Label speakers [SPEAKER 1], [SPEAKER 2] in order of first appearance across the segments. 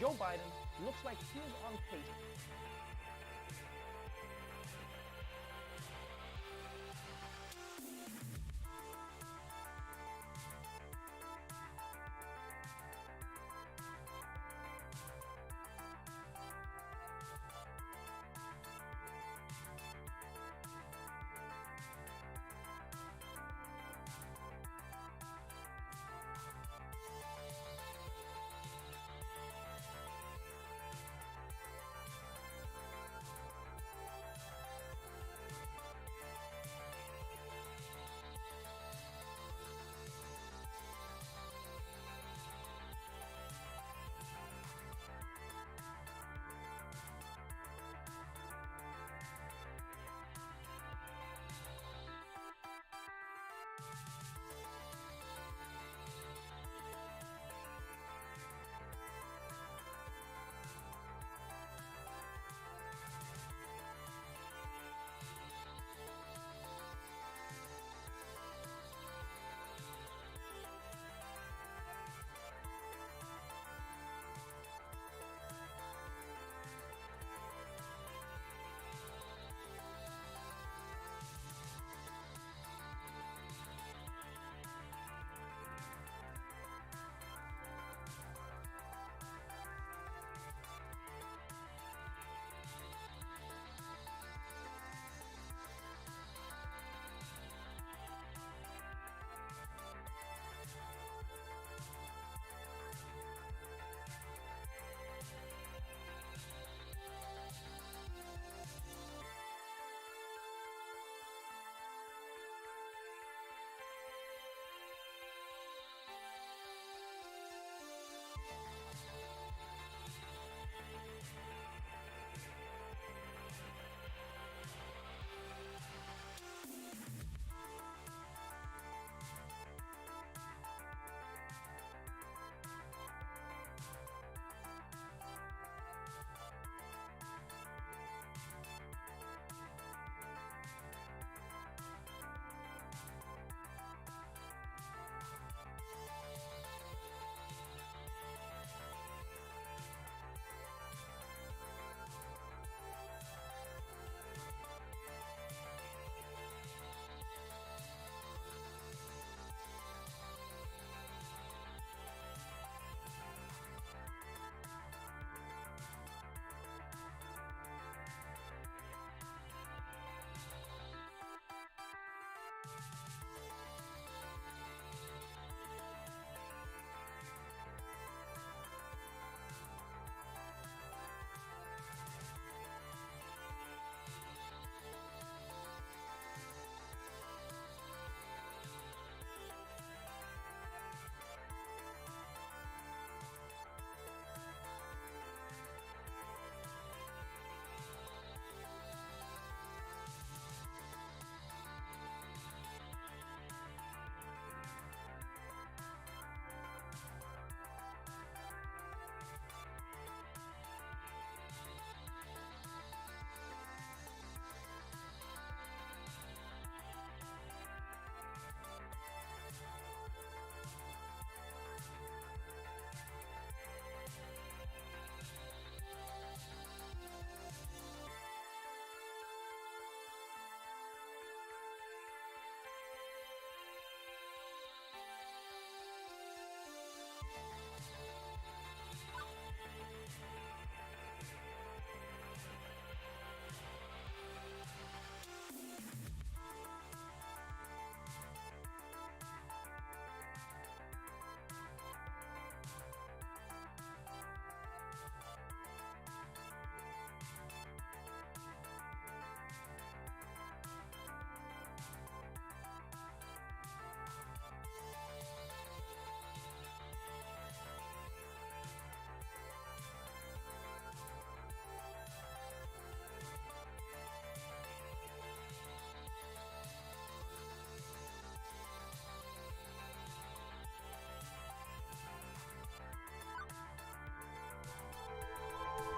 [SPEAKER 1] Joe Biden looks like he is on pace.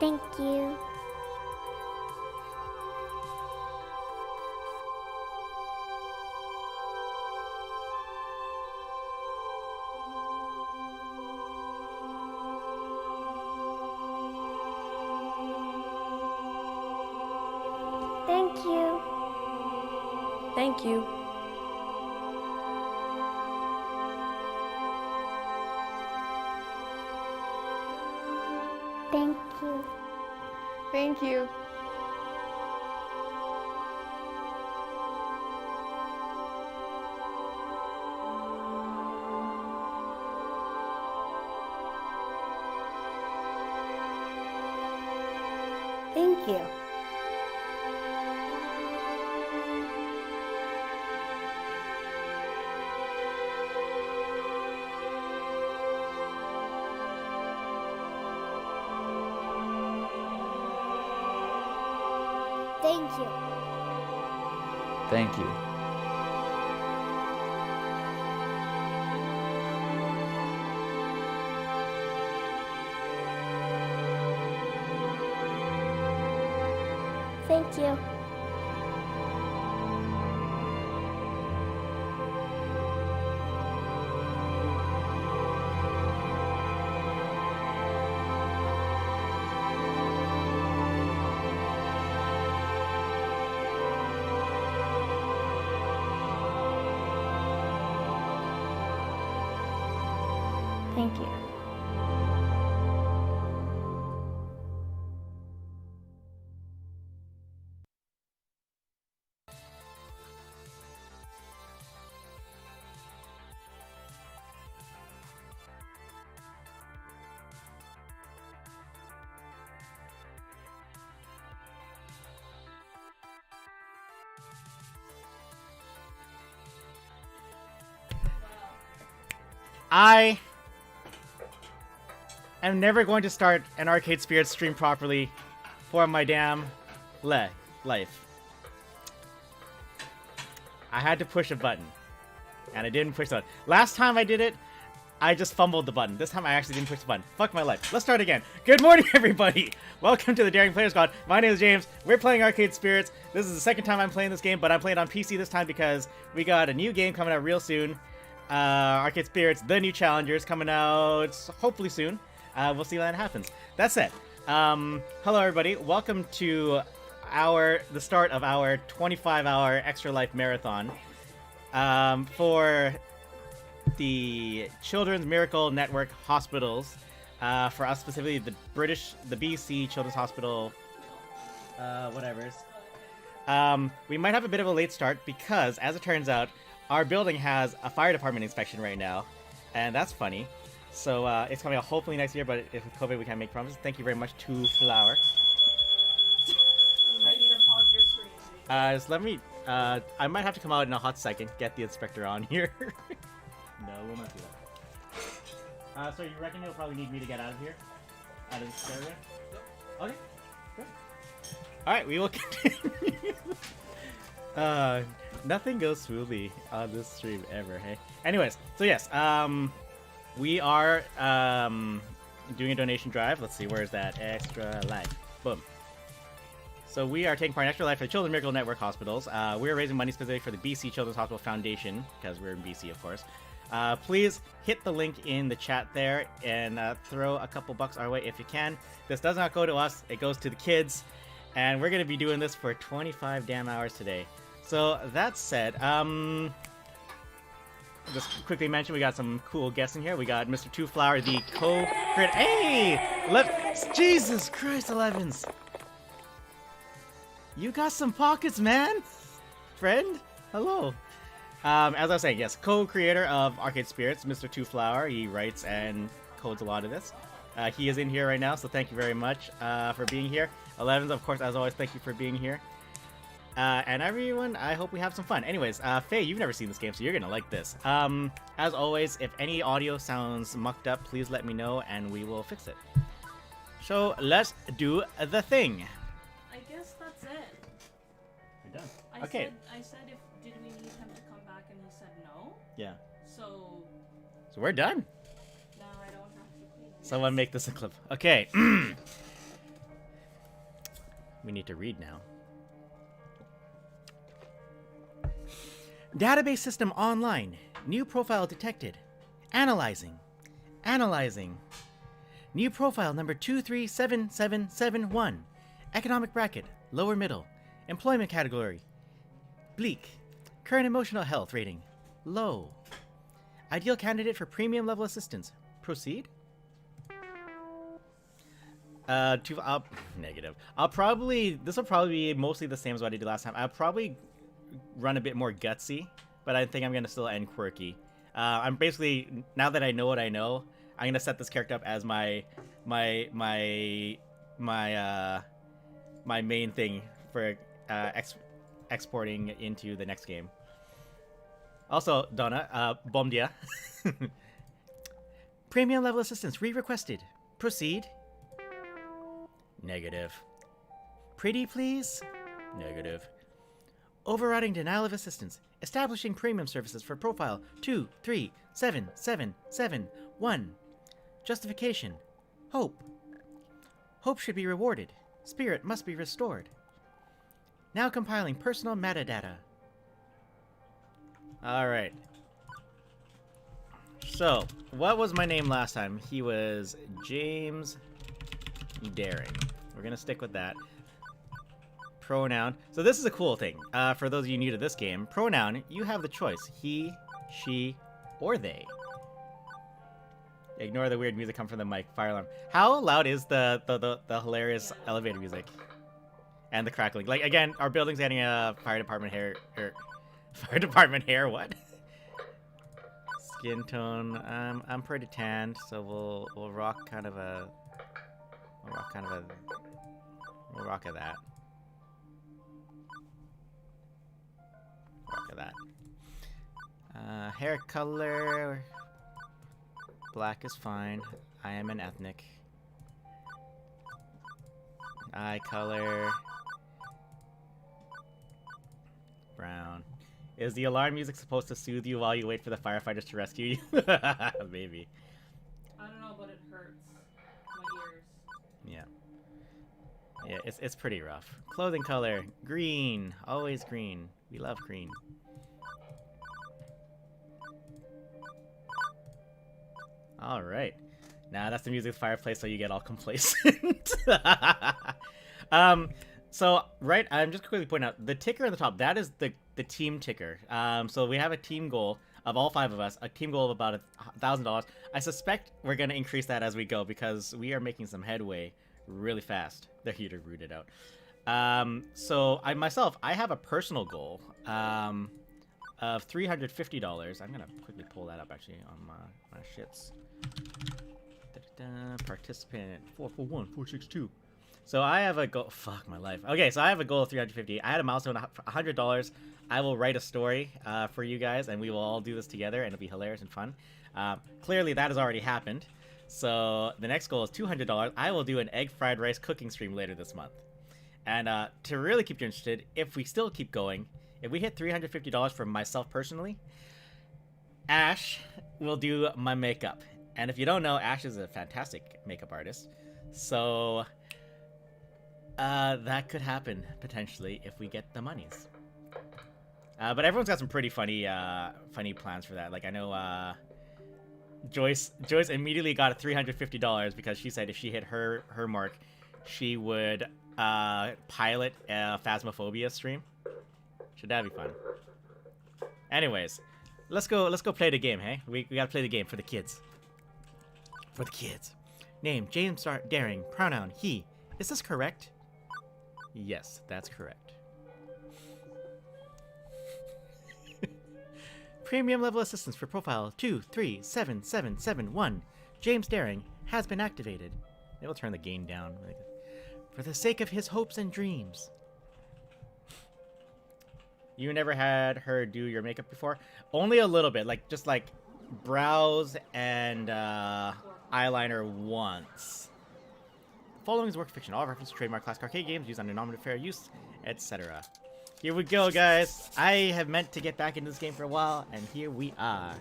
[SPEAKER 2] Thank you. you.
[SPEAKER 3] Thank you.
[SPEAKER 2] Thank you.
[SPEAKER 4] Thank you.
[SPEAKER 2] Thank you. Thank you.
[SPEAKER 5] Thank you.
[SPEAKER 2] Thank you. Thank you.
[SPEAKER 1] I am never going to start an Arcade Spirits stream properly for my damn life. I had to push a button, and I didn't push the button. Last time I did it, I just fumbled the button. This time I actually didn't push the button. Fuck my life. Let's start again. Good morning, everybody! Welcome to the Daring Player Squad. My name is James. We're playing Arcade Spirits. This is the second time I'm playing this game, but I'm playing it on PC this time because we got a new game coming out real soon. Arcade Spirits, The New Challengers, coming out hopefully soon. We'll see when that happens. That's it. Hello, everybody. Welcome to the start of our 25-hour Extra Life Marathon for the Children's Miracle Network Hospitals. For us specifically, the BC Children's Hospital, whatevers. We might have a bit of a late start because, as it turns out, our building has a fire department inspection right now, and that's funny. So it's coming out hopefully next year, but if with COVID we can't make promises. Thank you very much to Flower.
[SPEAKER 3] You might need to pause your screen.
[SPEAKER 1] Just let me. I might have to come out in a hot second. Get the inspector on here. No, we'll not do that. So you reckon you'll probably need me to get out of here, out of this area? Okay. Good. All right, we will continue. Nothing goes smoothly on this stream ever, hey? Anyways, so yes, we are doing a donation drive. Let's see, where is that? Extra Life. Boom. So we are taking part in Extra Life for the Children's Miracle Network Hospitals. We're raising money specifically for the BC Children's Hospital Foundation, because we're in BC, of course. Please hit the link in the chat there and throw a couple bucks our way if you can. This does not go to us, it goes to the kids. And we're going to be doing this for 25 damn hours today. So, that said, just quickly mention we got some cool guests in here. We got Mr. Two Flower, the co-creator. Hey! Jesus Christ, Elevens! You got some pockets, man! Friend? Hello. As I was saying, yes, co-creator of Arcade Spirits, Mr. Two Flower. He writes and codes a lot of this. He is in here right now, so thank you very much for being here. Elevens, of course, as always, thank you for being here. And everyone, I hope we have some fun. Anyways, Faye, you've never seen this game, so you're gonna like this. As always, if any audio sounds mucked up, please let me know, and we will fix it. So, let's do the thing.
[SPEAKER 3] I guess that's it.
[SPEAKER 1] We're done.
[SPEAKER 3] I
[SPEAKER 1] Okay.
[SPEAKER 3] said if did we need him to come back, and he said no.
[SPEAKER 1] Yeah.
[SPEAKER 3] So
[SPEAKER 1] So we're done.
[SPEAKER 3] now I don't have to clean it.
[SPEAKER 1] Someone make this a clip. Okay. We need to read now. Database system online. New profile detected. Analyzing. Analyzing. New profile number 237771. Economic bracket. Lower middle. Employment category. Bleak. Current emotional health rating. Low. Ideal candidate for premium level assistance. Proceed. Negative. This will probably be mostly the same as what I did last time. I'll probably run a bit more gutsy, but I think I'm gonna still end quirky. I'm basically, now that I know what I know, I'm gonna set this character up as my main thing for exporting into the next game. Also, Donna, bom dia. Premium level assistance re-requested. Proceed. Negative. Pretty, please? Negative. Overriding denial of assistance. Establishing premium services for profile 237771. Justification. Hope. Hope should be rewarded. Spirit must be restored. Now compiling personal metadata. Alright. So, what was my name last time? He was James Daring. We're gonna stick with that. Pronoun. So this is a cool thing. For those of you new to this game, pronoun, you have the choice. He, she, or they. Ignore the weird music come from the mic. Fire alarm. How loud is the hilarious elevator music? And the crackling. Like, again, our building's getting a fire department hair... fire department hair, what? Skin tone. I'm pretty tanned, so we'll rock kind of a... We'll rock at that. Rock at that. Hair color... Black is fine. I am an ethnic. Eye color... Brown. Is the alarm music supposed to soothe you while you wait for the firefighters to rescue you? Maybe.
[SPEAKER 3] I don't know, but it hurts my ears.
[SPEAKER 1] Yeah. Yeah, it's pretty rough. Clothing color, green. Always green. We love green. Alright. Now that's the music of the fireplace, so you get all complacent. So, right, I'm just quickly pointing out, the ticker at the top, that is the team ticker. So we have a team goal of all 5 of us, a team goal of about $1,000. I suspect we're going to increase that as we go because we are making some headway really fast. The heater rooted out. So I have a personal goal of $350. I'm going to quickly pull that up actually on my shits. Participant 441462. So I have a goal. Fuck my life. Okay, so I have a goal of 350. I had a milestone of $100. I will write a story for you guys, and we will all do this together, and it'll be hilarious and fun. Clearly, that has already happened. So the next goal is $200. I will do an egg fried rice cooking stream later this month. And to really keep you interested, if we still keep going, if we hit $350 for myself personally, Ash will do my makeup. And if you don't know, Ash is a fantastic makeup artist. So... that could happen, potentially, if we get the monies. But everyone's got some pretty funny plans for that. Like, I know, Joyce immediately got $350 because she said if she hit her mark, she would, pilot a Phasmophobia stream. Should that be fun? Anyways, let's go play the game, hey? We gotta play the game for the kids. For the kids. Name, James Daring. Pronoun, he. Is this correct? Yes, that's correct. Premium level assistance for profile 237771. James Daring has been activated. It will turn the gain down. For the sake of his hopes and dreams. You never had her do your makeup before? Only a little bit, like just like brows and eyeliner once. Following is work of fiction. All reference to trademark classic arcade games used under nominative fair use, etc. Here we go, guys. I have meant to get back into this game for a while, and here we are.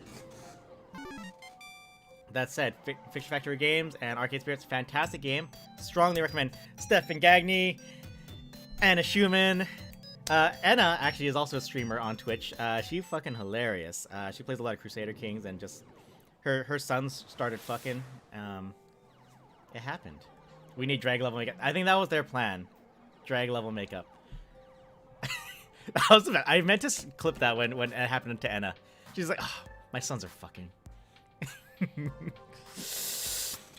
[SPEAKER 1] That said, Fiction Factory Games and Arcade Spirits, fantastic game. Strongly recommend. Stefan Gagny, Anna Schumann. Anna actually is also a streamer on Twitch. She fucking hilarious. She plays a lot of Crusader Kings, and just her sons started fucking. It happened. We need drag level makeup. I think that was their plan. Drag level makeup. I meant to clip that when it happened to Anna. She's like, oh, my sons are fucking.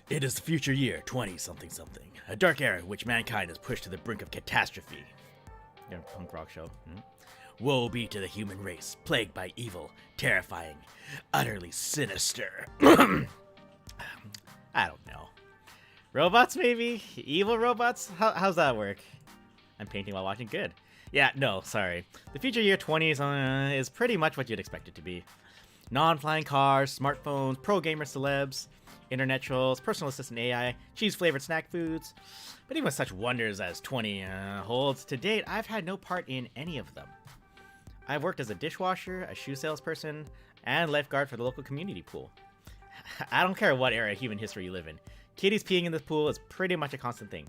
[SPEAKER 1] It is the future year 20-something something. A dark era in which mankind is pushed to the brink of catastrophe. Yeah, punk rock show. Woe be to the human race, plagued by evil, terrifying, utterly sinister. I don't know. Robots, maybe? Evil robots? How's that work? I'm painting while watching. Good. Yeah, no, sorry. The future year 20s is pretty much what you'd expect it to be. Non-flying cars, smartphones, pro-gamer celebs, internet trolls, personal assistant AI, cheese-flavored snack foods. But even with such wonders as 20 holds, to date, I've had no part in any of them. I've worked as a dishwasher, a shoe salesperson, and lifeguard for the local community pool. I don't care what era of human history you live in. Kitties peeing in this pool is pretty much a constant thing.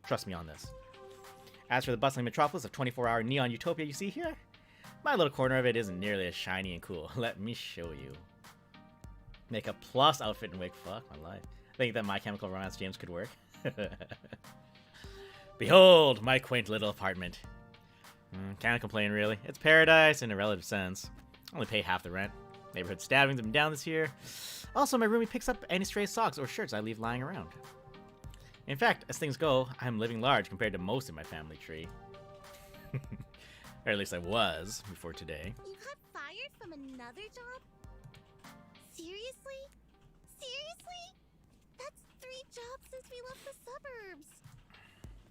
[SPEAKER 1] Trust me on this. As for the bustling metropolis of 24-hour neon utopia you see here, my little corner of it isn't nearly as shiny and cool. Let me show you. Makeup plus outfit and wig. Fuck my life. I think that My Chemical Romance James could work. Behold, my quaint little apartment. Can't complain, really. It's paradise in a relative sense. Only pay half the rent. Neighborhood stabbings have been down this year. Also, my roomie picks up any stray socks or shirts I leave lying around. In fact, as things go, I'm living large compared to most of my family tree. Or at least I was, before today.
[SPEAKER 5] You got fired from another job? Seriously? Seriously? That's 3 jobs since we left the suburbs.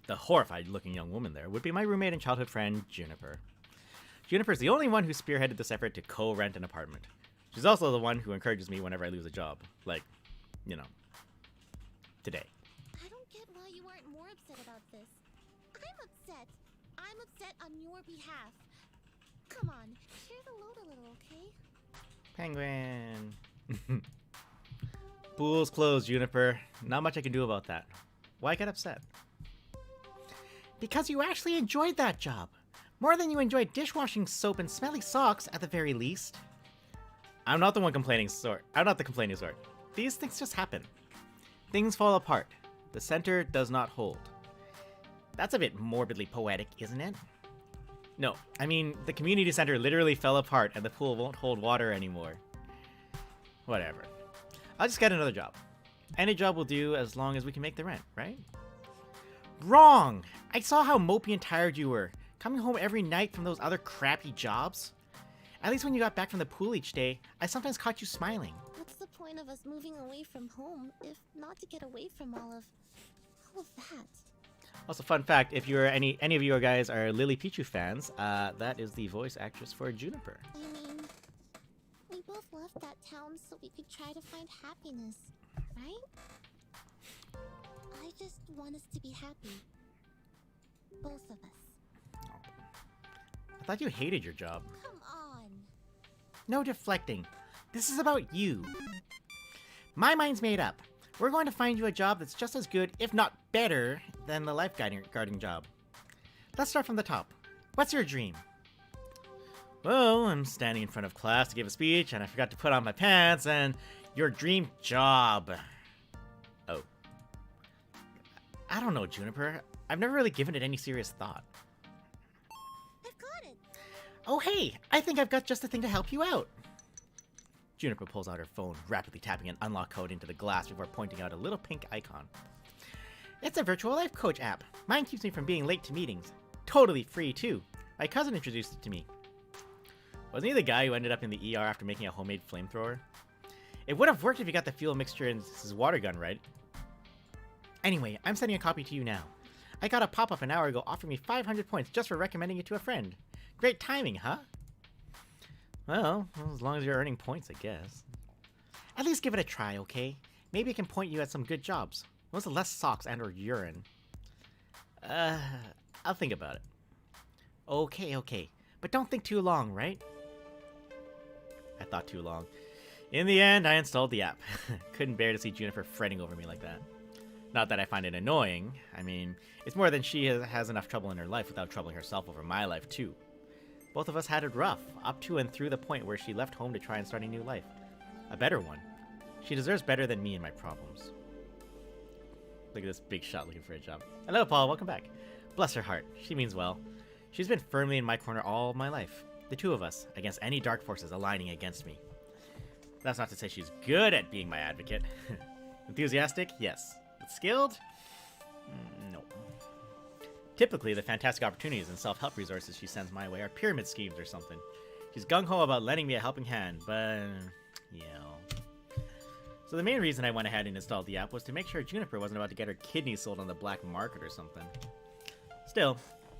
[SPEAKER 1] The horrified-looking young woman there would be my roommate and childhood friend, Juniper. Juniper's the only one who spearheaded this effort to co-rent an apartment. She's also the one who encourages me whenever I lose a job. Like, you know, today.
[SPEAKER 5] I don't get why you aren't more upset about this. I'm upset. I'm upset on your behalf. Come on, share the load a little, okay?
[SPEAKER 1] Penguin. Pool's closed, Juniper. Not much I can do about that. Why get upset? Because you actually enjoyed that job. More than you enjoyed dishwashing soap and smelly socks, at the very least. I'm not the one complaining sort. I'm not the complaining sort. These things just happen. Things fall apart. The center does not hold. That's a bit morbidly poetic, isn't it? No, I mean, the community center literally fell apart and the pool won't hold water anymore. Whatever. I'll just get another job. Any job will do as long as we can make the rent, right? Wrong! I saw how mopey and tired you were, coming home every night from those other crappy jobs. At least when you got back from the pool each day, I sometimes caught you smiling.
[SPEAKER 5] What's the point of us moving away from home if not to get away from all of that?
[SPEAKER 1] Also, fun fact, if you're any of you guys are Lily Pichu fans, that is the voice actress for Juniper.
[SPEAKER 5] I mean, we both left that town so we could try to find happiness, right? I just want us to be happy. Both of us.
[SPEAKER 1] I thought you hated your job.
[SPEAKER 5] Come on.
[SPEAKER 1] No deflecting. This is about you. My mind's made up. We're going to find you a job that's just as good, if not better, than the lifeguarding job. Let's start from the top. What's your dream? Well, I'm standing in front of class to give a speech, and I forgot to put on my pants, and your dream job. Oh. I don't know, Juniper. I've never really given it any serious thought.
[SPEAKER 5] I've got it.
[SPEAKER 1] Oh, hey! I think I've got just the thing to help you out. Juniper pulls out her phone, rapidly tapping an unlock code into the glass before pointing out a little pink icon. It's a virtual life coach app. Mine keeps me from being late to meetings. Totally free, too. My cousin introduced it to me. Wasn't he the guy who ended up in the ER after making a homemade flamethrower? It would have worked if you got the fuel mixture in his water gun right. Anyway, I'm sending a copy to you now. I got a pop-up an hour ago offering me 500 points just for recommending it to a friend. Great timing, huh? Well, as long as you're earning points, I guess. At least give it a try, okay? Maybe it can point you at some good jobs. Ones with less socks and or urine. I'll think about it. Okay. But don't think too long, right? I thought too long. In the end, I installed the app. Couldn't bear to see Juniper fretting over me like that. Not that I find it annoying. I mean, it's more than she has enough trouble in her life without troubling herself over my life, too. Both of us had it rough, up to and through the point where she left home to try and start a new life. A better one. She deserves better than me and my problems. Look at this big shot looking for a job. Hello, Paul. Welcome back. Bless her heart. She means well. She's been firmly in my corner all my life. The two of us, against any dark forces aligning against me. That's not to say she's good at being my advocate. Enthusiastic? Yes. But skilled? No. Typically, the fantastic opportunities and self-help resources she sends my way are pyramid schemes or something. She's gung-ho about lending me a helping hand, but... you know. So the main reason I went ahead and installed the app was to make sure Juniper wasn't about to get her kidneys sold on the black market or something. Still,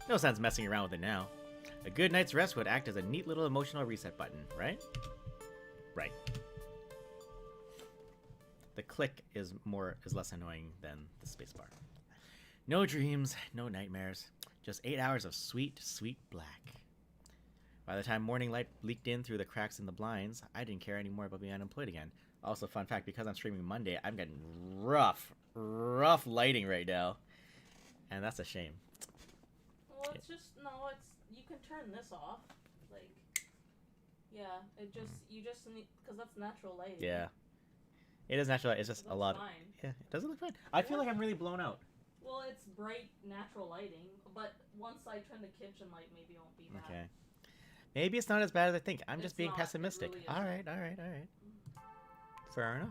[SPEAKER 1] no sense messing around with it now. A good night's rest would act as a neat little emotional reset button, right? Right. The click is less annoying than the spacebar. No dreams, no nightmares, just 8 hours of sweet, sweet black. By the time morning light leaked in through the cracks in the blinds, I didn't care anymore about being unemployed again. Also, fun fact, because I'm streaming Monday, I'm getting rough lighting right now. And that's a shame.
[SPEAKER 3] Well, it's just, no, it's, you can turn this off. Like, yeah, you just need, because that's natural lighting.
[SPEAKER 1] Yeah. It is natural, it's just a lot.
[SPEAKER 3] Fine.
[SPEAKER 1] Yeah, it doesn't look fine. I feel like I'm really blown out.
[SPEAKER 3] Well, it's bright, natural lighting, but once I turn the kitchen light, maybe it won't be bad.
[SPEAKER 1] Okay. Maybe it's not as bad as I think. I'm just
[SPEAKER 3] It's
[SPEAKER 1] being
[SPEAKER 3] not, it
[SPEAKER 1] pessimistic.
[SPEAKER 3] really
[SPEAKER 1] Alright. Fair enough.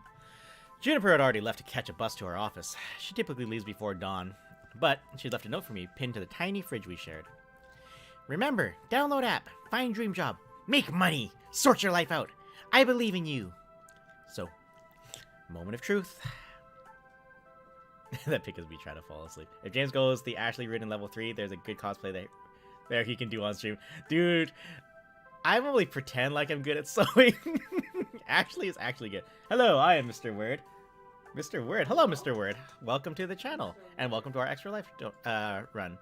[SPEAKER 1] Juniper had already left to catch a bus to her office. She typically leaves before dawn, but she left a note for me pinned to the tiny fridge we shared. Remember, download app, find dream job, make money, sort your life out. I believe in you. So, moment of truth. That pick is me trying to fall asleep. If James goes the Ashley ridden level 3, there's a good cosplay there he can do on stream. Dude, I only pretend like I'm good at sewing. Ashley is actually good. Hello, I am Mr. Word. Mr. Word. Hello, Mr. Word. Welcome to the channel. And welcome to our extra life run.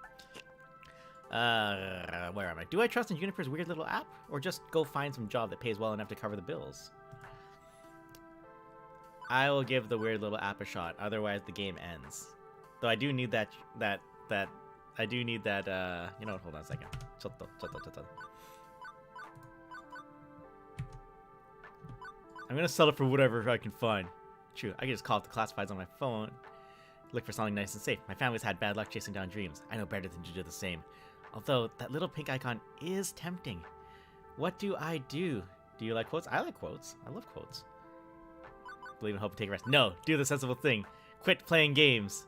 [SPEAKER 1] Where am I? Do I trust in Juniper's weird little app? Or just go find some job that pays well enough to cover the bills? I will give the weird little app a shot, otherwise the game ends. Though I do need that, I do need that, you know what, hold on a second. Chotto. I'm gonna sell it for whatever I can find. True, I can just call up the classifieds on my phone, look for something nice and safe. My family's had bad luck chasing down dreams. I know better than to do the same. Although, that little pink icon is tempting. What do I do? Do you like quotes? I like quotes. I love quotes. Believe in hope and take a rest. No, do the sensible thing. Quit playing games.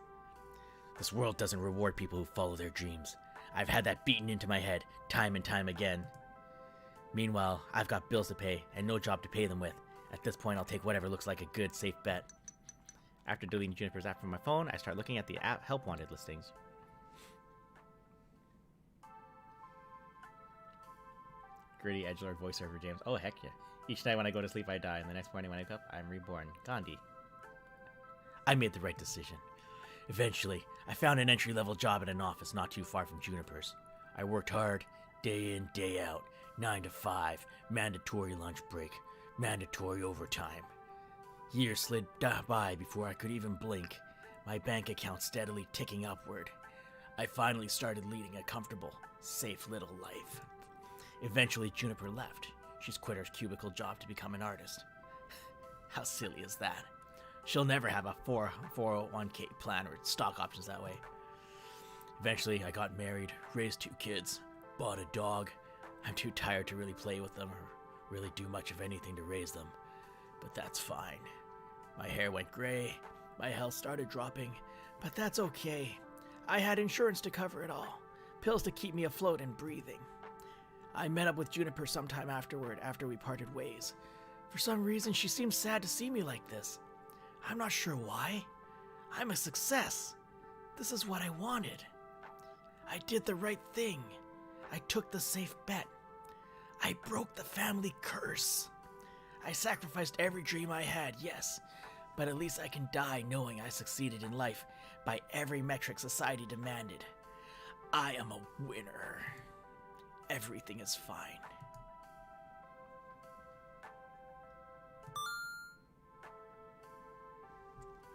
[SPEAKER 1] This world doesn't reward people who follow their dreams. I've had that beaten into my head time and time again. Meanwhile, I've got bills to pay and no job to pay them with. At this point, I'll take whatever looks like a good, safe bet. After deleting Juniper's app from my phone, I start looking at the app help wanted listings. Gritty edgelord voiceover James. Oh, heck yeah. Each night when I go to sleep, I die, and the next morning when I wake up, I'm reborn. Gandhi. I made the right decision. Eventually, I found an entry-level job at an office not too far from Juniper's. I worked hard, day in, day out, 9 to 5, mandatory lunch break, mandatory overtime. Years slid by before I could even blink, my bank account steadily ticking upward. I finally started leading a comfortable, safe little life. Eventually, Juniper left. She's quit her cubicle job to become an artist. How silly is that? She'll never have a 401k plan or stock options that way. Eventually, I got married, raised 2 kids, bought a dog. I'm too tired to really play with them or really do much of anything to raise them. But that's fine. My hair went gray, my health started dropping, but that's okay. I had insurance to cover it all, pills to keep me afloat and breathing. I met up with Juniper sometime afterward after we parted ways. For some reason, she seemed sad to see me like this. I'm not sure why. I'm a success. This is what I wanted. I did the right thing. I took the safe bet. I broke the family curse. I sacrificed every dream I had, yes, but at least I can die knowing I succeeded in life by every metric society demanded. I am a winner. Everything is fine.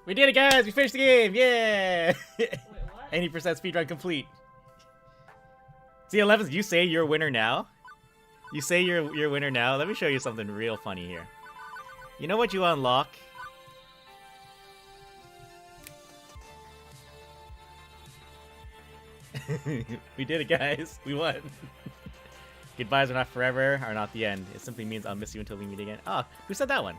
[SPEAKER 1] We did it, guys! We finished the game! Yeah!
[SPEAKER 3] Wait, what?
[SPEAKER 1] 80% speedrun complete. See, 11th, you say you're a winner now? You say you're a winner now? Let me show you something real funny here. You know what you unlock? We did it, guys. We won. Goodbyes are not forever, are not the end. It simply means I'll miss you until we meet again. Oh, who said that one?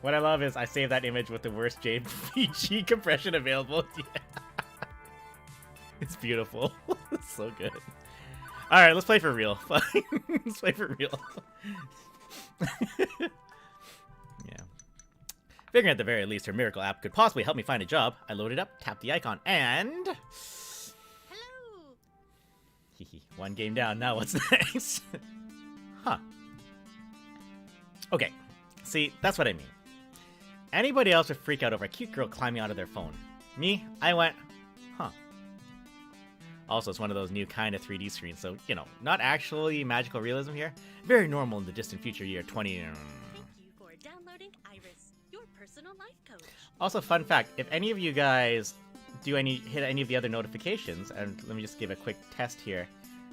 [SPEAKER 1] What I love is I saved that image with the worst JPG compression available. Yeah. It's beautiful. It's so good. Alright, let's play for real. Let's play for real. Yeah. Figuring at the very least her miracle app could possibly help me find a job, I loaded up, tapped the icon, and...
[SPEAKER 5] Hello.
[SPEAKER 1] Hehe, one game down, now what's next? Huh. Okay, see, that's what I mean. Anybody else would freak out over a cute girl climbing out of their phone. Me, I went, huh. Also, it's one of those new kind of 3D screens, so, you know, not actually magical realism here. Very normal in the distant future year 20...
[SPEAKER 6] Thank you for downloading Iris, your personal life coach.
[SPEAKER 1] Also, fun fact, if any of you guys do hit any of the other notifications, and let me just give a quick test here.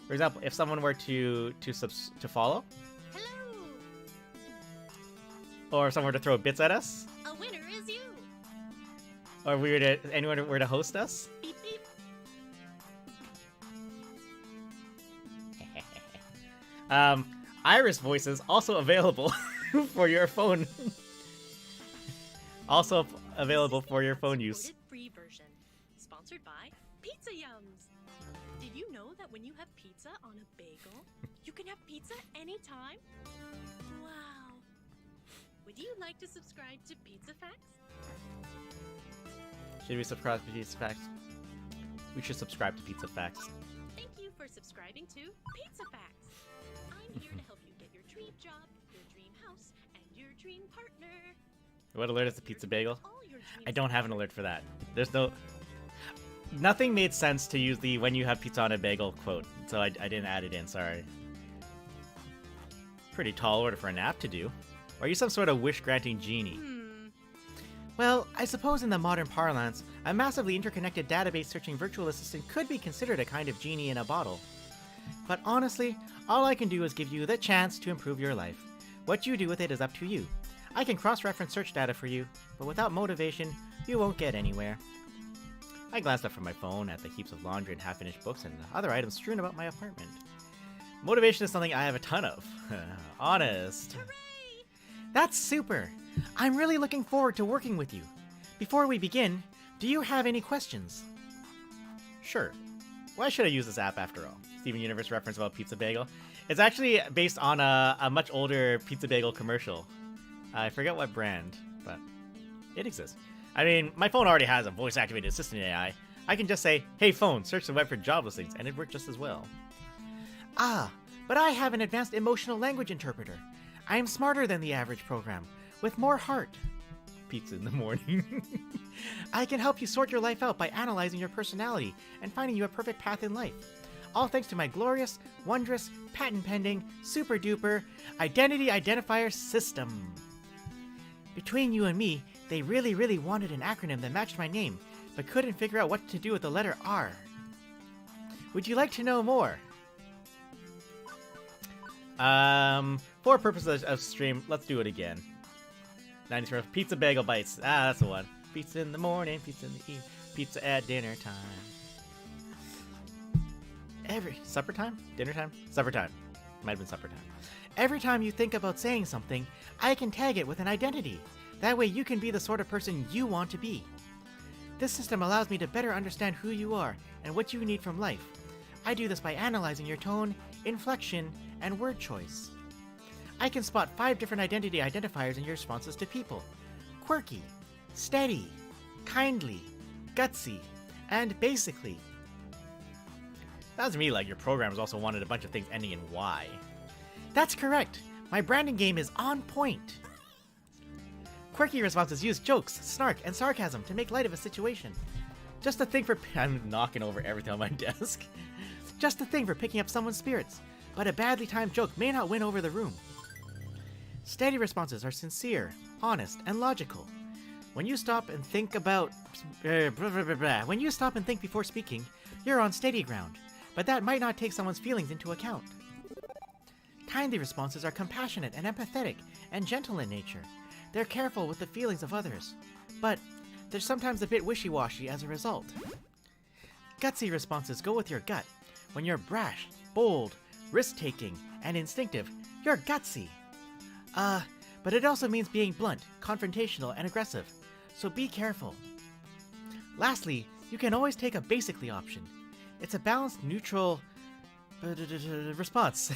[SPEAKER 1] For example, if someone were to follow,
[SPEAKER 5] Hello.
[SPEAKER 1] or if someone were to throw bits at us,
[SPEAKER 5] A winner is you.
[SPEAKER 1] or anyone were to host us,
[SPEAKER 5] Beep beep.
[SPEAKER 1] Iris voices also available for your phone. Also available for your phone use.
[SPEAKER 6] Free version. Sponsored by Pizza Yums. Did you know that when you have pizza on a bagel, you can have pizza anytime? Wow. Would you like to subscribe to Pizza Facts?
[SPEAKER 1] Should we subscribe to Pizza Facts? We should subscribe to Pizza Facts.
[SPEAKER 6] Thank you for subscribing to Pizza Facts. I'm here to help you get your dream job, your dream house, and your dream partner.
[SPEAKER 1] What alert is the pizza bagel?
[SPEAKER 6] All your dreams
[SPEAKER 1] I don't have an alert for that. There's no... Nothing made sense to use the when you have pizza on a bagel quote, so I didn't add it in, sorry. Pretty tall order for an app to do. Or are you some sort of wish-granting genie? Well, I suppose in the modern parlance, a massively interconnected database searching virtual assistant could be considered a kind of genie in a bottle. But honestly, all I can do is give you the chance to improve your life. What you do with it is up to you. I can cross-reference search data for you, but without motivation, you won't get anywhere. I glanced up from my phone at the heaps of laundry and half-finished books and other items strewn about my apartment. Motivation is something I have a ton of. Honest.
[SPEAKER 5] Hooray!
[SPEAKER 1] That's super! I'm really looking forward to working with you. Before we begin, do you have any questions? Sure. Why should I use this app after all? Steven Universe reference about Pizza Bagel. It's actually based on a much older Pizza Bagel commercial. I forget what brand, but it exists. I mean, my phone already has a voice-activated assistant AI. I can just say, hey phone, search the web for job listings, and it worked just as well. Ah, but I have an advanced emotional language interpreter. I am smarter than the average program, with more heart. Pizza in the morning. I can help you sort your life out by analyzing your personality and finding you a perfect path in life. All thanks to my glorious, wondrous, patent-pending, super-duper identity identifier system. Between you and me, they really wanted an acronym that matched my name, but couldn't figure out what to do with the letter R. Would you like to know more? For purposes of stream, let's do it again. 93 Pizza Bagel Bites. Ah, that's the one. Pizza in the morning, pizza in the evening, pizza at dinner time. Supper time? Dinner time? Supper time. Might have been supper time. Every time you think about saying something, I can tag it with an identity. That way you can be the sort of person you want to be. This system allows me to better understand who you are and what you need from life. I do this by analyzing your tone, inflection, and word choice. I can spot 5 different identity identifiers in your responses to people. Quirky, steady, kindly, gutsy, and basically. Sounds to me like your programmers also wanted a bunch of things ending in Y. That's correct. My branding game is on point. Quirky responses use jokes, snark, and sarcasm to make light of a situation. Just a thing for... I'm knocking over everything on my desk. Just a thing for picking up someone's spirits, but a badly timed joke may not win over the room. Steady responses are sincere, honest, and logical. When you stop and think about... When you stop and think before speaking, you're on steady ground, but that might not take someone's feelings into account. Kindly responses are compassionate and empathetic and gentle in nature. They're careful with the feelings of others, but they're sometimes a bit wishy-washy as a result. Gutsy responses go with your gut. When you're brash, bold, risk-taking, and instinctive, you're gutsy. But it also means being blunt, confrontational, and aggressive, so be careful. Lastly, you can always take a basically option. It's a balanced, neutral response.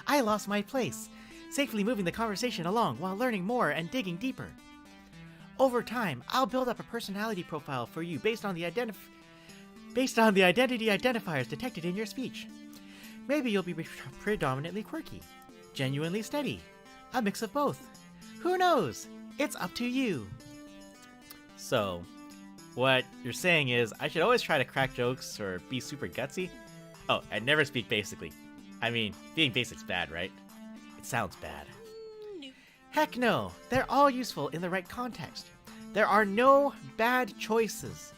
[SPEAKER 1] I lost my place, safely moving the conversation along while learning more and digging deeper. Over time, I'll build up a personality profile for you based on the identity identifiers detected in your speech. Maybe you'll be predominantly quirky, genuinely steady, a mix of both. Who knows? It's up to you. So, what you're saying is I should always try to crack jokes or be super gutsy? Oh, and never speak basically. I mean, being basic's bad, right? It sounds bad.
[SPEAKER 6] Nope.
[SPEAKER 1] Heck no, they're all useful in the right context. There are no bad choices.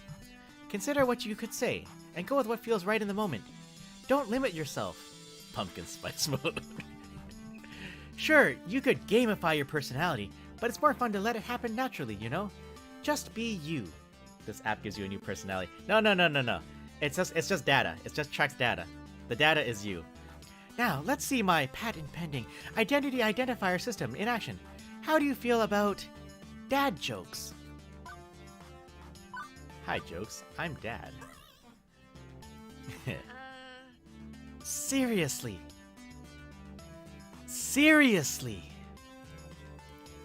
[SPEAKER 1] Consider what you could say, and go with what feels right in the moment. Don't limit yourself. Pumpkin spice mode. Sure, you could gamify your personality, but it's more fun to let it happen naturally, you know? Just be you. This app gives you a new personality. No. It's just data. It just tracks data. The data is you. Now, let's see my patent-pending identity identifier system in action. How do you feel about dad jokes? Hi, jokes. I'm Dad. Seriously.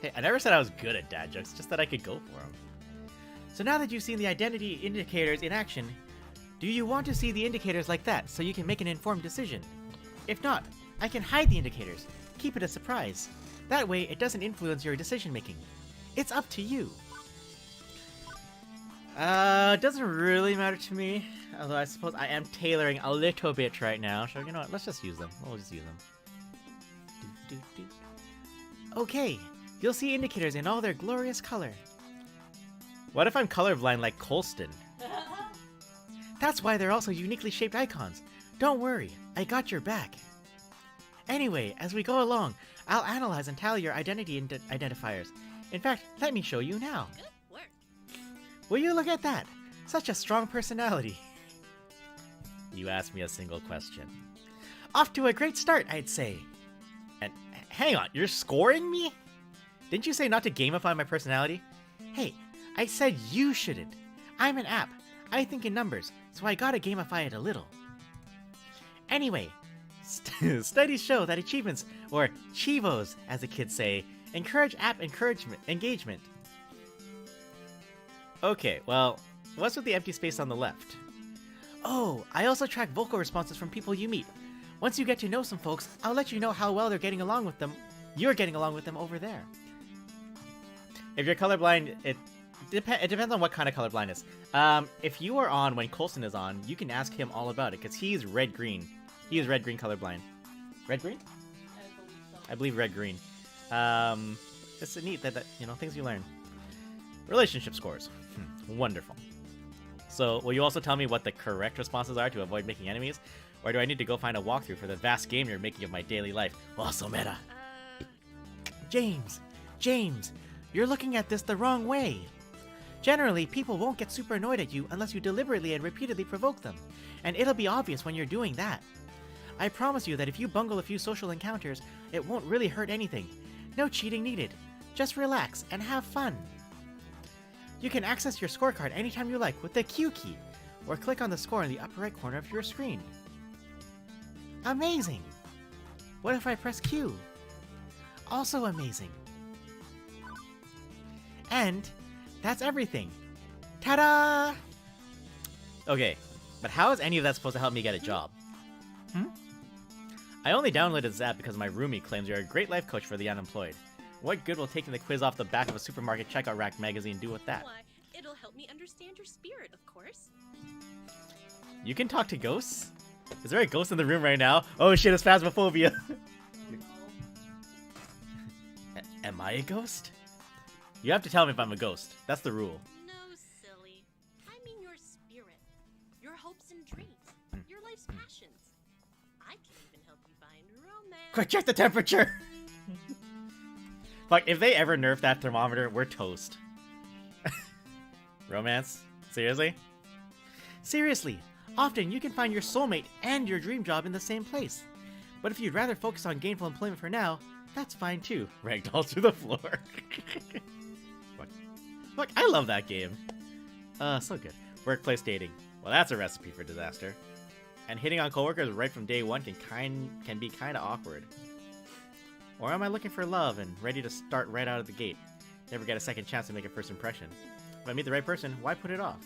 [SPEAKER 1] Hey, I never said I was good at dad jokes, just that I could go for them. So now that you've seen the identity indicators in action, do you want to see the indicators like that so you can make an informed decision? If not, I can hide the indicators. Keep it a surprise. That way, it doesn't influence your decision making. It's up to you. It doesn't really matter to me. Although I suppose I am tailoring a little bit right now. So you know what? Let's just use them. We'll just use them. Okay, you'll see indicators in all their glorious color. What if I'm colorblind like Colston? That's why they're also uniquely shaped icons. Don't worry, I got your back. Anyway, as we go along, I'll analyze and tally your identity identifiers. In fact, let me show you now.
[SPEAKER 6] Good work.
[SPEAKER 1] Will you look at that? Such a strong personality. You asked me a single question. Off to a great start, I'd say. And hang on, you're scoring me? Didn't you say not to gamify my personality? Hey, I said you shouldn't. I'm an app. I think in numbers, so I gotta gamify it a little. Anyway, studies show that achievements, or chivos as the kids say, encourage app engagement. Okay, well, what's with the empty space on the left? Oh, I also track vocal responses from people you meet. Once you get to know some folks, I'll let you know how well you're getting along with them over there. If you're colorblind, it depends on what kind of colorblindness. If you are on when Colston is on, you can ask him all about it, because he's red-green. He is red-green colorblind. Red-green?
[SPEAKER 3] I believe so.
[SPEAKER 1] I believe red-green. It's neat that, you know, things you learn. Relationship scores. Wonderful. So, will you also tell me what the correct responses are to avoid making enemies? Or do I need to go find a walkthrough for the vast game you're making of my daily life? Well, so meta. James, you're looking at this the wrong way. Generally, people won't get super annoyed at you unless you deliberately and repeatedly provoke them, and it'll be obvious when you're doing that. I promise you that if you bungle a few social encounters, it won't really hurt anything. No cheating needed. Just relax and have fun. You can access your scorecard anytime you like with the Q key, or click on the score in the upper right corner of your screen. Amazing! What if I press Q? Also amazing. And that's everything. Ta-da! Okay, but how is any of that supposed to help me get a job? I only downloaded this app because my roomie claims you're a great life coach for the unemployed. What good will taking the quiz off the back of a supermarket checkout rack magazine do with that?
[SPEAKER 6] Why, it'll help me understand your spirit, of course.
[SPEAKER 1] You can talk to ghosts? Is there a ghost in the room right now? Oh shit, it's phasmophobia. Am I a ghost? You have to tell me if I'm a ghost. That's the rule.
[SPEAKER 6] No, silly. I mean your spirit. Your hopes and dreams. Your life's passions. I can even help you find romance.
[SPEAKER 1] Quick, check the temperature! Fuck, if they ever nerf that thermometer, we're toast. Romance? Seriously? Seriously, often you can find your soulmate and your dream job in the same place. But if you'd rather focus on gainful employment for now, that's fine too. Ragdoll to the floor. Look, I love that game. So good. Workplace dating. Well, that's a recipe for disaster. And hitting on coworkers right from day one can be kinda awkward. Or am I looking for love and ready to start right out of the gate? Never get a second chance to make a first impression. If I meet the right person, why put it off?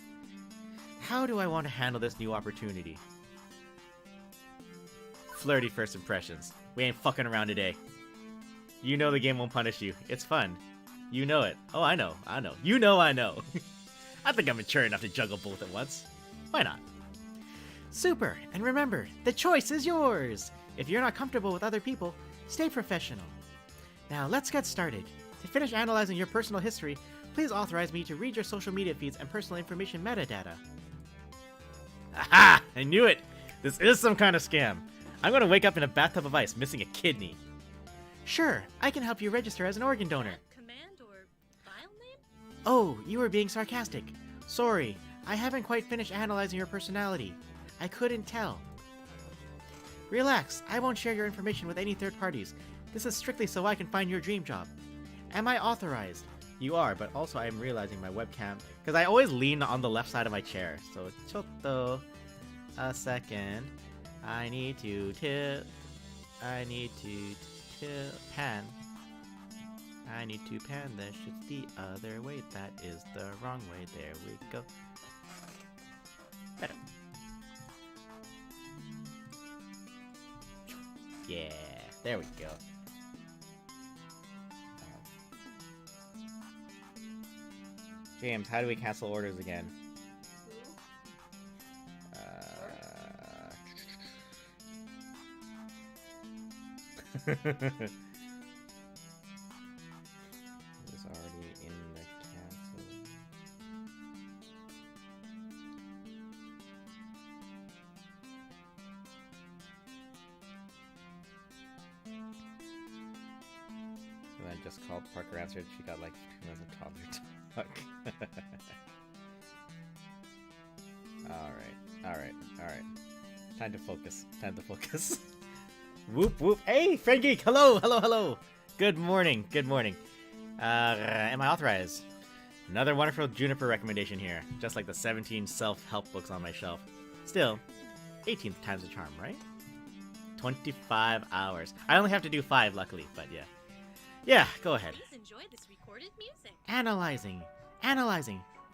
[SPEAKER 1] How do I want to handle this new opportunity? Flirty first impressions. We ain't fucking around today. You know the game won't punish you. It's fun. You know it. Oh, I know. You know I know. I think I'm mature enough to juggle both at once. Why not? Super! And remember, the choice is yours! If you're not comfortable with other people, stay professional. Now, let's get started. To finish analyzing your personal history, please authorize me to read your social media feeds and personal information metadata. Aha! I knew it! This is some kind of scam. I'm gonna wake up in a bathtub of ice, missing a kidney. Sure, I can help you register as an organ donor.
[SPEAKER 6] Command or file name?
[SPEAKER 1] Oh, you were being sarcastic. Sorry, I haven't quite finished analyzing your personality. I couldn't tell. Relax, I won't share your information with any third parties. This is strictly so I can find your dream job. Am I authorized? You are, but also I am realizing my webcam, because I always lean on the left side of my chair. So, chotto, a second. I need to pan. I need to pan this shit the other way. That is the wrong way. There we go. Better. Yeah, there we go. James, how do we cancel orders again? It was already in the cancel. And then just called Parker answered. She got like 2 minutes of toddler talk. Alright. Time to focus. Whoop whoop. Hey, Friend Geek! Hello! Good morning. Am I authorized? Another wonderful Juniper recommendation here. Just like the 17 self-help books on my shelf. Still, 18th time's a charm, right? 25 hours. I only have to do 5, luckily, but yeah. Yeah, go ahead.
[SPEAKER 6] Please enjoy this recorded music.
[SPEAKER 1] Analyzing.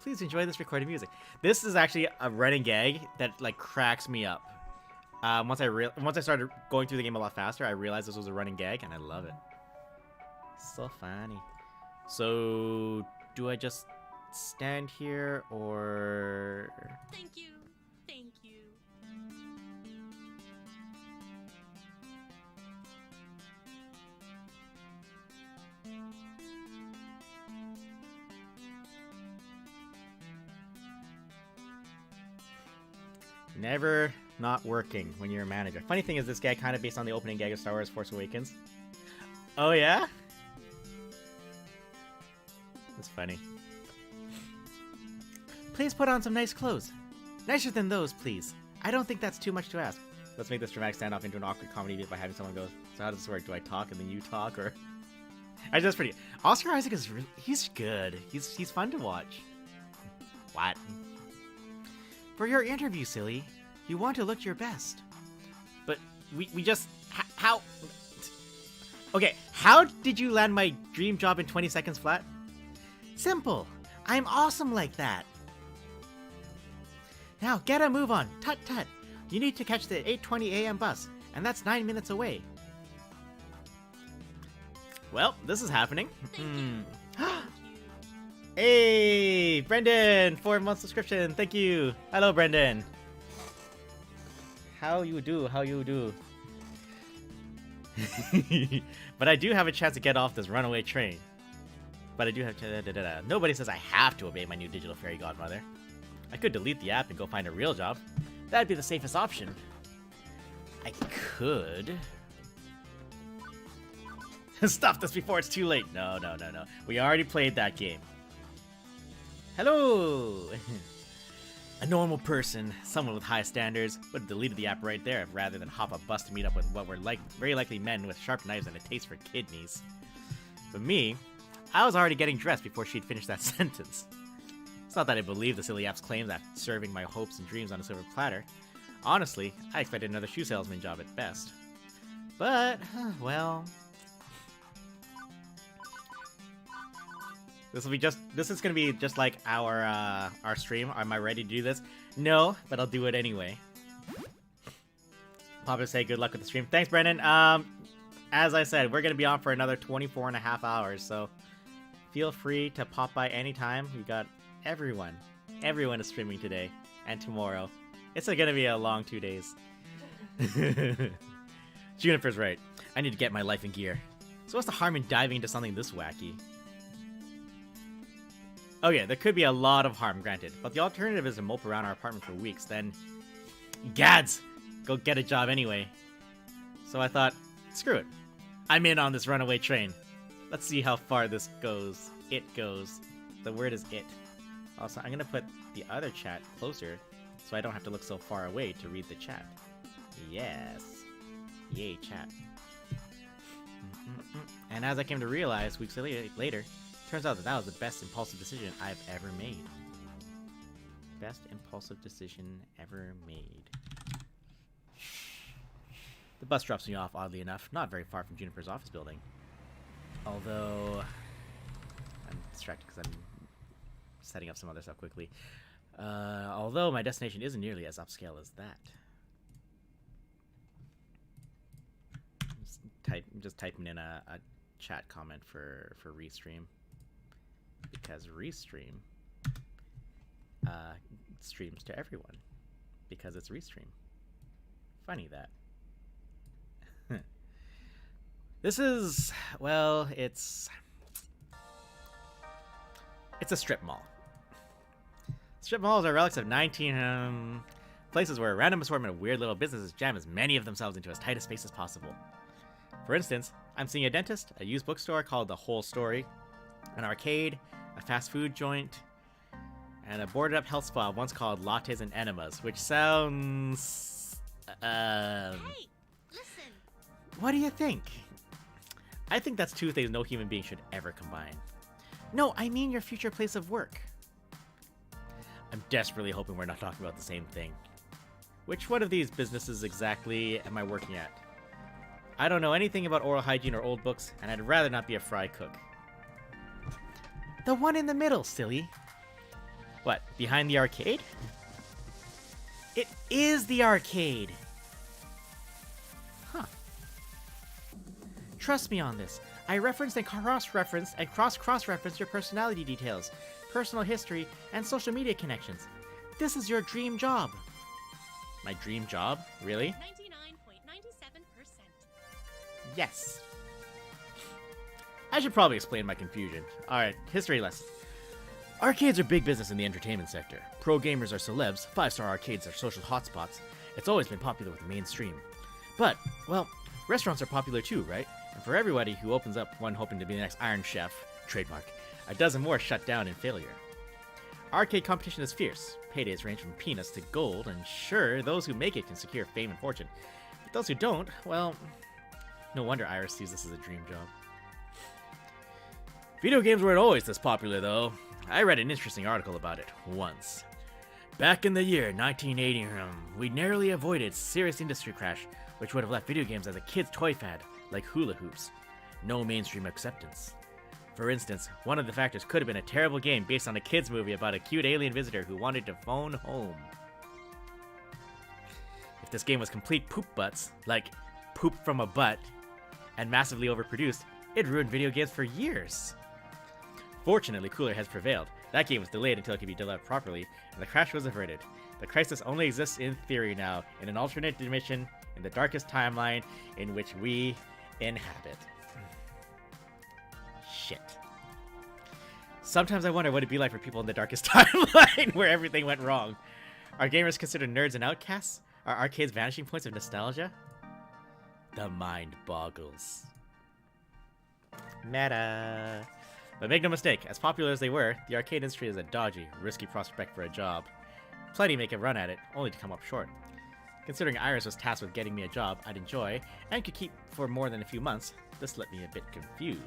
[SPEAKER 1] Please enjoy this recorded music. This is actually a running gag that like cracks me up. Once I started going through the game a lot faster, I realized this was a running gag, and I love it. So funny. So, do I just stand here, or...
[SPEAKER 6] Thank you.
[SPEAKER 1] Never not working when you're a manager. Funny thing is, this gag kind of based on the opening gag of Star Wars Force Awakens. Oh yeah? That's funny. Please put on some nice clothes. Nicer than those, please. I don't think that's too much to ask. Let's make this dramatic standoff into an awkward comedy bit by having someone go, so how does this work? Do I talk and then you talk, or... I just pretty... Oscar Isaac is he's good. He's fun to watch. What? For your interview, silly, you want to look your best. But we just... How... Okay, how did you land my dream job in 20 seconds flat? Simple. I'm awesome like that. Now get a move on. Tut tut. You need to catch the 8:20 a.m. bus, and that's 9 minutes away. Well, this is happening. Hey, Brendan! 4-month subscription. Thank you. Hello, Brendan. How you do? But I do have a chance to get off this runaway train. But I do have to... Nobody says I have to obey my new digital fairy godmother. I could delete the app and go find a real job. That'd be the safest option. I could... Stop this before it's too late. No. We already played that game. Hello! A normal person, someone with high standards, would have deleted the app right there rather than hop a bus to meet up with what were very likely men with sharp knives and a taste for kidneys. But me, I was already getting dressed before she'd finished that sentence. It's not that I believe the silly app's claim that serving my hopes and dreams on a silver platter. Honestly, I expected another shoe salesman job at best. But, well... This is gonna be just like our stream. Am I ready to do this? No, but I'll do it anyway. Papa say good luck with the stream. Thanks, Brennan. As I said, we're gonna be on for another 24 and a half hours, so feel free to pop by anytime. We got everyone. Everyone is streaming today and tomorrow. It's gonna be a long 2 days. Juniper's right. I need to get my life in gear. So what's the harm in diving into something this wacky? Okay, there could be a lot of harm, granted, but the alternative is to mope around our apartment for weeks, then... Gads! Go get a job anyway. So I thought, screw it. I'm in on this runaway train. Let's see how far this goes. It goes. The word is it. Also, I'm gonna put the other chat closer, so I don't have to look so far away to read the chat. Yes. Yay, chat. And as I came to realize weeks later, turns out that was the best impulsive decision I've ever made. Best impulsive decision ever made. The bus drops me off, oddly enough, not very far from Juniper's office building. Although... I'm distracted because I'm setting up some other stuff quickly. Although my destination isn't nearly as upscale as that. Just typing in a chat comment for Restream. Because Restream streams to everyone. Because it's Restream. Funny that. This is, well, it's a strip mall. Strip malls are relics of 19 places where a random assortment of weird little businesses jam as many of themselves into as tight a space as possible. For instance, I'm seeing a dentist, a used bookstore called The Whole Story, an arcade, a fast food joint, and a boarded up health spa once called Lattes and Enemas, which sounds...
[SPEAKER 5] Hey, listen.
[SPEAKER 1] What do you think? I think that's two things no human being should ever combine. No, I mean your future place of work. I'm desperately hoping we're not talking about the same thing. Which one of these businesses exactly am I working at? I don't know anything about oral hygiene or old books, and I'd rather not be a fry cook. The one in the middle, silly. What, behind the arcade? It is the arcade! Huh. Trust me on this. I referenced and cross-referenced and cross-referenced your personality details, personal history, and social media connections. This is your dream job. My dream job? Really?
[SPEAKER 6] 99.97%.
[SPEAKER 1] Yes. I should probably explain my confusion. Alright, history lesson. Arcades are big business in the entertainment sector. Pro gamers are celebs, 5-star arcades are social hotspots. It's always been popular with the mainstream. But, well, restaurants are popular too, right? And for everybody who opens up one hoping to be the next Iron Chef, trademark, a dozen more shut down in failure. Arcade competition is fierce. Paydays range from peanuts to gold, and sure, those who make it can secure fame and fortune. But those who don't, well, no wonder Iris sees this as a dream job. Video games weren't always this popular, though. I read an interesting article about it once. Back in the year 1980, we narrowly avoided serious industry crash, which would have left video games as a kid's toy fad, like hula hoops. No mainstream acceptance. For instance, one of the factors could have been a terrible game based on a kid's movie about a cute alien visitor who wanted to phone home. If this game was complete poop butts, like poop from a butt, and massively overproduced, it ruined video games for years. Fortunately, cooler heads prevailed. That game was delayed until it could be developed properly, and the crash was averted. The crisis only exists in theory now, in an alternate dimension, in the darkest timeline in which we inhabit. Shit. Sometimes I wonder what it'd be like for people in the darkest timeline where everything went wrong. Are gamers considered nerds and outcasts? Are arcades vanishing points of nostalgia? The mind boggles. Meta. But make no mistake, as popular as they were, the arcade industry is a dodgy, risky prospect for a job. Plenty make a run at it, only to come up short. Considering Iris was tasked with getting me a job I'd enjoy, and could keep for more than a few months, this left me a bit confused.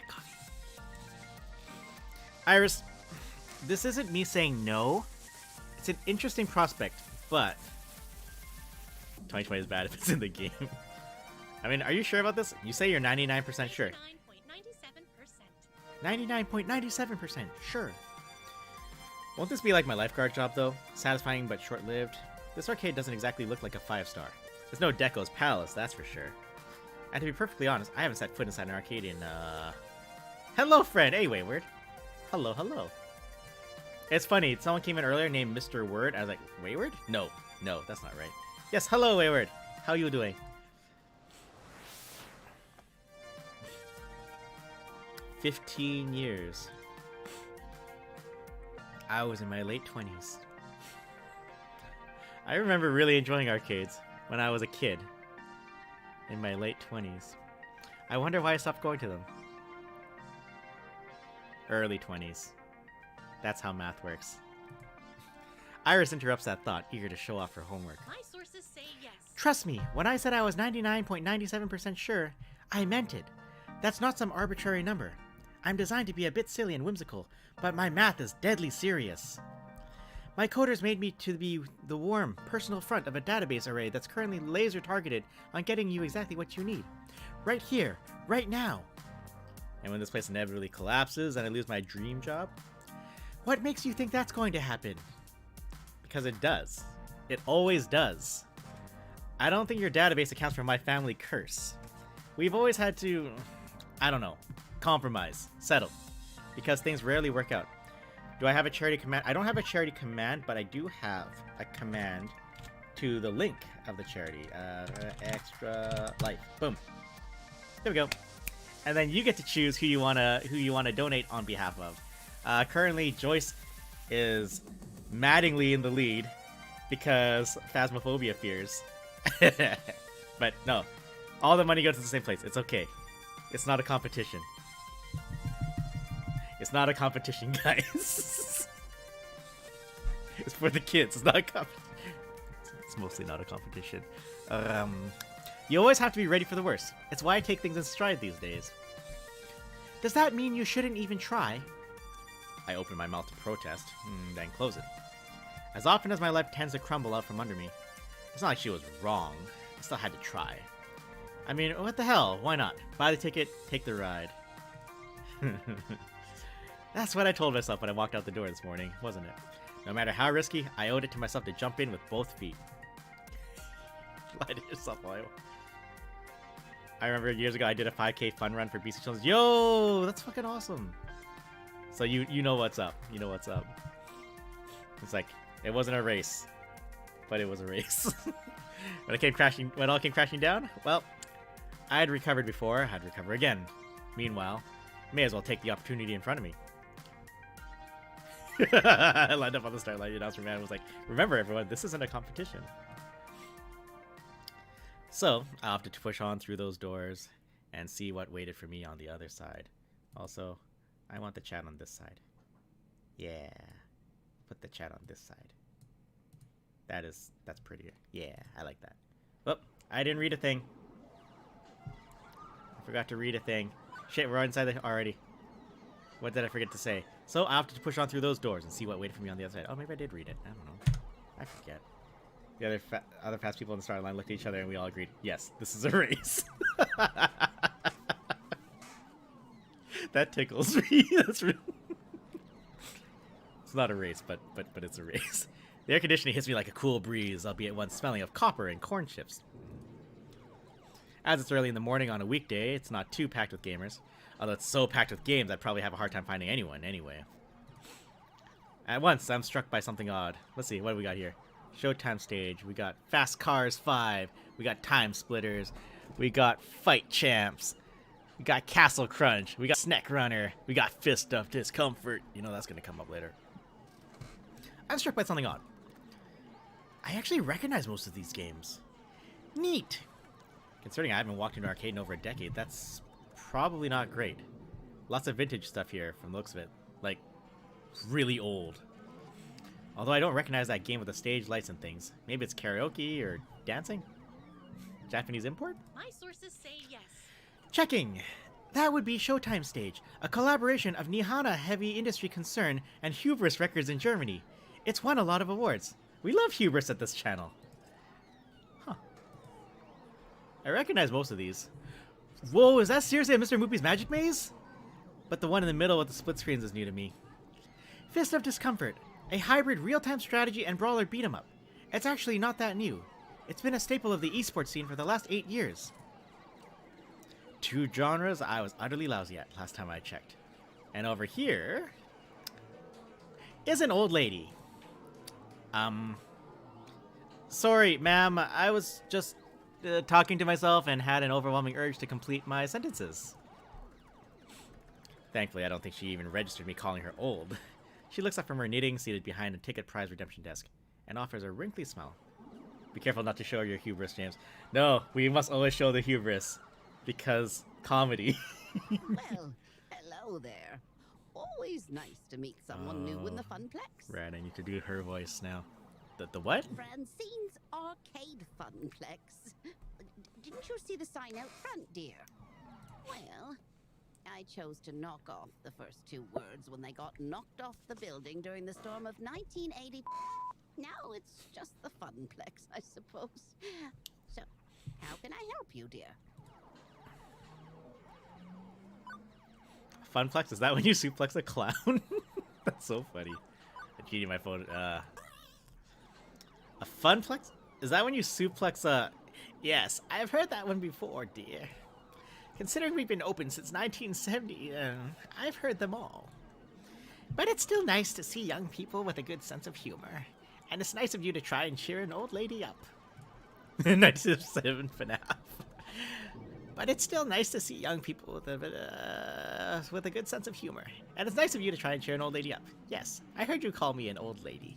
[SPEAKER 1] Coffee. Iris, this isn't me saying no. It's an interesting prospect, but 2020 is bad if it's in the game. I mean, are you sure about this? You say you're 99% sure. 99.97% sure. Won't this be like my lifeguard job, though? Satisfying but short-lived? This arcade doesn't exactly look like a 5-star. It's no Deco's Palace, that's for sure. And to be perfectly honest, I haven't set foot inside an arcade in, Hello, friend! Hey, Wayward! Hello, hello. It's funny, someone came in earlier named Mr. Word. I was like, Wayward? No, that's not right. Yes, hello, Wayward! How you doing? 15 years. I was in my late 20s. I remember really enjoying arcades when I was a kid. In my late 20s. I wonder why I stopped going to them. Early 20s. That's how math works. Iris interrupts that thought, eager to show off her homework.
[SPEAKER 6] My sources say yes.
[SPEAKER 1] Trust me, when I said I was 99.97% sure, I meant it. That's not some arbitrary number. I'm designed to be a bit silly and whimsical, but my math is deadly serious. My coders made me to be the warm, personal front of a database array that's currently laser targeted on getting you exactly what you need. Right here, right now. And when this place inevitably collapses and I lose my dream job? What makes you think that's going to happen? Because it does. It always does. I don't think your database accounts for my family curse. We've always had to, I don't know, compromise, settle, because things rarely work out. Do I have a charity command? I don't have a charity command, but I do have a command to the link of the charity. Extra life. Boom. There we go. And then you get to choose who you wanna donate on behalf of. Currently, Joyce is maddeningly in the lead because Phasmophobia fears. But no, all the money goes to the same place. It's okay. It's not a competition. It's not a competition, guys. It's for the kids. It's not a competition. It's mostly not a competition. You always have to be ready for the worst. It's why I take things in stride these days. Does that mean you shouldn't even try? I open my mouth to protest, then close it. As often as my life tends to crumble out from under me, it's not like she was wrong. I still had to try. I mean, what the hell? Why not? Buy the ticket, take the ride. That's what I told myself when I walked out the door this morning, wasn't it? No matter how risky, I owed it to myself to jump in with both feet. Lie to yourself, Lyle. I remember years ago I did a 5K fun run for BC Children's. Yo, that's fucking awesome. So you know what's up. You know what's up. It's like, it wasn't a race, but it was a race. When it all came crashing down, well, I had recovered before, I'd recover again. Meanwhile, may as well take the opportunity in front of me. I lined up on the start line. The announcer man was like, remember everyone, this isn't a competition. So, I opted to push on through those doors and see what waited for me on the other side. Also, I want the chat on this side. Yeah. Put the chat on this side. That's prettier. Yeah, I like that. Oh, I didn't read a thing. I forgot to read a thing. Shit, we're inside the already. What did I forget to say? So I opted to push on through those doors and see what waited for me on the other side. Oh, maybe I did read it. I don't know. I forget. The other fast people on the start line looked at each other and we all agreed, yes, this is a race. That tickles me. That's real. It's not a race, but it's a race. The air conditioning hits me like a cool breeze, albeit one smelling of copper and corn chips. As it's early in the morning on a weekday, it's not too packed with gamers. Although it's so packed with games, I'd probably have a hard time finding anyone anyway. At once, I'm struck by something odd. Let's see, what do we got here? Showtime stage. We got Fast Cars 5. We got Time Splitters. We got Fight Champs. We got Castle Crunch. We got Snack Runner. We got Fist of Discomfort. You know that's going to come up later. I'm struck by something odd. I actually recognize most of these games. Neat. Considering I haven't walked into an arcade in over a decade, that's probably not great. Lots of vintage stuff here from the looks of it. Like, really old. Although I don't recognize that game with the stage lights and things. Maybe it's karaoke or dancing? Japanese import?
[SPEAKER 6] My sources say yes.
[SPEAKER 1] Checking! That would be Showtime Stage, a collaboration of Nihana Heavy Industry Concern and Hubris Records in Germany. It's won a lot of awards. We love Hubris at this channel. Huh. I recognize most of these. Whoa, is that seriously a Mr. Moopy's Magic Maze? But the one in the middle with the split screens is new to me. Fist of Discomfort, a hybrid real-time strategy and brawler beat-em-up. It's actually not that new. It's been a staple of the esports scene for the last 8 years. 2 genres I was utterly lousy at last time I checked. And over here is an old lady. Sorry, ma'am, I was just talking to myself and had an overwhelming urge to complete my sentences. Thankfully, I don't think she even registered me calling her old. She looks up from her knitting, seated behind a ticket prize redemption desk, and offers a wrinkly smile. Be careful not to show your hubris, James. No, we must always show the hubris. Because comedy.
[SPEAKER 7] Well, hello there. Always nice to meet someone new in the Funplex.
[SPEAKER 1] Right, I need to do her voice now. The what?
[SPEAKER 7] Francine's Arcade Funplex. Didn't you see the sign out front, dear? Well, I chose to knock off the first 2 words when they got knocked off the building during the storm of 1980. Now it's just the Funplex, I suppose. So, how can I help you, dear?
[SPEAKER 1] Funplex? Is that when you suplex a clown? That's so funny. I'm cheating my phone. A funplex? Is that when you suplex a... Yes, I've heard that one before, dear. Considering we've been open since 1970, I've heard them all. But it's still nice to see young people with a good sense of humor. And it's nice of you to try and cheer an old lady up. 97 FNAF. But it's still nice to see young people with a good sense of humor. And it's nice of you to try and cheer an old lady up. Yes, I heard you call me an old lady.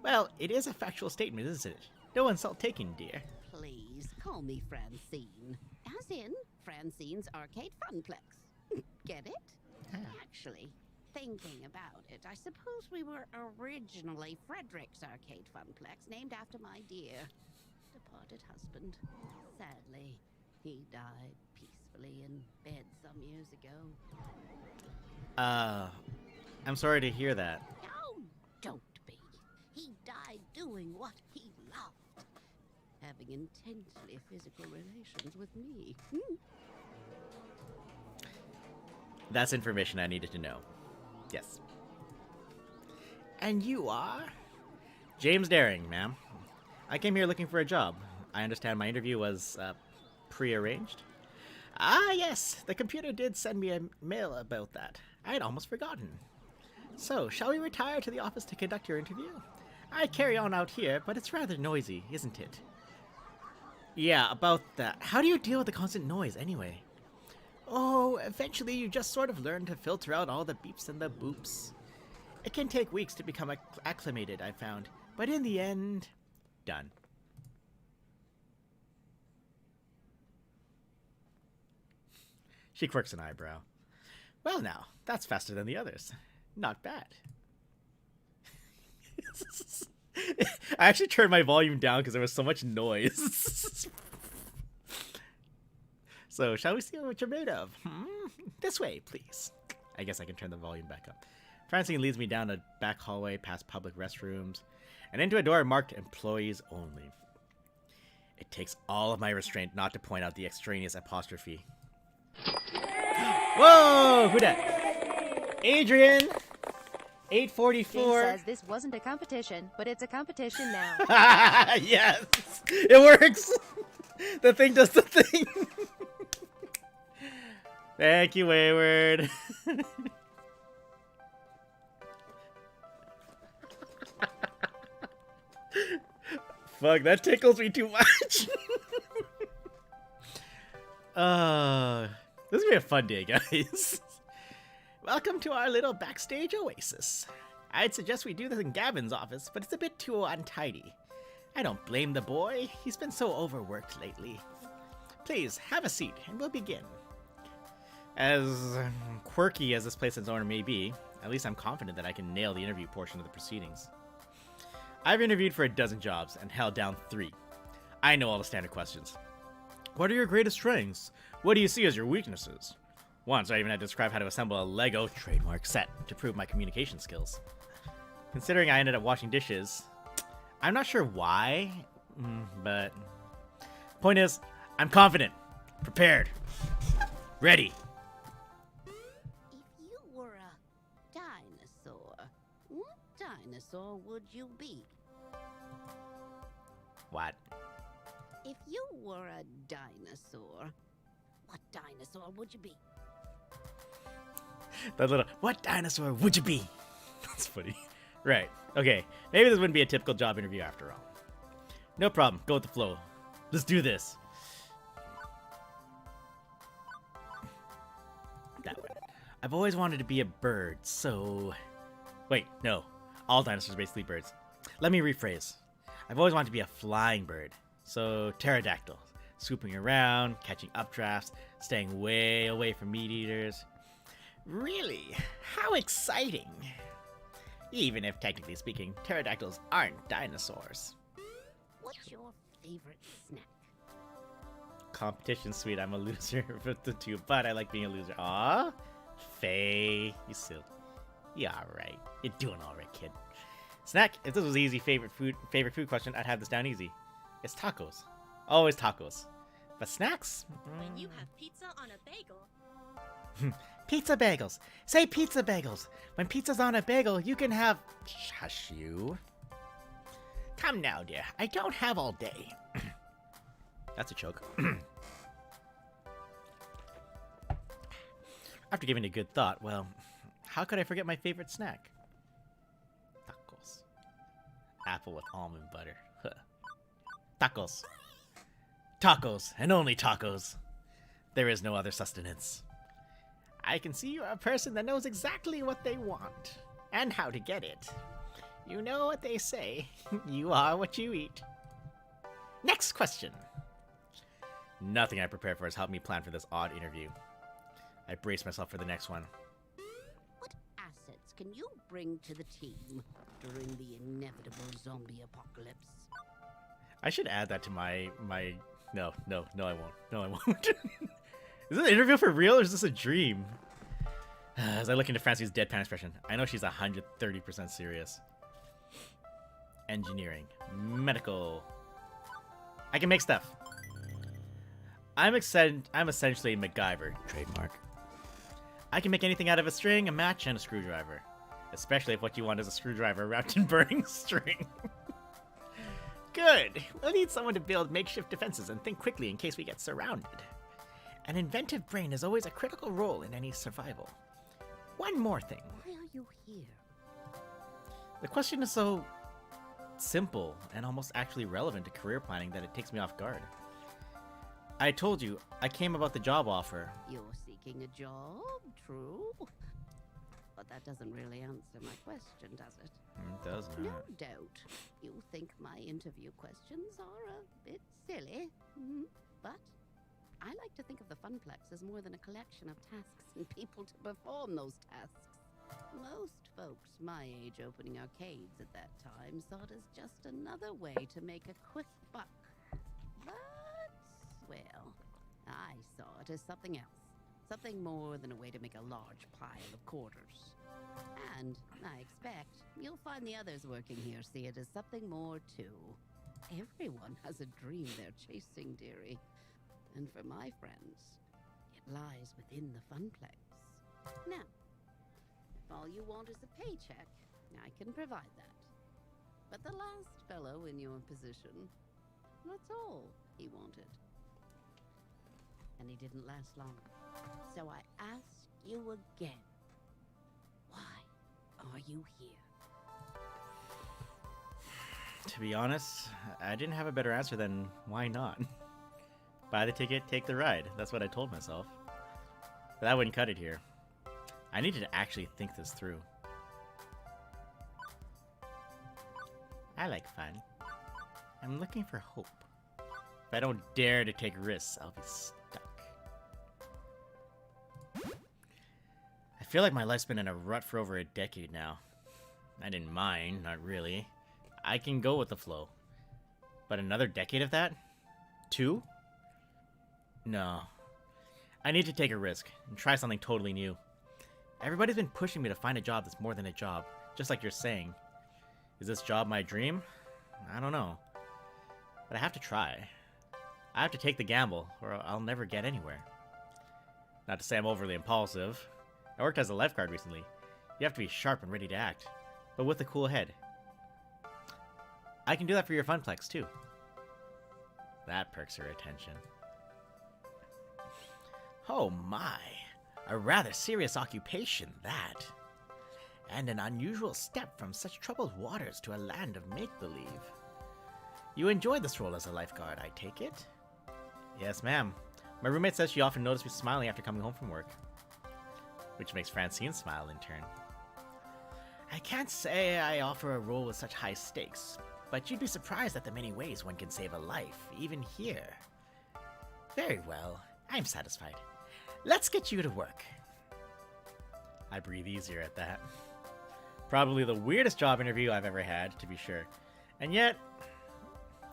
[SPEAKER 1] Well, it is a factual statement, isn't it? No insult taken, dear.
[SPEAKER 7] Please, call me Francine. As in, Francine's Arcade Funplex. Get it? Actually, thinking about it, I suppose we were originally Frederick's Arcade Funplex, named after my dear departed husband. Sadly, he died peacefully in bed some years ago.
[SPEAKER 1] I'm sorry to hear that.
[SPEAKER 7] Oh, don't be. He died doing what he loved. Having intensely physical relations with me.
[SPEAKER 1] That's information I needed to know. Yes. And you are? James Daring, ma'am. I came here looking for a job. I understand my interview was, pre-arranged? Ah, yes. The computer did send me a mail about that. I had almost forgotten. So, shall we retire to the office to conduct your interview? I carry on out here, but it's rather noisy, isn't it? Yeah, about that. How do you deal with the constant noise, anyway? Oh, eventually you just sort of learn to filter out all the beeps and the boops. It can take weeks to become acclimated, I found. But in the end, done. She quirks an eyebrow. Well now, that's faster than the others. Not bad. I actually turned my volume down because there was so much noise. So, shall we see what you're made of? This way, please. I guess I can turn the volume back up. Francine leads me down a back hallway past public restrooms and into a door marked Employees Only. It takes all of my restraint not to point out the extraneous apostrophe. Whoa! Who dat? Adrian! 844.
[SPEAKER 8] James says this wasn't a competition, but it's a competition now.
[SPEAKER 1] Yes! It works! The thing does the thing! Thank you, Wayward. Fuck, that tickles me too much. This is gonna be a fun day, guys. Welcome to our little backstage oasis. I'd suggest we do this in Gavin's office, but it's a bit too untidy. I don't blame the boy. He's been so overworked lately. Please, have a seat, and we'll begin. As quirky as this place's owner may be, at least I'm confident that I can nail the interview portion of the proceedings. I've interviewed for a dozen jobs and held down 3. I know all the standard questions. What are your greatest strengths? What do you see as your weaknesses? Once I even had to describe how to assemble a Lego trademark set to prove my communication skills. Considering I ended up washing dishes, I'm not sure why, but point is, I'm confident, prepared, ready.
[SPEAKER 7] If you were a dinosaur, what dinosaur would you be?
[SPEAKER 1] What?
[SPEAKER 7] If you were a dinosaur, what dinosaur would you be?
[SPEAKER 1] That little, what dinosaur would you be? That's funny. Right. Okay. Maybe this wouldn't be a typical job interview after all. No problem. Go with the flow. Let's do this. That one. I've always wanted to be a bird, so... Wait, no. All dinosaurs are basically birds. Let me rephrase. I've always wanted to be a flying bird. So, pterodactyl. Swooping around, catching updrafts, staying way away from meat eaters. Really? How exciting! Even if, technically speaking, pterodactyls aren't dinosaurs.
[SPEAKER 7] What's your favorite snack?
[SPEAKER 1] Competition sweet, I'm a loser with the 2, but I like being a loser. Aw, Faye, you silly. You alright. You're doing alright, kid. Snack, if this was easy favorite food question, I'd have this down easy. It's tacos. Always tacos. But snacks?
[SPEAKER 6] When you have pizza on a bagel.
[SPEAKER 1] Pizza bagels. Say pizza bagels. When pizza's on a bagel, you can have... Shush you. Come now, dear. I don't have all day. That's a choke. After giving it a good thought, well, how could I forget my favorite snack? Tacos. Apple with almond butter. Huh. Tacos. Tacos, and only tacos. There is no other sustenance. I can see you're a person that knows exactly what they want, and how to get it. You know what they say, you are what you eat. Next question. Nothing I prepared for has helped me plan for this odd interview. I brace myself for the next one.
[SPEAKER 7] What assets can you bring to the team during the inevitable zombie apocalypse?
[SPEAKER 1] I should add that to my... No, I won't. No, I won't. Is this an interview for real, or is this a dream? As I look into Francie's deadpan expression, I know she's 130% serious. Engineering. Medical. I can make stuff. I'm essentially MacGyver, trademark. I can make anything out of a string, a match, and a screwdriver. Especially if what you want is a screwdriver wrapped in burning string. Good! We'll need someone to build makeshift defenses and think quickly in case we get surrounded. An inventive brain is always a critical role in any survival. One more thing.
[SPEAKER 7] Why are you here?
[SPEAKER 1] The question is so simple and almost actually relevant to career planning that it takes me off guard. I told you, I came about the job offer.
[SPEAKER 7] You're seeking a job, true? But that doesn't really answer my question, does it?
[SPEAKER 1] It does not.
[SPEAKER 7] No doubt. You think my interview questions are a bit silly, but I like to think of the Funplex as more than a collection of tasks and people to perform those tasks. Most folks my age opening arcades at that time saw it as just another way to make a quick buck. But, well, I saw it as something else. Something more than a way to make a large pile of quarters. And I expect you'll find the others working here see it as something more too. Everyone has a dream they're chasing, dearie. And for my friends, it lies within the Funplex. Now, if all you want is a paycheck, I can provide that. But the last fellow in your position, that's all he wanted. And he didn't last long. So I ask you again, why are you here?
[SPEAKER 1] To be honest, I didn't have a better answer than why not. Buy the ticket, take the ride. That's what I told myself. But that wouldn't cut it here. I needed to actually think this through. I like fun. I'm looking for hope. If I don't dare to take risks, I'll be stuck. I feel like my life's been in a rut for over a decade now. I didn't mind, not really. I can go with the flow. But another decade of that? 2? No. I need to take a risk and try something totally new. Everybody's been pushing me to find a job that's more than a job, just like you're saying. Is this job my dream? I don't know. But I have to try. I have to take the gamble, or I'll never get anywhere. Not to say I'm overly impulsive. I worked as a lifeguard recently. You have to be sharp and ready to act, but with a cool head. I can do that for your Funplex, too. That perks her attention. Oh my, a rather serious occupation, that. And an unusual step from such troubled waters to a land of make-believe. You enjoy this role as a lifeguard, I take it? Yes, ma'am. My roommate says she often noticed me smiling after coming home from work. Which makes Francine smile in turn. I can't say I offer a role with such high stakes, but you'd be surprised at the many ways one can save a life, even here. Very well, I'm satisfied. Let's get you to work. I breathe easier at that. Probably the weirdest job interview I've ever had, to be sure. And yet,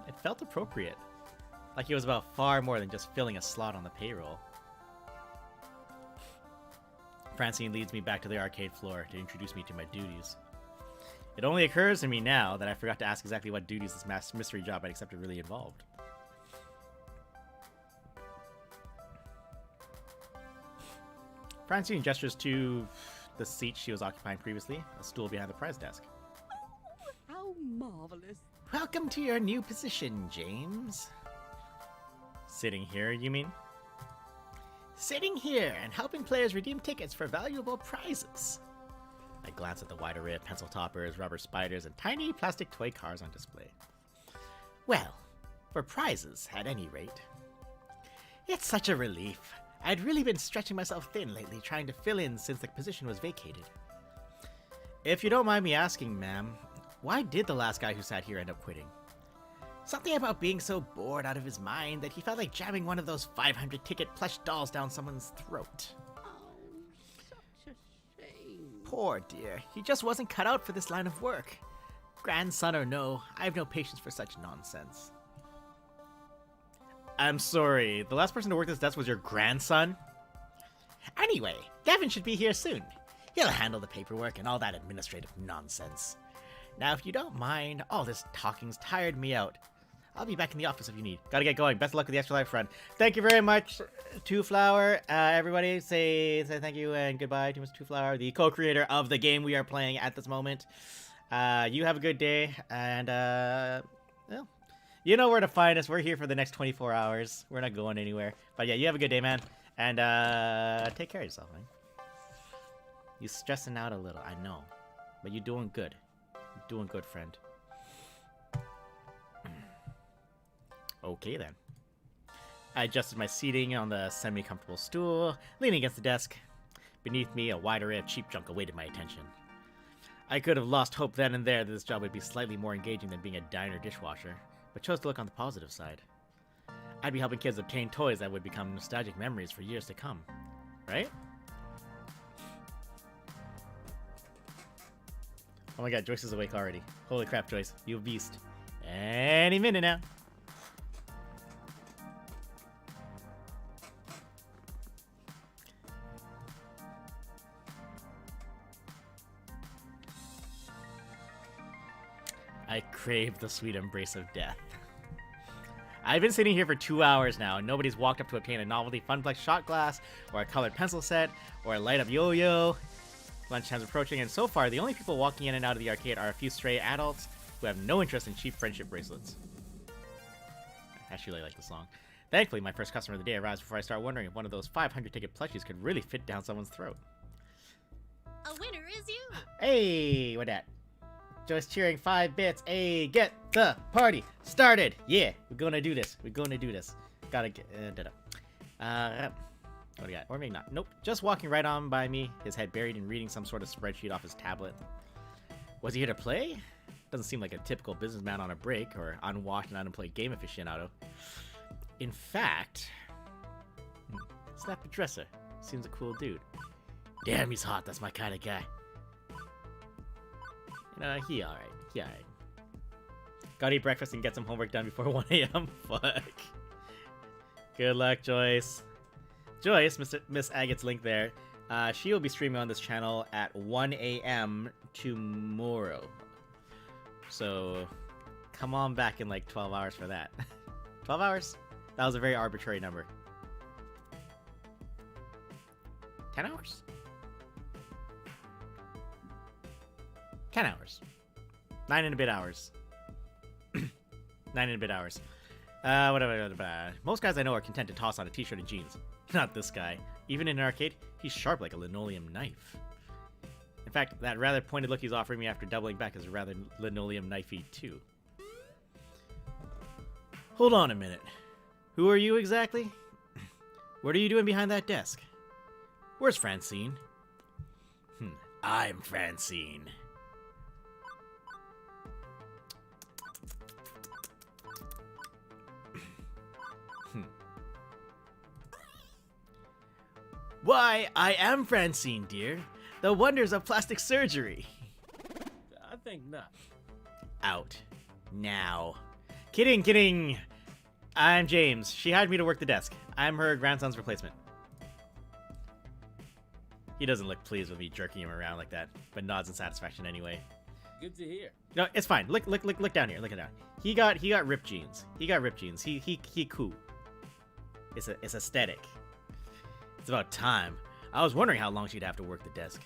[SPEAKER 1] it felt appropriate. Like it was about far more than just filling a slot on the payroll. Francine leads me back to the arcade floor to introduce me to my duties. It only occurs to me now that I forgot to ask exactly what duties this mystery job I'd accepted really involved. Francine gestures to the seat she was occupying previously, a stool behind the prize desk.
[SPEAKER 7] Oh, how marvelous.
[SPEAKER 1] Welcome to your new position, James. Sitting here, you mean? Sitting here and helping players redeem tickets for valuable prizes. I glance at the wide array of pencil toppers, rubber spiders, and tiny plastic toy cars on display. Well, for prizes, at any rate. It's such a relief. I'd really been stretching myself thin lately, trying to fill in since the position was vacated. If you don't mind me asking, ma'am, why did the last guy who sat here end up quitting? Something about being so bored out of his mind that he felt like jamming one of those 500-ticket plush dolls down someone's throat.
[SPEAKER 7] Oh, such a shame.
[SPEAKER 1] Poor dear, he just wasn't cut out for this line of work. Grandson or no, I have no patience for such nonsense. I'm sorry, the last person to work this desk was your grandson? Anyway, Gavin should be here soon. He'll handle the paperwork and all that administrative nonsense. Now, if you don't mind, all this talking's tired me out. I'll be back in the office if you need. Gotta get going. Best of luck with the Extra Life run. Thank you very much, Two Flower. Everybody say thank you and goodbye to Mr. Two Flower, the co-creator of the game we are playing at this moment. You have a good day, and well, you know where to find us. We're here for the next 24 hours. We're not going anywhere. But yeah, you have a good day, man. And take care of yourself, man. You're stressing out a little, I know. But you're doing good. You're doing good, friend. Okay, then. I adjusted my seating on the semi-comfortable stool, leaning against the desk. Beneath me, a wide array of cheap junk awaited my attention. I could have lost hope then and there that this job would be slightly more engaging than being a diner dishwasher, but chose to look on the positive side. I'd be helping kids obtain toys that would become nostalgic memories for years to come. Right? Oh my god, Joyce is awake already. Holy crap, Joyce. You a beast. Any minute now. I crave the sweet embrace of death. I've been sitting here for 2 hours now, and nobody's walked up to obtain a novelty Funplex shot glass, or a colored pencil set, or a light-up yo-yo. Lunchtime's approaching, and so far, the only people walking in and out of the arcade are a few stray adults who have no interest in cheap friendship bracelets. I actually really like the song. Thankfully, my first customer of the day arrives before I start wondering if one of those 500-ticket plushies could really fit down someone's throat.
[SPEAKER 6] A winner is you!
[SPEAKER 1] Hey, what that? Joyce cheering 5 bits. Hey, get the party started. Yeah, we're gonna do this. We're gonna do this. Gotta get. What do we got? Or maybe not. Nope. Just walking right on by me, his head buried in reading some sort of spreadsheet off his tablet. Was he here to play? Doesn't seem like a typical businessman on a break or unwashed and unemployed game aficionado. In fact, Snap the Dresser. Seems a cool dude. Damn, he's hot. That's my kind of guy. You know, he alright. He alright. Gotta eat breakfast and get some homework done before 1 a.m. Fuck. Good luck, Joyce. Joyce, Miss Agate's link there. She will be streaming on this channel at 1 a.m. tomorrow. So, come on back in like 12 hours for that. 12 hours? That was a very arbitrary number. 10 hours? 10 hours. 9 and a bit hours. 9 and a bit hours. Whatever. Most guys I know are content to toss on a t-shirt and jeans. Not this guy. Even in an arcade, he's sharp like a linoleum knife. In fact, that rather pointed look he's offering me after doubling back is rather linoleum knifey too. Hold on a minute. Who are you exactly? What are you doing behind that desk? Where's Francine? I'm Francine. Why, I am Francine, dear. The wonders of plastic surgery.
[SPEAKER 9] I think not.
[SPEAKER 1] Out. Now. Kidding. I'm James. She hired me to work the desk. I'm her grandson's replacement. He doesn't look pleased with me jerking him around like that, but nods in satisfaction anyway.
[SPEAKER 9] Good to hear.
[SPEAKER 1] No, it's fine. Look down here. Look at that. He got ripped jeans. He cool. It's aesthetic. It's about time. I was wondering how long she'd have to work the desk.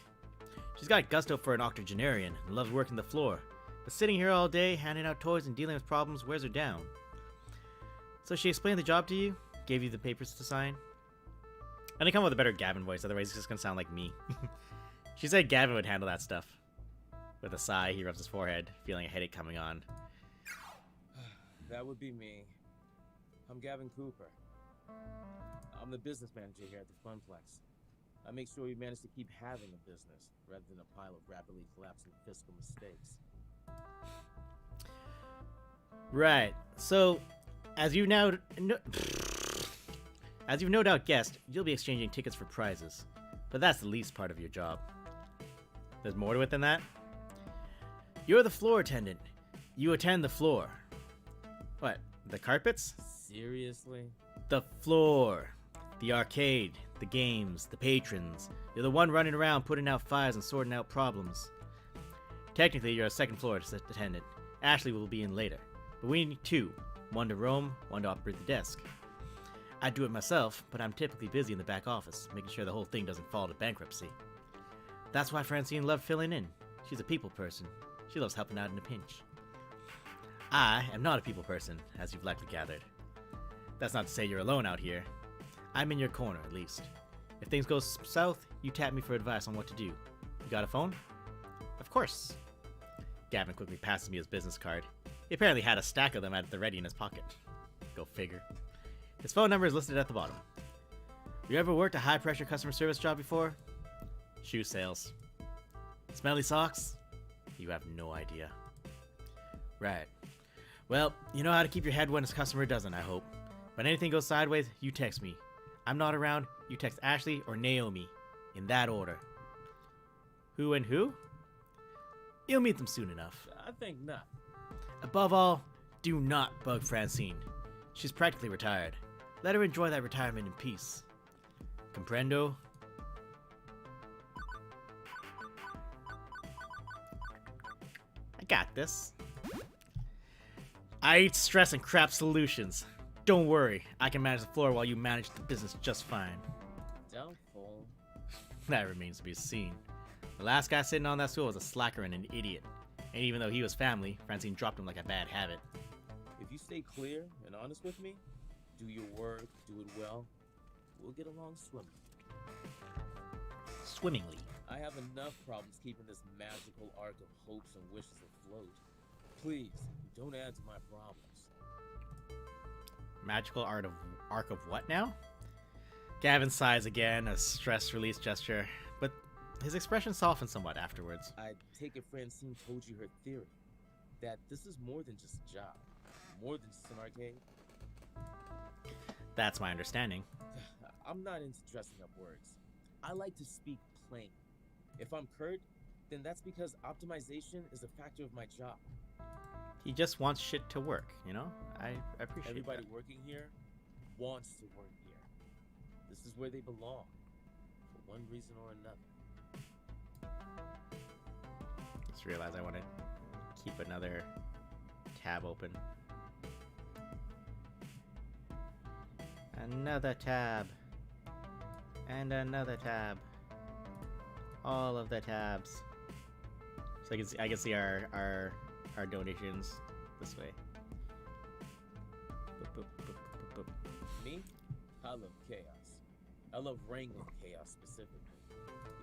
[SPEAKER 1] She's got gusto for an octogenarian and loves working the floor, but sitting here all day, handing out toys and dealing with problems wears her down. So she explained the job to you? Gave you the papers to sign? And I come with a better Gavin voice, otherwise it's just gonna sound like me. She said Gavin would handle that stuff. With a sigh, he rubs his forehead, feeling a headache coming on.
[SPEAKER 9] That would be me. I'm Gavin Cooper. I'm the business manager here at the Funplex. I make sure we manage to keep having a business, rather than a pile of rapidly collapsing fiscal mistakes.
[SPEAKER 1] Right. So, as you've no doubt guessed, you'll be exchanging tickets for prizes. But that's the least part of your job. There's more to it than that. You're the floor attendant. You attend the floor. What? The carpets?
[SPEAKER 9] Seriously?
[SPEAKER 1] The floor. The arcade. The games. The patrons. You're the one running around putting out fires and sorting out problems. Technically, you're a second floor attendant. Ashley will be in later. But we need two. One to roam, one to operate the desk. I do it myself, but I'm typically busy in the back office, making sure the whole thing doesn't fall to bankruptcy. That's why Francine loved filling in. She's a people person. She loves helping out in a pinch. I am not a people person, as you've likely gathered. That's not to say you're alone out here. I'm in your corner, at least. If things go south, you tap me for advice on what to do. You got a phone? Of course. Gavin quickly passes me his business card. He apparently had a stack of them at the ready in his pocket. Go figure. His phone number is listed at the bottom. You ever worked a high-pressure customer service job before? Shoe sales. Smelly socks? You have no idea. Right. Well, you know how to keep your head when a customer doesn't, I hope. When anything goes sideways, you text me. I'm not around, you text Ashley or Naomi. In that order. Who and who? You'll meet them soon enough.
[SPEAKER 9] I think not.
[SPEAKER 1] Above all, do not bug Francine. She's practically retired. Let her enjoy that retirement in peace. Comprendo? I got this. I eat stress and crap solutions. Don't worry, I can manage the floor while you manage the business just fine.
[SPEAKER 9] Doubtful.
[SPEAKER 1] That remains to be seen. The last guy sitting on that stool was a slacker and an idiot. And even though he was family, Francine dropped him like a bad habit.
[SPEAKER 9] If you stay clear and honest with me, do your work, do it well, we'll get along swimmingly.
[SPEAKER 1] Swimmingly.
[SPEAKER 9] I have enough problems keeping this magical arc of hopes and wishes afloat. Please, don't add to my problems.
[SPEAKER 1] Magical arc of what now? Gavin sighs again, a stress release gesture, but his expression softens somewhat afterwards.
[SPEAKER 9] I take it Francine told you her theory, that this is more than just a job, more than just an arcade.
[SPEAKER 1] That's my understanding.
[SPEAKER 9] I'm not into dressing up words. I like to speak plain. If I'm curt, then that's because optimization is a factor of my job.
[SPEAKER 1] He just wants shit to work, you know? I appreciate
[SPEAKER 9] Everybody
[SPEAKER 1] that.
[SPEAKER 9] working here wants to work here. This is where they belong, for one reason or another.
[SPEAKER 1] Just realized I want to keep another tab open. Another tab. And another tab. All of the tabs. So I can see our donations this way. Boop, boop, boop, boop, boop.
[SPEAKER 9] Me? I love chaos. I love wrangling chaos specifically.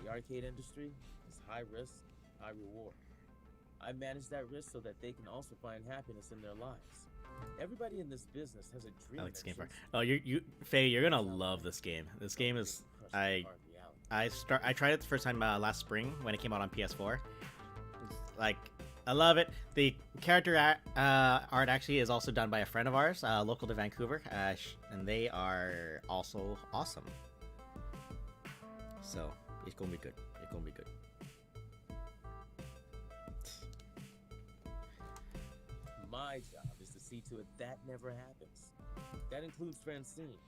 [SPEAKER 9] The arcade industry is high risk, high reward. I manage that risk so that they can also find happiness in their lives. Everybody in this business has a dream.
[SPEAKER 1] I like this game
[SPEAKER 9] that
[SPEAKER 1] part. Oh, Faye, you're gonna love this game. This game is I tried it the first time last spring when it came out on PS4. Like, I love it. The character art actually is also done by a friend of ours, local to Vancouver, and they are also awesome. So it's gonna be good. It's gonna be good.
[SPEAKER 9] My job is to see to it that never happens. That includes Francine,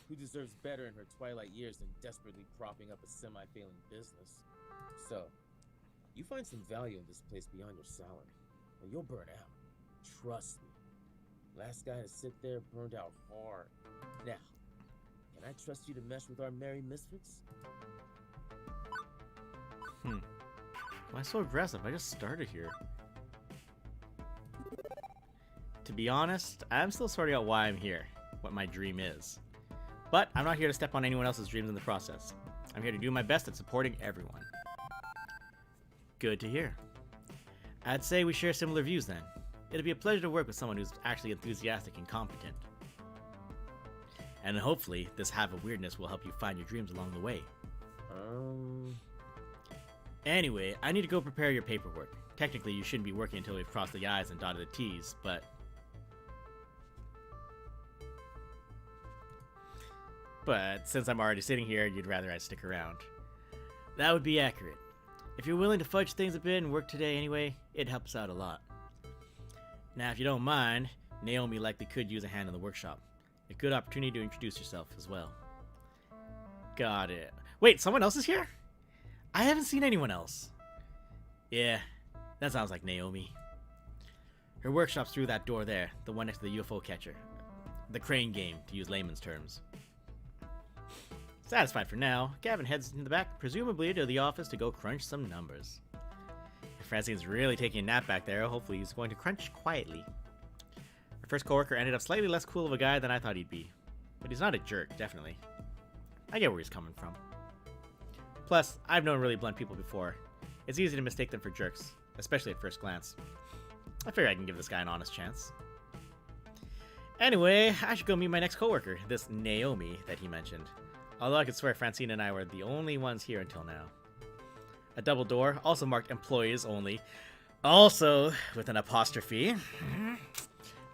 [SPEAKER 9] who deserves better in her twilight years than desperately propping up a semi-failing business. So, you find some value in this place beyond your salary, or you'll burn out. Trust me. Last guy to sit there burned out hard. Now, can I trust you to mesh with our merry misfits?
[SPEAKER 1] Why so aggressive? I just started here. To be honest, I'm still sorting out why I'm here, what my dream is. But I'm not here to step on anyone else's dreams in the process. I'm here to do my best at supporting everyone. Good to hear. I'd say we share similar views then. It'd be a pleasure to work with someone who's actually enthusiastic and competent. And hopefully, this hive of weirdness will help you find your dreams along the way. Anyway, I need to go prepare your paperwork. Technically, you shouldn't be working until we've crossed the I's and dotted the T's, but... But since I'm already sitting here, you'd rather I stick around. That would be accurate. If you're willing to fudge things a bit and work today anyway, it helps out a lot. Now, if you don't mind, Naomi likely could use a hand in the workshop. A good opportunity to introduce yourself as well. Got it. Wait, someone else is here? I haven't seen anyone else. Yeah, that sounds like Naomi. Her workshop's through that door there, the one next to the UFO catcher. The crane game, to use layman's terms. Satisfied for now, Gavin heads in the back, presumably to the office to go crunch some numbers. If Francine's really taking a nap back there, hopefully he's going to crunch quietly. Her first coworker ended up slightly less cool of a guy than I thought he'd be. But he's not a jerk, definitely. I get where he's coming from. Plus, I've known really blunt people before. It's easy to mistake them for jerks, especially at first glance. I figure I can give this guy an honest chance. Anyway, I should go meet my next coworker, this Naomi that he mentioned. Although I could swear Francine and I were the only ones here until now. A double door, also marked employees only, also with an apostrophe,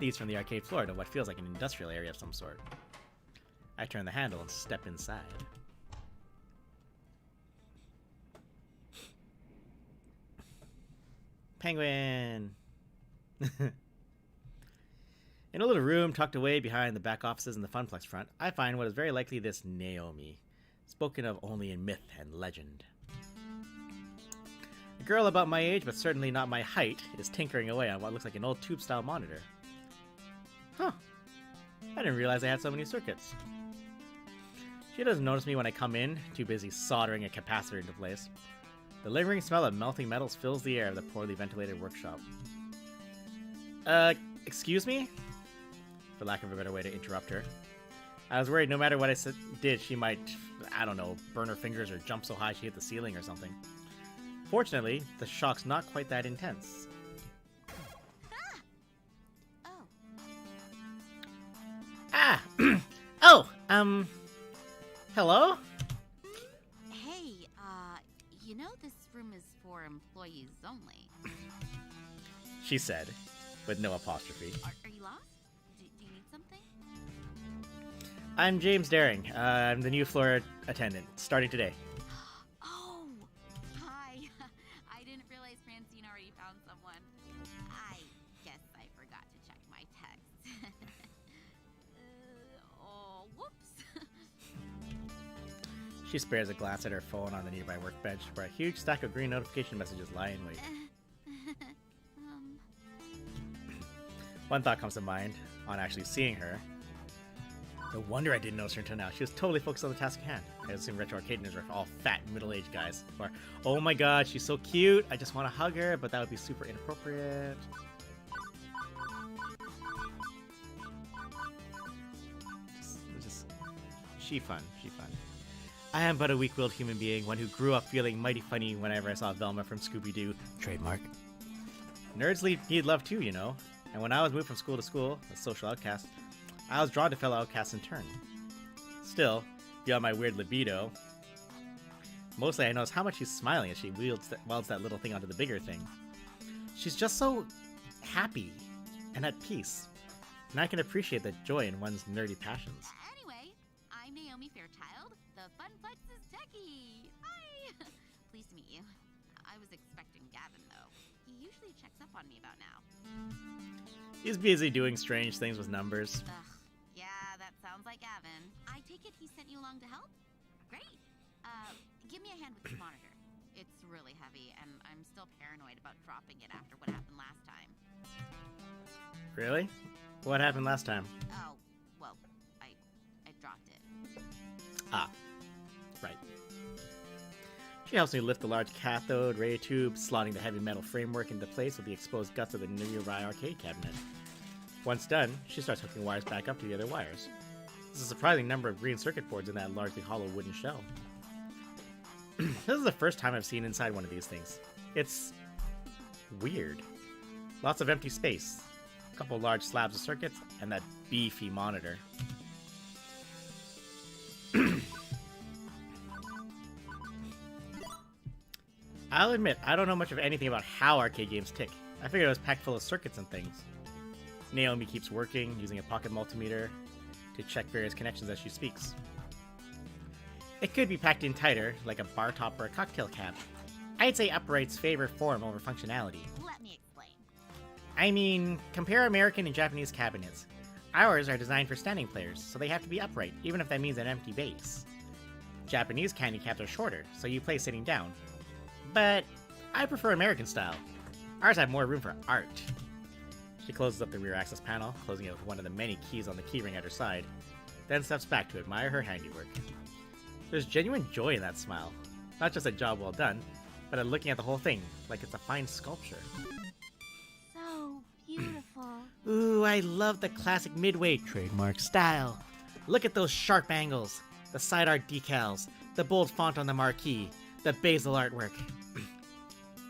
[SPEAKER 1] leads from the arcade floor to what feels like an industrial area of some sort. I turn the handle and step inside. Penguin! In a little room tucked away behind the back offices in the Funplex front, I find what is very likely this Naomi, spoken of only in myth and legend. A girl about my age, but certainly not my height, is tinkering away on what looks like an old tube-style monitor. Huh. I didn't realize I had so many circuits. She doesn't notice me when I come in, too busy soldering a capacitor into place. The lingering smell of melting metals fills the air of the poorly ventilated workshop. Excuse me? For lack of a better way to interrupt her. I was worried no matter what I did, she might, I don't know, burn her fingers or jump so high she hit the ceiling or something. Fortunately, the shock's not quite that intense. Ah! Oh, hello?
[SPEAKER 7] Hey, you know this room is for employees only.
[SPEAKER 1] She said, with no apostrophe.
[SPEAKER 7] Are you lost? Do you need something?
[SPEAKER 1] I'm James Daring. I'm the new floor attendant, starting today.
[SPEAKER 7] Oh, hi. I didn't realize Francine already found someone. I guess I forgot to check my text. Oh, whoops.
[SPEAKER 1] She spares a glance at her phone on the nearby workbench, where a huge stack of green notification messages lie in wait. One thought comes to mind on actually seeing her. No wonder I didn't notice her until now. She was totally focused on the task at hand. I assume retro arcadians are all fat, middle-aged guys. Or, oh my god, she's so cute. I just want to hug her, but that would be super inappropriate. She fun. I am but a weak-willed human being, one who grew up feeling mighty funny whenever I saw Velma from Scooby-Doo. Trademark. Nerds need love too, you know. And when I was moved from school to school, a social outcast, I was drawn to fellow outcasts in turn. Still, beyond my weird libido, mostly I notice how much she's smiling as she welds that little thing onto the bigger thing. She's just so happy and at peace, and I can appreciate the joy in one's nerdy passions.
[SPEAKER 7] Anyway, I'm Naomi Fairchild, the Funplex's techie. Hi! Pleased to meet you. I was expecting Gavin, though. He usually checks up on me about now.
[SPEAKER 1] He's busy doing strange things with numbers.
[SPEAKER 7] Ugh, yeah, that sounds like Gavin. I take it he sent you along to help? Great. Give me a hand with this monitor. It's really heavy, and I'm still paranoid about dropping it after what happened last time.
[SPEAKER 1] Really? What happened last time?
[SPEAKER 7] Oh, well, I dropped it.
[SPEAKER 1] Ah, right. She helps me lift the large cathode ray tube, slotting the heavy metal framework into place with the exposed guts of the nearby arcade cabinet. Once done, she starts hooking wires back up to the other wires. There's a surprising number of green circuit boards in that largely hollow wooden shell. This is the first time I've seen inside one of these things. It's weird. Lots of empty space, a couple large slabs of circuits, and that beefy monitor. I'll admit, I don't know much of anything about how arcade games tick. I figured it was packed full of circuits and things. Naomi keeps working, using a pocket multimeter to check various connections as she speaks. It could be packed in tighter, like a bar top or a cocktail cap. I'd say upright's favor form over functionality.
[SPEAKER 7] Let me explain.
[SPEAKER 1] I mean, compare American and Japanese cabinets. Ours are designed for standing players, so they have to be upright, even if that means an empty base. Japanese candy caps are shorter, so you play sitting down. But I prefer American style. Ours have more room for art. She closes up the rear access panel, closing it with one of the many keys on the keyring at her side, then steps back to admire her handiwork. There's genuine joy in that smile. Not just a job well done, but at looking at the whole thing, like it's a fine sculpture.
[SPEAKER 5] So beautiful.
[SPEAKER 1] Ooh, I love the classic Midway trademark style. Look at those sharp angles, the side art decals, the bold font on the marquee, the basil artwork.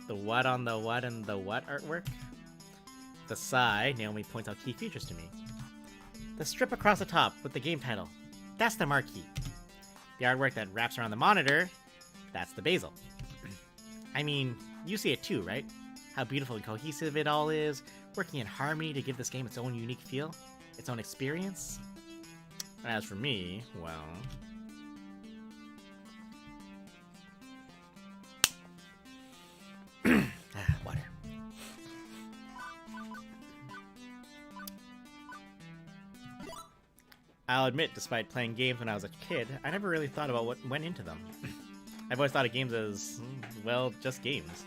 [SPEAKER 1] The what on the what and the what artwork? The side, Naomi points out key features to me. The strip across the top with the game title. That's the marquee. The artwork that wraps around the monitor, that's the basil. I mean, you see it too, right? How beautiful and cohesive it all is, working in harmony to give this game its own unique feel, its own experience. As for me, well... water. I'll admit, despite playing games when I was a kid, I never really thought about what went into them. I've always thought of games as, well, just games.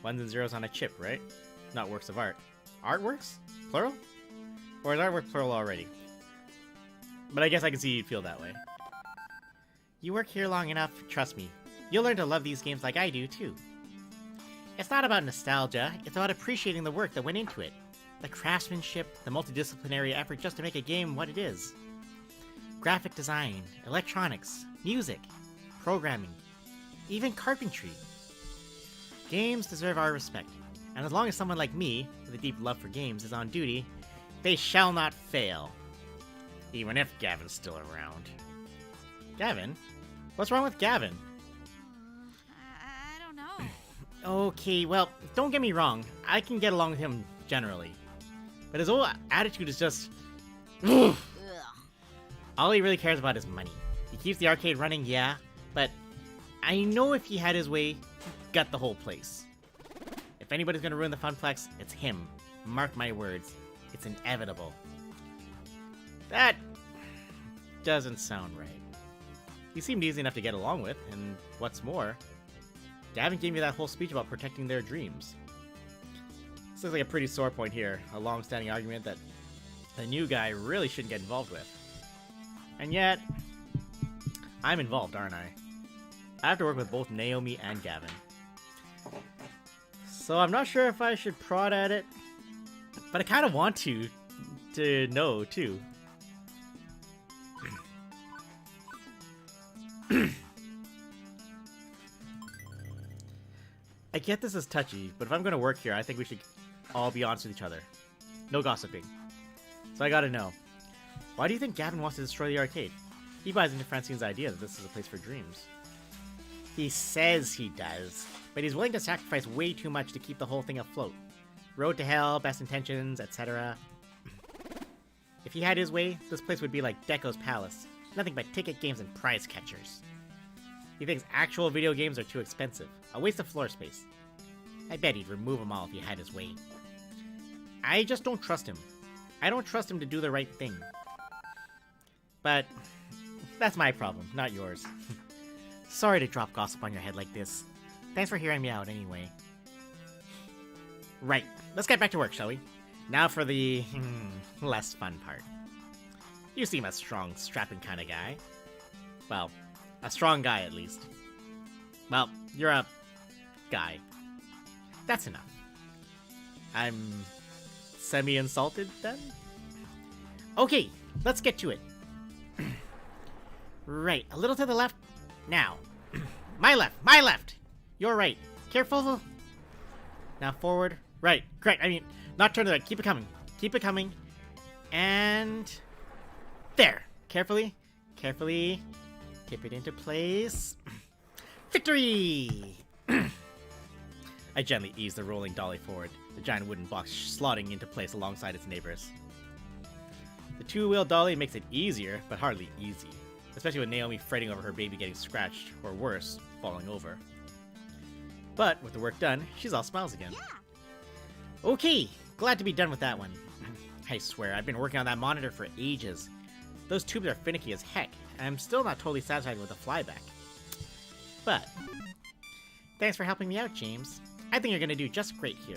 [SPEAKER 1] Ones and zeros on a chip, right? Not works of art. Artworks? Plural? Or is artwork plural already? But I guess I can see you'd feel that way. You work here long enough, trust me. You'll learn to love these games like I do, too. It's not about nostalgia, it's about appreciating the work that went into it. The craftsmanship, the multidisciplinary effort just to make a game what it is. Graphic design, electronics, music, programming, even carpentry. Games deserve our respect, and as long as someone like me, with a deep love for games, is on duty, they shall not fail. Even if Gavin's still around. Gavin? What's wrong with Gavin?
[SPEAKER 7] I don't know.
[SPEAKER 1] Okay, well, don't get me wrong, I can get along with him generally. But his whole attitude is just... Ugh.
[SPEAKER 7] Ugh.
[SPEAKER 1] All he really cares about is money. He keeps the arcade running, yeah, but I know if he had his way, he'd gut the whole place. If anybody's gonna ruin the Funplex, it's him. Mark my words. It's inevitable. That doesn't sound right. He seemed easy enough to get along with, and what's more, Gavin gave me that whole speech about protecting their dreams. This looks like a pretty sore point here, a long-standing argument that the new guy really shouldn't get involved with. And yet, I'm involved, aren't I? I have to work with both Naomi and Gavin. So I'm not sure if I should prod at it, but I kind of want to know, too. I get this is touchy, but if I'm going to work here, I think we should all be honest with each other. No gossiping. So I gotta know. Why do you think Gavin wants to destroy the arcade? He buys into Francine's idea that this is a place for dreams. He says he does, but he's willing to sacrifice way too much to keep the whole thing afloat. Road to hell, best intentions, etc. If he had his way, this place would be like Deco's Palace. Nothing but ticket games and prize catchers. He thinks actual video games are too expensive. A waste of floor space. I bet he'd remove them all if he had his way. I just don't trust him. I don't trust him to do the right thing. But that's my problem, not yours. Sorry to drop gossip on your head like this. Thanks for hearing me out anyway. Right, let's get back to work, shall we? Now for the less fun part. You seem a strong, strapping kind of guy. Well, a strong guy at least. Well, you're a guy. That's enough. I'm semi-insulted then? Okay, let's get to it. Right, a little to the left. Now. My left! Your right. Careful. Now forward. Right, correct. I mean, not turn to the right. Keep it coming. And... there. Carefully. Tip it into place. Victory! I gently ease the rolling dolly forward, the giant wooden box slotting into place alongside its neighbors. The two-wheel dolly makes it easier, but hardly easy, especially with Naomi fretting over her baby getting scratched, or worse, falling over. But with the work done, she's all smiles again. Yeah. Okay, glad to be done with that one. I swear, I've been working on that monitor for ages. Those tubes are finicky as heck, and I'm still not totally satisfied with the flyback. But thanks for helping me out, James. I think you're gonna do just great here.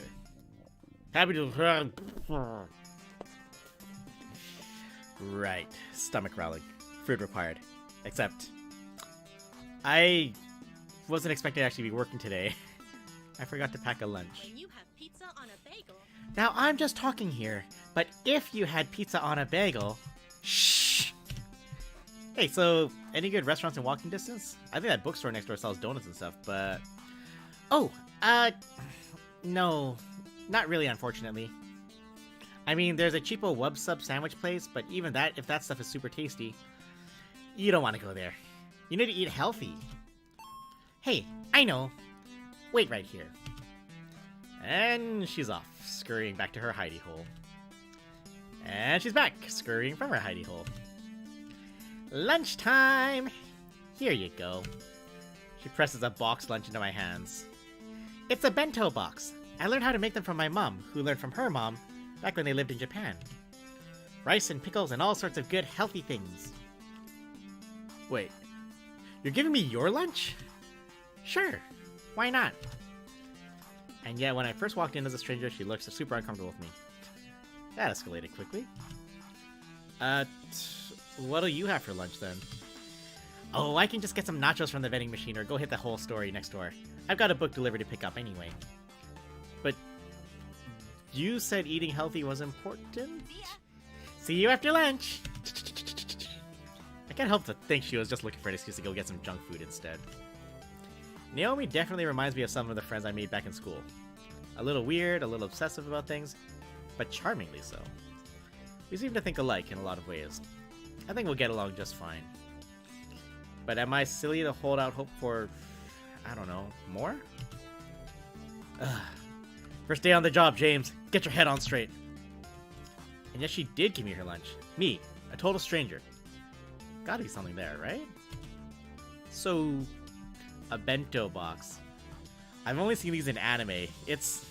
[SPEAKER 1] Happy to... Right. Stomach growling. Food required. Except... I wasn't expecting to actually be working today. I forgot to pack a lunch.
[SPEAKER 6] When you have pizza on a bagel...
[SPEAKER 1] Now, I'm just talking here, but if you had pizza on a bagel... Shh! Hey, so, any good restaurants in walking distance? I think that bookstore next door sells donuts and stuff, but... Oh, no. Not really, unfortunately. I mean, there's a cheapo wub sub sandwich place, but even that, if that stuff is super tasty, you don't want to go there. You need to eat healthy. Hey, I know. Wait right here. And she's off, scurrying back to her hidey hole. And she's back, scurrying from her hidey hole. Lunchtime! Here you go. She presses a box lunch into my hands. It's a bento box. I learned how to make them from my mom, who learned from her mom back when they lived in Japan. Rice and pickles and all sorts of good, healthy things. Wait, you're giving me your lunch? Sure, why not? And yet, when I first walked in as a stranger, she looked super uncomfortable with me. That escalated quickly. What'll you have for lunch then? Oh, I can just get some nachos from the vending machine or go hit the whole store next door. I've got a book delivered to pick up anyway. But you said eating healthy was important? See you after lunch! I can't help but think she was just looking for an excuse to go get some junk food instead. Naomi definitely reminds me of some of the friends I made back in school. A little weird, a little obsessive about things, but charmingly so. We seem to think alike in a lot of ways. I think we'll get along just fine. But am I silly to hold out hope for, I don't know, more? Ugh. First day on the job, James. Get your head on straight. And yet she did give me her lunch. Me, a total stranger. Gotta be something there, right? So, a bento box. I've only seen these in anime. It's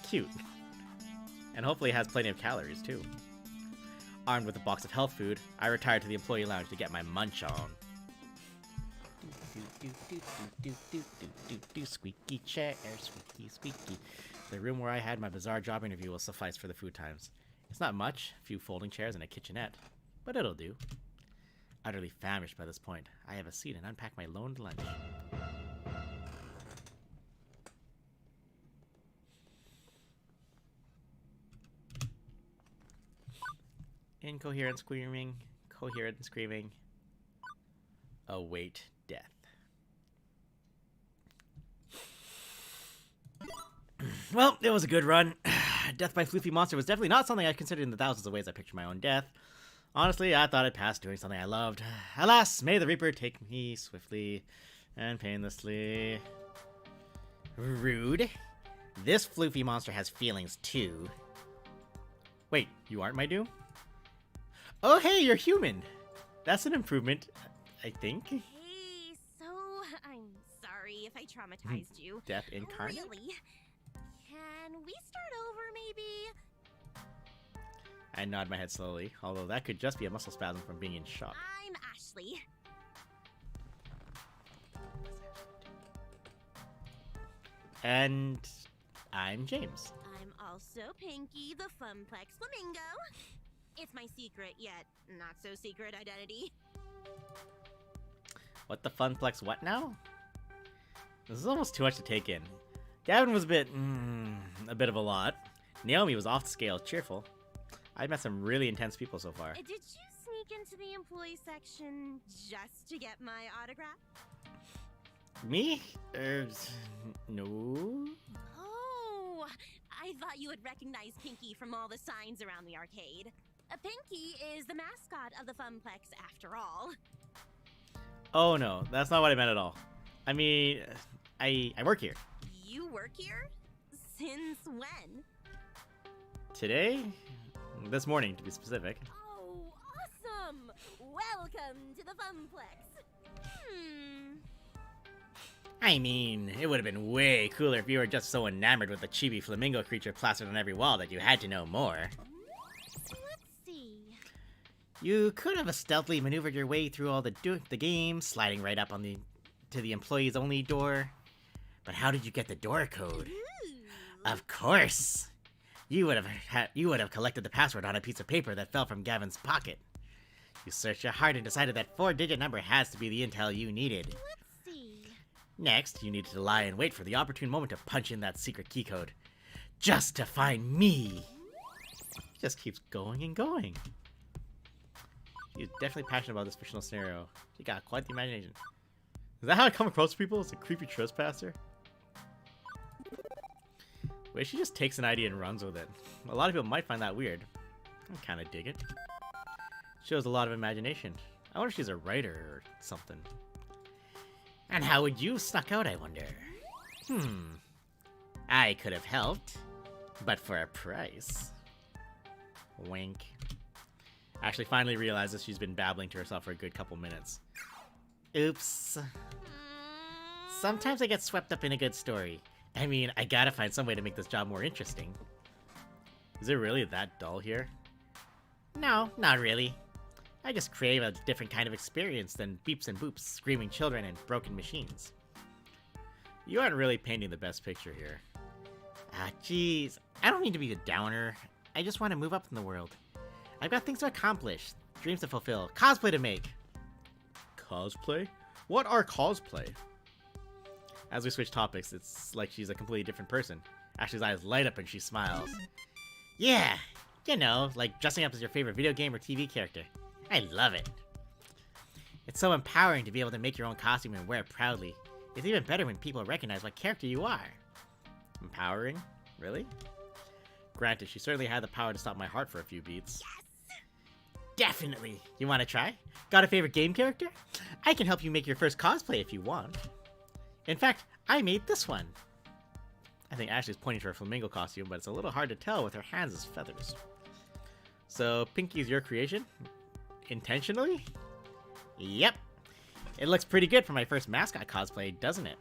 [SPEAKER 1] cute. And hopefully it has plenty of calories, too. Armed with a box of health food, I retired to the employee lounge to get my munch on. Squeaky chair, squeaky, squeaky. The room where I had my bizarre job interview will suffice for the food times. It's not much, a few folding chairs and a kitchenette, but it'll do. Utterly famished by this point, I have a seat and unpack my loaned lunch. Incoherent screaming, coherent screaming. Await death. Well, it was a good run. Death by floofy monster was definitely not something I considered in the thousands of ways I pictured my own death. Honestly, I thought I'd pass doing something I loved. Alas, may the Reaper take me swiftly and painlessly. Rude. This floofy monster has feelings too. Wait, you aren't my doom? Oh hey, you're human! That's an improvement, I think.
[SPEAKER 10] Hey, so I'm sorry if I traumatized you.
[SPEAKER 1] Death incarnate?
[SPEAKER 10] Really? Can we start over, maybe?
[SPEAKER 1] I nod my head slowly, although that could just be a muscle spasm from being in shock.
[SPEAKER 10] I'm Ashley.
[SPEAKER 1] And I'm James.
[SPEAKER 10] I'm also Pinky, the Funplex Flamingo. It's my secret, yet not so secret identity.
[SPEAKER 1] What the Funplex what now? This is almost too much to take in. Gavin was a bit of a lot. Naomi was off the scale, cheerful. I've met some really intense people so far.
[SPEAKER 10] Did you sneak into the employee section just to get my autograph?
[SPEAKER 1] Me? No.
[SPEAKER 10] Oh, I thought you would recognize Pinky from all the signs around the arcade. Pinky is the mascot of the Funplex, after all.
[SPEAKER 1] Oh no, that's not what I meant at all. I mean, I work here.
[SPEAKER 10] You work here? Since when?
[SPEAKER 1] Today? This morning, to be specific.
[SPEAKER 10] Oh, awesome! Welcome to the Funplex.
[SPEAKER 1] I mean, it would have been way cooler if you were just so enamored with the chibi flamingo creature plastered on every wall that you had to know more.
[SPEAKER 10] Let's see.
[SPEAKER 1] You could have stealthily maneuvered your way through all the game, sliding right up on to the employees only door. But how did you get the door code?
[SPEAKER 10] Ooh.
[SPEAKER 1] Of course! You would have collected the password on a piece of paper that fell from Gavin's pocket. You searched your heart and decided that 4-digit number has to be the intel you needed.
[SPEAKER 10] Let's see.
[SPEAKER 1] Next, you needed to lie and wait for the opportune moment to punch in that secret key code. Just to find me! He just keeps going and going. He's definitely passionate about this fictional scenario. He got quite the imagination. Is that how I come across people? As a creepy trespasser? Wait, she just takes an idea and runs with it. A lot of people might find that weird. I kinda dig it. Shows a lot of imagination. I wonder if she's a writer or something. And how would you have snuck out, I wonder? I could have helped, but for a price. Wink. Ashley finally realizes she's been babbling to herself for a good couple minutes. Oops. Sometimes I get swept up in a good story. I mean, I gotta find some way to make this job more interesting. Is it really that dull here? No, not really. I just crave a different kind of experience than beeps and boops, screaming children, and broken machines. You aren't really painting the best picture here. Ah, jeez. I don't mean to be a downer. I just want to move up in the world. I've got things to accomplish, dreams to fulfill, cosplay to make. Cosplay? What are cosplay? As we switch topics, it's like she's a completely different person. Ashley's eyes light up and she smiles. Yeah, you know, like dressing up as your favorite video game or TV character. I love it. It's so empowering to be able to make your own costume and wear it proudly. It's even better when people recognize what character you are. Empowering? Really? Granted, she certainly had the power to stop my heart for a few beats.
[SPEAKER 10] Yes!
[SPEAKER 1] Definitely! You wanna try? Got a favorite game character? I can help you make your first cosplay if you want. In fact, I made this one. I think Ashley's pointing to her flamingo costume, but it's a little hard to tell with her hands as feathers. So, Pinky's your creation? Intentionally? Yep. It looks pretty good for my first mascot cosplay, doesn't it?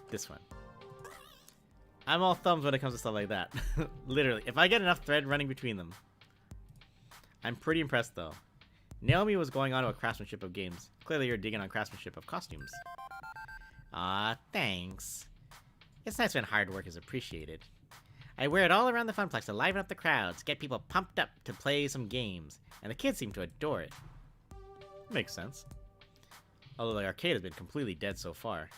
[SPEAKER 1] This one. I'm all thumbs when it comes to stuff like that. Literally, if I get enough thread running between them. I'm pretty impressed though. Naomi was going on to a craftsmanship of games. Clearly you're digging on craftsmanship of costumes. Aw, thanks. It's nice when hard work is appreciated. I wear it all around the funplex to liven up the crowds, get people pumped up to play some games, and the kids seem to adore it. Makes sense. Although the arcade has been completely dead so far.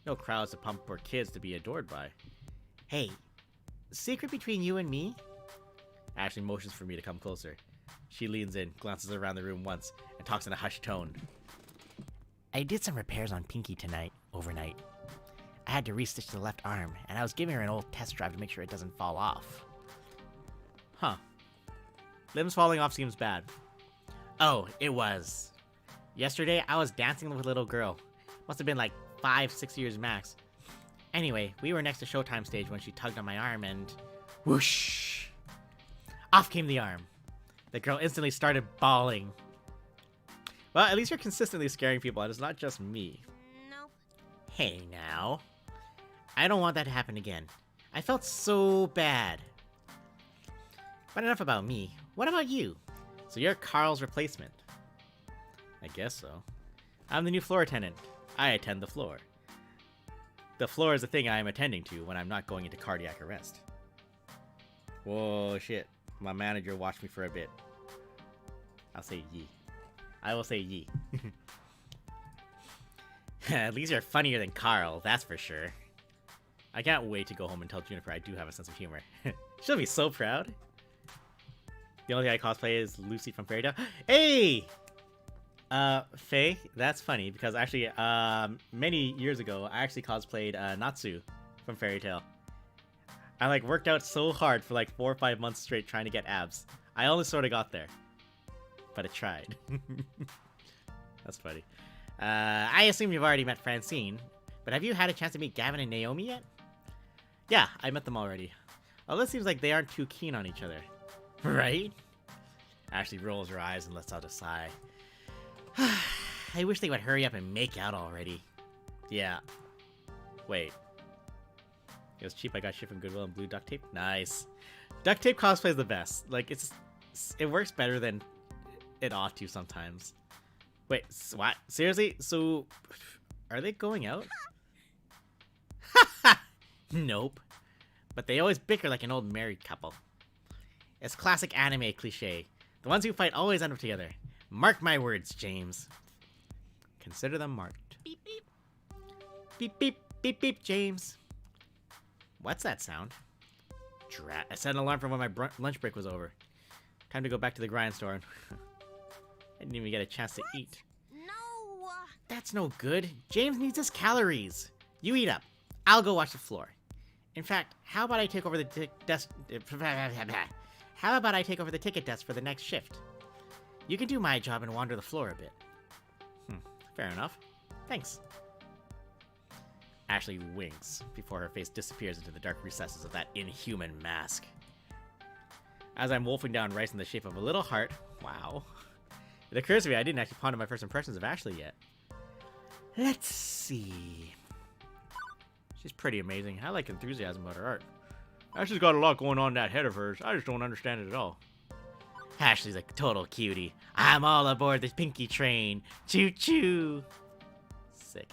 [SPEAKER 1] No crowds to pump or kids to be adored by. Hey, secret between you and me? Ashley motions for me to come closer. She leans in, glances around the room once, and talks in a hushed tone. I did some repairs on Pinky overnight. I had to restitch the left arm, and I was giving her an old test drive to make sure it doesn't fall off. Huh. Limbs falling off seems bad. Oh, it was. Yesterday, I was dancing with a little girl. Must have been like 5-6 years max. Anyway, we were next to Showtime stage when she tugged on my arm and... whoosh! Off came the arm. The girl instantly started bawling. Well, at least you're consistently scaring people, and it's not just me.
[SPEAKER 10] Nope.
[SPEAKER 1] Hey, now. I don't want that to happen again. I felt so bad. But enough about me. What about you? So you're Carl's replacement. I guess so. I'm the new floor attendant. I attend the floor. The floor is the thing I am attending to when I'm not going into cardiac arrest. Whoa, shit. My manager watched me for a bit. I'll say ye. I will say ye. At least you're funnier than Carl, that's for sure. I can't wait to go home and tell Juniper I do have a sense of humor. She'll be so proud. The only thing I cosplay is Lucy from Fairy Tail. Hey! Faye, that's funny because actually, many years ago, I actually cosplayed Natsu from Fairy Tail. I like worked out so hard for like 4 or 5 months straight trying to get abs. I only sort of got there, but I tried. That's funny. I assume you've already met Francine, but have you had a chance to meet Gavin and Naomi yet? Yeah, I met them already. Although it seems like they aren't too keen on each other. Right? Ashley rolls her eyes and lets out a sigh. I wish they would hurry up and make out already. Yeah. Wait. It was cheap, I got shit from Goodwill and blue duct tape? Nice. Duct tape cosplay is the best. Like, it works better than it ought to sometimes. Wait, what? Seriously? So, are they going out? Nope. But they always bicker like an old married couple. It's classic anime cliche. The ones who fight always end up together. Mark my words, James. Consider them marked.
[SPEAKER 10] Beep beep.
[SPEAKER 1] Beep beep, beep beep, James. What's that sound? Drat. I set an alarm for when my lunch break was over. Time to go back to the grindstone. I didn't even get a chance to eat.
[SPEAKER 10] No.
[SPEAKER 1] That's no good. James needs his calories. You eat up. I'll go watch the floor. In fact, how about I take over the desk? How about I take over the ticket desk for the next shift? You can do my job and wander the floor a bit. Fair enough. Thanks. Ashley winks before her face disappears into the dark recesses of that inhuman mask. As I'm wolfing down rice in the shape of a little heart, wow. It occurs to me I didn't actually ponder my first impressions of Ashley yet. Let's see. She's pretty amazing. I like enthusiasm about her art. Ashley's got a lot going on in that head of hers. I just don't understand it at all. Ashley's a total cutie. I'm all aboard the Pinky train. Choo choo. Sick.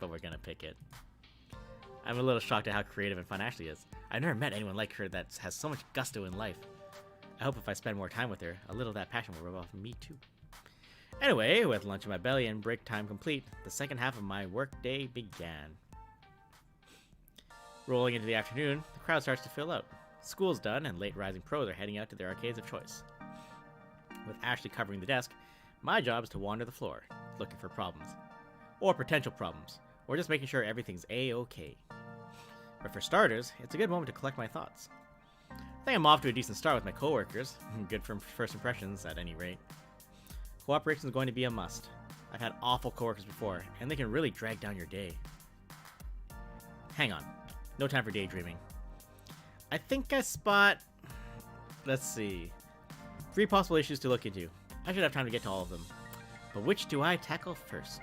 [SPEAKER 1] But we're gonna pick it. I'm a little shocked at how creative and fun Ashley is. I've never met anyone like her that has so much gusto in life. I hope if I spend more time with her, a little of that passion will rub off me too. Anyway, with lunch in my belly and break time complete, the second half of my work day began. Rolling into the afternoon, the crowd starts to fill out. School's done, and late rising pros are heading out to their arcades of choice. With Ashley covering the desk, my job is to wander the floor, looking for problems. Or potential problems, or just making sure everything's A-okay. But for starters, it's a good moment to collect my thoughts. I think I'm off to a decent start with my coworkers. Good from first impressions, at any rate. Cooperation is going to be a must. I've had awful coworkers before, and they can really drag down your day. Hang on. No time for daydreaming. I think I spot... Let's see. 3 possible issues to look into. I should have time to get to all of them. But which do I tackle first?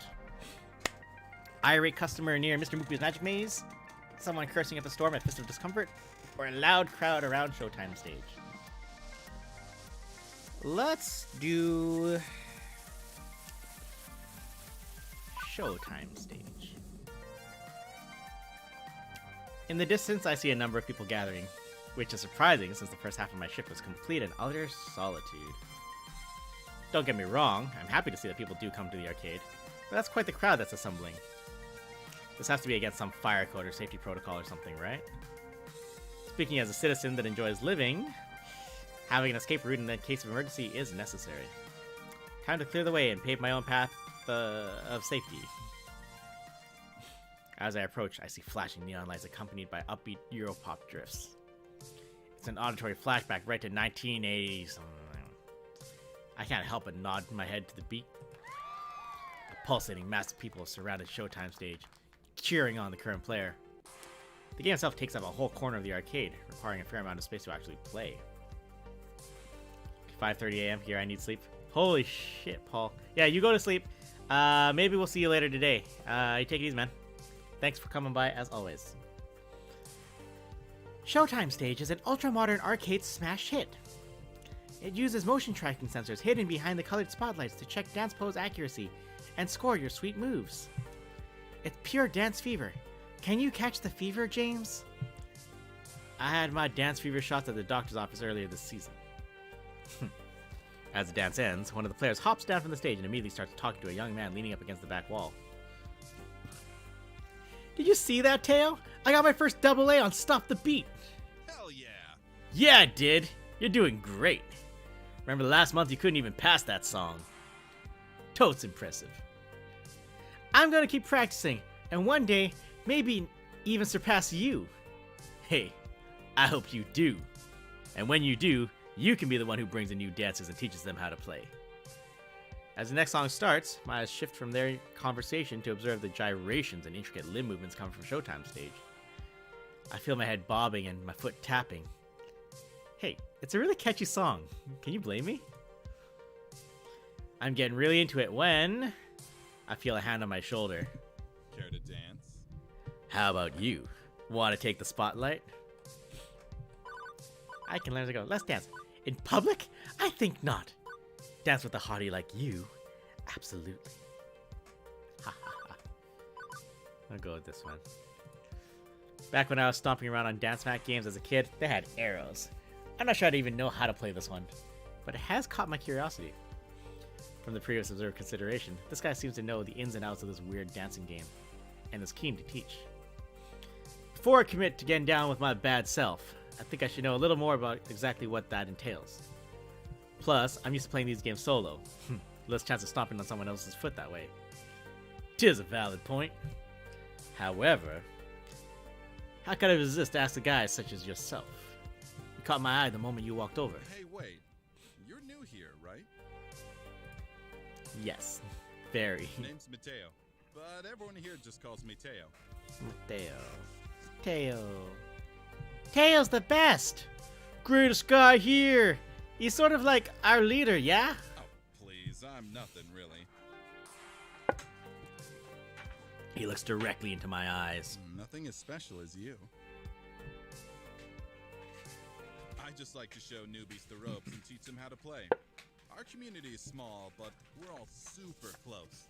[SPEAKER 1] Irate customer near Mr. Moopy's Magic Maze? Someone cursing at the storm at Fist of Discomfort? Or a loud crowd around Showtime stage? Let's do... Showtime stage. In the distance, I see a number of people gathering, which is surprising since the first half of my shift was complete in utter solitude. Don't get me wrong, I'm happy to see that people do come to the arcade, but that's quite the crowd that's assembling. This has to be against some fire code or safety protocol or something, right? Speaking as a citizen that enjoys living, having an escape route in the case of emergency is necessary. Time to clear the way and pave my own path of safety. As I approach, I see flashing neon lights accompanied by upbeat Europop drifts. It's an auditory flashback right to 1980s. I can't help but nod my head to the beat. A pulsating mass of people surrounded Showtime stage, cheering on the current player. The game itself takes up a whole corner of the arcade, requiring a fair amount of space to actually play. 5:30 a.m. here, I need sleep. Holy shit, Paul. Yeah, you go to sleep. Maybe we'll see you later today. You take it easy, man. Thanks for coming by, as always. Showtime Stage is an ultra-modern arcade smash hit. It uses motion tracking sensors hidden behind the colored spotlights to check dance pose accuracy and score your sweet moves. It's pure dance fever. Can you catch the fever, James? I had my dance fever shots at the doctor's office earlier this season. As the dance ends, one of the players hops down from the stage and immediately starts talking to a young man leaning up against the back wall. Did you see that, Teo? I got my first AA on Stop the Beat.
[SPEAKER 11] Hell yeah.
[SPEAKER 1] Yeah, I did. You're doing great. Remember last month you couldn't even pass that song. Totes impressive. I'm gonna keep practicing, and one day, maybe even surpass you. Hey, I hope you do. And when you do, you can be the one who brings in new dancers and teaches them how to play. As the next song starts, my eyes shift from their conversation to observe the gyrations and intricate limb movements coming from Showtime stage. I feel my head bobbing and my foot tapping. Hey, it's a really catchy song. Can you blame me? I'm getting really into it when I feel a hand on my shoulder.
[SPEAKER 11] Care to dance?
[SPEAKER 1] How about you? Want to take the spotlight? I can learn to go. Let's dance. In public? I think not. Dance with a hottie like you? Absolutely. Ha ha ha. I'll go with this one. Back when I was stomping around on Dance Mat games as a kid, they had arrows. I'm not sure I'd even know how to play this one, but it has caught my curiosity. From the previous observed consideration, this guy seems to know the ins and outs of this weird dancing game, and is keen to teach. Before I commit to getting down with my bad self, I think I should know a little more about exactly what that entails. Plus, I'm used to playing these games solo. Less chance of stomping on someone else's foot that way. 'Tis a valid point. However, how could I resist to ask a guy such as yourself? You caught my eye the moment you walked over.
[SPEAKER 11] Hey, wait. You're new here, right?
[SPEAKER 1] Yes, very.
[SPEAKER 11] Name's Mateo, but everyone here just calls me Teo.
[SPEAKER 1] Teo. Teo's the best! Greatest guy here! He's sort of like our leader, yeah?
[SPEAKER 11] Oh, please, I'm nothing really.
[SPEAKER 1] He looks directly into my eyes.
[SPEAKER 11] Nothing as special as you. I just like to show newbies the ropes and teach them how to play. Our community is small, but we're all super close.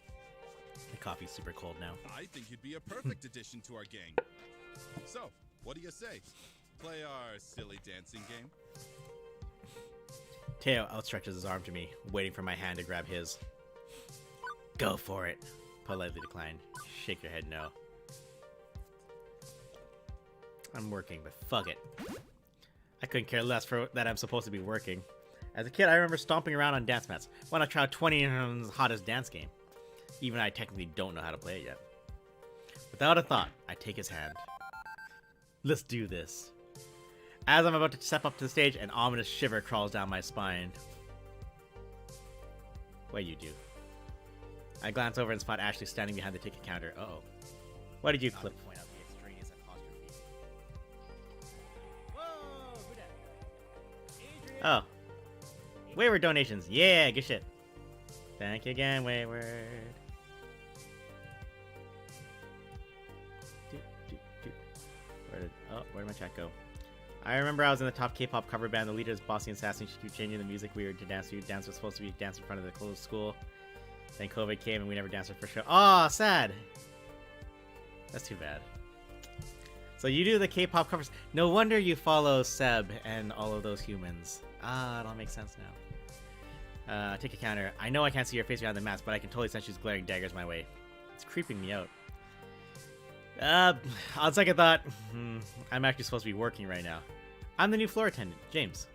[SPEAKER 1] The coffee's super cold now.
[SPEAKER 11] I think you'd be a perfect addition to our gang. So, what do you say? Play our silly dancing game?
[SPEAKER 1] Teo outstretches his arm to me, waiting for my hand to grab his. Go for it. Politely decline. Shake your head no. I'm working, but fuck it. I couldn't care less for that I'm supposed to be working. As a kid, I remember stomping around on dance mats. Why not try out 20's hottest dance game? Even I technically don't know how to play it yet. Without a thought, I take his hand. Let's do this. As I'm about to step up to the stage, an ominous shiver crawls down my spine. What you do? I glance over and spot Ashley standing behind the ticket counter. Uh-oh. What did you clip? Point out the extraneous apostrophe. Whoa, who that? Adrian. Oh. Wayward donations. Yeah, good shit. Thank you again, Wayward. Where did my chat go? I remember I was in the top K-pop cover band. The leader is bossy and sassy. She kept changing the music we were to dance to. Dance was supposed to be dance in front of the closed school. Then COVID came and we never danced our first show. Oh, sad. That's too bad. So you do the K-pop covers. No wonder you follow Seb and all of those humans. Ah, it all makes sense now. Take a counter. I know I can't see your face behind the mask, but I can totally sense she's glaring daggers my way. It's creeping me out. On second thought, I'm actually supposed to be working right now. I'm the new floor attendant, James.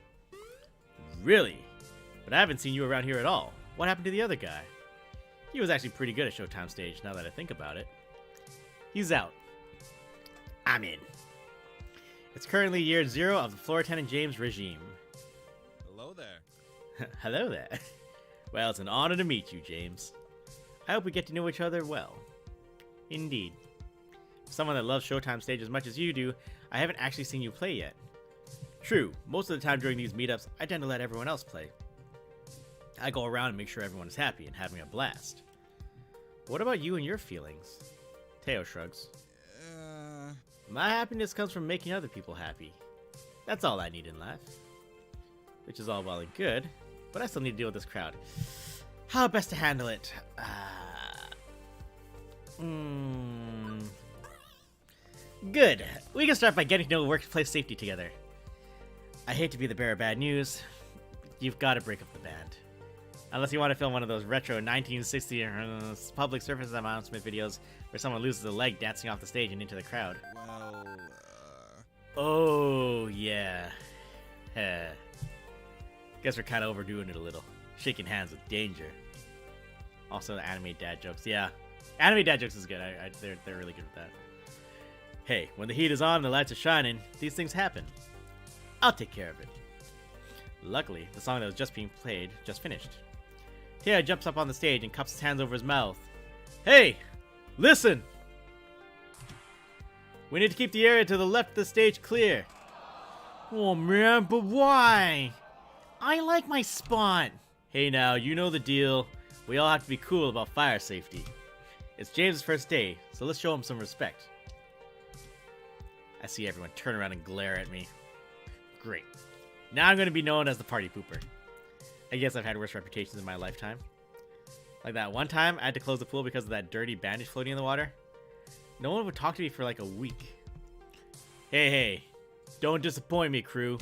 [SPEAKER 1] Really? But I haven't seen you around here at all. What happened to the other guy? He was actually pretty good at Showtime stage, now that I think about it. He's out. I'm in. It's currently year 0 of the floor attendant James regime.
[SPEAKER 11] Hello there.
[SPEAKER 1] Hello there. Well, it's an honor to meet you, James. I hope we get to know each other well. Indeed. For someone that loves Showtime stage as much as you do, I haven't actually seen you play yet. True, most of the time during these meetups, I tend to let everyone else play. I go around and make sure everyone is happy and having a blast. What about you and your feelings? Teo shrugs. My happiness comes from making other people happy. That's all I need in life. Which is all well and good, but I still need to deal with this crowd. How best to handle it? Good. We can start by getting to know workplace safety together. I hate to be the bearer of bad news, but you've got to break up the band. Unless you want to film one of those retro 1960 public service announcement videos where someone loses a leg dancing off the stage and into the crowd.
[SPEAKER 11] Well,
[SPEAKER 1] Oh, yeah. Guess we're kind of overdoing it a little. Shaking hands with danger. Also, the anime dad jokes. Yeah. Anime dad jokes is good. They're really good with that. Hey, when the heat is on and the lights are shining, these things happen. I'll take care of it. Luckily, the song that was just being played just finished. Teo jumps up on the stage and cups his hands over his mouth. Hey! Listen! We need to keep the area to the left of the stage clear. Oh man, but why? I like my spot. Hey now, you know the deal. We all have to be cool about fire safety. It's James' first day, so let's show him some respect. I see everyone turn around and glare at me. Great. Now I'm going to be known as the party pooper. I guess I've had worse reputations in my lifetime. Like that one time, I had to close the pool because of that dirty bandage floating in the water. No one would talk to me for like a week. Hey, don't disappoint me, crew.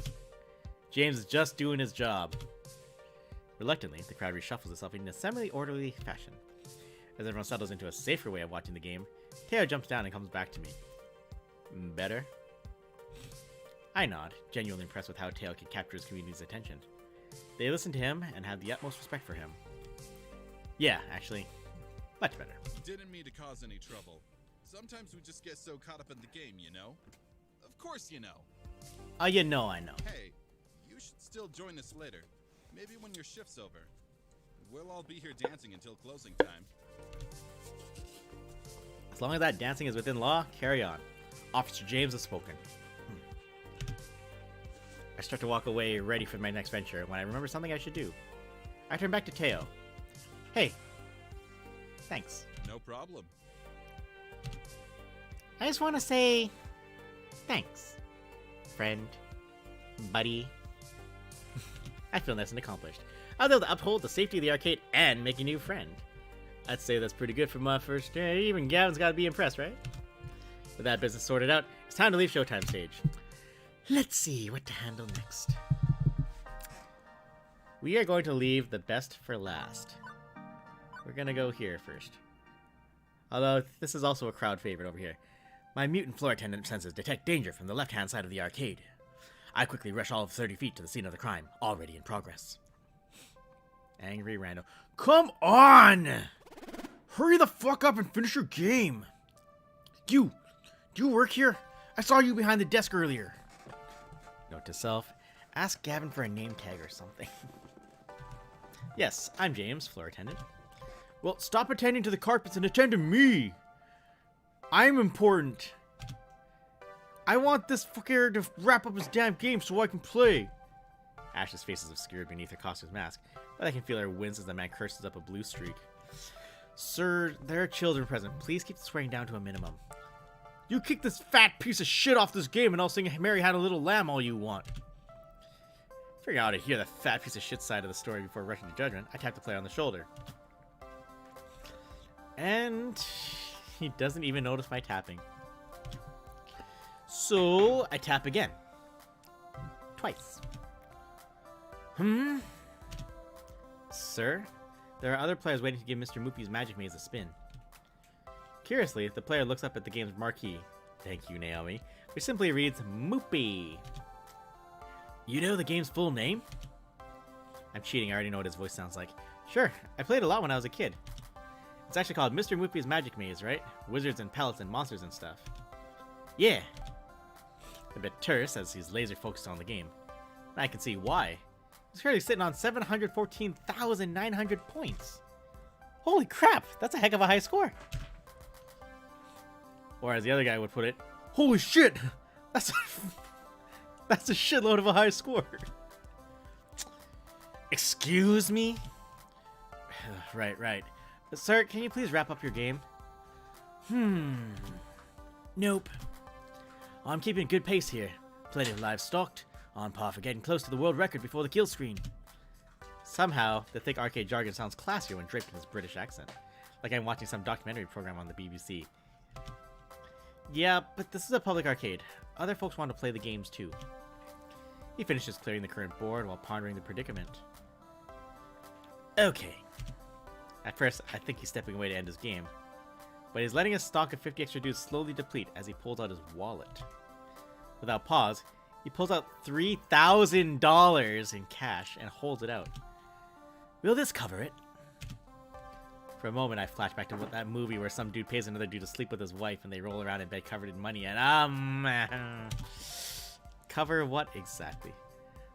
[SPEAKER 1] James is just doing his job. Reluctantly, the crowd reshuffles itself in a semi-orderly fashion. As everyone settles into a safer way of watching the game, Teo jumps down and comes back to me. Better? I nod, genuinely impressed with how Teo can capture his community's attention. They listen to him and have the utmost respect for him. Yeah, actually, much better.
[SPEAKER 11] Didn't mean to cause any trouble. Sometimes we just get so caught up in the game, you know? Of course you know.
[SPEAKER 1] Oh, you know I know.
[SPEAKER 11] Hey, you should still join us later. Maybe when your shift's over. We'll all be here dancing until closing time.
[SPEAKER 1] As long as that dancing is within law, carry on. Officer James has spoken. I start to walk away, ready for my next venture, when I remember something I should do. I turn back to Teo. Hey. Thanks.
[SPEAKER 11] No problem.
[SPEAKER 1] I just want to say... thanks. Friend. Buddy. I feel nice and accomplished. I was able to uphold the safety of the arcade and make a new friend. I'd say that's pretty good for my first day. Even Gavin's got to be impressed, right? With that business sorted out, it's time to leave Showtime stage. Let's see what to handle next. We are going to leave the best for last. We're going to go here first. Although, this is also a crowd favorite over here. My mutant floor attendant senses detect danger from the left-hand side of the arcade. I quickly rush all of 30 feet to the scene of the crime, already in progress. Angry Rando. Come on! Hurry the fuck up and finish your game! Do you work here? I saw you behind the desk earlier. Note to self, ask Gavin for a name tag or something. Yes, I'm James, floor attendant. Well, stop attending to the carpets and attend to me! I'm important. I want this fucker to wrap up his damn game so I can play. Ash's face is obscured beneath her costume's mask, but I can feel her wince as the man curses up a blue streak. Sir, there are children present. Please keep the swearing down to a minimum. You kick this fat piece of shit off this game and I'll sing Mary Had a Little Lamb all you want. Figuring out how to hear the fat piece of shit side of the story before rushing to judgment, I tap the player on the shoulder. And he doesn't even notice my tapping. So I tap again. Twice. Sir, there are other players waiting to give Mr. Moopy's Magic Maze a spin. Curiously, the player looks up at the game's marquee. Thank you, Naomi. Which simply reads, Moopy. You know the game's full name? I'm cheating, I already know what his voice sounds like. Sure, I played a lot when I was a kid. It's actually called Mr. Moopy's Magic Maze, right? Wizards and pellets and monsters and stuff. Yeah. A bit terse as he's laser focused on the game. And I can see why. He's currently sitting on 714,900 points. Holy crap, that's a heck of a high score. Or as the other guy would put it, holy shit, that's a shitload of a high score. Excuse me? Right. Sir, can you please wrap up your game? Nope. I'm keeping good pace here. Plenty of lives stocked. On par for getting close to the world record before the kill screen. Somehow, the thick arcade jargon sounds classier when draped in his British accent. Like I'm watching some documentary program on the BBC. Yeah, but this is a public arcade. Other folks want to play the games too. He finishes clearing the current board while pondering the predicament. Okay. At first, I think he's stepping away to end his game. But he's letting his stock of 50 extra dues slowly deplete as he pulls out his wallet. Without pause, he pulls out $3,000 in cash and holds it out. Will this cover it? For a moment, I flash back to that movie where some dude pays another dude to sleep with his wife and they roll around in bed covered in money and, cover what exactly?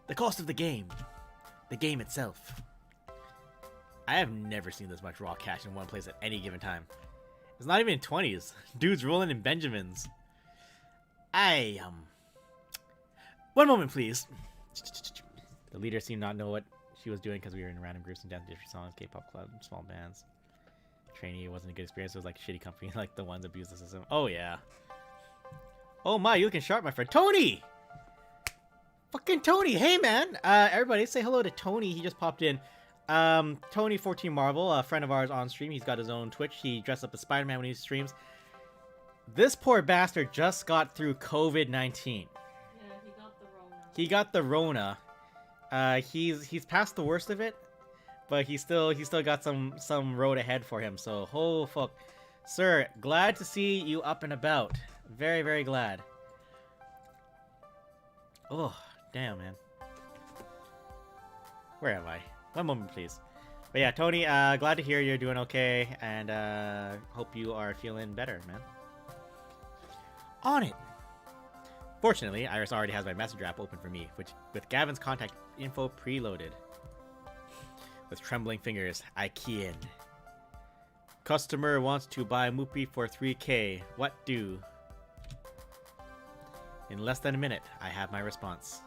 [SPEAKER 1] The cost of the game. The game itself. I have never seen this much raw cash in one place at any given time. It's not even in 20s. Dude's rolling in Benjamins. One moment, please. The leader seemed not know what she was doing because we were in random groups and dancing different songs, K-pop clubs, small bands. Trainee wasn't a good experience. It was like a shitty company, like the ones that abuse the system. Oh, yeah. Oh, my, you looking sharp, my friend. Tony! Fucking Tony! Hey, man! Everybody, say hello to Tony. He just popped in. Tony14 Marvel, a friend of ours on stream. He's got his own Twitch. He dressed up as Spider-Man when he streams. This poor bastard just got through COVID-19. He got the Rona. He's past the worst of it, but he still got some road ahead for him. So, oh fuck, sir, glad to see you up and about. Very, very glad. Oh, damn, man. Where am I? One moment, please. But yeah, Tony, glad to hear you're doing okay, and hope you are feeling better, man. On it. Fortunately, Iris already has my messenger app open for me, with Gavin's contact info preloaded. With trembling fingers, I key in. Customer wants to buy Moopy for 3K. What do? In less than a minute, I have my response.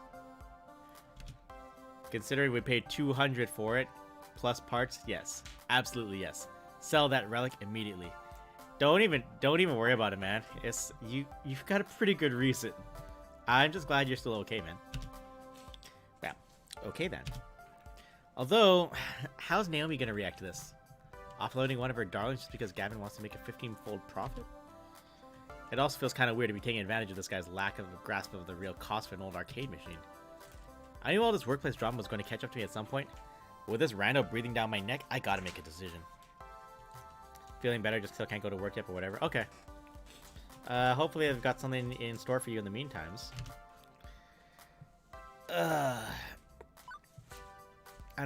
[SPEAKER 1] Considering we paid $200 for it, plus parts, yes. Absolutely yes. Sell that relic immediately. Don't even worry about it, man. You've got a pretty good reason. I'm just glad you're still okay, man. Well, okay then. Although, how's Naomi gonna react to this? Offloading one of her darlings just because Gavin wants to make a 15-fold profit? It also feels kind of weird to be taking advantage of this guy's lack of a grasp of the real cost of an old arcade machine. I knew all this workplace drama was going to catch up to me at some point, but with this rando breathing down my neck, I gotta make a decision. Feeling better, just still can't go to work yet, but whatever. Okay. Hopefully I've got something in store for you in the meantimes. I'm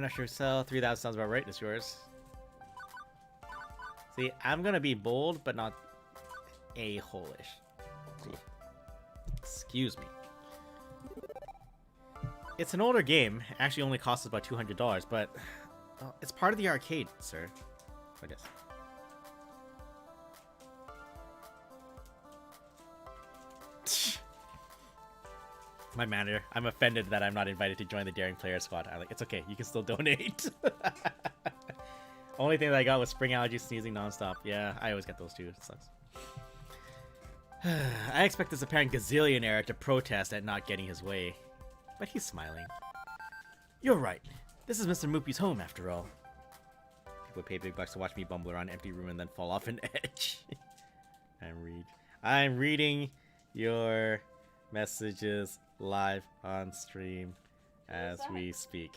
[SPEAKER 1] not sure. Sell 3,000 sounds about right. It's yours. See, I'm gonna be bold, but not a-hole-ish. Excuse me. It's an older game. It actually only costs about $200, but it's part of the arcade, sir. I guess. My manager, I'm offended that I'm not invited to join the Daring Player Squad. I'm like, it's okay, you can still donate. Only thing that I got was spring allergies, sneezing nonstop. Yeah, I always get those too. It sucks. I expect this apparent gazillionaire to protest at not getting his way. But he's smiling. You're right. This is Mr. Moopy's home, after all. People pay big bucks to watch me bumble around an empty room and then fall off an edge. I'm reading your messages live on stream as we speak.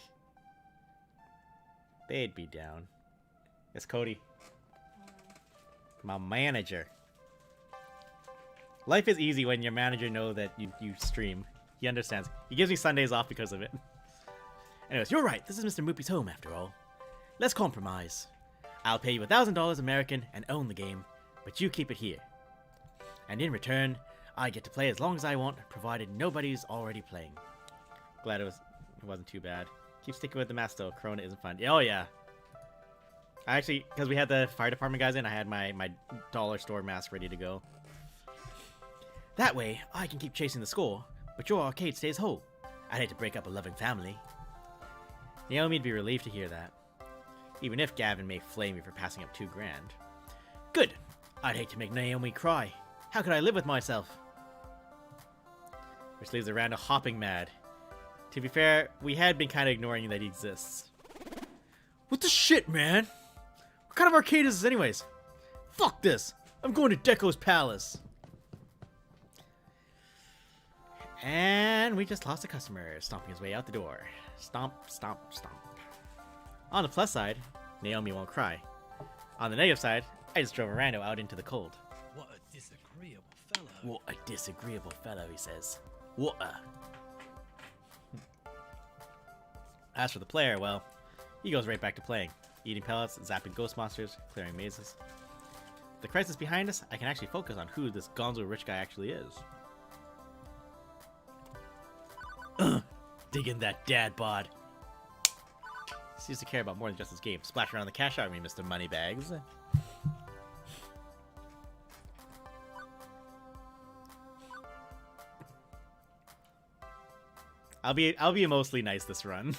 [SPEAKER 1] They'd be down. It's Cody. My manager. Life is easy when your manager knows that you stream. He understands. He gives me Sundays off because of it. Anyways, you're right. This is Mr. Moopy's home, after all. Let's compromise. I'll pay you $1,000 American and own the game, but you keep it here. And in return, I get to play as long as I want, provided nobody's already playing. Glad it wasn't too bad. Keep sticking with the mask though. Corona isn't fun. Oh yeah. I actually, because we had the fire department guys in, I had my dollar store mask ready to go. That way, I can keep chasing the score, but your arcade stays whole. I'd hate to break up a loving family. Naomi'd be relieved to hear that. Even if Gavin may flame me for passing up $2,000. Good! I'd hate to make Naomi cry. How could I live with myself? Which leaves Randall hopping mad. To be fair, we had been kind of ignoring that he exists. What the shit, man? What kind of arcade is this anyways? Fuck this! I'm going to Deco's Palace! And we just lost a customer, stomping his way out the door. Stomp, stomp, stomp. On the plus side, Naomi won't cry. On the negative side, I just drove Rando out into the cold.
[SPEAKER 12] What a disagreeable fellow.
[SPEAKER 1] What a disagreeable fellow, he says. What a... As for the player, well, he goes right back to playing. Eating pellets, zapping ghost monsters, clearing mazes. With the crisis behind us, I can actually focus on who this gonzo rich guy actually is. Digging that dad bod. Seems to care about more than just his game. Splash around the cash out me, Mr. Moneybags. I'll be mostly nice this run.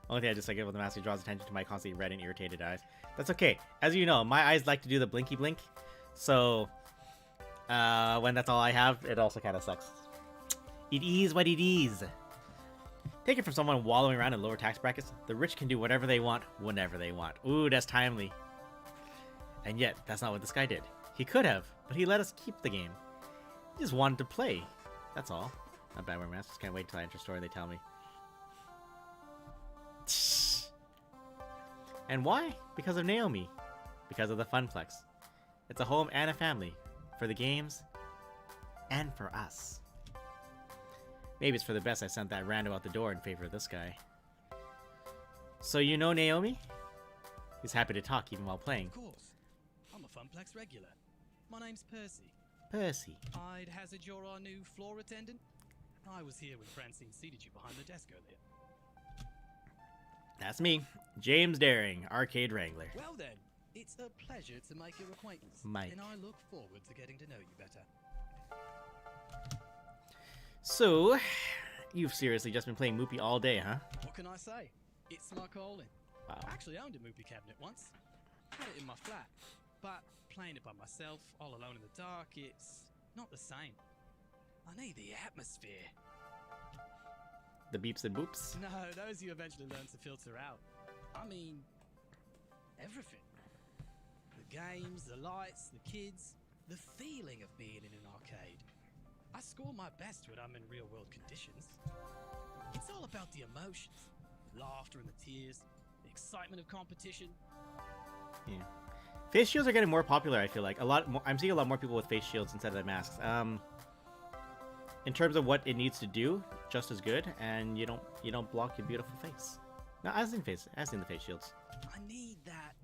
[SPEAKER 1] Only thing I dislike about the master draws attention to my constantly red and irritated eyes. That's okay. As you know, my eyes like to do the blinky blink. So when that's all I have, it also kind of sucks. It is what it is. Take it from someone wallowing around in lower tax brackets. The rich can do whatever they want, whenever they want. Ooh, that's timely. And yet, that's not what this guy did. He could have, but he let us keep the game. He just wanted to play. That's all. Not bad wearing masks. Just can't wait till I enter store and they tell me. And why? Because of Naomi. Because of the Funplex. It's a home and a family. For the games. And for us. Maybe it's for the best I sent that rando out the door in favor of this guy. So you know Naomi? He's happy to talk even while playing.
[SPEAKER 12] Of course. I'm a Funplex regular. My name's Percy.
[SPEAKER 1] Percy.
[SPEAKER 12] I'd hazard you're our new floor attendant? I was here when Francine seated you behind the desk earlier.
[SPEAKER 1] That's me. James Daring, Arcade Wrangler.
[SPEAKER 12] Well then, it's a pleasure to make your acquaintance.
[SPEAKER 1] Mike.
[SPEAKER 12] And I look forward to getting to know you better.
[SPEAKER 1] So, you've seriously just been playing Moopy all day, huh?
[SPEAKER 12] What can I say? It's my calling.
[SPEAKER 1] Wow.
[SPEAKER 12] I actually owned a Moopy cabinet once. Had it in my flat. But playing it by myself, all alone in the dark, it's not the same. I need the atmosphere.
[SPEAKER 1] The beeps and boops?
[SPEAKER 12] No, those you eventually learn to filter out. I mean, everything. The games, the lights, the kids, the feeling of being in an arcade. I score my best when I'm in real-world conditions. It's all about the emotions. The laughter and the tears, the excitement of competition.
[SPEAKER 1] Yeah. Face shields are getting more popular, I feel like. I'm seeing a lot more people with face shields instead of the masks. In terms of what it needs to do, just as good, and you don't block your beautiful face. No, as in the face shields.
[SPEAKER 12] I need that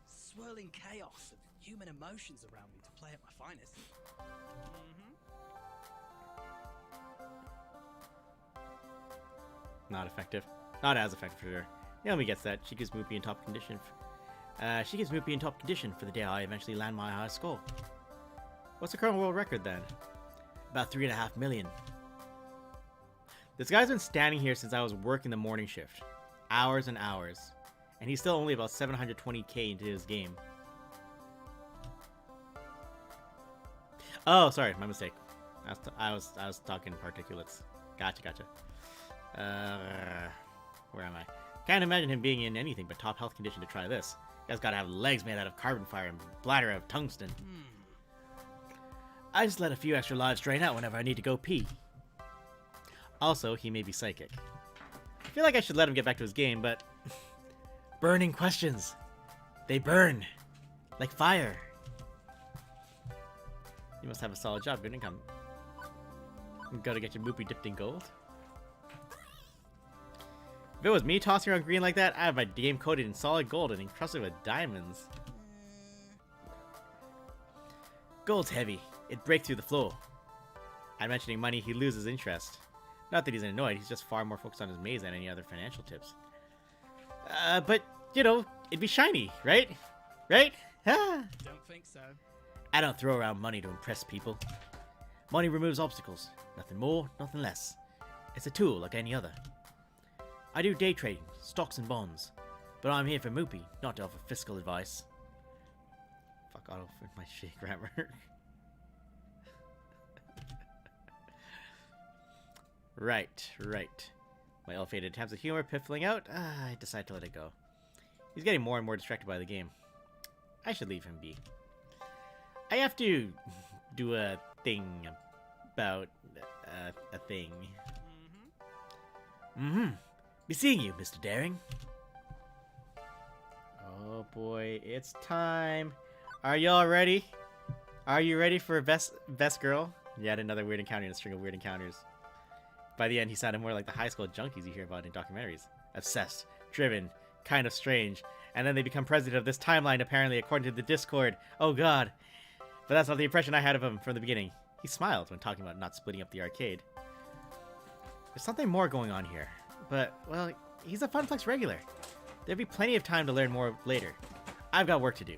[SPEAKER 12] swirling chaos of human emotions around me to play at my finest.
[SPEAKER 1] Not effective. Not as effective for her. Naomi gets that. She gives Moopy in top condition. She gives Moopy in top condition for the day I eventually land my high score. What's the current world record then? About 3.5 million. This guy's been standing here since I was working the morning shift. Hours and hours. And he's still only about 720k into his game. Oh, sorry, my mistake. I was talking particulates. Gotcha. Where am I? Can't imagine him being in anything but top health condition to try this. Guy's gotta have legs made out of carbon fiber and bladder of tungsten. I just let a few extra lives drain out whenever I need to go pee. Also, he may be psychic. I feel like I should let him get back to his game, but... burning questions. They burn. Like fire. You must have a solid job, good income. You gotta get your moopy dipped in gold. If it was me tossing around green like that, I have my game coated in solid gold and encrusted with diamonds. Gold's heavy. It'd break through the floor. I'm mentioning money, he loses interest. Not that he's annoyed, he's just far more focused on his maze than any other financial tips. But, you know, it'd be shiny, right? Right? Ah.
[SPEAKER 12] Don't think so.
[SPEAKER 1] I don't throw around money to impress people. Money removes obstacles. Nothing more, nothing less. It's a tool like any other. I do day trading, stocks and bonds. But I'm here for Moopy, not to offer fiscal advice. Fuck auto for my shit grammar. Right. My ill-fated attempts at humor piffling out, I decide to let it go. He's getting more and more distracted by the game. I should leave him be. I have to do a thing about a thing. Be seeing you, Mr. Daring. Oh boy, it's time. Are y'all ready? Are you ready for best girl? Yet another weird encounter in a string of weird encounters. By the end, he sounded more like the high school junkies you hear about in documentaries. Obsessed, driven, kind of strange. And then they become president of this timeline, apparently, according to the Discord. Oh god. But that's not the impression I had of him from the beginning. He smiled when talking about not splitting up the arcade. There's something more going on here. But, well, he's a Funplex regular. There'll be plenty of time to learn more later. I've got work to do.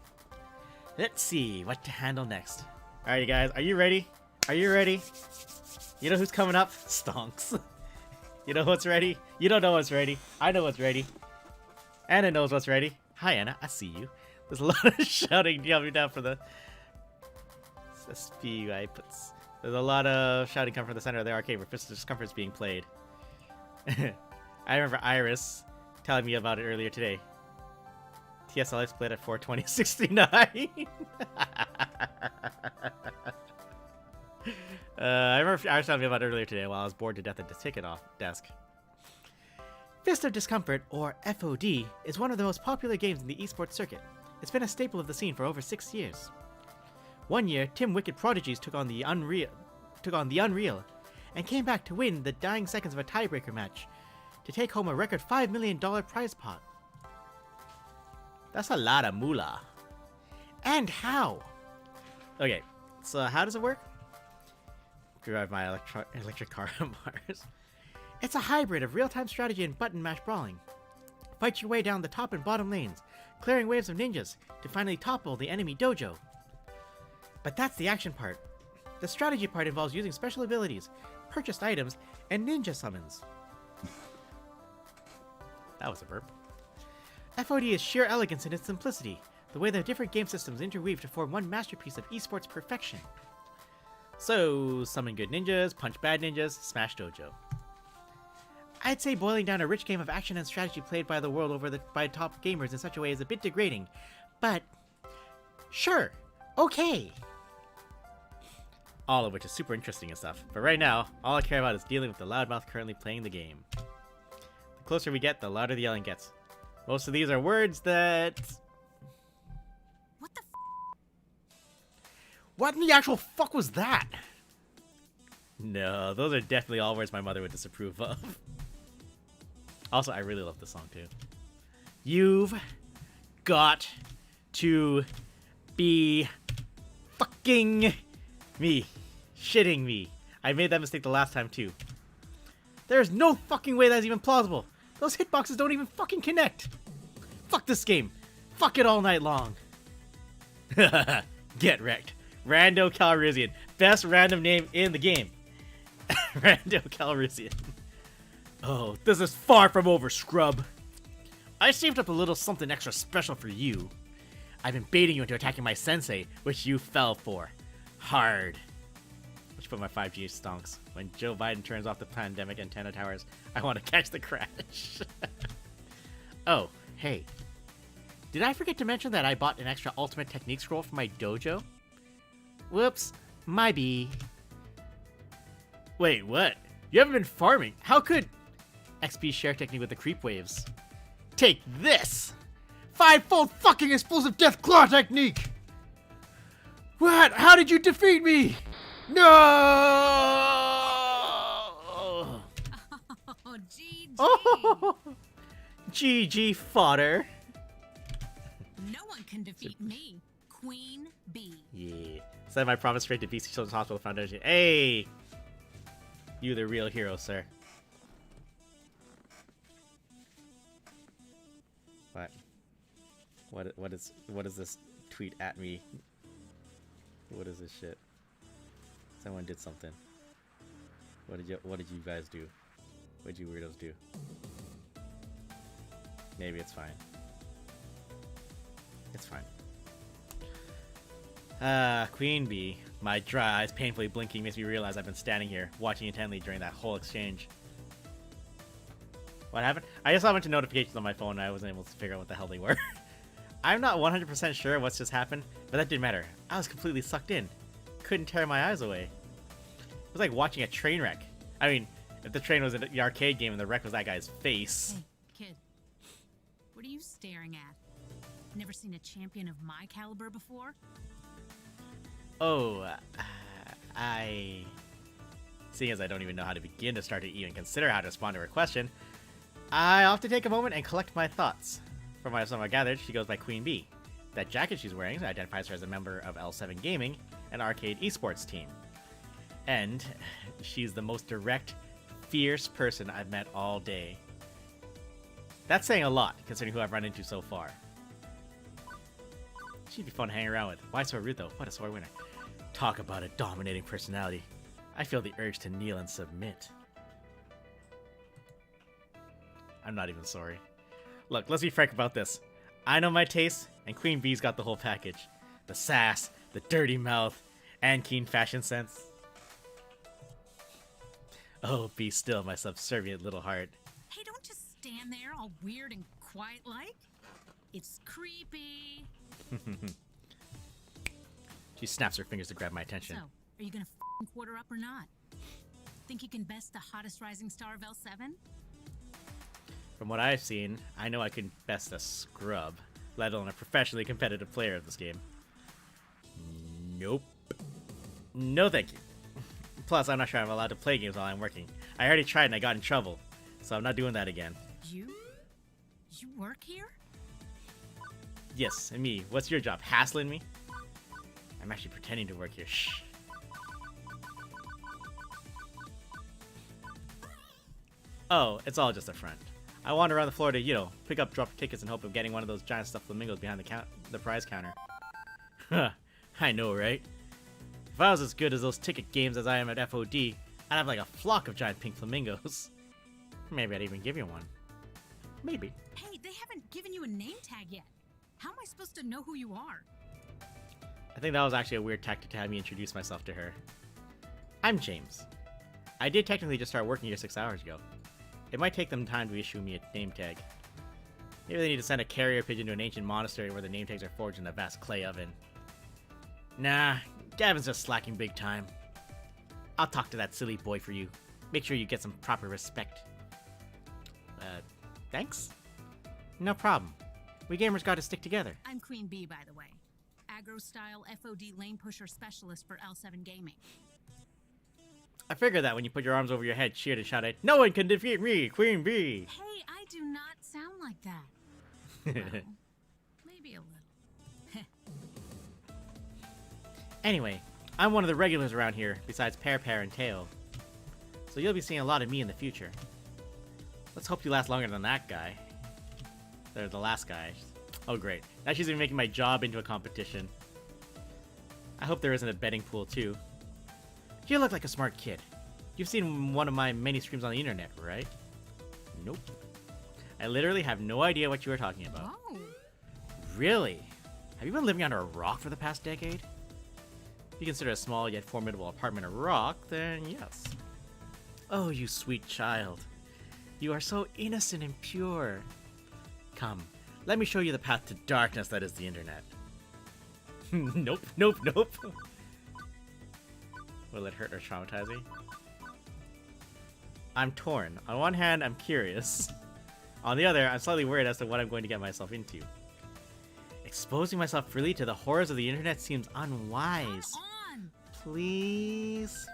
[SPEAKER 1] Let's see what to handle next. Alright, you guys, are you ready? Are you ready? You know who's coming up? Stonks. You know what's ready? You don't know what's ready. I know what's ready. Anna knows what's ready. Hi, Anna. I see you. There's a lot of shouting coming down from the... SPUI puts... There's a lot of shouting coming from the center of the arcade where Fist of Discomfort's being played. I remember Iris telling me about it earlier today. TSLX played at 42069. I remember Arash telling me about it earlier today while I was bored to death at the ticket off desk. Fist of Discomfort, or FOD, is one of the most popular games in the esports circuit. It's been a staple of the scene for over 6 years. One year, Tim Wicked Prodigies took on the Unreal, and came back to win the dying seconds of a tiebreaker match to take home a record $5 million prize pot. That's a lot of moolah. And how? Okay, so how does it work? Drive my electric car on Mars. It's a hybrid of real-time strategy and button mash brawling. Fight your way down the top and bottom lanes, clearing waves of ninjas to finally topple the enemy dojo. But that's the action part. The strategy part involves using special abilities, purchased items, and ninja summons. That was a burp. FOD is sheer elegance in its simplicity, the way the different game systems interweave to form one masterpiece of esports perfection. So, summon good ninjas, punch bad ninjas, smash dojo. I'd say boiling down a rich game of action and strategy played by the world by top gamers in such a way is a bit degrading, but sure, okay. All of which is super interesting and stuff, but right now, all I care about is dealing with the loudmouth currently playing the game. The closer we get, the louder the yelling gets. Most of these are words that... What in the actual fuck was that? No, those are definitely all words my mother would disapprove of. Also, I really love this song too. You've got to be fucking me. Shitting me. I made that mistake the last time too. There's no fucking way that's even plausible. Those hitboxes don't even fucking connect. Fuck this game. Fuck it all night long. Get wrecked. Rando Calrissian. Best random name in the game. Rando Calrissian. Oh, this is far from over, scrub. I saved up a little something extra special for you. I've been baiting you into attacking my sensei, which you fell for. Hard. Let's put my 5G stonks. When Joe Biden turns off the pandemic antenna towers, I want to catch the crash. Oh, hey. Did I forget to mention that I bought an extra ultimate technique scroll for my dojo? Whoops, my bee. Wait, what? You haven't been farming. How could... XP share technique with the creep waves. Take this! 5-fold fucking explosive death claw technique! What? How did you defeat me? No!
[SPEAKER 13] Oh, GG.
[SPEAKER 1] Oh, GG fodder.
[SPEAKER 13] No one can defeat me, Queen Bee.
[SPEAKER 1] Yeah. Send my promise straight to BC Children's Hospital Foundation. Hey! You the real hero, sir. What is this tweet at me? What is this shit? Someone did something. What did you guys do? What did you weirdos do? Maybe it's fine. It's fine. Queen Bee. My dry eyes painfully blinking makes me realize I've been standing here, watching intently during that whole exchange. What happened? I just saw a bunch of notifications on my phone and I wasn't able to figure out what the hell they were. I'm not 100% sure what's just happened, but that didn't matter. I was completely sucked in. Couldn't tear my eyes away. It was like watching a train wreck. I mean, if the train was in the arcade game and the wreck was that guy's face.
[SPEAKER 13] Hey, kid. What are you staring at? Never seen a champion of my caliber before?
[SPEAKER 1] Oh, seeing as I don't even know how to begin to start to even consider how to respond to her question, I'll have to take a moment and collect my thoughts. From what I've gathered, she goes by Queen Bee. That jacket she's wearing identifies her as a member of L7 Gaming, an arcade esports team. And she's the most direct, fierce person I've met all day. That's saying a lot, considering who I've run into so far. She'd be fun to hang around with. Why so rude though? What a sore winner. Talk about a dominating personality. I feel the urge to kneel and submit. I'm not even sorry. Look, let's be frank about this. I know my taste, and Queen Bee's got the whole package. The sass, the dirty mouth, and keen fashion sense. Oh, be still, my subservient little heart.
[SPEAKER 13] Hey, don't just stand there all weird and quiet-like. It's creepy.
[SPEAKER 1] She snaps her fingers to grab my attention.
[SPEAKER 13] So, are you gonna f***ing quarter up or not? Think you can best the hottest rising star of L7?
[SPEAKER 1] From what I've seen, I know I can best a scrub, let alone a professionally competitive player of this game. Nope. No thank you. Plus, I'm not sure I'm allowed to play games while I'm working. I already tried and I got in trouble, so I'm not doing that again.
[SPEAKER 13] You work here?
[SPEAKER 1] Yes, and me. What's your job? Hassling me? I'm actually pretending to work here. Shh. Oh, it's all just a front. I wander around the floor to, you know, pick up drop tickets in hope of getting one of those giant stuffed flamingos behind the prize counter. Huh, I know, right? If I was as good as those ticket games as I am at FOD, I'd have like a flock of giant pink flamingos. Maybe I'd even give you one. Maybe.
[SPEAKER 13] Hey, they haven't given you a name tag yet. How am I supposed to know who you are?
[SPEAKER 1] I think that was actually a weird tactic to have me introduce myself to her. I'm James. I did technically just start working here 6 hours ago. It might take them time to issue me a name tag. Maybe they need to send a carrier pigeon to an ancient monastery where the name tags are forged in a vast clay oven. Nah, Gavin's just slacking big time. I'll talk to that silly boy for you. Make sure you get some proper respect. Thanks? No problem. We gamers gotta stick together.
[SPEAKER 13] I'm Queen Bee, by the way. Aggro-style FOD lane pusher specialist for L7 Gaming.
[SPEAKER 1] I figured that when you put your arms over your head, cheered and shouted, "No one can defeat me, Queen Bee!"
[SPEAKER 13] Hey, I do not sound like that. Well, maybe a little.
[SPEAKER 1] Anyway, I'm one of the regulars around here, besides Pear and Tail. So you'll be seeing a lot of me in the future. Let's hope you last longer than that guy. They're the last guy. Oh great, now she's even making my job into a competition. I hope there isn't a betting pool too. You look like a smart kid. You've seen one of my many streams on the internet, right? Nope. I literally have no idea what you are talking about.
[SPEAKER 13] Oh.
[SPEAKER 1] Really? Have you been living under a rock for the past decade? If you consider a small yet formidable apartment a rock, then yes. Oh, you sweet child. You are so innocent and pure. Come, let me show you the path to darkness that is the internet. Nope, nope, nope. Will it hurt or traumatize me? I'm torn. On one hand, I'm curious. On the other, I'm slightly worried as to what I'm going to get myself into. Exposing myself freely to the horrors of the internet seems unwise. Please?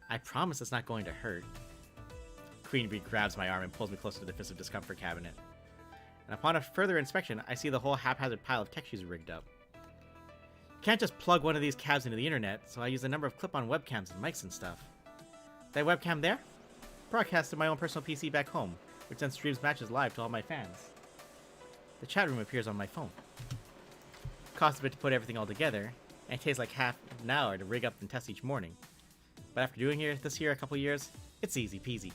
[SPEAKER 1] I promise it's not going to hurt. Queen Bee grabs my arm and pulls me closer to the Fist of Discomfort cabinet. And upon a further inspection, I see the whole haphazard pile of tech she's rigged up. You can't just plug one of these cabs into the internet, so I use a number of clip-on webcams and mics and stuff. That webcam there? Broadcasts to my own personal PC back home, which then streams matches live to all my fans. The chat room appears on my phone. Costs a bit to put everything all together, and it takes like half an hour to rig up and test each morning. But after doing this here a couple years, it's easy peasy.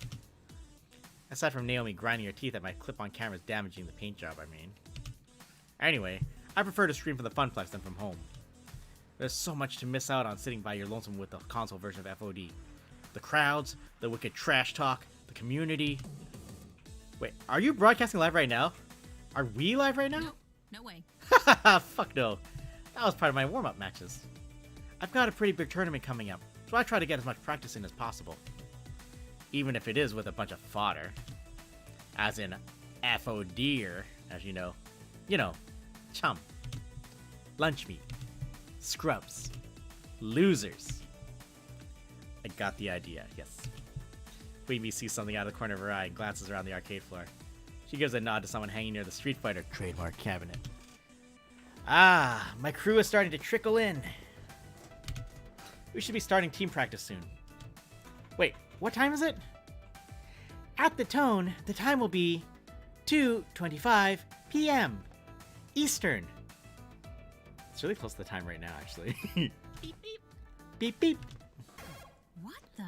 [SPEAKER 1] Aside from Naomi grinding her teeth at my clip-on cameras damaging the paint job, I mean. Anyway, I prefer to stream from the Funplex than from home. There's so much to miss out on sitting by your lonesome with the console version of FOD. The crowds, the wicked trash talk, the community. Wait, are you broadcasting live right now? Are we live right now?
[SPEAKER 13] No, no way.
[SPEAKER 1] Fuck no. That was part of my warm-up matches. I've got a pretty big tournament coming up, so I try to get as much practice in as possible. Even if it is with a bunch of fodder. As in, FODer, as you know. You know, chum. Lunch meat. Scrubs. Losers. I got the idea, yes. Queen Bee sees something out of the corner of her eye and glances around the arcade floor. She gives a nod to someone hanging near the Street Fighter trademark cabinet. Ah, my crew is starting to trickle in. We should be starting team practice soon. Wait, what time is it? At the tone, the time will be 2:25 p.m. Eastern. It's really close to the time right now, actually. Beep, beep. Beep, beep.
[SPEAKER 13] What the?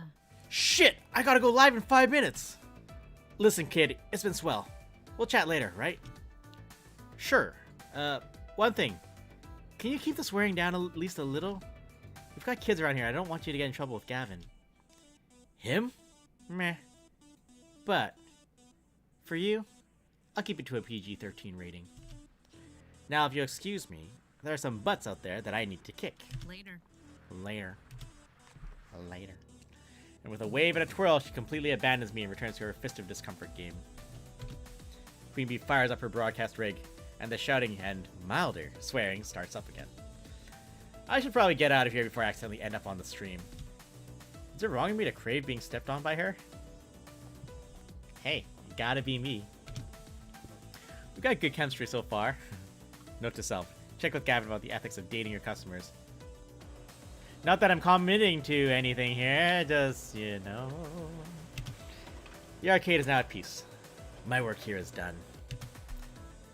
[SPEAKER 1] Shit! I gotta go live in 5 minutes! Listen, kid, it's been swell. We'll chat later, right? Sure. One thing. Can you keep the swearing down at least a little? We've got kids around here. I don't want you to get in trouble with Gavin. Him? Meh. But, for you, I'll keep it to a PG-13 rating. Now, if you'll excuse me, there are some butts out there that I need to kick.
[SPEAKER 13] Later.
[SPEAKER 1] Later. Later. And with a wave and a twirl, she completely abandons me and returns to her Fist of Discomfort game. Queen Bee fires up her broadcast rig, and the shouting and milder swearing starts up again. I should probably get out of here before I accidentally end up on the stream. Is it wrong of me to crave being stepped on by her? Hey, you gotta be me. We've got good chemistry so far. Note to self, check with Gavin about the ethics of dating your customers. Not that I'm committing to anything here, just, you know. The arcade is now at peace. My work here is done.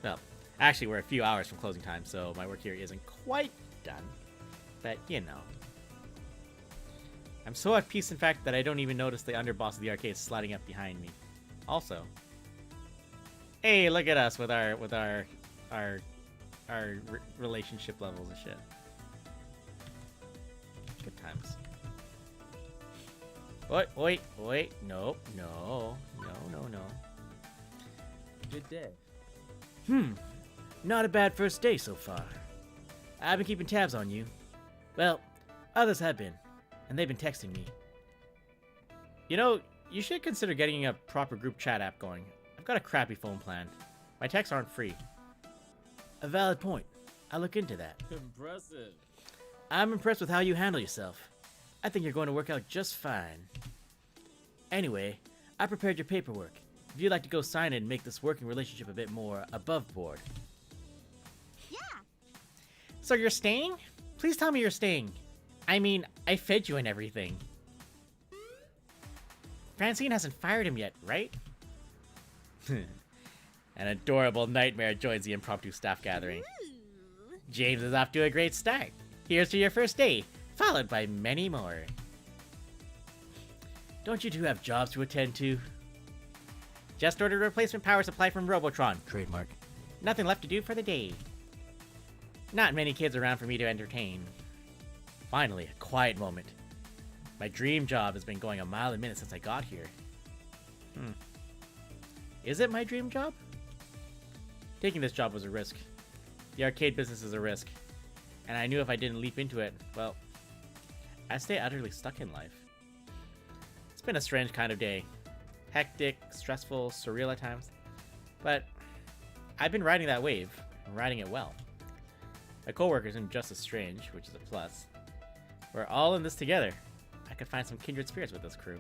[SPEAKER 1] Well, actually we're a few hours from closing time, so my work here isn't quite done. But, you know. I'm so at peace, in fact, that I don't even notice the underboss of the arcade sliding up behind me. Also, hey, look at us with our relationship levels and shit. Good times. Wait, no.
[SPEAKER 9] Good day.
[SPEAKER 1] Not a bad first day so far. I've been keeping tabs on you. Well, others have been, and they've been texting me. You know, you should consider getting a proper group chat app going. I've got a crappy phone plan. My texts aren't free. A valid point. I'll look into that.
[SPEAKER 9] Impressive.
[SPEAKER 1] I'm impressed with how you handle yourself. I think you're going to work out just fine. Anyway, I prepared your paperwork. If you'd like to go sign it and make this working relationship a bit more above board.
[SPEAKER 5] Yeah.
[SPEAKER 1] So you're staying? Please tell me you're staying. I mean, I fed you and everything. Francine hasn't fired him yet, right? An adorable nightmare joins the impromptu staff gathering.
[SPEAKER 5] Ooh.
[SPEAKER 1] James is off to a great start. Here's to your first day, followed by many more. Don't you two have jobs to attend to? Just ordered a replacement power supply from Robotron. Trademark. Nothing left to do for the day. Not many kids around for me to entertain. Finally, a quiet moment. My dream job has been going a mile a minute since I got here. Is it my dream job? Taking this job was a risk. The arcade business is a risk. And I knew if I didn't leap into it, well, I'd stay utterly stuck in life. It's been a strange kind of day. Hectic, stressful, surreal at times. But I've been riding that wave, and riding it well. My coworkers aren't just as strange, which is a plus. We're all in this together. I could find some kindred spirits with this crew.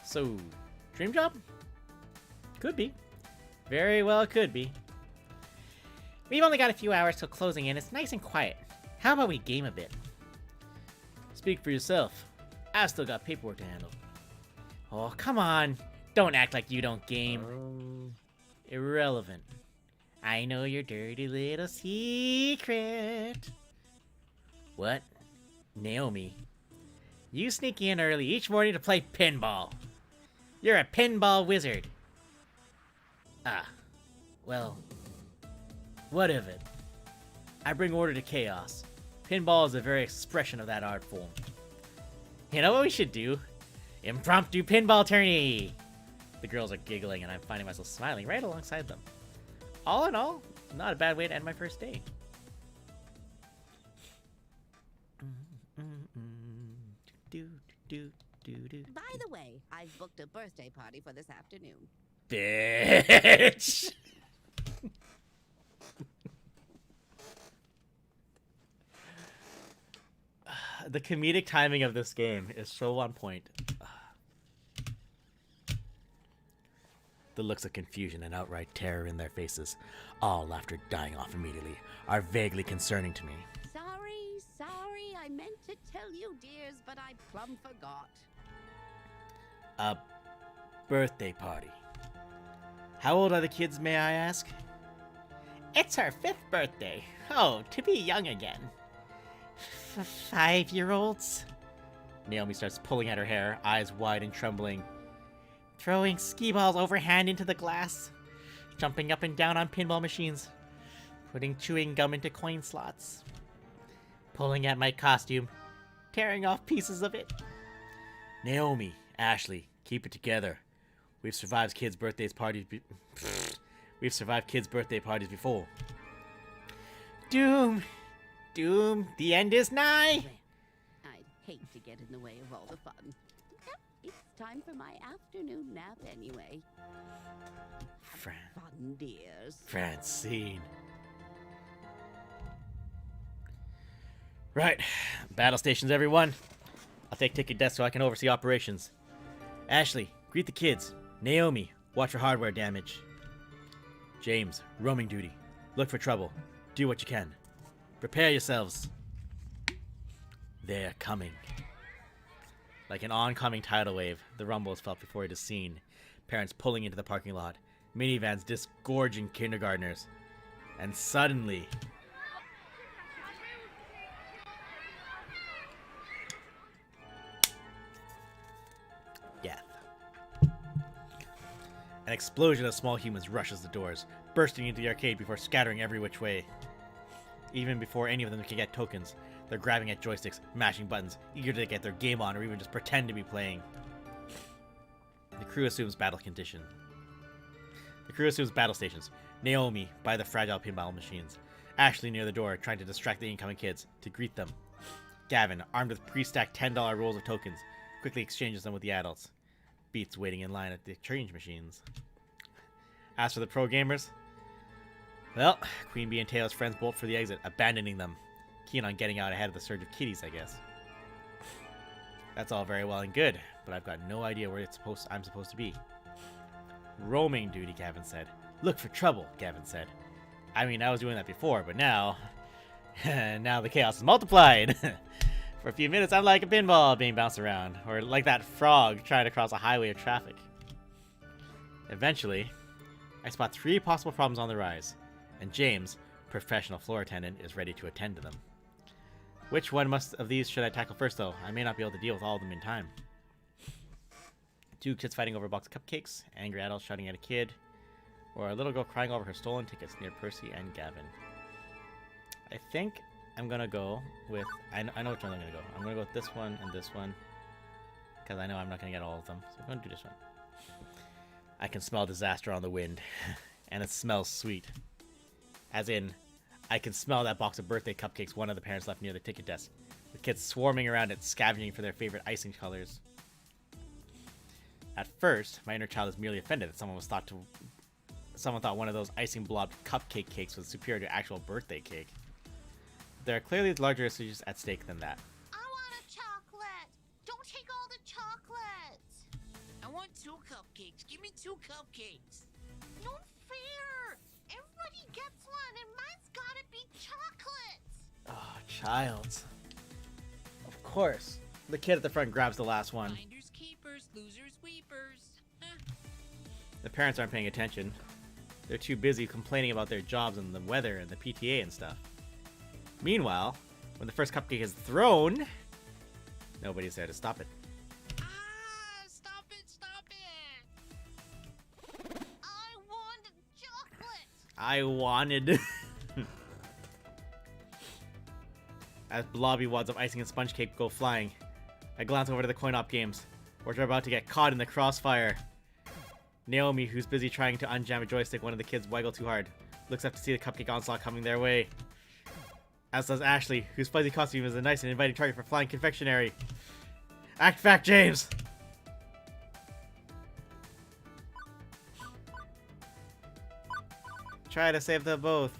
[SPEAKER 1] So, dream job? Could be. Very well could be. We've only got a few hours till closing in. It's nice and quiet. How about we game a bit? Speak for yourself. I've still got paperwork to handle. Oh, come on. Don't act like you don't game. Irrelevant. I know your dirty little secret. What? Naomi. You sneak in early each morning to play pinball. You're a pinball wizard. Ah. Well, what of it? I bring order to chaos. Pinball is the very expression of that art form. You know what we should do? Impromptu pinball tourney! The girls are giggling and I'm finding myself smiling right alongside them. All in all, not a bad way to end my first day.
[SPEAKER 7] By the way, I've booked a birthday party for this afternoon.
[SPEAKER 1] Bitch! The comedic timing of this game is so on point. The looks of confusion and outright terror in their faces, all after dying off immediately, are vaguely concerning to me.
[SPEAKER 7] Sorry, I meant to tell you, dears, but I plumb forgot.
[SPEAKER 1] A birthday party. How old are the kids, may I ask? It's her 5th birthday. Oh, to be young again. 5-year-olds? Naomi starts pulling at her hair, eyes wide and trembling. Throwing skee balls overhand into the glass. Jumping up and down on pinball machines. Putting chewing gum into coin slots. Pulling at my costume. Tearing off pieces of it. Naomi, Ashley, keep it together. We've survived kids' birthday parties before. Doom, the end is nigh.
[SPEAKER 7] I'd hate to get in the way of all the fun. It's time for my afternoon nap anyway. Have fun, dears.
[SPEAKER 1] Francine. Right, battle stations, everyone. I'll take ticket desk so I can oversee operations. Ashley, greet the kids. Naomi, watch for hardware damage. James, roaming duty. Look for trouble. Do what you can. Prepare yourselves. They're coming. Like an oncoming tidal wave, the rumble is felt before it is seen. Parents pulling into the parking lot. Minivans disgorging kindergartners. And suddenly... death. An explosion of small humans rushes the doors, bursting into the arcade before scattering every which way. Even before any of them can get tokens, they're grabbing at joysticks, mashing buttons, eager to get their game on or even just pretend to be playing. The crew assumes battle condition. The crew assumes battle stations. Naomi by the fragile pinball machines. Ashley near the door, trying to distract the incoming kids, to greet them. Gavin, armed with pre-stacked $10 rolls of tokens, quickly exchanges them with the adults. Beats waiting in line at the exchange machines. As for the pro gamers, well, Queen Bee and Taylor's friends bolt for the exit, abandoning them. Keen on getting out ahead of the surge of kiddies, I guess. That's all very well and good, but I've got no idea where I'm supposed to be. Roaming duty, Gavin said. Look for trouble, Gavin said. I mean, I was doing that before, but now... now the chaos is multiplied! For a few minutes, I'm like a pinball being bounced around, or like that frog trying to cross a highway of traffic. Eventually, I spot 3 possible problems on the rise, and James, professional floor attendant, is ready to attend to them. Which one of these should I tackle first, though? I may not be able to deal with all of them in time. Two kids fighting over a box of cupcakes, angry adults shouting at a kid, or a little girl crying over her stolen tickets near Percy and Gavin. I think I'm gonna go with... I know which one I'm gonna go. I'm gonna go with this one and this one, because I know I'm not gonna get all of them, so I'm gonna do this one. I can smell disaster on the wind, and it smells sweet. As in, I can smell that box of birthday cupcakes one of the parents left near the ticket desk, with kids swarming around it, scavenging for their favorite icing colors. At first, my inner child is merely offended that someone thought one of those icing blob cupcake cakes was superior to actual birthday cake. There are clearly larger issues at stake than that.
[SPEAKER 5] I want a chocolate. Don't take all the chocolates.
[SPEAKER 14] I want 2 cupcakes. Give me 2 cupcakes.
[SPEAKER 5] No fair. Everybody gets one, and mine's gotta be chocolate.
[SPEAKER 1] Oh, child. Of course. The kid at the front grabs the last one.
[SPEAKER 14] Finders keepers, losers weepers.
[SPEAKER 1] The parents aren't paying attention. They're too busy complaining about their jobs and the weather and the PTA and stuff. Meanwhile, when the first cupcake is thrown, nobody's there to stop it.
[SPEAKER 14] Stop it, stop it!
[SPEAKER 5] I want chocolate.
[SPEAKER 1] I wanted... As blobby wads of icing and sponge cake go flying, I glance over to the coin-op games, which are about to get caught in the crossfire. Naomi, who's busy trying to unjam a joystick one of the kids waggle too hard, looks up to see the cupcake onslaught coming their way. As does Ashley, whose fuzzy costume is a nice and inviting target for flying confectionery. Act back, James! Try to save them both.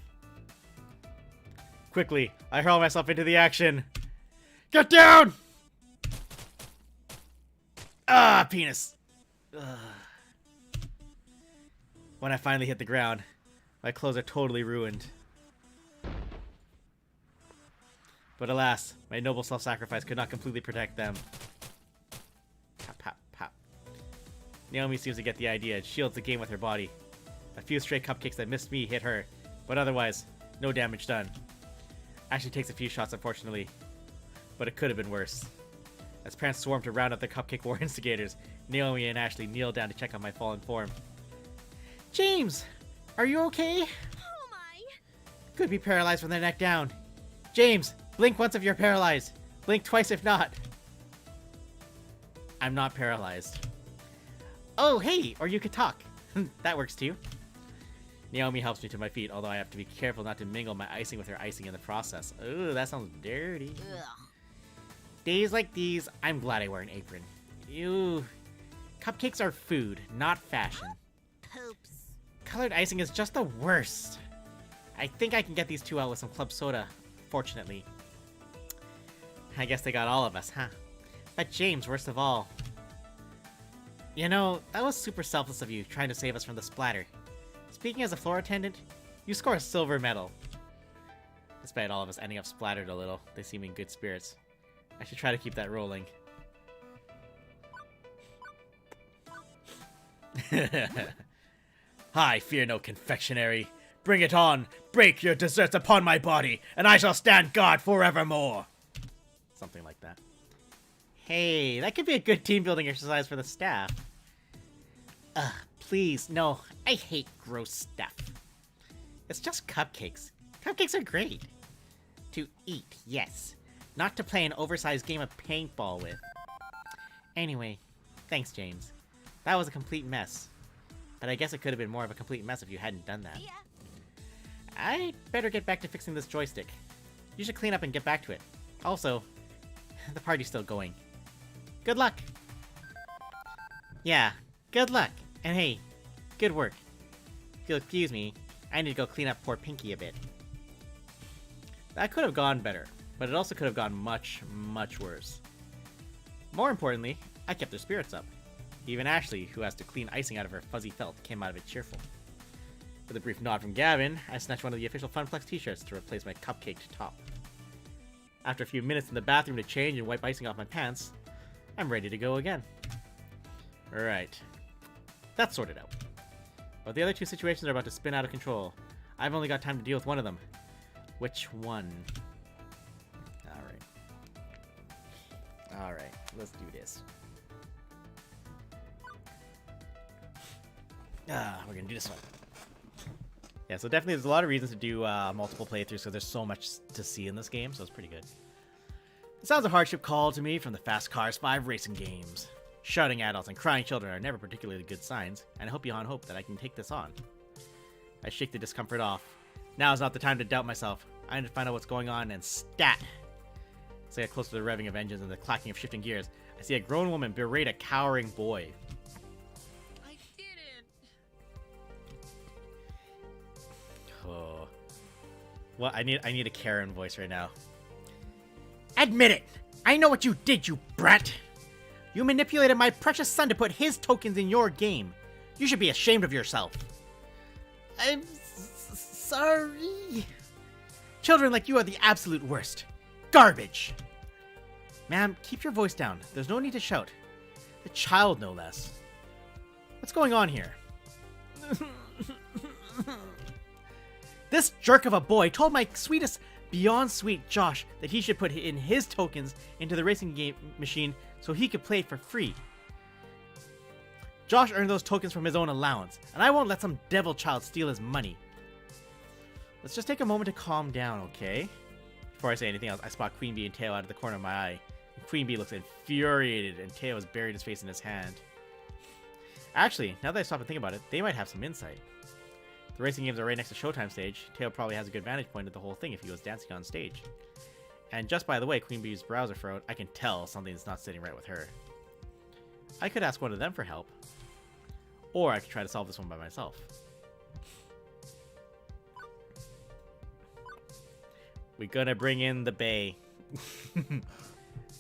[SPEAKER 1] Quickly, I hurl myself into the action. Get down! Ah, penis. Ugh. When I finally hit the ground, my clothes are totally ruined. But alas, my noble self-sacrifice could not completely protect them. Pop, pop, pop. Naomi seems to get the idea and shields the game with her body. A few stray cupcakes that missed me hit her, but otherwise, no damage done. Ashley takes a few shots, unfortunately, but it could have been worse. As parents swarm to round up the cupcake war instigators, Naomi and Ashley kneel down to check on my fallen form. James! Are you okay?
[SPEAKER 10] Oh my!
[SPEAKER 1] Could be paralyzed from the neck down. James! Blink once if you're paralyzed. Blink twice if not. I'm not paralyzed. Oh, hey! Or you could talk. That works too. Naomi helps me to my feet, although I have to be careful not to mingle my icing with her icing in the process. Ooh, that sounds dirty.
[SPEAKER 10] Ugh.
[SPEAKER 1] Days like these, I'm glad I wear an apron. Ew. Cupcakes are food, not fashion.
[SPEAKER 10] Poops.
[SPEAKER 1] Colored icing is just the worst. I think I can get these two out with some club soda, fortunately. I guess they got all of us, huh? But James, worst of all. You know, that was super selfless of you, trying to save us from the splatter. Speaking as a floor attendant, you score a silver medal. Despite all of us ending up splattered a little, they seem in good spirits. I should try to keep that rolling. I fear no confectionery. Bring it on! Break your desserts upon my body, and I shall stand guard forevermore! Something like that. Hey, that could be a good team-building exercise for the staff. Ugh, please, no. I hate gross stuff. It's just cupcakes. Cupcakes are great. To eat, yes. Not to play an oversized game of paintball with. Anyway, thanks, James. That was a complete mess. But I guess it could have been more of a complete mess if you hadn't done that.
[SPEAKER 10] Yeah.
[SPEAKER 1] I'd better get back to fixing this joystick. You should clean up and get back to it. Also, the party's still going. Good luck! Yeah, good luck. And hey, good work. If you'll excuse me, I need to go clean up poor Pinky a bit. That could have gone better, but it also could have gone much, much worse. More importantly, I kept their spirits up. Even Ashley, who has to clean icing out of her fuzzy felt, came out of it cheerful. With a brief nod from Gavin, I snatched one of the official Funplex t-shirts to replace my cupcaked top. After a few minutes in the bathroom to change and wipe icing off my pants, I'm ready to go again. Alright. That's sorted out. But the other two situations are about to spin out of control. I've only got time to deal with one of them. Which one? Alright. Alright, let's do this. We're gonna do this one. Yeah, so definitely there's a lot of reasons to do multiple playthroughs, so there's so much to see in this game, so it's pretty good. It sounds a hardship call to me from the Fast Cars 5 racing games. Shouting adults and crying children are never particularly good signs, and I hope beyond hope that I can take this on. I shake the discomfort off. Now is not the time to doubt myself. I need to find out what's going on and stat! As I get close to the revving of engines and the clacking of shifting gears, I see a grown woman berate a cowering boy.
[SPEAKER 14] I didn't.
[SPEAKER 1] Oh. Well, I need a Karen voice right now. Admit it! I know what you did, you brat! You manipulated my precious son to put his tokens in your game. You should be ashamed of yourself. I'm sorry. Children like you are the absolute worst. Garbage. Ma'am, keep your voice down. There's no need to shout. The child, no less. What's going on here? This jerk of a boy told my sweetest, beyond sweet Josh that he should put in his tokens into the racing game machine so he could play it for free. Josh earned those tokens from his own allowance, and I won't let some devil child steal his money. Let's just take a moment to calm down, okay? Before I say anything else, I spot Queen Bee and Teo out of the corner of my eye. Queen Bee looks infuriated, and Teo has buried his face in his hand. Actually, now that I stop and think about it, they might have some insight. The racing games are right next to Showtime stage. Teo probably has a good vantage point of the whole thing if he was dancing on stage. And just by the way Queen Bee's brows are furrowed, I can tell something's not sitting right with her. I could ask one of them for help. Or I could try to solve this one by myself. We're gonna bring in the Bae.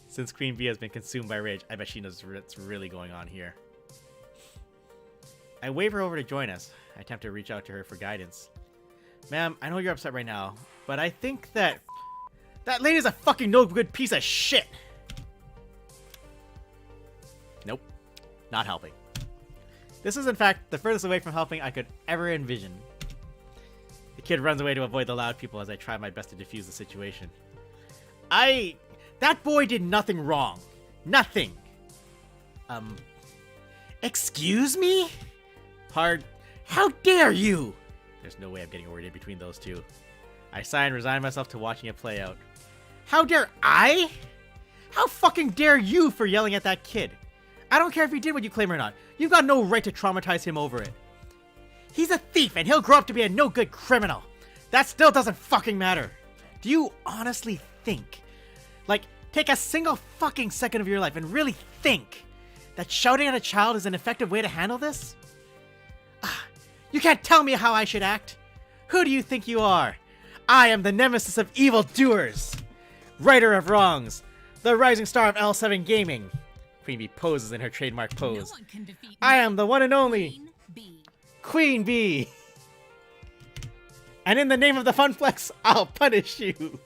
[SPEAKER 1] Since Queen Bee has been consumed by rage, I bet she knows what's really going on here. I wave her over to join us. I attempt to reach out to her for guidance. Ma'am, I know you're upset right now, but I think that lady's a fucking no good piece of shit. Nope. Not helping. This is in fact the furthest away from helping I could ever envision. The kid runs away to avoid the loud people as I try my best to defuse the situation. That boy did nothing wrong. Nothing. Excuse me? How dare you? There's no way I'm getting a word in between those two. I sigh and resign myself to watching it play out. How dare I? How fucking dare you for yelling at that kid? I don't care if he did what you claim or not. You've got no right to traumatize him over it. He's a thief and he'll grow up to be a no-good criminal. That still doesn't fucking matter. Do you honestly think, take a single fucking second of your life and really think that shouting at a child is an effective way to handle this? You can't tell me how I should act. Who do you think you are? I am the nemesis of evildoers, righter of wrongs, the rising star of L7 Gaming. Queen Bee poses in her trademark pose.
[SPEAKER 13] No one can defeat me.
[SPEAKER 1] I am the one and only
[SPEAKER 13] Queen Bee.
[SPEAKER 1] Queen Bee. And in the name of the Funplex, I'll punish you.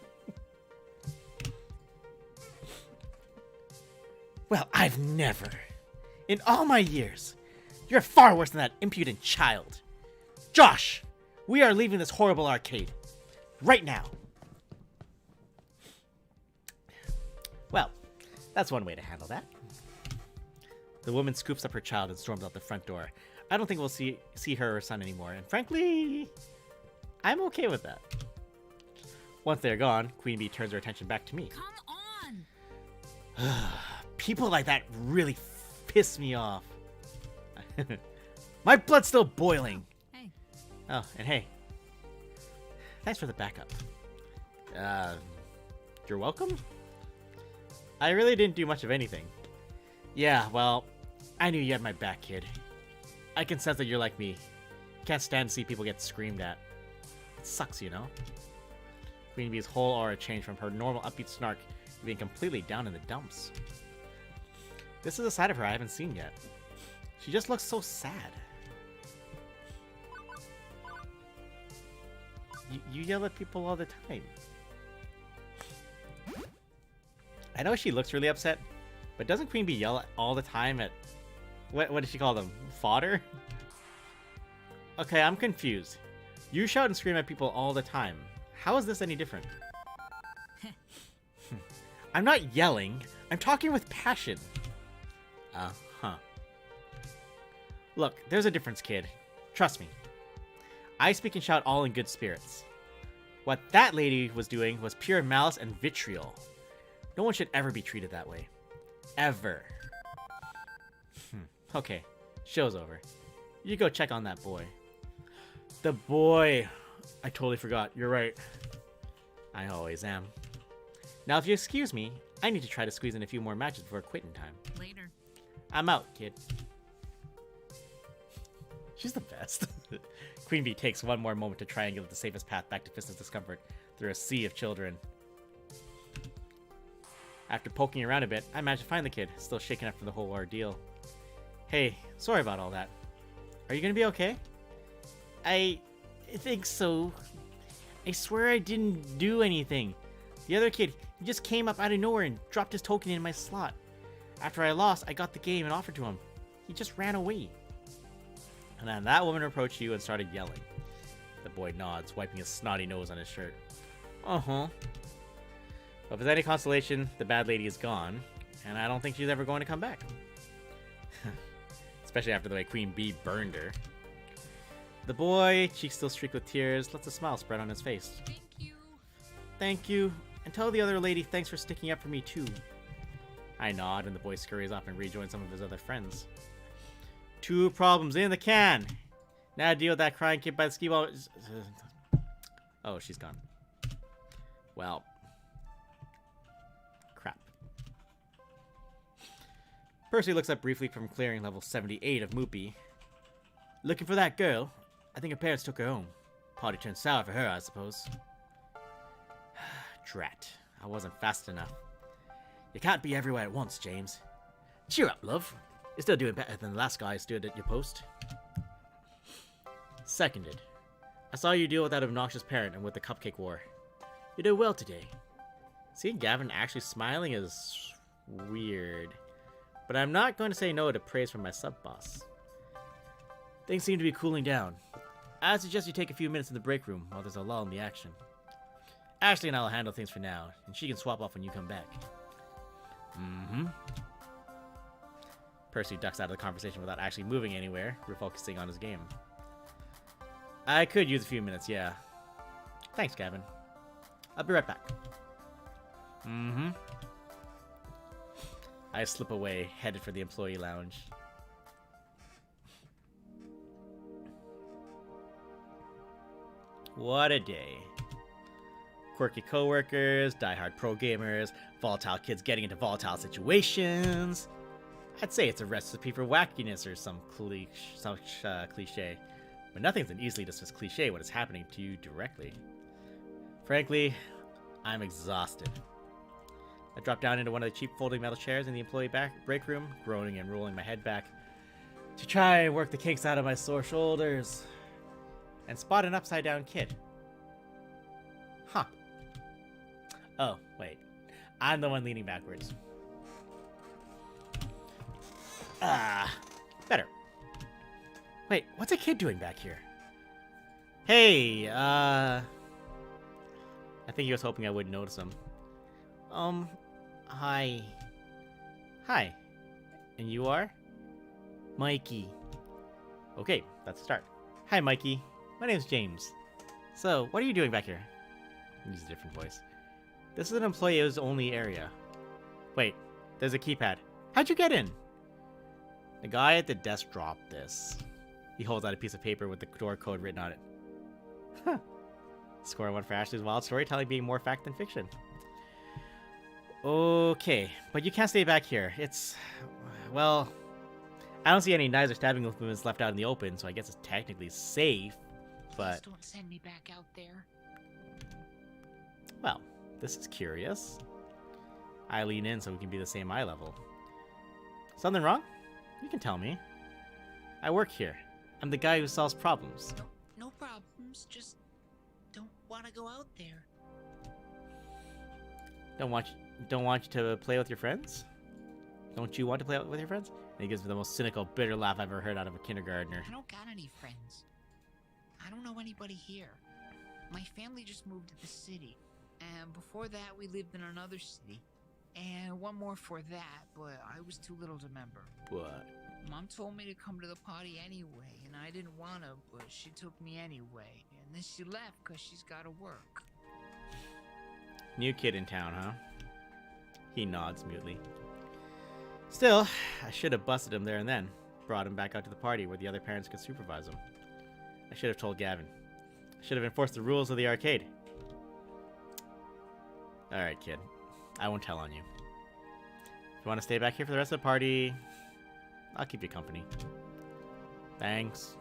[SPEAKER 1] Well, I've never. In all my years, you're far worse than that impudent child. Josh, we are leaving this horrible arcade. Right now. Well, that's one way to handle that. The woman scoops up her child and storms out the front door. I don't think we'll see her or her son anymore, and frankly, I'm okay with that. Once they're gone, Queen Bee turns her attention back to me.
[SPEAKER 13] Come on.
[SPEAKER 1] People like that really piss me off. My blood's still boiling.
[SPEAKER 13] Hey.
[SPEAKER 1] Oh, and hey. Thanks for the backup. You're welcome? I really didn't do much of anything. Yeah, well, I knew you had my back, kid. I can sense that you're like me. Can't stand to see people get screamed at. It sucks, you know? Queen Bee's whole aura changed from her normal upbeat snark to being completely down in the dumps. This is a side of her I haven't seen yet. She just looks so sad. You yell at people all the time. I know she looks really upset, but doesn't Queen Bee yell all the time at... What does she call them? Fodder? Okay, I'm confused. You shout and scream at people all the time. How is this any different? I'm not yelling. I'm talking with passion. Uh-huh. Look, there's a difference, kid. Trust me. I speak and shout all in good spirits. What that lady was doing was pure malice and vitriol. No one should ever be treated that way. Ever. Okay, show's over. You go check on that boy. The boy. I totally forgot. You're right. I always am. Now, if you excuse me, I need to try to squeeze in a few more matches before quitting time.
[SPEAKER 13] Later.
[SPEAKER 1] I'm out, kid. She's the best. Queen Bee takes one more moment to triangulate the safest path back to Fist's discomfort through a sea of children. After poking around a bit, I managed to find the kid, still shaken up from the whole ordeal. Hey, sorry about all that. Are you gonna be okay? I think so. I swear I didn't do anything. The other kid, he just came up out of nowhere and dropped his token in my slot. After I lost, I got the game and offered to him. He just ran away. And then that woman approached you and started yelling. The boy nods, wiping his snotty nose on his shirt. Uh-huh. But if it's any consolation, the bad lady is gone, and I don't think she's ever going to come back. Especially after the way Queen Bee burned her. The boy, cheeks still streaked with tears, lets a smile spread on his face.
[SPEAKER 13] Thank you.
[SPEAKER 1] Thank you, and tell the other lady thanks for sticking up for me too. I nod, and the boy scurries off and rejoins some of his other friends. 2 problems in the can! Now deal with that crying kid by the skee ball. Oh, she's gone. Well. Crap. Percy looks up briefly from clearing level 78 of Moopy. Looking for that girl? I think her parents took her home. Party turned sour for her, I suppose. Drat. I wasn't fast enough. You can't be everywhere at once, James. Cheer up, love. You're still doing better than the last guy who stood at your post. Seconded. I saw you deal with that obnoxious parent and with the cupcake war. You did well today. Seeing Gavin actually smiling is weird. But I'm not going to say no to praise from my sub-boss. Things seem to be cooling down. I suggest you take a few minutes in the break room while there's a lull in the action. Ashley and I will handle things for now, and she can swap off when you come back. Mm-hmm. Percy ducks out of the conversation without actually moving anywhere, refocusing on his game. I could use a few minutes, yeah. Thanks, Gavin. I'll be right back. Mm-hmm. I slip away, headed for the employee lounge. What a day. Quirky coworkers, diehard pro gamers, volatile kids getting into volatile situations. I'd say it's a recipe for wackiness or some cliche. But nothing's an easily dismissed cliche when it's happening to you directly. Frankly, I'm exhausted. I drop down into one of the cheap folding metal chairs in the employee break room, groaning and rolling my head back to try and work the kinks out of my sore shoulders. And spot an upside down kid. Huh. Oh, wait. I'm the one leaning backwards. Better. Wait, what's a kid doing back here? Hey, I think he was hoping I wouldn't notice him. Hi. Hi. And you are? Mikey. Okay, that's a start. Hi, Mikey. My name's James. So, what are you doing back here? Use a different voice. This is an employee's only area. Wait, there's a keypad. How'd you get in? The guy at the desk dropped this. He holds out a piece of paper with the door code written on it. Huh. Score 1 for Ashley's wild storytelling being more fact than fiction. Okay, but you can't stay back here. It's... well... I don't see any knives or stabbing movements left out in the open, so I guess it's technically safe, but...
[SPEAKER 14] Please don't send me back out there.
[SPEAKER 1] Well, this is curious. I lean in so we can be the same eye level. Something wrong? You can tell me. I work here. I'm the guy who solves problems.
[SPEAKER 14] No problems, just don't want to go out there.
[SPEAKER 1] Don't want you to play with your friends? Don't you want to play with your friends? And he gives me the most cynical, bitter laugh I've ever heard out of a kindergartner.
[SPEAKER 14] I don't got any friends. I don't know anybody here. My family just moved to the city. And before that, we lived in another city. And one more for that, but I was too little to remember.
[SPEAKER 1] What?
[SPEAKER 14] Mom told me to come to the party anyway, and I didn't want to, but she took me anyway. And then she left because she's got to work.
[SPEAKER 1] New kid in town, huh? He nods mutely. Still, I should have busted him there and then. Brought him back out to the party where the other parents could supervise him. I should have told Gavin. I should have enforced the rules of the arcade. Alright, kid. I won't tell on you. If you want to stay back here for the rest of the party, I'll keep you company. Thanks.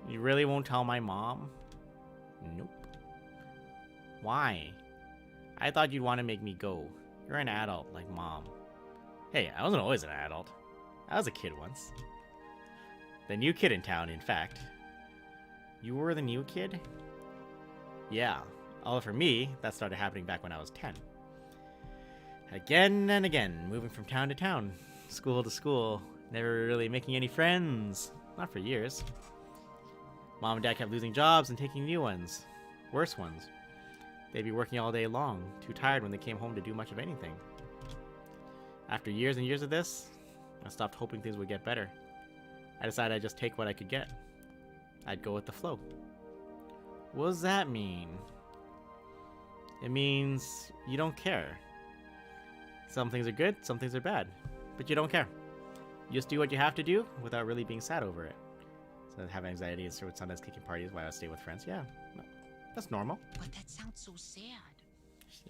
[SPEAKER 1] You really won't tell my mom? Nope. Why? I thought you'd want to make me go. You're an adult, like Mom. Hey, I wasn't always an adult. I was a kid once. The new kid in town, in fact. You were the new kid? Yeah. Although for me, that started happening back when I was 10. Again and again, moving from town to town, school to school, never really making any friends. Not for years. Mom and Dad kept losing jobs and taking new ones. Worse ones. They'd be working all day long, too tired when they came home to do much of anything. After years and years of this, I stopped hoping things would get better. I decided I'd just take what I could get. I'd go with the flow. What does that mean? It means you don't care. Some things are good, some things are bad, but you don't care. You just do what you have to do without really being sad over it. So I have anxiety and start sometimes kicking parties while I stay with friends. Yeah, no, that's normal.
[SPEAKER 14] But that sounds so sad.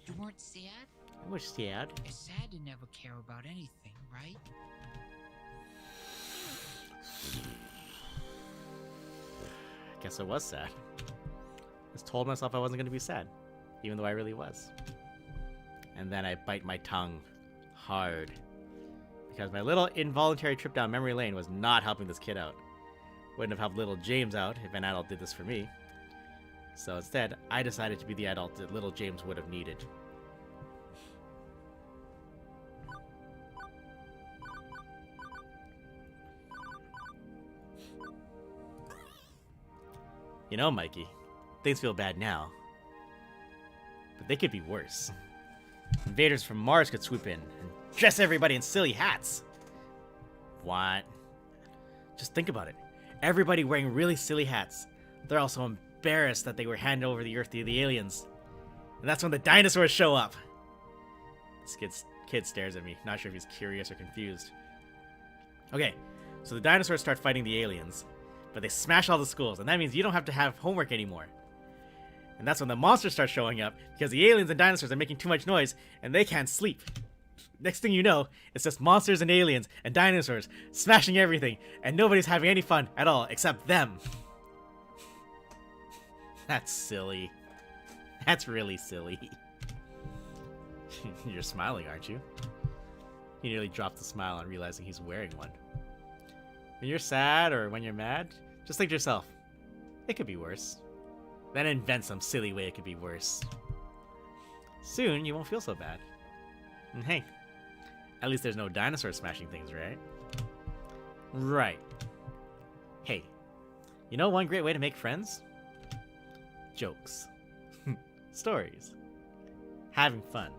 [SPEAKER 14] You weren't sad?
[SPEAKER 1] I was sad.
[SPEAKER 14] It's sad to never care about anything, right?
[SPEAKER 1] Guess I was sad. I just told myself I wasn't going to be sad, even though I really was. And then I bite my tongue hard. Because my little involuntary trip down memory lane was not helping this kid out. Wouldn't have helped little James out if an adult did this for me. So instead, I decided to be the adult that little James would have needed. You know, Mikey, things feel bad now. But they could be worse. Invaders from Mars could swoop in and dress everybody in silly hats. What? Just think about it. Everybody wearing really silly hats. They're also embarrassed that they were handed over the Earth to the aliens. And that's when the dinosaurs show up. This kid stares at me, not sure if he's curious or confused. Okay, so the dinosaurs start fighting the aliens, but they smash all the schools, and that means you don't have to have homework anymore. And that's when the monsters start showing up, because the aliens and dinosaurs are making too much noise, and they can't sleep. Next thing you know, it's just monsters and aliens and dinosaurs smashing everything, and nobody's having any fun at all except them. That's silly. That's really silly. You're smiling, aren't you? He nearly dropped the smile on realizing he's wearing one. When you're sad or when you're mad, just think to yourself, it could be worse. Then invent some silly way it could be worse. Soon, you won't feel so bad. And hey, at least there's no dinosaurs smashing things, right? Right. Hey, you know one great way to make friends? Jokes. Stories. Having fun.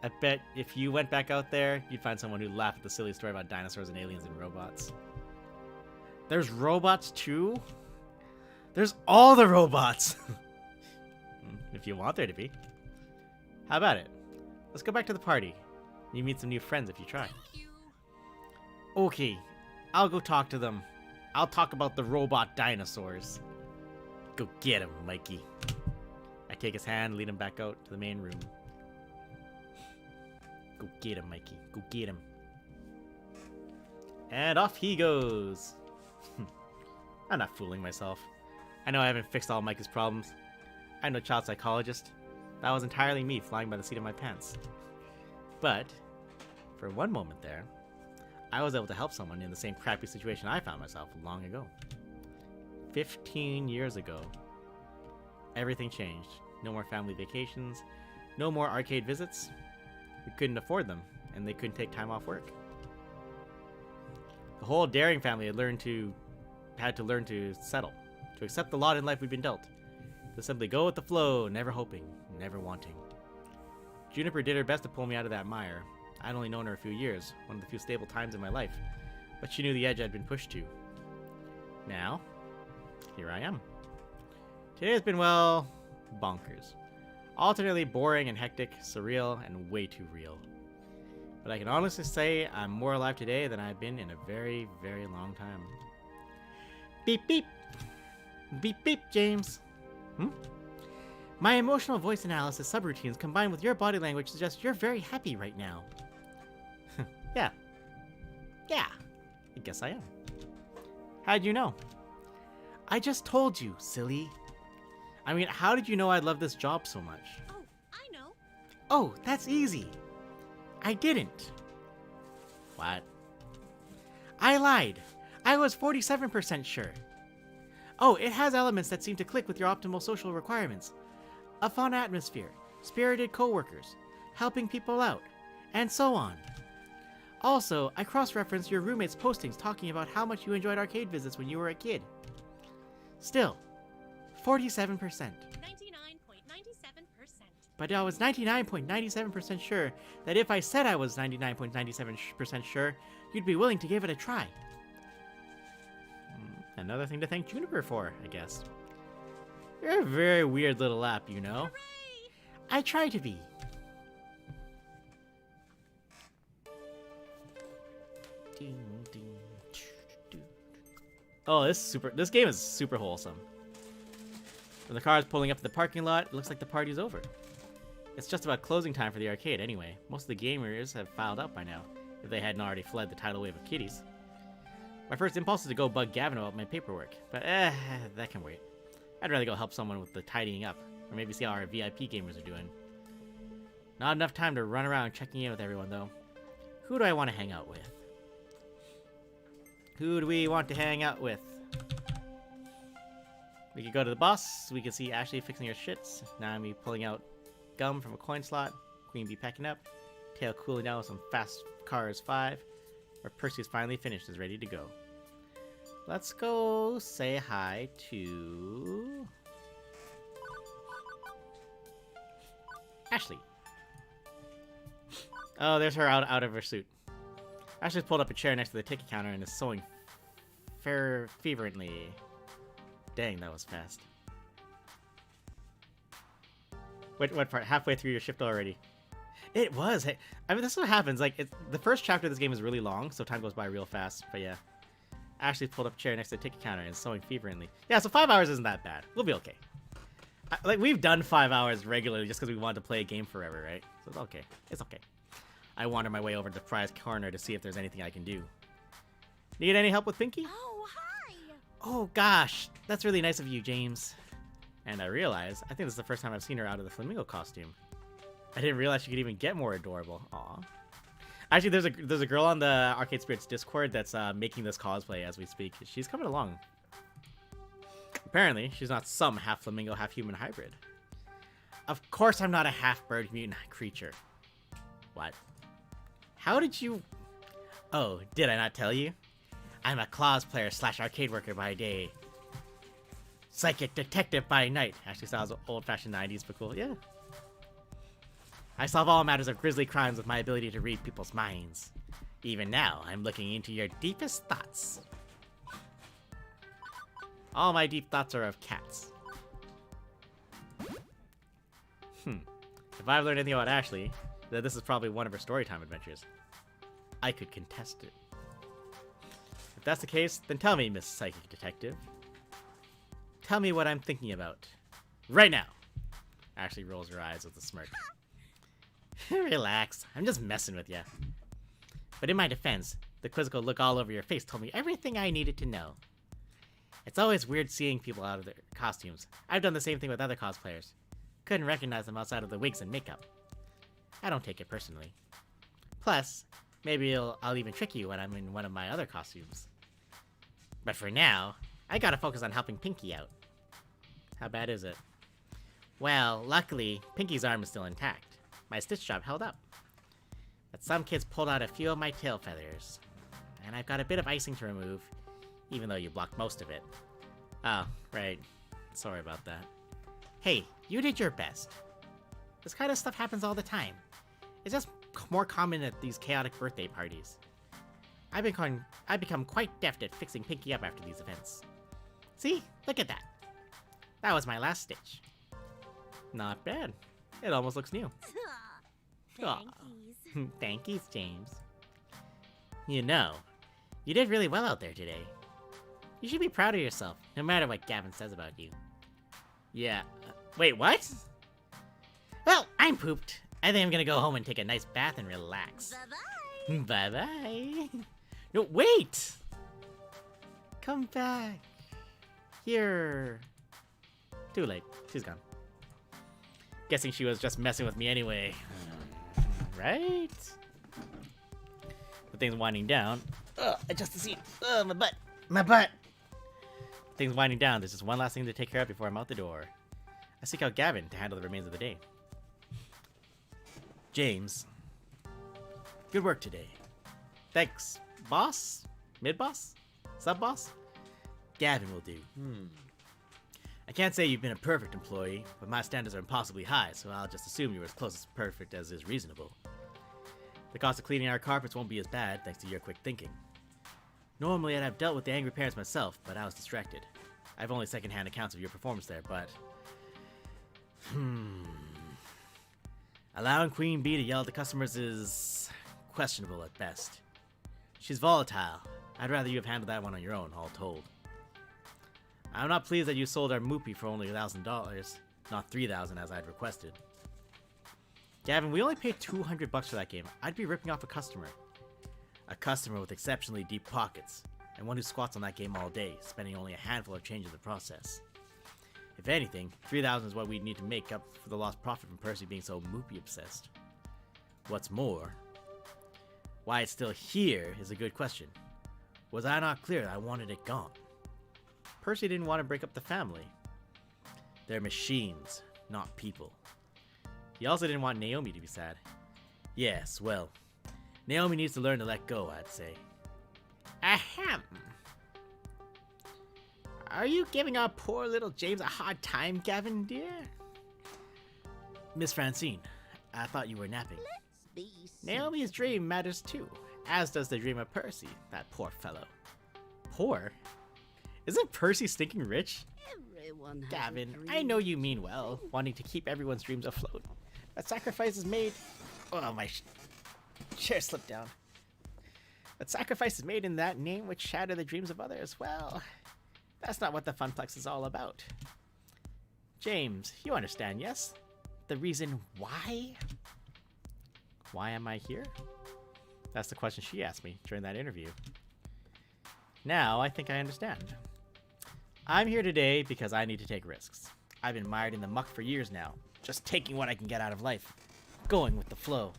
[SPEAKER 1] I bet if you went back out there, you'd find someone who'd laugh at the silly story about dinosaurs and aliens and robots. There's robots too? There's all the robots! If you want there to be. How about it? Let's go back to the party. You meet some new friends if you try. Okay, I'll go talk to them. I'll talk about the robot dinosaurs. Go get him, Mikey. I take his hand, lead him back out to the main room. Go get him, Mikey. Go get him. And off he goes. I'm not fooling myself. I know I haven't fixed all Mikey's problems. I'm no child psychologist. That was entirely me flying by the seat of my pants. But, for one moment there, I was able to help someone in the same crappy situation I found myself long ago. 15 years ago, everything changed. No more family vacations, no more arcade visits. We couldn't afford them, and they couldn't take time off work. The whole Daring family had to learn to settle, to accept the lot in life we'd been dealt, to simply go with the flow, never hoping, never wanting. Juniper did her best to pull me out of that mire. I'd only known her a few years, one of the few stable times in my life, but she knew the edge I'd been pushed to. Now, here I am. Today has been, well, bonkers. Alternately boring and hectic, surreal, and way too real. But I can honestly say I'm more alive today than I've been in a very, very long time. Beep beep! Beep beep, James! My emotional voice analysis subroutines combined with your body language suggest you're very happy right now. Yeah. Yeah. I guess I am. How'd you know? I just told you, silly. I mean, how did you know I'd love this job so much?
[SPEAKER 6] Oh, I know.
[SPEAKER 1] Oh, that's easy. I didn't. What? I lied. I was 47% sure. Oh, it has elements that seem to click with your optimal social requirements. A fun atmosphere, spirited coworkers, helping people out, and so on. Also, I cross-referenced your roommate's postings talking about how much you enjoyed arcade visits when you were a kid. Still, 47%.
[SPEAKER 6] 99.97%.
[SPEAKER 1] But I was 99.97% sure that if I said I was 99.97% sure, you'd be willing to give it a try. Another thing to thank Juniper for, I guess. You're a very weird little app, you know?
[SPEAKER 6] Hooray!
[SPEAKER 1] I try to be. Oh, this game is super wholesome. When the car is pulling up to the parking lot, it looks like the party's over. It's just about closing time for the arcade anyway. Most of the gamers have filed out by now, if they hadn't already fled the tidal wave of kitties. My first impulse is to go bug Gavin about my paperwork, but that can wait. I'd rather go help someone with the tidying up, or maybe see how our VIP gamers are doing. Not enough time to run around checking in with everyone, though. Who do I want to hang out with? Who do we want to hang out with? We could go to the boss. We could see Ashley fixing her shits. Naomi pulling out gum from a coin slot. Queen Bee packing up. Tail cooling down with some Fast Cars 5. Or Percy's finally finished, is ready to go. Let's go say hi to Ashley. Oh, there's her out of her suit. Ashley's pulled up a chair next to the ticket counter and is sewing fervently. Dang, that was fast. Wait, what part? Halfway through your shift already? It was. Hey, I mean, this is what happens. Like, the first chapter of this game is really long, so time goes by real fast. But yeah, Ashley pulled up a chair next to the ticket counter and is sewing fervently. Yeah, so 5 hours isn't that bad. We'll be okay. Like, we've done 5 hours regularly just because we wanted to play a game forever, right? So it's okay. It's okay. I wander my way over to the prize corner to see if there's anything I can do. Need any help with Pinky?
[SPEAKER 5] Oh, hi!
[SPEAKER 1] Oh gosh, that's really nice of you, James. And I realize, I think this is the first time I've seen her out of the flamingo costume. I didn't realize she could even get more adorable. Aw. Actually, there's a girl on the Arcade Spirits Discord that's making this cosplay as we speak. She's coming along. Apparently, she's not some half flamingo, half human hybrid. Of course I'm not a half bird mutant creature. What? How did you... Oh, did I not tell you? I'm a Claws player / arcade worker by day. Psychic detective by night. Actually sounds old-fashioned 90s, but cool. Yeah. I solve all matters of grisly crimes with my ability to read people's minds. Even now, I'm looking into your deepest thoughts. All my deep thoughts are of cats. If I've learned anything about Ashley, then this is probably one of her storytime adventures. I could contest it. If that's the case, then tell me, Miss Psychic Detective. Tell me what I'm thinking about. Right now! Ashley rolls her eyes with a smirk. Relax, I'm just messing with ya. But in my defense, the quizzical look all over your face told me everything I needed to know. It's always weird seeing people out of their costumes. I've done the same thing with other cosplayers. Couldn't recognize them outside of the wigs and makeup. I don't take it personally. Plus, maybe I'll even trick you when I'm in one of my other costumes. But for now, I gotta focus on helping Pinky out. How bad is it? Well, luckily, Pinky's arm is still intact. My stitch job held up. But some kids pulled out a few of my tail feathers. And I've got a bit of icing to remove, even though you blocked most of it. Oh, right. Sorry about that. Hey, you did your best. This kind of stuff happens all the time. It's just more common at these chaotic birthday parties. I've become quite deft at fixing Pinky up after these events. See? Look at that. That was my last stitch. Not bad. It almost looks new.
[SPEAKER 10] Thankies.
[SPEAKER 1] Thankies, James. You know, you did really well out there today. You should be proud of yourself, no matter what Gavin says about you. Yeah. Wait, what? Well, I'm pooped. I think I'm gonna go home and take a nice bath and relax.
[SPEAKER 10] Bye-bye.
[SPEAKER 1] Bye-bye. No, wait! Come back. Here. Too late. She's gone. Guessing she was just messing with me anyway. Right? The thing's winding down. Ugh, adjust the seat. Ugh, my butt. My butt! Things winding down. There's just one last thing to take care of before I'm out the door. I seek out Gavin to handle the remains of the day. James. Good work today. Thanks. Boss? Mid-boss? Sub-boss? Gavin will do. I can't say you've been a perfect employee, but my standards are impossibly high, so I'll just assume you're as close to perfect as is reasonable. The cost of cleaning our carpets won't be as bad, thanks to your quick thinking. Normally I'd have dealt with the angry parents myself, but I was distracted. I have only second-hand accounts of your performance there, but... Allowing Queen Bee to yell at the customers is... questionable at best. She's volatile. I'd rather you have handled that one on your own, all told. I'm not pleased that you sold our Moopy for only $1,000, not $3,000 as I'd requested. Gavin, we only paid $200 for that game. I'd be ripping off a customer. A customer with exceptionally deep pockets, and one who squats on that game all day, spending only a handful of change in the process. If anything, $3,000 is what we'd need to make up for the lost profit from Percy being so Moopy obsessed. What's more, why it's still here is a good question. Was I not clear that I wanted it gone? Percy didn't want to break up the family. They're machines, not people. He also didn't want Naomi to be sad. Yes, well, Naomi needs to learn to let go, I'd say. Ahem! Are you giving our poor little James a hard time, Gavin, dear? Miss Francine, I thought you were napping. Naomi's dream matters too, as does the dream of Percy, that poor fellow. Poor? Isn't Percy stinking rich?
[SPEAKER 7] Everyone
[SPEAKER 1] Gavin, I know you mean well, wanting to keep everyone's dreams afloat. But sacrifice is made... Oh, my chair slipped down. But sacrifice is made in that name which shatter the dreams of others. Well, that's not what the Funplex is all about. James, you understand, yes? The reason why? Why am I here? That's the question she asked me during that interview. Now, I think I understand. I'm here today because I need to take risks. I've been mired in the muck for years now, just taking what I can get out of life, going with the flow.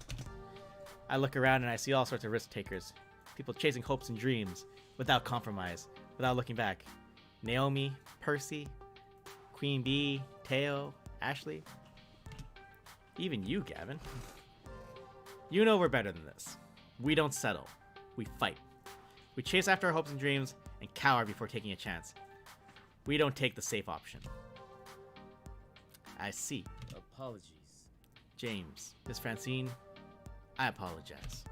[SPEAKER 1] I look around and I see all sorts of risk takers, people chasing hopes and dreams, without compromise, without looking back. Naomi, Percy, Queen Bee, Teo, Ashley. Even you, Gavin. You know we're better than this. We don't settle. We fight. We chase after our hopes and dreams and cower before taking a chance. We don't take the safe option. I see.
[SPEAKER 9] Apologies.
[SPEAKER 1] James, Miss Francine, I apologize.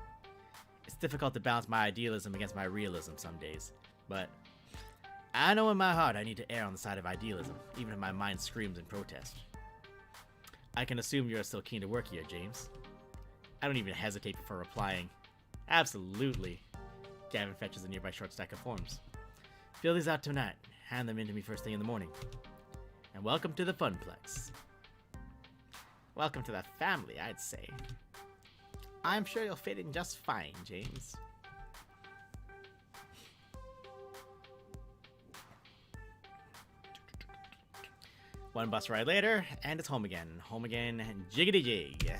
[SPEAKER 1] It's difficult to balance my idealism against my realism some days, but I know in my heart I need to err on the side of idealism, even if my mind screams in protest. I can assume you're still keen to work here, James. I don't even hesitate before replying. Absolutely. Gavin fetches a nearby short stack of forms. Fill these out tonight. Hand them in to me first thing in the morning. And welcome to the Funplex. Welcome to the family, I'd say. I'm sure you'll fit in just fine, James. One bus ride later, and it's home again. Home again, jiggity jig.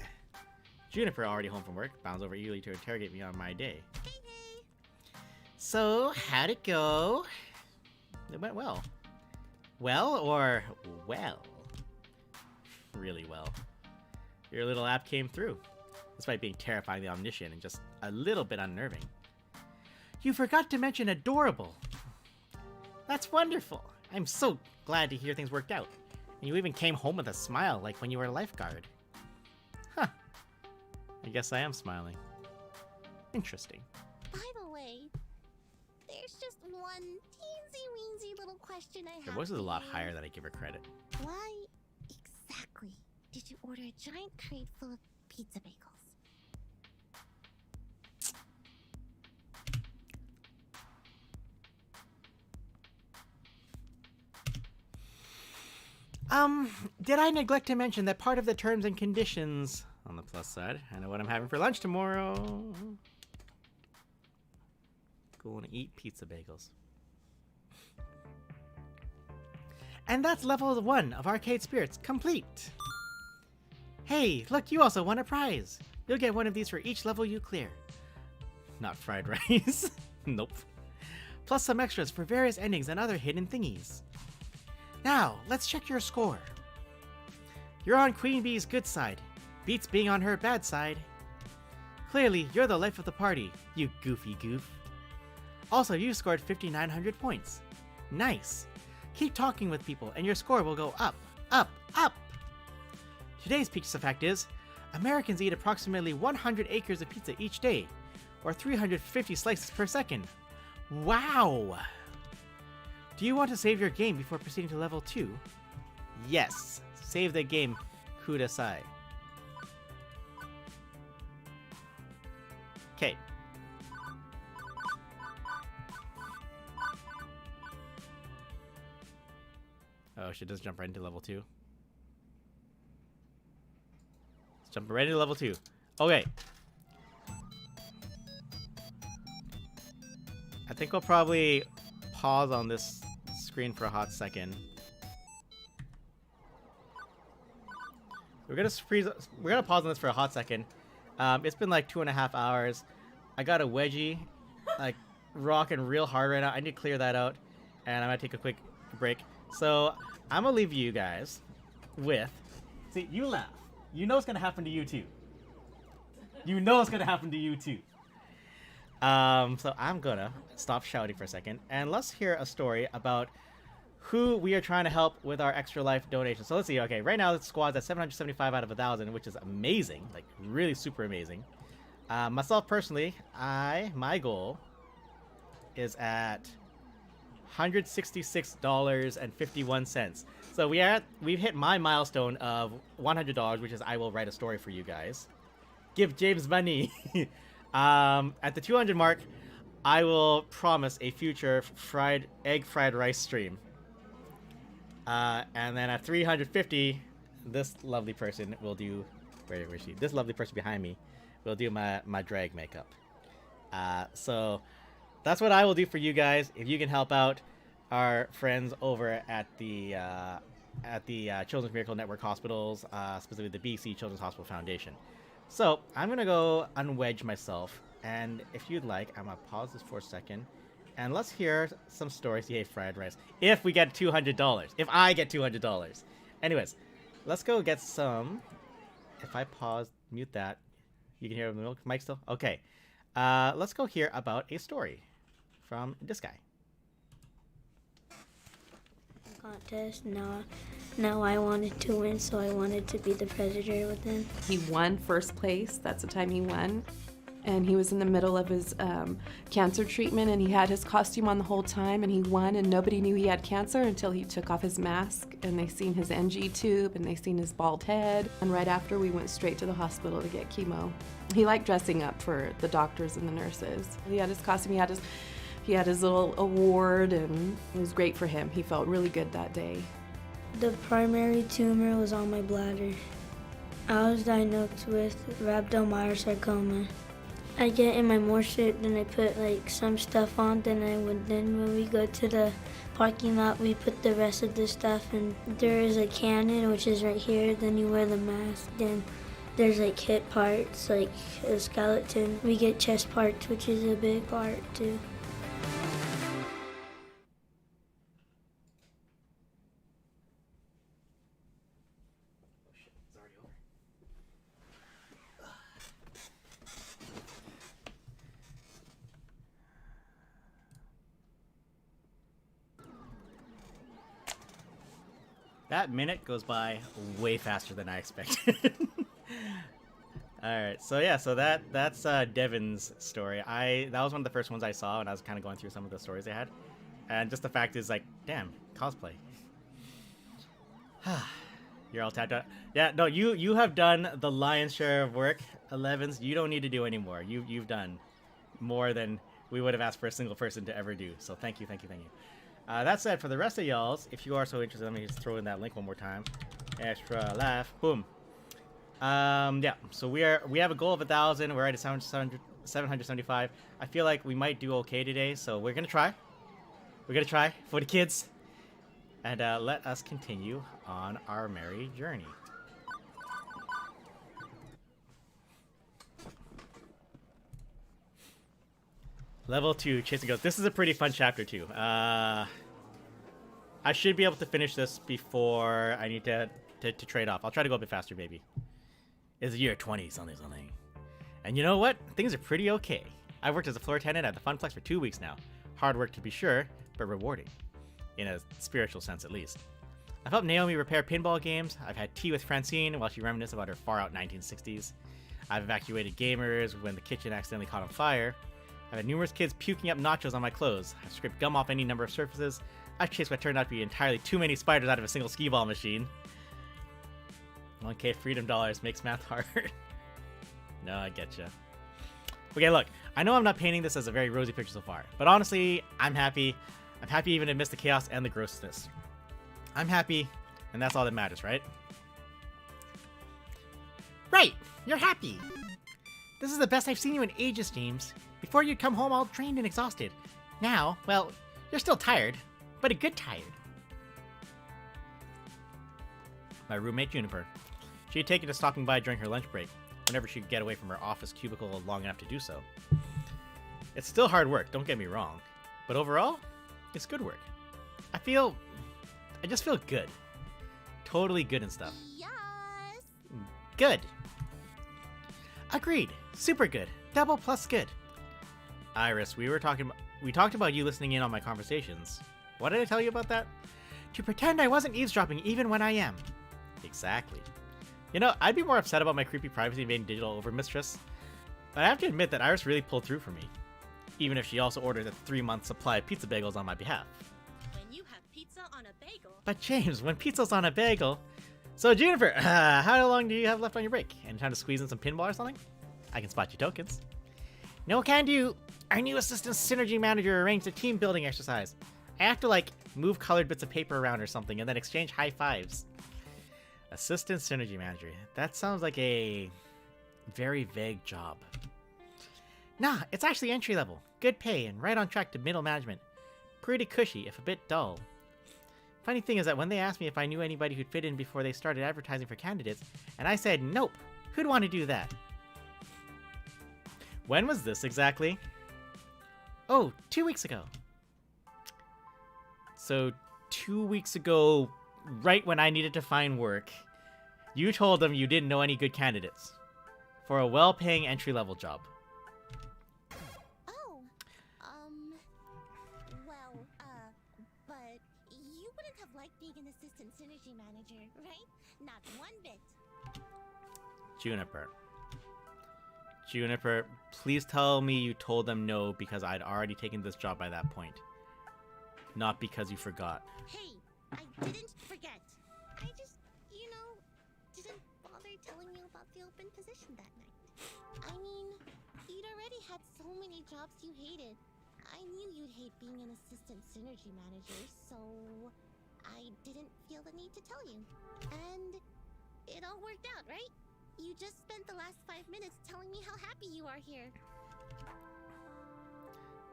[SPEAKER 1] Juniper, already home from work, bounds over eagerly to interrogate me on my day. So, how'd it go? It went well. Well or well? Really well. Your little app came through, despite being terrifyingly omniscient and just a little bit unnerving. You forgot to mention adorable. That's wonderful. I'm so glad to hear things worked out. And you even came home with a smile, like when you were a lifeguard. Huh. I guess I am smiling. Interesting.
[SPEAKER 5] By the way, there's just one teensy-weensy little question I have.
[SPEAKER 1] Her voice is a
[SPEAKER 5] for
[SPEAKER 1] lot
[SPEAKER 5] you.
[SPEAKER 1] higher than I give her credit.
[SPEAKER 5] Why exactly did you order a giant crate full of pizza bagels?
[SPEAKER 1] Did I neglect to mention that part of the terms and conditions, on the plus side, I know what I'm having for lunch tomorrow. Going to eat pizza bagels. And that's level 1 of Arcade Spirits complete. Hey, look, you also won a prize. You'll get one of these for each level you clear. Not fried rice. Nope. Plus some extras for various endings and other hidden thingies. Now, let's check your score. You're on Queen Bee's good side. Beats being on her bad side. Clearly, you're the life of the party, you goofy goof. Also, you scored 5,900 points. Nice. Keep talking with people and your score will go up, up, up. Today's pizza fact is, Americans eat approximately 100 acres of pizza each day, or 350 slices per second. Wow! Do you want to save your game before proceeding to level 2? Yes. Save the game, kudasai. Okay. Oh, she does jump right into level 2. Let's jump right into level 2. Okay. I think we'll probably pause on this screen for a hot second. We're gonna pause on this for a hot second. It's been like 2.5 hours. I got a wedgie, like rocking real hard right now. I need to clear that out, and I'm gonna take a quick break. So I'm gonna leave you guys with. See, you laugh. You know it's gonna happen to you too. You know it's gonna happen to you too. So I'm gonna stop shouting for a second, and let's hear a story about who we are trying to help with our Extra Life donation. So let's see. Okay, right now the squad's at 775 out of 1,000, which is amazing, like really super amazing. Myself personally, my goal is at $166.51. So we've hit my milestone of $100, which is I will write a story for you guys. Give James money. At the 200 mark, I will promise a future egg fried rice stream. And then at 350, this lovely person will do. Where is she? This lovely person behind me will do my drag makeup. So that's what I will do for you guys. If you can help out our friends over at the Children's Miracle Network Hospitals, specifically the BC Children's Hospital Foundation. So I'm gonna go unwedge myself, and if you'd like, I'm gonna pause this for a second, and let's hear some stories. Yay, fried rice! If we get $200, if I get $200. Anyways, let's go get some. If I pause, mute that. You can hear the milk mic still. Okay, let's go hear about a story from this guy.
[SPEAKER 2] Contest. Now I wanted to win, so I wanted to be the president with him.
[SPEAKER 15] He won first place. That's the time he won. And he was in the middle of his cancer treatment, and he had his costume on the whole time, and he won, and nobody knew he had cancer until he took off his mask, and they seen his NG tube, and they seen his bald head. And right after, we went straight to the hospital to get chemo. He liked dressing up for the doctors and the nurses. He had his costume, he had his little award, and it was great for him. He felt really good that day.
[SPEAKER 2] The primary tumor was on my bladder. I was diagnosed with rhabdomyosarcoma. I get in my morphine, then I put like some stuff on, then when we go to the parking lot, we put the rest of the stuff, and there is a cannon, which is right here, then you wear the mask, then there's like hip parts, like a skeleton. We get chest parts, which is a big part too.
[SPEAKER 1] That minute goes by way faster than I expected. Alright, so yeah, so that's Devin's story. That was one of the first ones I saw when I was kind of going through some of the stories they had. And just the fact is, like, damn, cosplay. You're all tapped out. Yeah, no, you have done the lion's share of work, 11s. You don't need to do any more. You've done more than we would have asked for a single person to ever do. So thank you. That said, for the rest of y'all's, if you are so interested, let me just throw in that link one more time. Extra laugh. Boom. Yeah, so we have a goal of 1,000. We're at 775. I feel like we might do okay today, so we're gonna try. We're gonna try for the kids. And let us continue on our merry journey. Level 2, Chasing Ghosts. This is a pretty fun chapter too. I should be able to finish this before I need to trade off. I'll try to go a bit faster, maybe. It's the year 20 something. And you know what? Things are pretty okay. I've worked as a floor attendant at the Funplex for 2 weeks now. Hard work to be sure, but rewarding. In a spiritual sense, at least. I've helped Naomi repair pinball games. I've had tea with Francine while she reminisced about her far-out 1960s. I've evacuated gamers when the kitchen accidentally caught on fire. I've had numerous kids puking up nachos on my clothes. I've scraped gum off any number of surfaces. I've chased what turned out to be entirely too many spiders out of a single skee-ball machine. 1K freedom dollars makes math hard. No, I getcha. Okay, look. I know I'm not painting this as a very rosy picture so far, but honestly, I'm happy. I'm happy even amidst the chaos and the grossness. I'm happy, and that's all that matters, right? Right! You're happy! This is the best I've seen you in ages, James. Before you'd come home all drained and exhausted. Now, well, you're still tired, but a good tired. My roommate, Juniper. She had taken to stopping by during her lunch break, whenever she could get away from her office cubicle long enough to do so. It's still hard work, don't get me wrong, but overall, it's good work. I just feel good. Totally good and stuff.
[SPEAKER 5] Yes.
[SPEAKER 1] Good. Agreed. Super good. Double plus good. Iris, we talked about you listening in on my conversations. What did I tell you about that? To pretend I wasn't eavesdropping even when I am. Exactly. You know, I'd be more upset about my creepy privacy invading digital overmistress. But I have to admit that Iris really pulled through for me. Even if she also ordered a 3-month supply of pizza bagels on my behalf.
[SPEAKER 6] When you have pizza on a bagel...
[SPEAKER 1] But James, when pizza's on a bagel... So Juniper, how long do you have left on your break? Any time to squeeze in some pinball or something? I can spot you tokens. No can do. Our new assistant synergy manager arranged a team building exercise. I have to, like, move colored bits of paper around or something and then exchange high fives. Assistant synergy manager. That sounds like a very vague job. Nah, it's actually entry level. Good pay and right on track to middle management. Pretty cushy, if a bit dull. Funny thing is that when they asked me if I knew anybody who'd fit in before they started advertising for candidates, and I said nope, who'd want to do that? When was this exactly? Oh, 2 weeks ago. So 2 weeks ago, right when I needed to find work, you told them you didn't know any good candidates for a well-paying entry-level job.
[SPEAKER 5] Oh, well, but you wouldn't have liked being an assistant synergy manager, right? Not one bit.
[SPEAKER 1] Juniper, please tell me you told them no because I'd already taken this job by that point. Not because you forgot.
[SPEAKER 5] Hey, I didn't forget. I just, didn't bother telling you about the open position that night. I mean, you'd already had so many jobs you hated. I knew you'd hate being an assistant synergy manager, so I didn't feel the need to tell you. And it all worked out, right? You just spent the last 5 minutes telling me how happy you are here.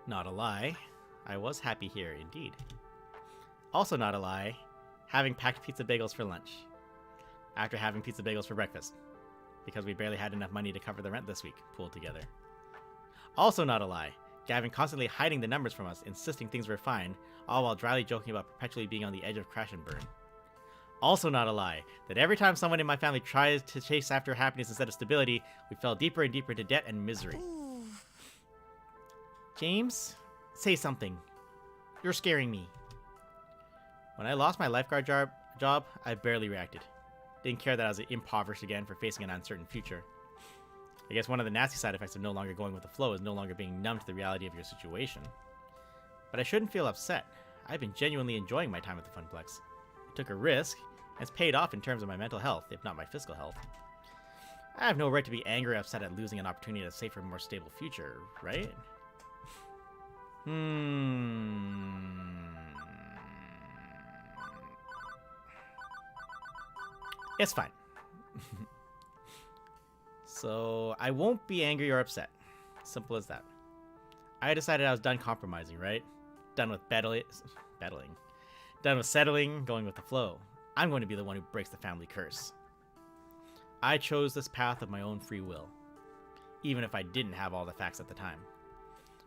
[SPEAKER 1] Not a lie. I was happy here, indeed. Also not a lie, having packed pizza bagels for lunch. After having pizza bagels for breakfast. Because we barely had enough money to cover the rent this week, pooled together. Also not a lie, Gavin constantly hiding the numbers from us, insisting things were fine, all while dryly joking about perpetually being on the edge of crash and burn. Also not a lie, that every time someone in my family tries to chase after happiness instead of stability, we fell deeper and deeper into debt and misery. James, say something. You're scaring me. When I lost my lifeguard job, I barely reacted. Didn't care that I was impoverished again for facing an uncertain future. I guess one of the nasty side effects of no longer going with the flow is no longer being numb to the reality of your situation. But I shouldn't feel upset. I've been genuinely enjoying my time at the Funplex. I took a risk, and it's paid off in terms of my mental health, if not my physical health. I have no right to be angry or upset at losing an opportunity at a safer, more stable future, right? It's fine. So, I won't be angry or upset. Simple as that. I decided I was done compromising, right? Done with battling. Done with settling, going with the flow. I'm going to be the one who breaks the family curse. I chose this path of my own free will, even if I didn't have all the facts at the time.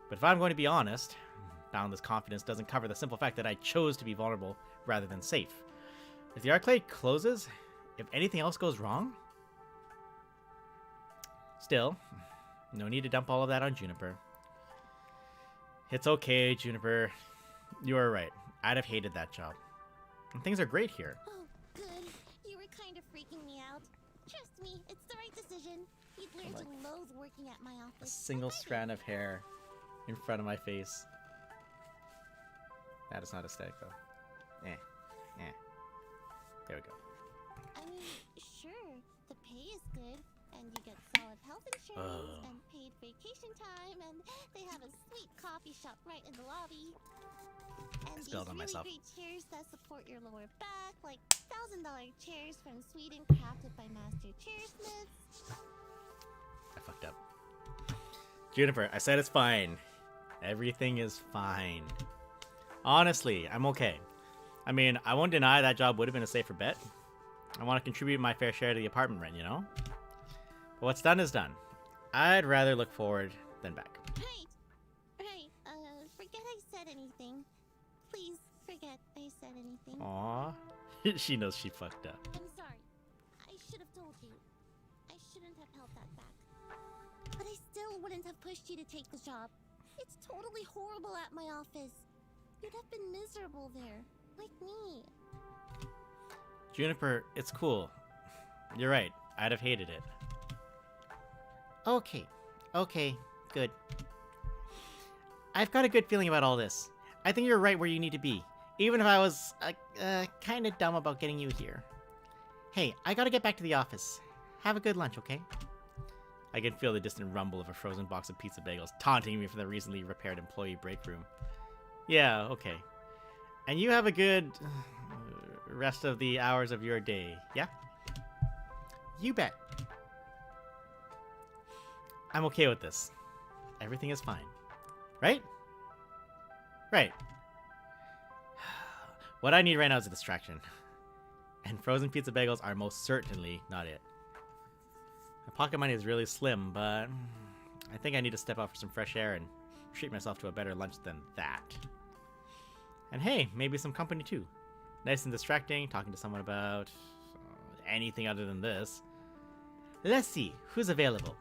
[SPEAKER 1] But if I'm going to be honest, boundless confidence doesn't cover the simple fact that I chose to be vulnerable rather than safe. If the arcade closes, if anything else goes wrong, still, no need to dump all of that on Juniper. It's okay, Juniper. You are right. I'd have hated that job. And things are great here.
[SPEAKER 5] Oh, good. You were kind of freaking me out. Trust me, it's the right decision. You'd learn to loathe working at my
[SPEAKER 1] A
[SPEAKER 5] office.
[SPEAKER 1] single strand of hair in front of my face. That is not aesthetic, though. There we go.
[SPEAKER 5] I mean, sure, the pay is good, and you get solid health insurance, and paid vacation time, and they have a sweet coffee shop right in the lobby. And these
[SPEAKER 1] Spilled on
[SPEAKER 5] really
[SPEAKER 1] myself.
[SPEAKER 5] great chairs that support your lower back, like $1,000 chairs from Sweden crafted by master chairsmiths.
[SPEAKER 1] I fucked up. Juniper, I said it's fine. Everything is fine. Honestly, I'm okay. I mean, I won't deny that job would have been a safer bet. I want to contribute my fair share to the apartment rent, you know? But what's done is done. I'd rather look forward than back.
[SPEAKER 5] Right. Forget I said anything. Please forget I said anything.
[SPEAKER 1] Aw. She knows she fucked up.
[SPEAKER 5] I'm sorry. I should have told you. I shouldn't have held that back. But I still wouldn't have pushed you to take the job. It's totally horrible at my office. You'd have been miserable there. Like me.
[SPEAKER 1] Juniper, it's cool. You're right. I'd have hated it. Okay, good. I've got a good feeling about all this. I think you're right where you need to be, even if I was kind of dumb about getting you here. Hey, I gotta get back to the office. Have a good lunch, okay? I can feel the distant rumble of a frozen box of pizza bagels taunting me from the recently repaired employee break room. Yeah, okay. And you have a good rest of the hours of your day, yeah? You bet. I'm okay with this. Everything is fine. Right? Right. What I need right now is a distraction. And frozen pizza bagels are most certainly not it. My pocket money is really slim, but I think I need to step out for some fresh air and treat myself to a better lunch than that. And hey, maybe some company too. Nice and distracting, talking to someone about anything other than this. Let's see, who's available?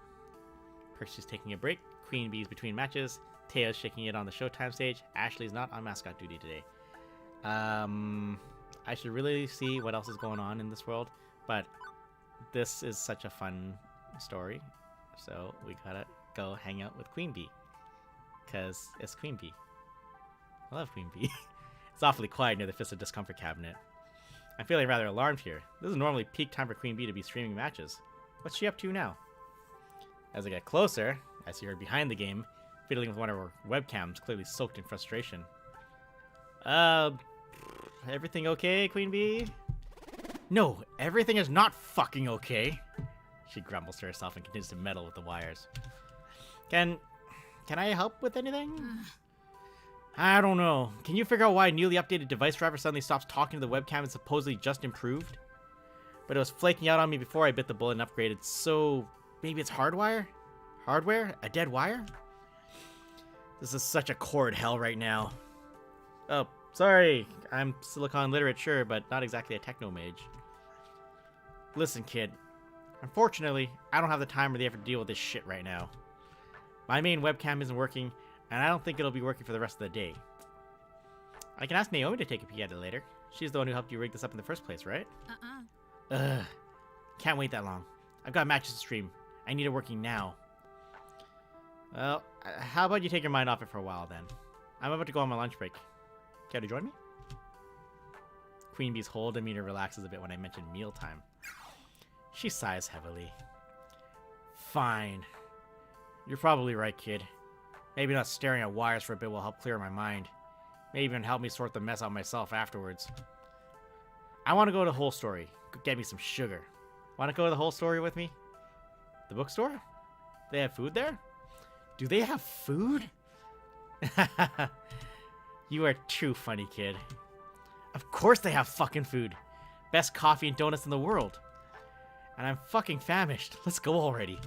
[SPEAKER 1] Percy's taking a break, Queen Bee's between matches, Taya's shaking it on the Showtime stage, Ashley's not on mascot duty today. I should really see what else is going on in this world, but this is such a fun story, so we gotta go hang out with Queen Bee, because it's Queen Bee. I love Queen Bee. It's awfully quiet near the Fist of Discomfort cabinet. I'm feeling rather alarmed here. This is normally peak time for Queen Bee to be streaming matches. What's she up to now? As I get closer, I see her behind the game, fiddling with one of her webcams, clearly soaked in frustration. Everything okay, Queen Bee? No, everything is not fucking okay. She grumbles to herself and continues to meddle with the wires. Can I help with anything? I don't know. Can you figure out why a newly updated device driver suddenly stops talking to the webcam and supposedly just improved? But it was flaking out on me before I bit the bullet and upgraded, so maybe it's hardwire? Hardware? A dead wire? This is such a cord hell right now. Oh, sorry. I'm silicon literate, sure, but not exactly a techno mage. Listen, kid. Unfortunately, I don't have the time or the effort to deal with this shit right now. My main webcam isn't working, and I don't think it'll be working for the rest of the day. I can ask Naomi to take a peek at it later. She's the one who helped you rig this up in the first place, right? Ugh. Can't wait that long. I've got matches to stream, I need it working now. Well, how about you take your mind off it for a while then? I'm about to go on my lunch break. Care to join me? Queen Bee's whole demeanor relaxes a bit when I mention mealtime. She sighs heavily. Fine. You're probably right, kid. Maybe not staring at wires for a bit will help clear my mind. Maybe even help me sort the mess out myself afterwards. I want to go to the whole story. Get me some sugar. Want to go to the whole story with me? The bookstore? They have food there? Do they have food? You are too funny, kid. Of course they have fucking food. Best coffee and donuts in the world. And I'm fucking famished. Let's go already.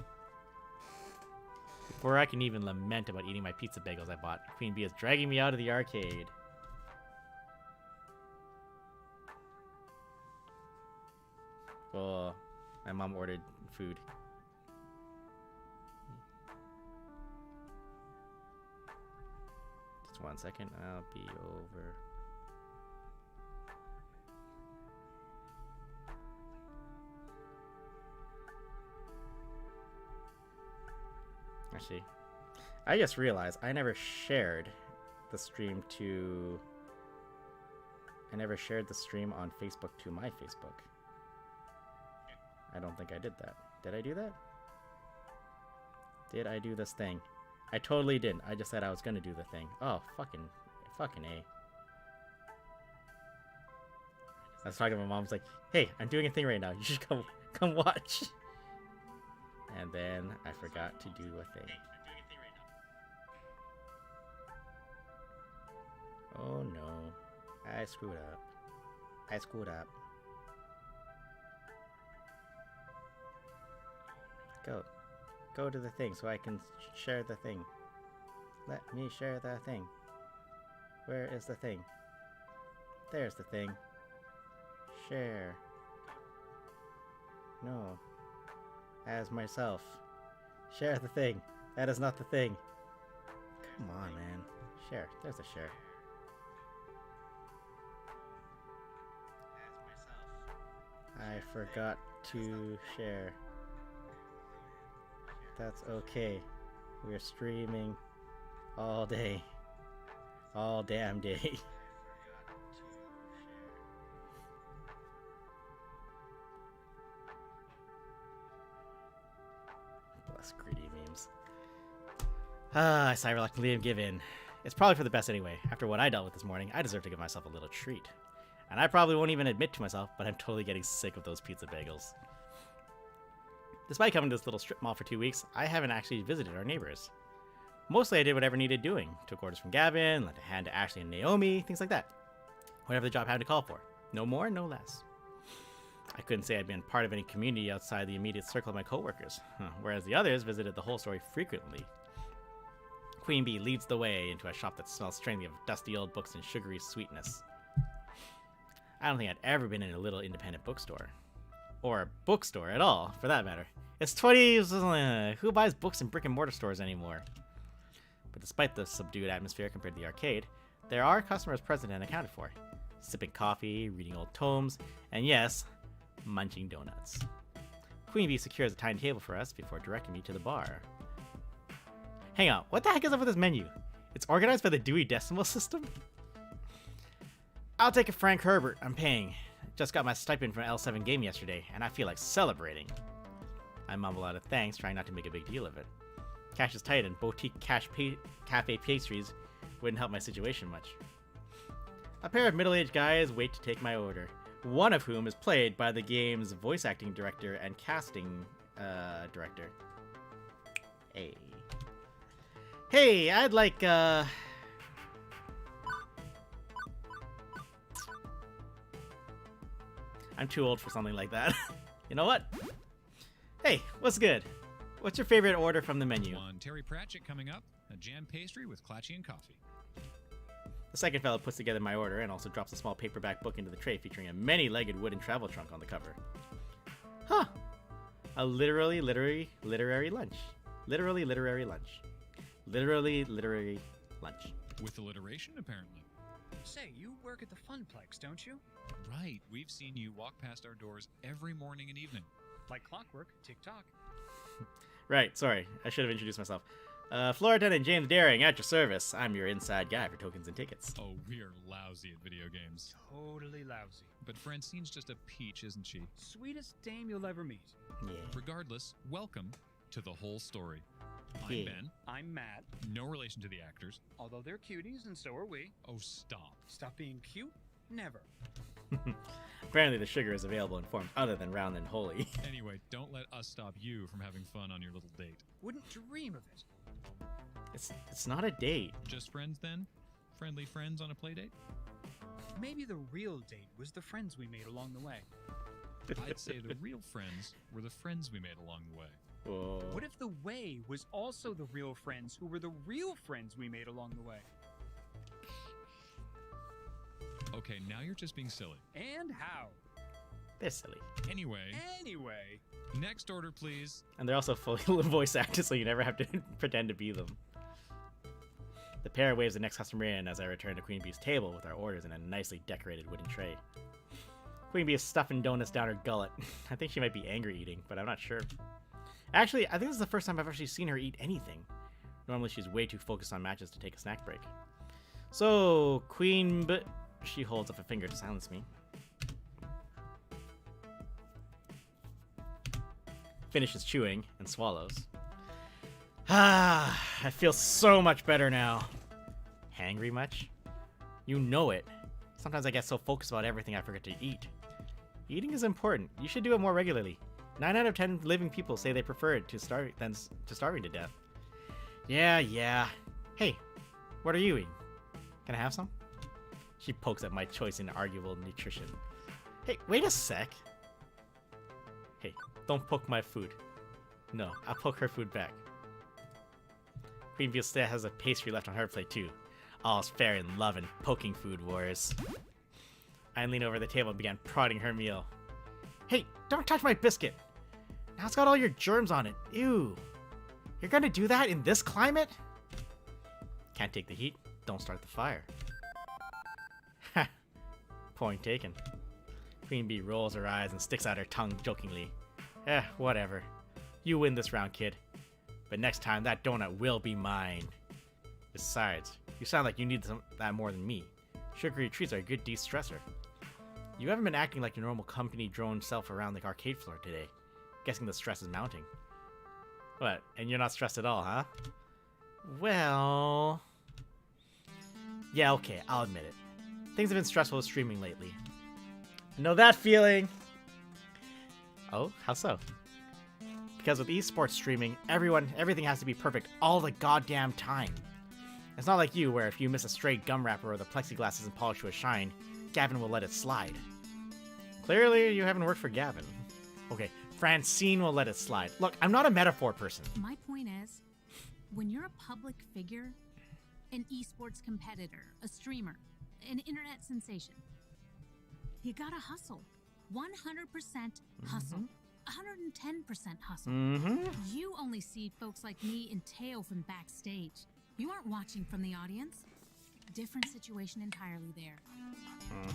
[SPEAKER 1] Before I can even lament about eating my pizza bagels I bought, Queen Bee is dragging me out of the arcade. Oh, my mom ordered food. Just 1 second, I'll be over. Actually, I just realized I never shared the stream to... I never shared the stream on Facebook to my Facebook. I don't think I did that. Did I do that? Did I do this thing? I totally didn't. I just said I was gonna do the thing. Oh, fucking A. I was talking to my mom. I was like, hey, I'm doing a thing right now. You should come watch. And then I forgot to do a thing. Oh no. I screwed up. I screwed up. Go to the thing so I can share the thing. Let me share the thing. Where is the thing? There's the thing. Share. No. As myself. Share the thing. That is not the thing. Come on, man. Share. There's a share. I forgot to share. That's okay. We're streaming all day. All damn day. Bless greedy memes. I sigh reluctantly and give in. It's probably for the best anyway. After what I dealt with this morning, I deserve to give myself a little treat. And I probably won't even admit to myself, but I'm totally getting sick of those pizza bagels. Despite coming to this little strip mall for 2 weeks, I haven't actually visited our neighbors. Mostly I did whatever needed doing. Took orders from Gavin, lent a hand to Ashley and Naomi, things like that. Whatever the job had to call for. No more, no less. I couldn't say I'd been part of any community outside the immediate circle of my coworkers, whereas the others visited the whole story frequently. Queen Bee leads the way into a shop that smells strangely of dusty old books and sugary sweetness. I don't think I'd ever been in a little independent bookstore. Or a bookstore at all, for that matter. It's 20... who buys books in brick-and-mortar stores anymore? But despite the subdued atmosphere compared to the arcade, there are customers present and accounted for. Sipping coffee, reading old tomes, and yes, munching donuts. Queen Bee secures a tiny table for us before directing me to the bar. Hang on, what the heck is up with this menu? It's organized by the Dewey Decimal System? I'll take a Frank Herbert, I'm paying. Just got my stipend from L7 game yesterday, and I feel like celebrating. I mumble out a thanks, trying not to make a big deal of it. Cash is tight, and boutique cafe pastries wouldn't help my situation much. A pair of middle-aged guys wait to take my order, one of whom is played by the game's voice acting director and casting director. Hey, I'd like, I'm too old for something like that. You know what? Hey, what's good? What's your favorite order from the menu?
[SPEAKER 16] One Terry Pratchett coming up, a jam pastry with Clatchy and coffee.
[SPEAKER 1] The second fellow puts together my order and also drops a small paperback book into the tray featuring a many-legged wooden travel trunk on the cover. Huh. A literary lunch. Literary lunch. Literary lunch.
[SPEAKER 16] With alliteration, apparently.
[SPEAKER 17] Say, you work at the Funplex, don't you?
[SPEAKER 16] Right. We've seen you walk past our doors every morning and evening.
[SPEAKER 17] Like clockwork, tick-tock.
[SPEAKER 1] Right, sorry. I should have introduced myself. Floor Attendant James Daring, at your service. I'm your inside guy for tokens and tickets.
[SPEAKER 16] Oh, we are lousy at video games.
[SPEAKER 17] Totally lousy.
[SPEAKER 16] But Francine's just a peach, isn't she?
[SPEAKER 17] Sweetest dame you'll ever meet.
[SPEAKER 1] Yeah.
[SPEAKER 16] Regardless, welcome to the whole story. I'm
[SPEAKER 1] Yeah.
[SPEAKER 16] Ben.
[SPEAKER 17] I'm Matt.
[SPEAKER 16] No relation to the actors.
[SPEAKER 17] Although they're cuties, and so are we.
[SPEAKER 16] Oh, stop.
[SPEAKER 17] Stop being cute? Never.
[SPEAKER 1] Apparently the sugar is available in forms other than round and holy.
[SPEAKER 16] Anyway, don't let us stop you from having fun on your little date.
[SPEAKER 17] Wouldn't dream of it.
[SPEAKER 1] It's not a date.
[SPEAKER 16] Just friends then? Friendly friends on a play date?
[SPEAKER 17] Maybe the real date was the friends we made along the way.
[SPEAKER 16] I'd say the real friends were the friends we made along the way.
[SPEAKER 1] Whoa.
[SPEAKER 17] What if the way was also the real friends who were the real friends we made along the way?
[SPEAKER 16] Okay, now you're just being silly.
[SPEAKER 17] And how?
[SPEAKER 1] They're silly.
[SPEAKER 16] Anyway, next order, please.
[SPEAKER 1] And they're also fully voice acted, so you never have to pretend to be them. The pair waves the next customer in as I return to Queen Bee's table with our orders in a nicely decorated wooden tray. Queen Bee is stuffing donuts down her gullet. I think she might be angry eating, but I'm not sure. Actually, I think this is the first time I've actually seen her eat anything. Normally she's way too focused on matches to take a snack break. So, Queen Bee... She holds up a finger to silence me. Finishes chewing and swallows. Ah, I feel so much better now. Hangry much? You know it. Sometimes I get so focused about everything I forget to eat. Eating is important. You should do it more regularly. 9 out of 10 living people say they prefer it to starving to death. Yeah. Hey, what are you eating? Can I have some? She pokes at my choice in arguable nutrition. Hey, wait a sec. Hey, don't poke my food. No, I'll poke her food back. Queen Bee still has a pastry left on her plate too. All's fair in love and poking food wars. I leaned over the table and began prodding her meal. Hey, don't touch my biscuit! Now it's got all your germs on it. Ew. You're gonna do that in this climate? Can't take the heat, don't start the fire. Ha! Point taken. Queen Bee rolls her eyes and sticks out her tongue jokingly. Whatever. You win this round, kid. But next time, that donut will be mine. Besides, you sound like you need that more than me. Sugary treats are a good de-stressor. You haven't been acting like your normal company drone self around the arcade floor today. Guessing the stress is mounting. What, and you're not stressed at all, huh? Well... Yeah, okay, I'll admit it. Things have been stressful with streaming lately. I know that feeling! Oh, how so? Because with esports streaming, everything has to be perfect all the goddamn time. It's not like you, where if you miss a stray gum wrapper or the plexiglass isn't polished to a shine, Gavin will let it slide. Clearly, you haven't worked for Gavin. Okay, Francine will let it slide. Look, I'm not a metaphor person.
[SPEAKER 13] My point is, when you're a public figure, an esports competitor, a streamer, an internet sensation, you gotta hustle. 100% hustle. 110% hustle. You only see folks like me and Teo from backstage. You aren't watching from the audience. Different situation entirely there.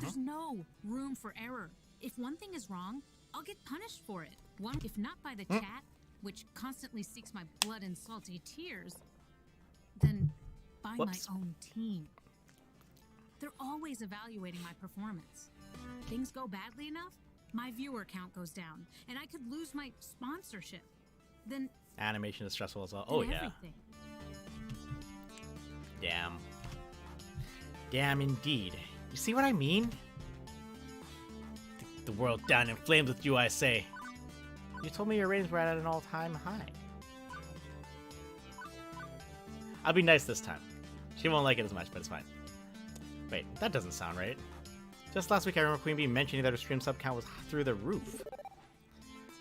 [SPEAKER 13] There's no room for error. If one thing is wrong, I'll get punished for it. If not by the chat, which constantly seeks my blood and salty tears, then by my own team. They're always evaluating my performance. Things go badly enough, my viewer count goes down, and I could lose my sponsorship. Then
[SPEAKER 1] Animation is stressful as well. Oh yeah.
[SPEAKER 13] Everything.
[SPEAKER 1] Damn. Damn indeed. You see what I mean? The world down in flames with you, I say. You told me your ratings were at an all-time high. I'll be nice this time. She won't like it as much, but it's fine. Wait, that doesn't sound right. Just last week I remember Queen Bee mentioning that her stream sub count was through the roof.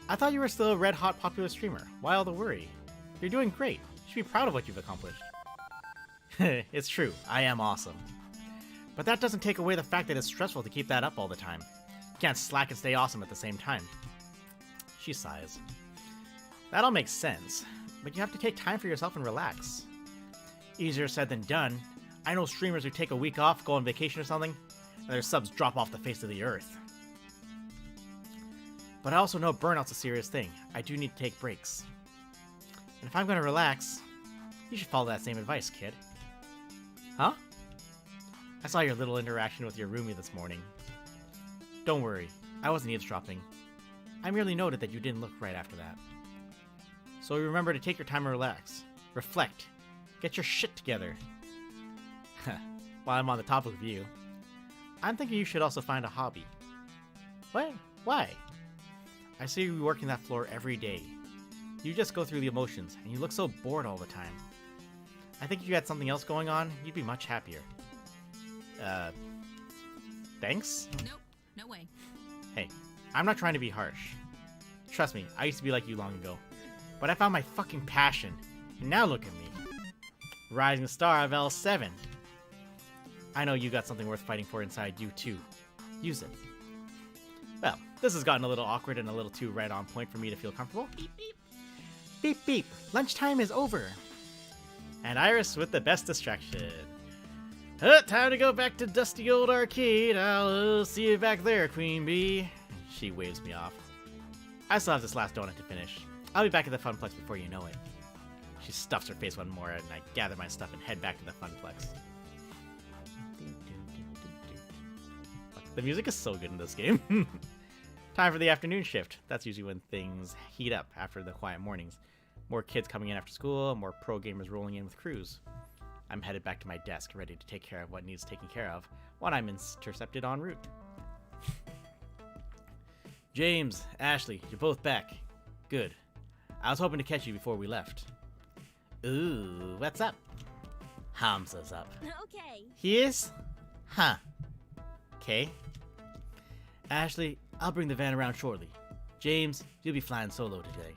[SPEAKER 1] I thought you were still a red-hot popular streamer. Why all the worry? You're doing great. You should be proud of what you've accomplished. It's true, I am awesome. But that doesn't take away the fact that it's stressful to keep that up all the time. You can't slack and stay awesome at the same time. She sighs. That all makes sense, but you have to take time for yourself and relax. Easier said than done. I know streamers who take a week off, go on vacation or something, and their subs drop off the face of the earth. But I also know burnout's a serious thing. I do need to take breaks. And if I'm gonna relax, you should follow that same advice, kid. Huh? I saw your little interaction with your roomie this morning. Don't worry, I wasn't eavesdropping. I merely noted that you didn't look right after that. So remember to take your time and relax. Reflect. Get your shit together. While I'm on the topic of you, I'm thinking you should also find a hobby. What? Why? I see you working that floor every day. You just go through the emotions, and you look so bored all the time. I think if you had something else going on, you'd be much happier. Thanks?
[SPEAKER 13] Nope, no way.
[SPEAKER 1] Hey, I'm not trying to be harsh. Trust me, I used to be like you long ago. But I found my fucking passion, and now look at me. Rising star of L7. I know you got something worth fighting for inside you, too. Use it. Well, this has gotten a little awkward and a little too right on point for me to feel comfortable. Beep, beep. Beep, beep. Lunchtime is over. And Iris with the best distraction. Time to go back to dusty old arcade. I'll see you back there, Queen Bee. She waves me off. I still have this last donut to finish. I'll be back at the Funplex before you know it. She stuffs her face one more, and I gather my stuff and head back to the Funplex. The music is so good in this game. Time for the afternoon shift. That's usually when things heat up after the quiet mornings. More kids coming in after school, more pro gamers rolling in with crews. I'm headed back to my desk, ready to take care of what needs taken care of when I'm intercepted en route. James, Ashley, you're both back. Good. I was hoping to catch you before we left. Ooh, what's up? Hamza's up.
[SPEAKER 10] Okay.
[SPEAKER 1] He is? Huh. Okay. Ashley, I'll bring the van around shortly. James, you'll be flying solo today.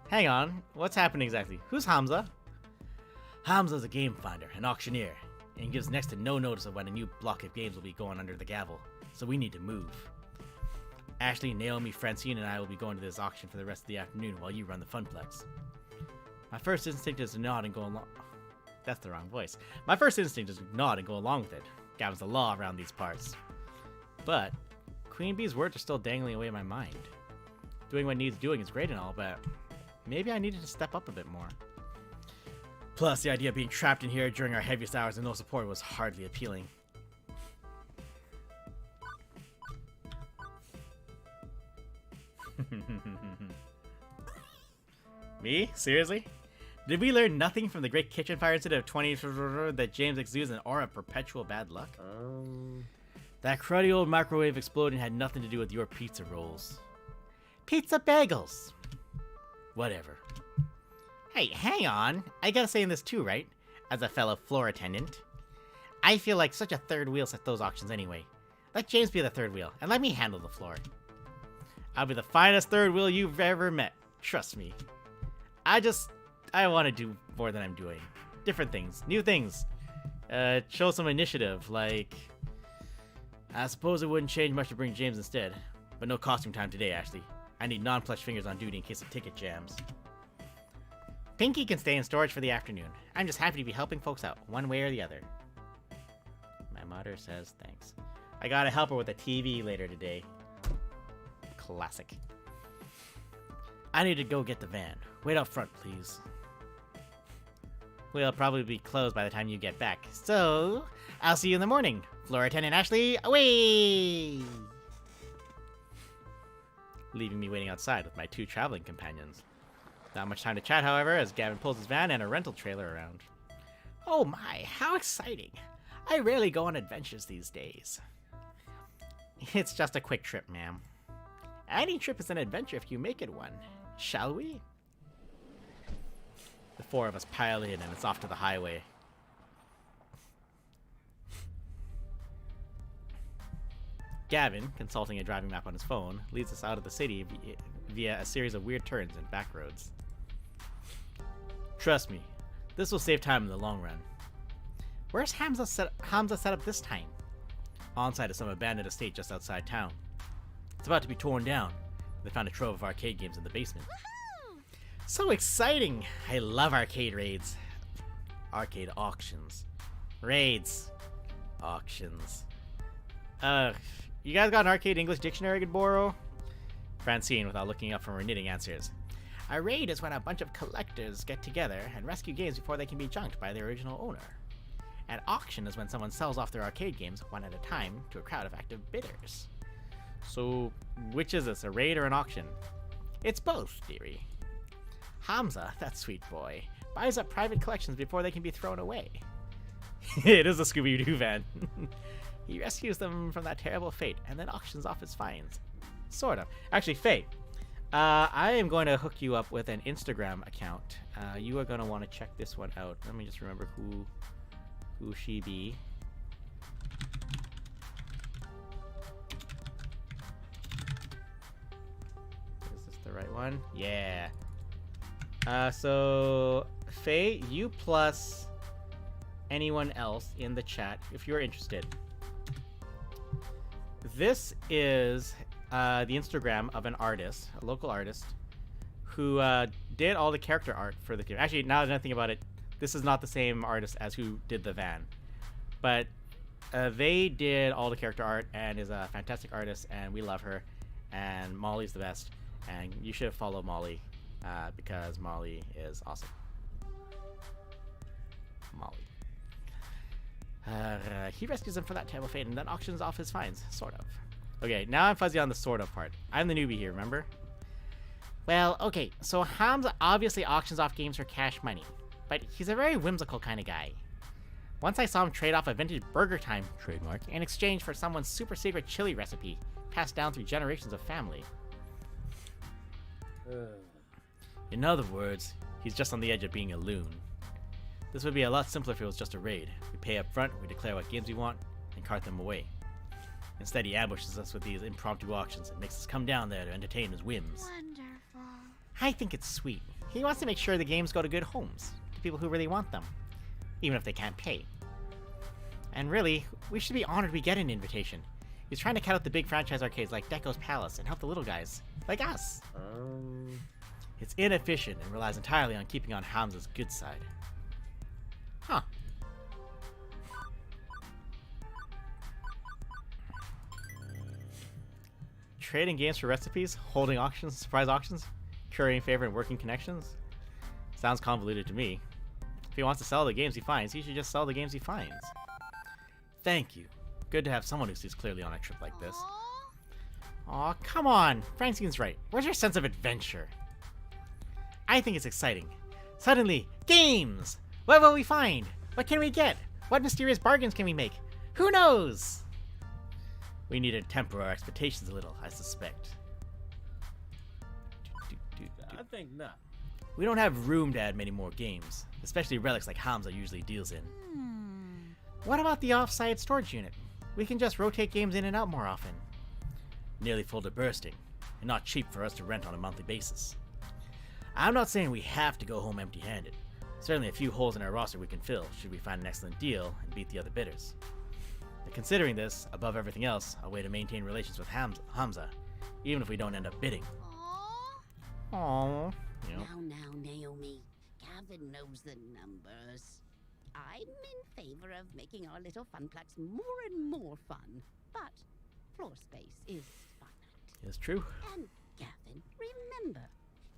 [SPEAKER 1] Hang on, what's happening exactly? Who's Hamza? Hamza's a game finder, an auctioneer, and gives next to no notice of when a new block of games will be going under the gavel, so we need to move. Ashley, Naomi, Francine, and I will be going to this auction for the rest of the afternoon while you run the Funplex. My first instinct is to nod and go along. That's the wrong voice. My first instinct is to nod and go along with it. Gavin's the law around these parts. But Queen Bee's words are still dangling away in my mind. Doing what needs doing is great and all, but maybe I needed to step up a bit more. Plus, the idea of being trapped in here during our heaviest hours and no support was hardly appealing. Me? Seriously? Did we learn nothing from the Great Kitchen Fire incident of 20 that James exudes an aura of perpetual bad luck? That cruddy old microwave explosion had nothing to do with your pizza rolls. Pizza bagels! Whatever. Hey, hang on. I gotta say in this too, right? As a fellow floor attendant. I feel like such a third wheel at those auctions anyway. Let James be the third wheel, and let me handle the floor. I'll be the finest third wheel you've ever met. Trust me. I want to do more than I'm doing. Different things. New things. Show some initiative, like... I suppose it wouldn't change much to bring James instead. But no costume time today, Ashley. I need non-plush fingers on duty in case of ticket jams. Pinky can stay in storage for the afternoon. I'm just happy to be helping folks out, one way or the other. My mother says thanks. I gotta help her with the TV later today. Classic. I need to go get the van. Wait up front, please. We'll probably be closed by the time you get back, so I'll see you in the morning. Floor attendant Ashley, away! Leaving me waiting outside with my two traveling companions. Not much time to chat, however, as Gavin pulls his van and a rental trailer around. Oh my, how exciting! I rarely go on adventures these days. It's just a quick trip, ma'am. Any trip is an adventure if you make it one. Shall we? The four of us pile in and it's off to the highway. Gavin, consulting a driving map on his phone, leads us out of the city via a series of weird turns and back roads. Trust me, this will save time in the long run. Where's Hamza set up this time? On-site of some abandoned estate just outside town. It's about to be torn down. They found a trove of arcade games in the basement. So exciting! I love arcade raids. Arcade auctions. Raids. Auctions. You guys got an arcade English dictionary I could borrow? Francine, without looking up from her knitting, answers. A raid is when a bunch of collectors get together and rescue games before they can be junked by their original owner. An auction is when someone sells off their arcade games one at a time to a crowd of active bidders. So, which is this, a raid or an auction? It's both, dearie. Hamza, that sweet boy, buys up private collections before they can be thrown away. It is a Scooby-Doo van. He rescues them from that terrible fate and then auctions off his finds. Sort of. Actually, Faye, I am going to hook you up with an Instagram account. You are going to want to check this one out. Let me just remember who she be. Is this the right one? Yeah. So Faye, you plus anyone else in the chat if you're interested. This is the Instagram of an artist, a local artist, who did all the character art for the game. Actually, now that I think about it, this is not the same artist as who did the van. But they did all the character art and is a fantastic artist, and we love her. And Molly's the best. And you should follow Molly because Molly is awesome. Molly. He rescues him from that terrible fate and then auctions off his finds, sort of. Okay, now I'm fuzzy on the sort of part. I'm the newbie here, remember? Well, okay, so Hamza obviously auctions off games for cash money, but he's a very whimsical kind of guy. Once I saw him trade off a vintage Burger Time trademark in exchange for someone's super secret chili recipe passed down through generations of family. In other words, he's just on the edge of being a loon. This would be a lot simpler if it was just a raid. We pay up front, we declare what games we want, and cart them away. Instead, he ambushes us with these impromptu auctions and makes us come down there to entertain his whims.
[SPEAKER 5] Wonderful.
[SPEAKER 1] I think it's sweet. He wants to make sure the games go to good homes, to people who really want them, even if they can't pay. And really, we should be honored we get an invitation. He's trying to cut out the big franchise arcades like Deco's Palace and help the little guys, like us. It's inefficient and relies entirely on keeping on Hamza's good side. Huh. Trading games for recipes, holding auctions, surprise auctions, curating favorite and working connections. Sounds convoluted to me. If he wants to sell the games he finds, he should just sell the games he finds. Thank you. Good to have someone who sees clearly on a trip like this. Aw, come on. Francine's right. Where's your sense of adventure? I think it's exciting. Suddenly, games! What will we find? What can we get? What mysterious bargains can we make? Who knows? We need to temper our expectations a little, I suspect.
[SPEAKER 9] I think not.
[SPEAKER 1] We don't have room to add many more games, especially relics like Hamza usually deals in. What about the off-site storage unit? We can just rotate games in and out more often. Nearly full to bursting, and not cheap for us to rent on a monthly basis. I'm not saying we have to go home empty-handed. Certainly a few holes in our roster we can fill should we find an excellent deal and beat the other bidders. But considering this, above everything else, a way to maintain relations with Hamza, even if we don't end up bidding. Aww. You know.
[SPEAKER 7] Now, Naomi. Gavin knows the numbers. I'm in favor of making our little funplex more and more fun, but floor space is finite.
[SPEAKER 1] It's true.
[SPEAKER 7] And Gavin, remember,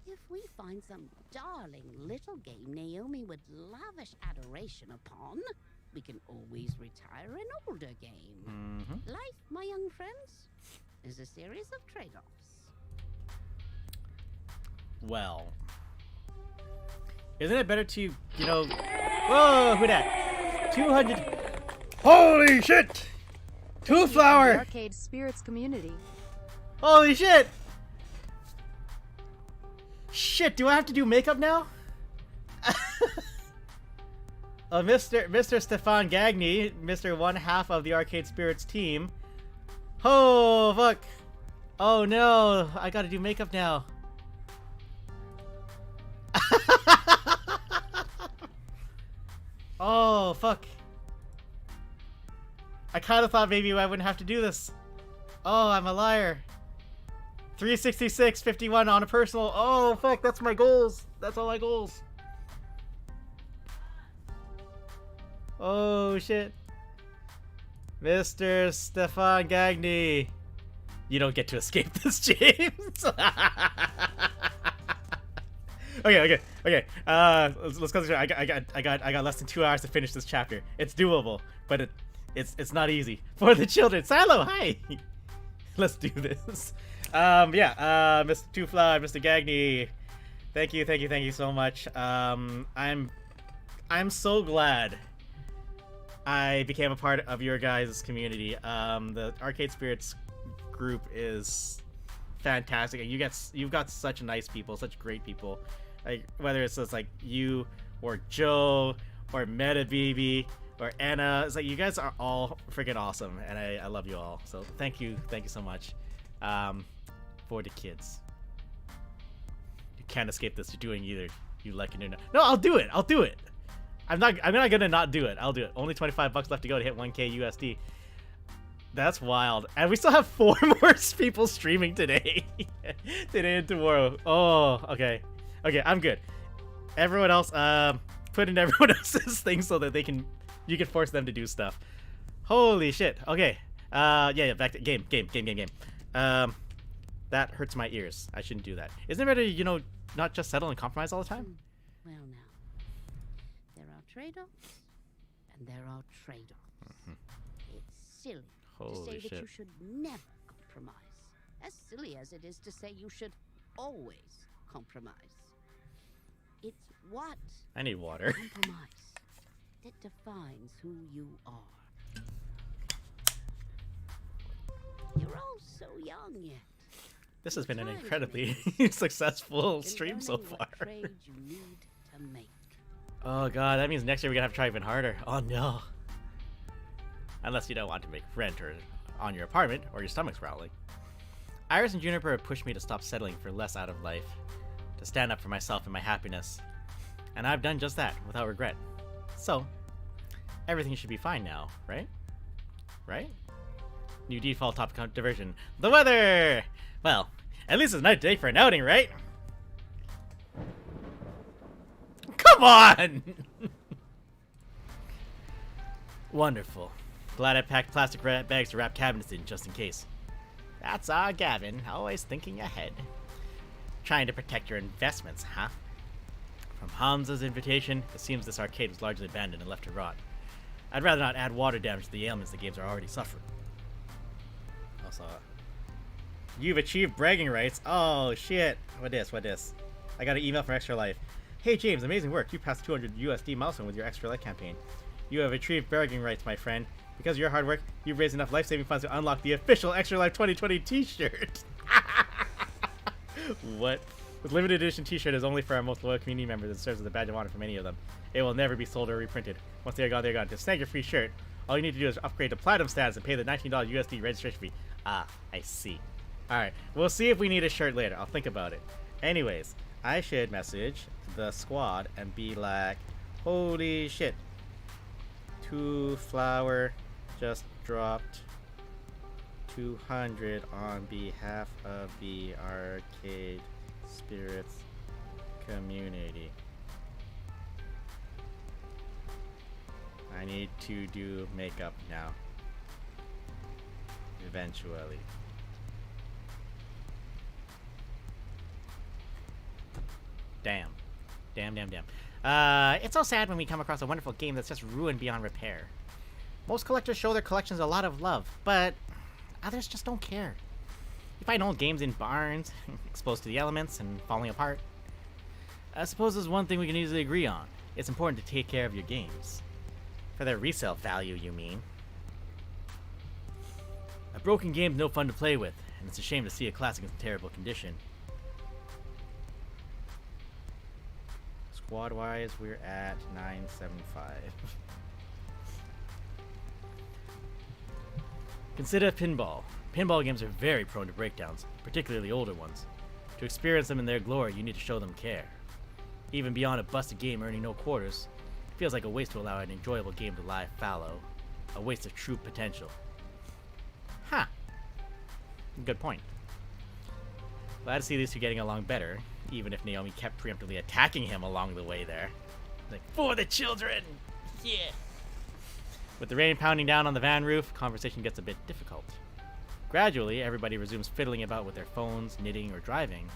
[SPEAKER 7] if we find some darling little game Naomi would lavish adoration upon, we can always retire an older game. Life, my young friends, is a series of trade-offs.
[SPEAKER 1] Well, isn't it better to, you know... Whoa, who dat? 200... Holy shit! Two flower!
[SPEAKER 8] Arcade Spirits community.
[SPEAKER 1] Holy shit! Shit, do I have to do makeup now? Mr. Stefan Gagny, Mr. One half of the Arcade Spirits team. Oh, fuck. Oh no, I gotta do makeup now. Oh, fuck. I kinda thought maybe I wouldn't have to do this. Oh, I'm a liar. 366.51 on a personal. Oh, fuck, that's my goals. That's all my goals. Oh, shit. Mr. Stefan Gagny. You don't get to escape this, James. Okay. Let's concentrate. I got less than 2 hours to finish this chapter. It's doable, but it's not easy for the children. Silo, hi. Let's do this. Yeah. Mr. Tufla, Mr. Gagny, thank you so much. I'm so glad I became a part of your guys' community. The Arcade Spirits group is fantastic, and you've got such nice people, such great people. Like whether it's just like you or Joe or Meta BB or Anna, it's like you guys are all freaking awesome, and I love you all. So thank you so much. For the kids, you can't escape this. You're doing either you like it or not. No, I'll do it. I'm not gonna not do it. I'll do it. Only 25 bucks left to go to hit 1K USD. That's wild. And we still have 4 more people streaming today. Today and tomorrow. Oh, okay. Okay, I'm good. Everyone else, put in everyone else's things so that you can force them to do stuff. Holy shit. Okay. Yeah, back to game. That hurts my ears. I shouldn't do that. Isn't it better, not just settle and compromise all the time?
[SPEAKER 7] Well, now, there are trade-offs, and there are trade-offs. It's silly to say that you should never compromise. As silly as it is to say you should always compromise. It's what
[SPEAKER 1] I need water.
[SPEAKER 7] Compromise that defines who you are. You're all so young yet.
[SPEAKER 1] This has been an incredibly successful stream so far. Oh god, that means next year we're gonna have to try even harder. Oh no. Unless you don't want to make rent or on your apartment or your stomach's growling. Iris and Juniper have pushed me to stop settling for less out of life, to stand up for myself and my happiness. And I've done just that without regret. So, everything should be fine now, right? Right? New default topic diversion. The weather! Well, at least it's a nice day for an outing, right? Come on! Wonderful. Glad I packed plastic bags to wrap cabinets in just in case. That's our Gavin, always thinking ahead. Trying to protect your investments, huh? From Hamza's invitation, it seems this arcade was largely abandoned and left to rot. I'd rather not add water damage to the ailments the games are already suffering. Also, you've achieved bragging rights. Oh shit! What this? I got an email from Extra Life. Hey James, amazing work. You passed 200 USD milestone with your Extra Life campaign. You have achieved bragging rights, my friend. Because of your hard work, you've raised enough life-saving funds to unlock the official Extra Life 2020 T-shirt. What? This limited edition T-shirt is only for our most loyal community members and serves as a badge of honor for many of them. It will never be sold or reprinted. Once they are gone, they're gone. To snag your free shirt, all you need to do is upgrade to Platinum status and pay the $19 USD registration fee. Ah, I see. Alright, we'll see if we need a shirt later. I'll think about it. Anyways, I should message the squad and be like, holy shit. 2 flower just dropped 200 on behalf of the Arcade Spirits community. I need to do makeup now. Eventually. Damn. It's so sad when we come across a wonderful game that's just ruined beyond repair. Most collectors show their collections a lot of love, but others just don't care. You find old games in barns, exposed to the elements and falling apart. I suppose there's one thing we can easily agree on. It's important to take care of your games. For their resale value, you mean. A broken game's no fun to play with, and it's a shame to see a classic in terrible condition. Squad-wise, we're at 975. Consider pinball. Pinball games are very prone to breakdowns, particularly older ones. To experience them in their glory, you need to show them care. Even beyond a busted game earning no quarters, it feels like a waste to allow an enjoyable game to lie fallow. A waste of true potential. Huh. Good point. Glad to see these two getting along better, even if Naomi kept preemptively attacking him along the way there. Like, for the children! Yeah! With the rain pounding down on the van roof, conversation gets a bit difficult. Gradually, everybody resumes fiddling about with their phones, knitting, or driving,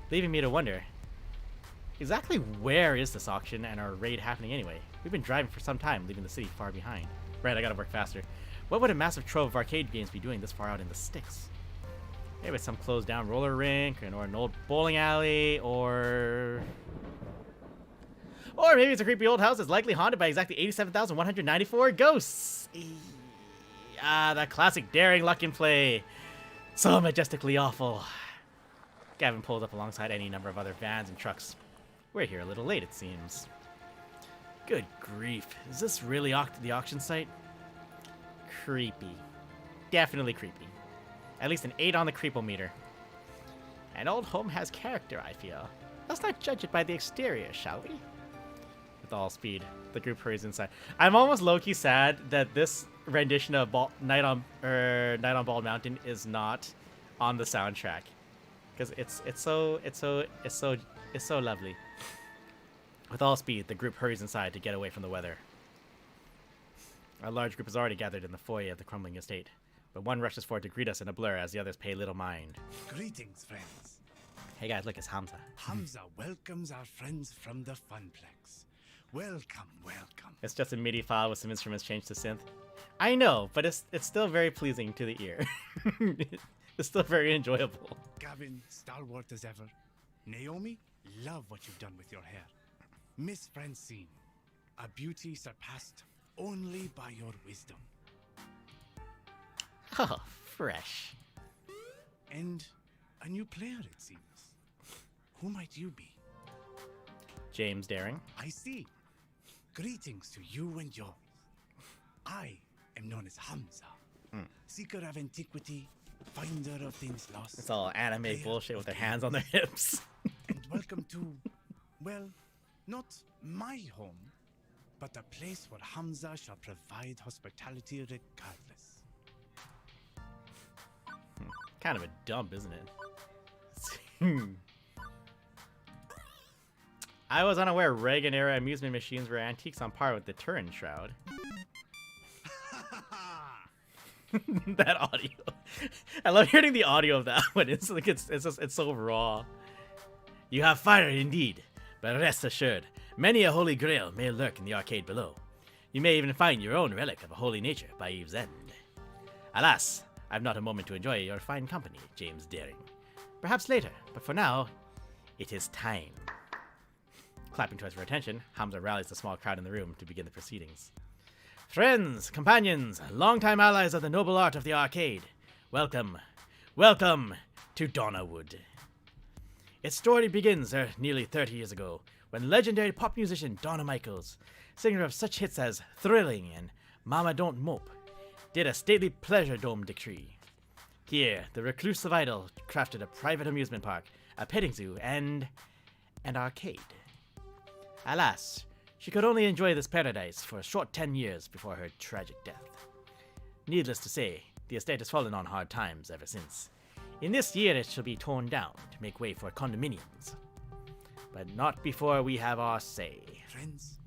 [SPEAKER 1] leaving me to wonder, Exactly where is this auction and our raid happening anyway? We've been driving for some time, leaving the city far behind. Right, I gotta work faster. What would a massive trove of arcade games be doing this far out in the sticks? Maybe it's some closed down roller rink, or an old bowling alley, or maybe it's a creepy old house that's likely haunted by exactly 87,194 ghosts. Ah, that classic daring luck and play. So majestically awful. Gavin pulled up alongside any number of other vans and trucks. We're here a little late, it seems. Good grief. Is this really the auction site? Creepy. Definitely creepy. At least an 8 on the creepometer. An old home has character, I feel. Let's not judge it by the exterior, shall we? With all speed, the group hurries inside. I'm almost low-key sad that this rendition of Night on Bald Mountain is not on the soundtrack, because it's so lovely. With all speed, the group hurries inside to get away from the weather. A large group is already gathered in the foyer of the crumbling estate, but one rushes forward to greet us in a blur as the others pay little mind.
[SPEAKER 18] Greetings, friends.
[SPEAKER 1] Hey guys, look, it's Hamza.
[SPEAKER 18] Hamza welcomes our friends from the Funplex. Welcome, welcome.
[SPEAKER 1] It's just a MIDI file with some instruments changed to synth. I know, but it's still very pleasing to the ear. It's still very enjoyable.
[SPEAKER 18] Gavin, stalwart as ever. Naomi, love what you've done with your hair. Miss Francine, a beauty surpassed only by your wisdom.
[SPEAKER 1] Oh, fresh.
[SPEAKER 18] And a new player, it seems. Who might you be?
[SPEAKER 1] James Daring.
[SPEAKER 18] I see. Greetings to you and yours. I am known as Hamza, seeker of antiquity, finder of things lost.
[SPEAKER 1] It's all anime bullshit with their hands on their hips.
[SPEAKER 18] And welcome to, well, not my home, but a place where Hamza shall provide hospitality regardless.
[SPEAKER 1] Kind of a dump, isn't it? I was unaware Reagan-era amusement machines were antiques on par with the Turin Shroud. That audio. I love hearing the audio of that one. It's like it's so raw. You have fire indeed, but rest assured, many a holy grail may lurk in the arcade below. You may even find your own relic of a holy nature by eve's end. Alas, I've not a moment to enjoy your fine company, James Daring. Perhaps later, but for now, it is time. Clapping twice for attention, Hamza rallies the small crowd in the room to begin the proceedings. Friends, companions, longtime allies of the noble art of the arcade, welcome, welcome to Donnerwood. Its story begins nearly 30 years ago, when legendary pop musician Donna Michaels, singer of such hits as Thrilling and Mama Don't Mope, did a stately pleasure dome decree. Here, the reclusive idol crafted a private amusement park, a petting zoo, and an arcade. Alas, she could only enjoy this paradise for a short 10 years before her tragic death. Needless to say, the estate has fallen on hard times ever since. In this year it shall be torn down to make way for condominiums. But not before we have our say.
[SPEAKER 18] Friends,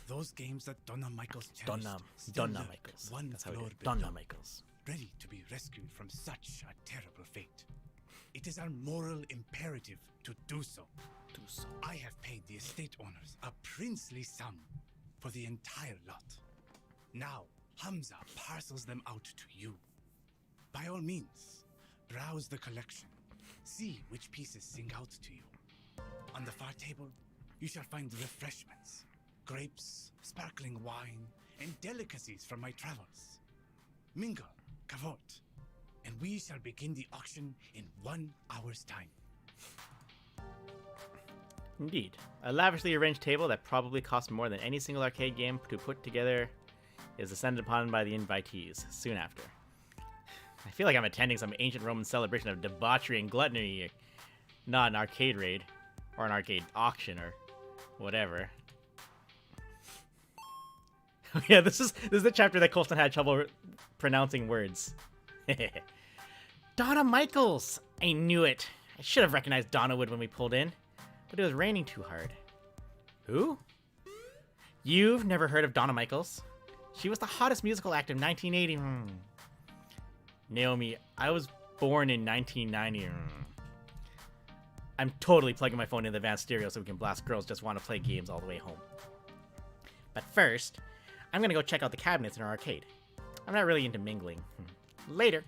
[SPEAKER 18] those games that Donna Michaels cherished
[SPEAKER 1] Donna Michaels.
[SPEAKER 18] One
[SPEAKER 1] That's how
[SPEAKER 18] floor
[SPEAKER 1] it is.
[SPEAKER 18] below,
[SPEAKER 1] Donna Michaels.
[SPEAKER 18] ready to be rescued from such a terrible fate. It is our moral imperative to do so. I have paid the estate owners a princely sum for the entire lot. Now, Hamza parcels them out to you. By all means, browse the collection. See which pieces sing out to you. On the far table, you shall find refreshments, grapes, sparkling wine, and delicacies from my travels. Mingle, cavort, and we shall begin the auction in 1 hour's time.
[SPEAKER 1] Indeed. A lavishly arranged table that probably cost more than any single arcade game to put together is descended upon by the invitees soon after. I feel like I'm attending some ancient Roman celebration of debauchery and gluttony, not an arcade raid, or an arcade auction, or whatever. Yeah, this is the chapter that Colston had trouble pronouncing words. Donna Michaels! I knew it. I should have recognized Donnerwood when we pulled in, but it was raining too hard. Who? You've never heard of Donna Michaels? She was the hottest musical act of 1980. Naomi, I was born in 1990. I'm totally plugging my phone in the advanced stereo so we can blast Girls Just Want to Play games all the way home. But first, I'm gonna go check out the cabinets in our arcade. I'm not really into mingling. Later.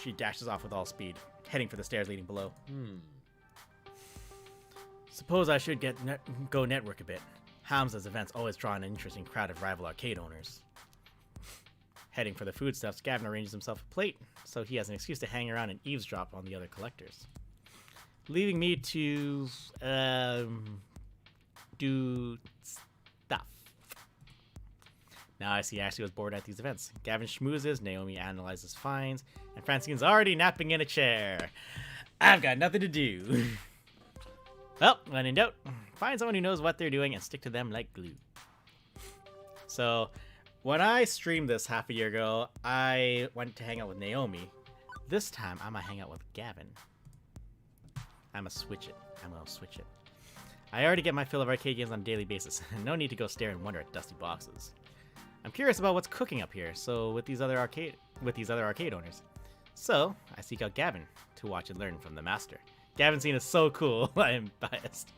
[SPEAKER 1] She dashes off with all speed, heading for the stairs leading below. Suppose I should go network a bit. Hamza's events always draw an interesting crowd of rival arcade owners. Heading for the foodstuffs, Gavin arranges himself a plate, so he has an excuse to hang around and eavesdrop on the other collectors. Leaving me to, do stuff. Now I see Ashley was bored at these events. Gavin schmoozes, Naomi analyzes finds, and Francine's already napping in a chair. I've got nothing to do. Well, when in doubt, find someone who knows what they're doing and stick to them like glue. So, when I streamed this half a year ago, I went to hang out with Naomi. This time, I'm gonna hang out with Gavin. I'm gonna switch it. I already get my fill of arcade games on a daily basis. No need to go stare and wonder at dusty boxes. I'm curious about what's cooking up here. So with these other arcade owners. So I seek out Gavin to watch and learn from the master. Gavin's scene is so cool. I am biased.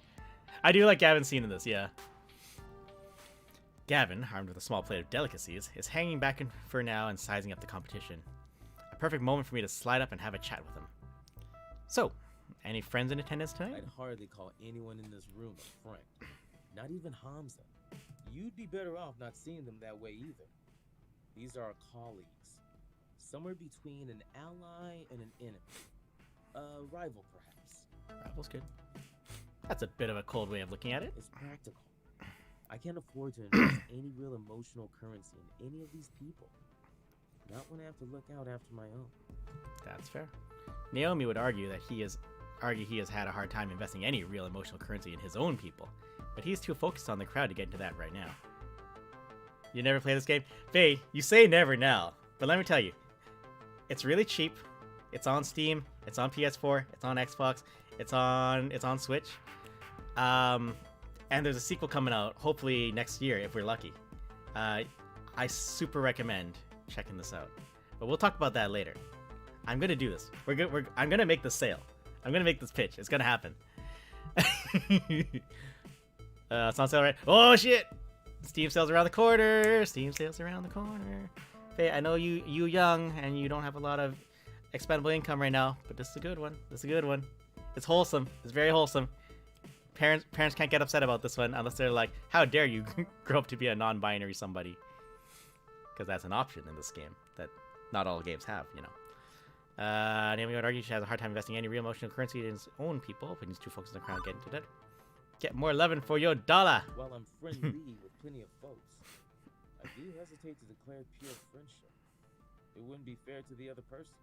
[SPEAKER 1] I do like Gavin's scene in this, yeah. Gavin, armed with a small plate of delicacies, is hanging back for now and sizing up the competition. A perfect moment for me to slide up and have a chat with him. So, any friends in attendance tonight?
[SPEAKER 9] I'd hardly call anyone in this room a friend. Not even Hamza. You'd be better off not seeing them that way either. These are our colleagues. Somewhere between an ally and an enemy. A rival, perhaps.
[SPEAKER 1] Rival's good. That's a bit of a cold way of looking at it.
[SPEAKER 9] It's practical. I can't afford to invest any real emotional currency in any of these people. Not when I have to look out after my own.
[SPEAKER 1] That's fair. Naomi would argue that he has had a hard time investing any real emotional currency in his own people, but he's too focused on the crowd to get into that right now. You never play this game? Faye, you say never now, but let me tell you, it's really cheap. It's on Steam, it's on PS4, it's on Xbox, it's on Switch. And there's a sequel coming out, hopefully next year if we're lucky. I super recommend checking this out. But we'll talk about that later. I'm gonna do this. I'm gonna make the sale. I'm gonna make this pitch. It's gonna happen. It's on sale, right? Oh shit! Steam sales around the corner. Hey, I know you young and you don't have a lot of expendable income right now, but this is a good one. It's wholesome. It's very wholesome. Parents can't get upset about this one unless they're like, "How dare you grow up to be a non-binary somebody?" Because that's an option in this game that not all games have, you know. Naomi would argue she has a hard time investing any real emotional currency in his own people, but he's too focused on the crowd getting to that. Get more loving for your dollar.
[SPEAKER 9] While I'm friendly with plenty of folks, I do hesitate to declare pure friendship. It wouldn't be fair to the other person.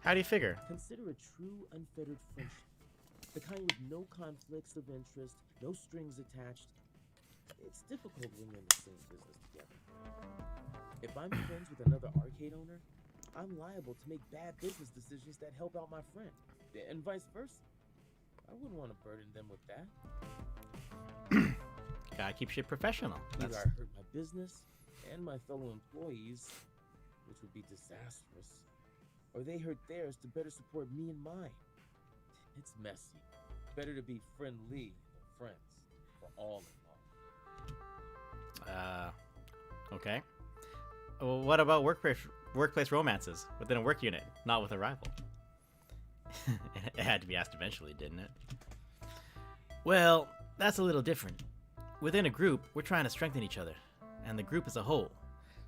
[SPEAKER 1] How do you figure?
[SPEAKER 9] Consider a true unfettered friendship. The kind with no conflicts of interest, no strings attached. It's difficult when you're in the same business together. If I'm friends with another arcade owner, I'm liable to make bad business decisions that help out my friend, and vice versa. I wouldn't want to burden them with that.
[SPEAKER 1] Gotta keep shit professional.
[SPEAKER 9] Either I hurt my business and my fellow employees, which would be disastrous, or they hurt theirs to better support me and mine. It's messy. Better to be friendly than friends for all involved.
[SPEAKER 1] Okay. Well, what about workplace romances within a work unit, not with a rival? It had to be asked eventually, didn't it? Well, that's a little different. Within a group, we're trying to strengthen each other, and the group as a whole,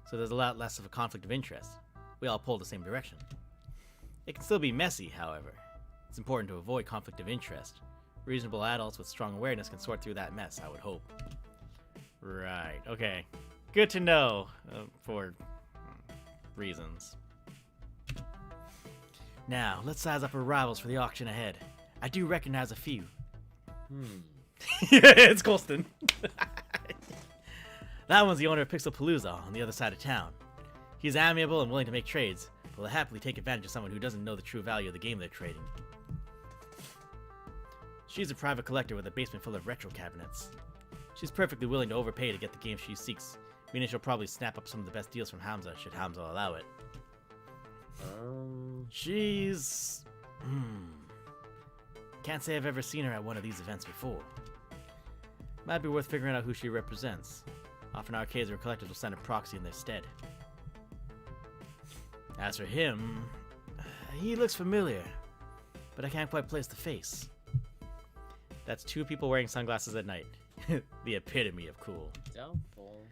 [SPEAKER 1] so there's a lot less of a conflict of interest. We all pull the same direction. It can still be messy, however. It's important to avoid conflict of interest. Reasonable adults with strong awareness can sort through that mess, I would hope. Right, okay. Good to know, for reasons. Now, let's size up our rivals for the auction ahead. I do recognize a few. It's Colston. That one's the owner of Pixelpalooza on the other side of town. He's amiable and willing to make trades, but will happily take advantage of someone who doesn't know the true value of the game they're trading. She's a private collector with a basement full of retro cabinets. She's perfectly willing to overpay to get the game she seeks, meaning she'll probably snap up some of the best deals from Hamza, should Hamza allow it. She's Can't say I've ever seen her at one of these events before. Might be worth figuring out who she represents. Often arcades or collectors will send a proxy in their stead. As for him, he looks familiar, but I can't quite place the face. That's two people wearing sunglasses at night. The epitome of cool.
[SPEAKER 9] Doubtful.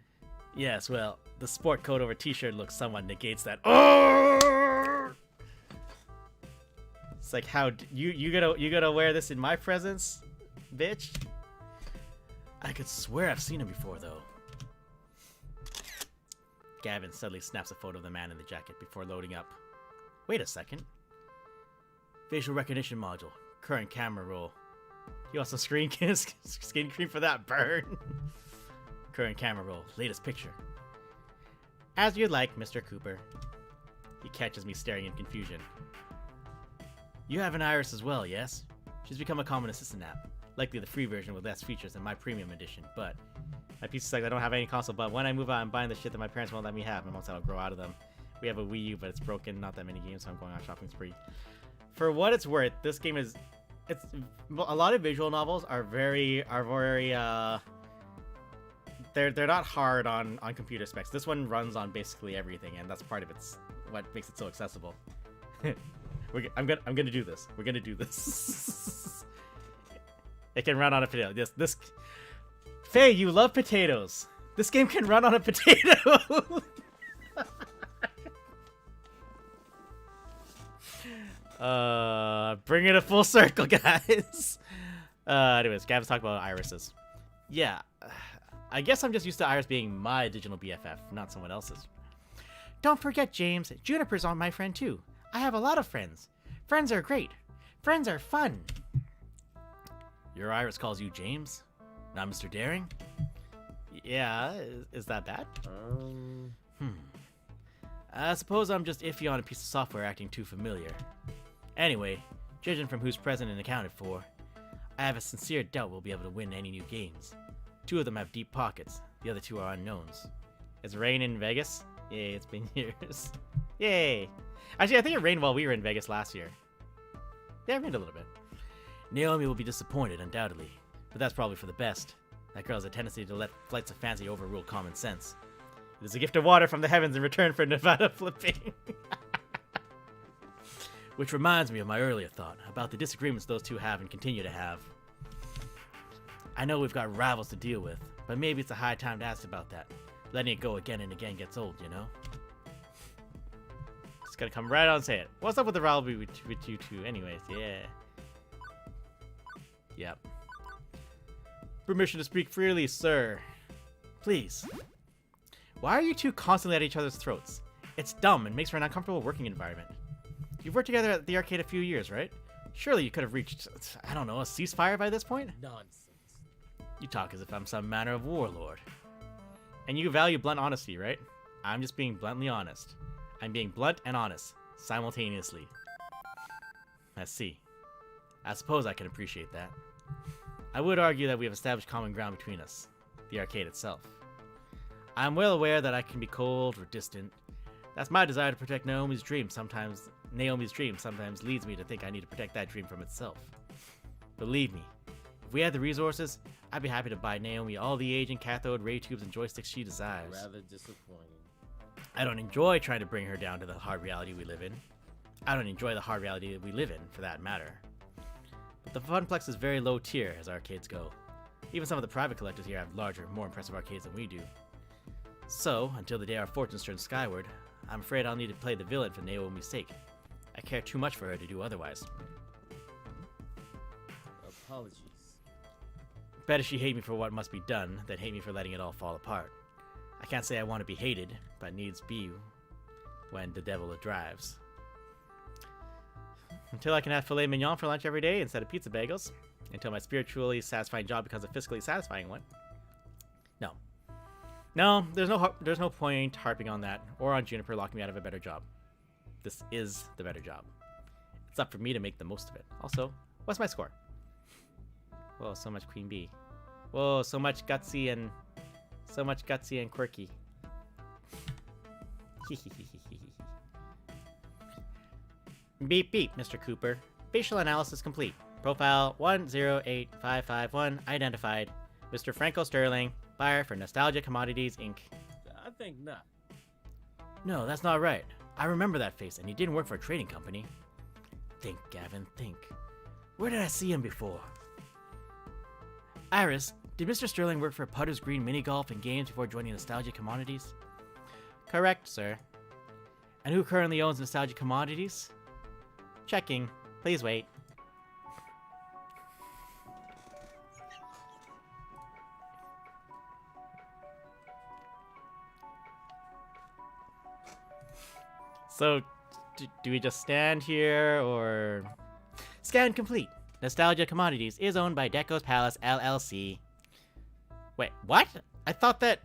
[SPEAKER 1] Yes, well, the sport coat over t-shirt look somewhat negates that. Oh! It's like, how you gotta wear this in my presence, bitch? I could swear I've seen him before, though. Gavin suddenly snaps a photo of the man in the jacket before loading up. Wait a second. Facial recognition module. Current camera roll. You also skin cream for that burn. Current camera roll. Latest picture. As you'd like, Mr. Cooper. He catches me staring in confusion. You have an Iris as well, yes? She's become a common assistant app. Likely the free version with less features than my premium edition, but my PC sucks. I don't have any console, but when I move out, I'm buying the shit that my parents won't let me have. My mom said I'll grow out of them. We have a Wii U, but it's broken. Not that many games, so I'm going on a shopping spree. For what it's worth, this game is... It's a lot of visual novels are very they're not hard on computer specs. This one runs on basically everything, and that's part of what makes it so accessible. I'm gonna do this. We're gonna do this. It can run on a potato. This Faye, you love potatoes. This game can run on a potato. Bring it a full circle, guys. Anyways, Gavin's talking about irises. Yeah, I guess I'm just used to Iris being my digital BFF, not someone else's. Don't forget, James, Juniper's on my friend too. I have a lot of friends. Friends are great. Friends are fun. Your Iris calls you James? Not Mr. Daring? Yeah, is that bad? I suppose I'm just iffy on a piece of software acting too familiar. Anyway, judging from who's present and accounted for, I have a sincere doubt we'll be able to win any new games. 2 of them have deep pockets, the other 2 are unknowns. Is it rain in Vegas? Yay, it's been years. Yay! Actually, I think it rained while we were in Vegas last year. Yeah, it rained a little bit. Naomi will be disappointed, undoubtedly, but that's probably for the best. That girl has a tendency to let flights of fancy overrule common sense. It is a gift of water from the heavens in return for Nevada flipping. Which reminds me of my earlier thought about the disagreements those two have and continue to have. I know we've got rivals to deal with, but maybe it's a high time to ask about that. Letting it go again and again gets old, you know? Just gotta come right out and say it. What's up with the rivalry with you two? Anyways, yeah. Yep. Permission to speak freely, sir. Please. Why are you two constantly at each other's throats? It's dumb and makes for an uncomfortable working environment. You've worked together at the arcade a few years, right? Surely you could have reached, I don't know, a ceasefire by this point?
[SPEAKER 9] Nonsense.
[SPEAKER 1] You talk as if I'm some manner of warlord. And you value blunt honesty, right? I'm just being bluntly honest. I'm being blunt and honest, simultaneously. I see. I suppose I can appreciate that. I would argue that we have established common ground between us, the arcade itself. I'm well aware that I can be cold or distant. That's my desire to protect Naomi's dream. Sometimes leads me to think I need to protect that dream from itself. Believe me, if we had the resources, I'd be happy to buy Naomi all the aging cathode ray tubes and joysticks she desires.
[SPEAKER 9] Rather disappointing.
[SPEAKER 1] I don't enjoy trying to bring her down to the hard reality we live in. I don't enjoy the hard reality that we live in, for that matter. But the Funplex is very low tier as arcades go. Even some of the private collectors here have larger, more impressive arcades than we do. So, until the day our fortunes turn skyward, I'm afraid I'll need to play the villain for Naomi's sake. I care too much for her to do otherwise.
[SPEAKER 9] Apologies.
[SPEAKER 1] Better she hate me for what must be done than hate me for letting it all fall apart. I can't say I want to be hated, but needs be when the devil drives. Until I can have filet mignon for lunch every day instead of pizza bagels. Until my spiritually satisfying job becomes a fiscally satisfying one. No. No, there's no point harping on that, or on Juniper locking me out of a better job. This is the better job. It's up for me to make the most of it. Also, what's my score? Whoa, so much Queen Bee. Whoa, so much gutsy and quirky. Beep beep, Mr. Cooper. Facial analysis complete. Profile 108551 identified. Mr. Franco Sterling, buyer for Nostalgia Commodities, Inc.
[SPEAKER 9] I think not.
[SPEAKER 1] No, that's not right. I remember that face, and he didn't work for a trading company. Think, Gavin, think. Where did I see him before? Iris, did Mr. Sterling work for Putter's Green Mini Golf and Games before joining Nostalgia Commodities? Correct, sir. And who currently owns Nostalgia Commodities? Checking. Please wait. So, do we just stand here, or... Scan complete. Nostalgia Commodities is owned by Deco's Palace, LLC. Wait, what? I thought that...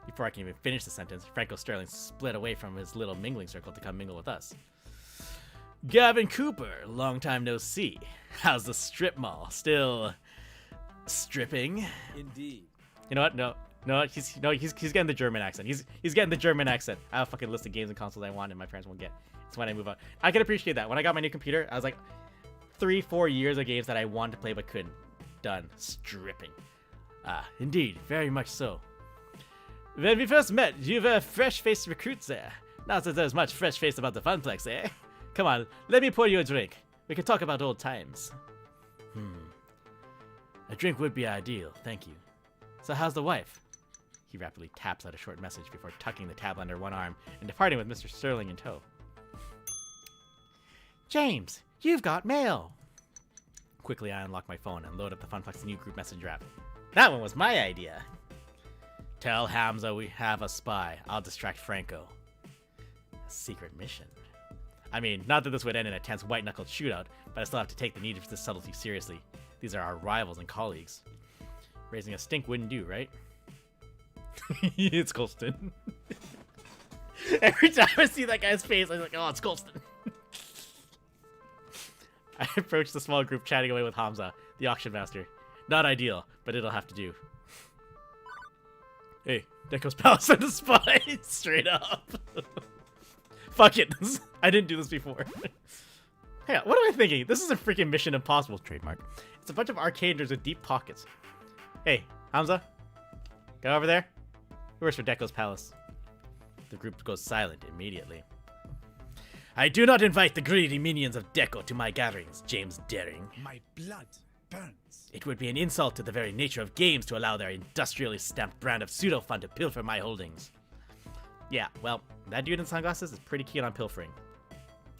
[SPEAKER 1] Before I can even finish the sentence, Franco Sterling split away from his little mingling circle to come mingle with us. Gavin Cooper, long time no see. How's the strip mall? Still... stripping?
[SPEAKER 9] Indeed.
[SPEAKER 1] You know what? No, he's getting the German accent. He's getting the German accent. I have a fucking list of games and consoles I want and my parents won't get. It's when I move on. I can appreciate that. When I got my new computer, I was like 3-4 years of games that I wanted to play but couldn't. Done. Stripping. Ah, indeed. Very much so. When we first met, you were a fresh-faced recruit there. Not that there's much fresh face about the Funplex, eh? Come on, let me pour you a drink. We can talk about old times. A drink would be ideal, thank you. So how's the wife? He rapidly taps out a short message before tucking the tablet under one arm and departing with Mr. Sterling in tow. James, you've got mail! Quickly, I unlock my phone and load up the Funplex new group messenger app. That one was my idea! Tell Hamza we have a spy. I'll distract Franco. A secret mission. I mean, not that this would end in a tense white-knuckled shootout, but I still have to take the need for this subtlety seriously. These are our rivals and colleagues. Raising a stink wouldn't do, right? It's Colston. Every time I see that guy's face, I'm like, oh, it's Colston. I approach the small group chatting away with Hamza, the auction master. Not ideal, but it'll have to do. Hey, Deco's Palace sent a spy. Straight up. Fuck it. I didn't do this before. Hey, what am I thinking? This is a freaking Mission Impossible trademark. It's a bunch of arcaders with deep pockets. Hey, Hamza. Go over there. Who works for Deco's Palace? The group goes silent immediately. I do not invite the greedy minions of Deco to my gatherings, James Daring.
[SPEAKER 18] My blood burns.
[SPEAKER 1] It would be an insult to the very nature of games to allow their industrially stamped brand of pseudo-fun to pilfer my holdings. Yeah, well, that dude in sunglasses is pretty keen on pilfering.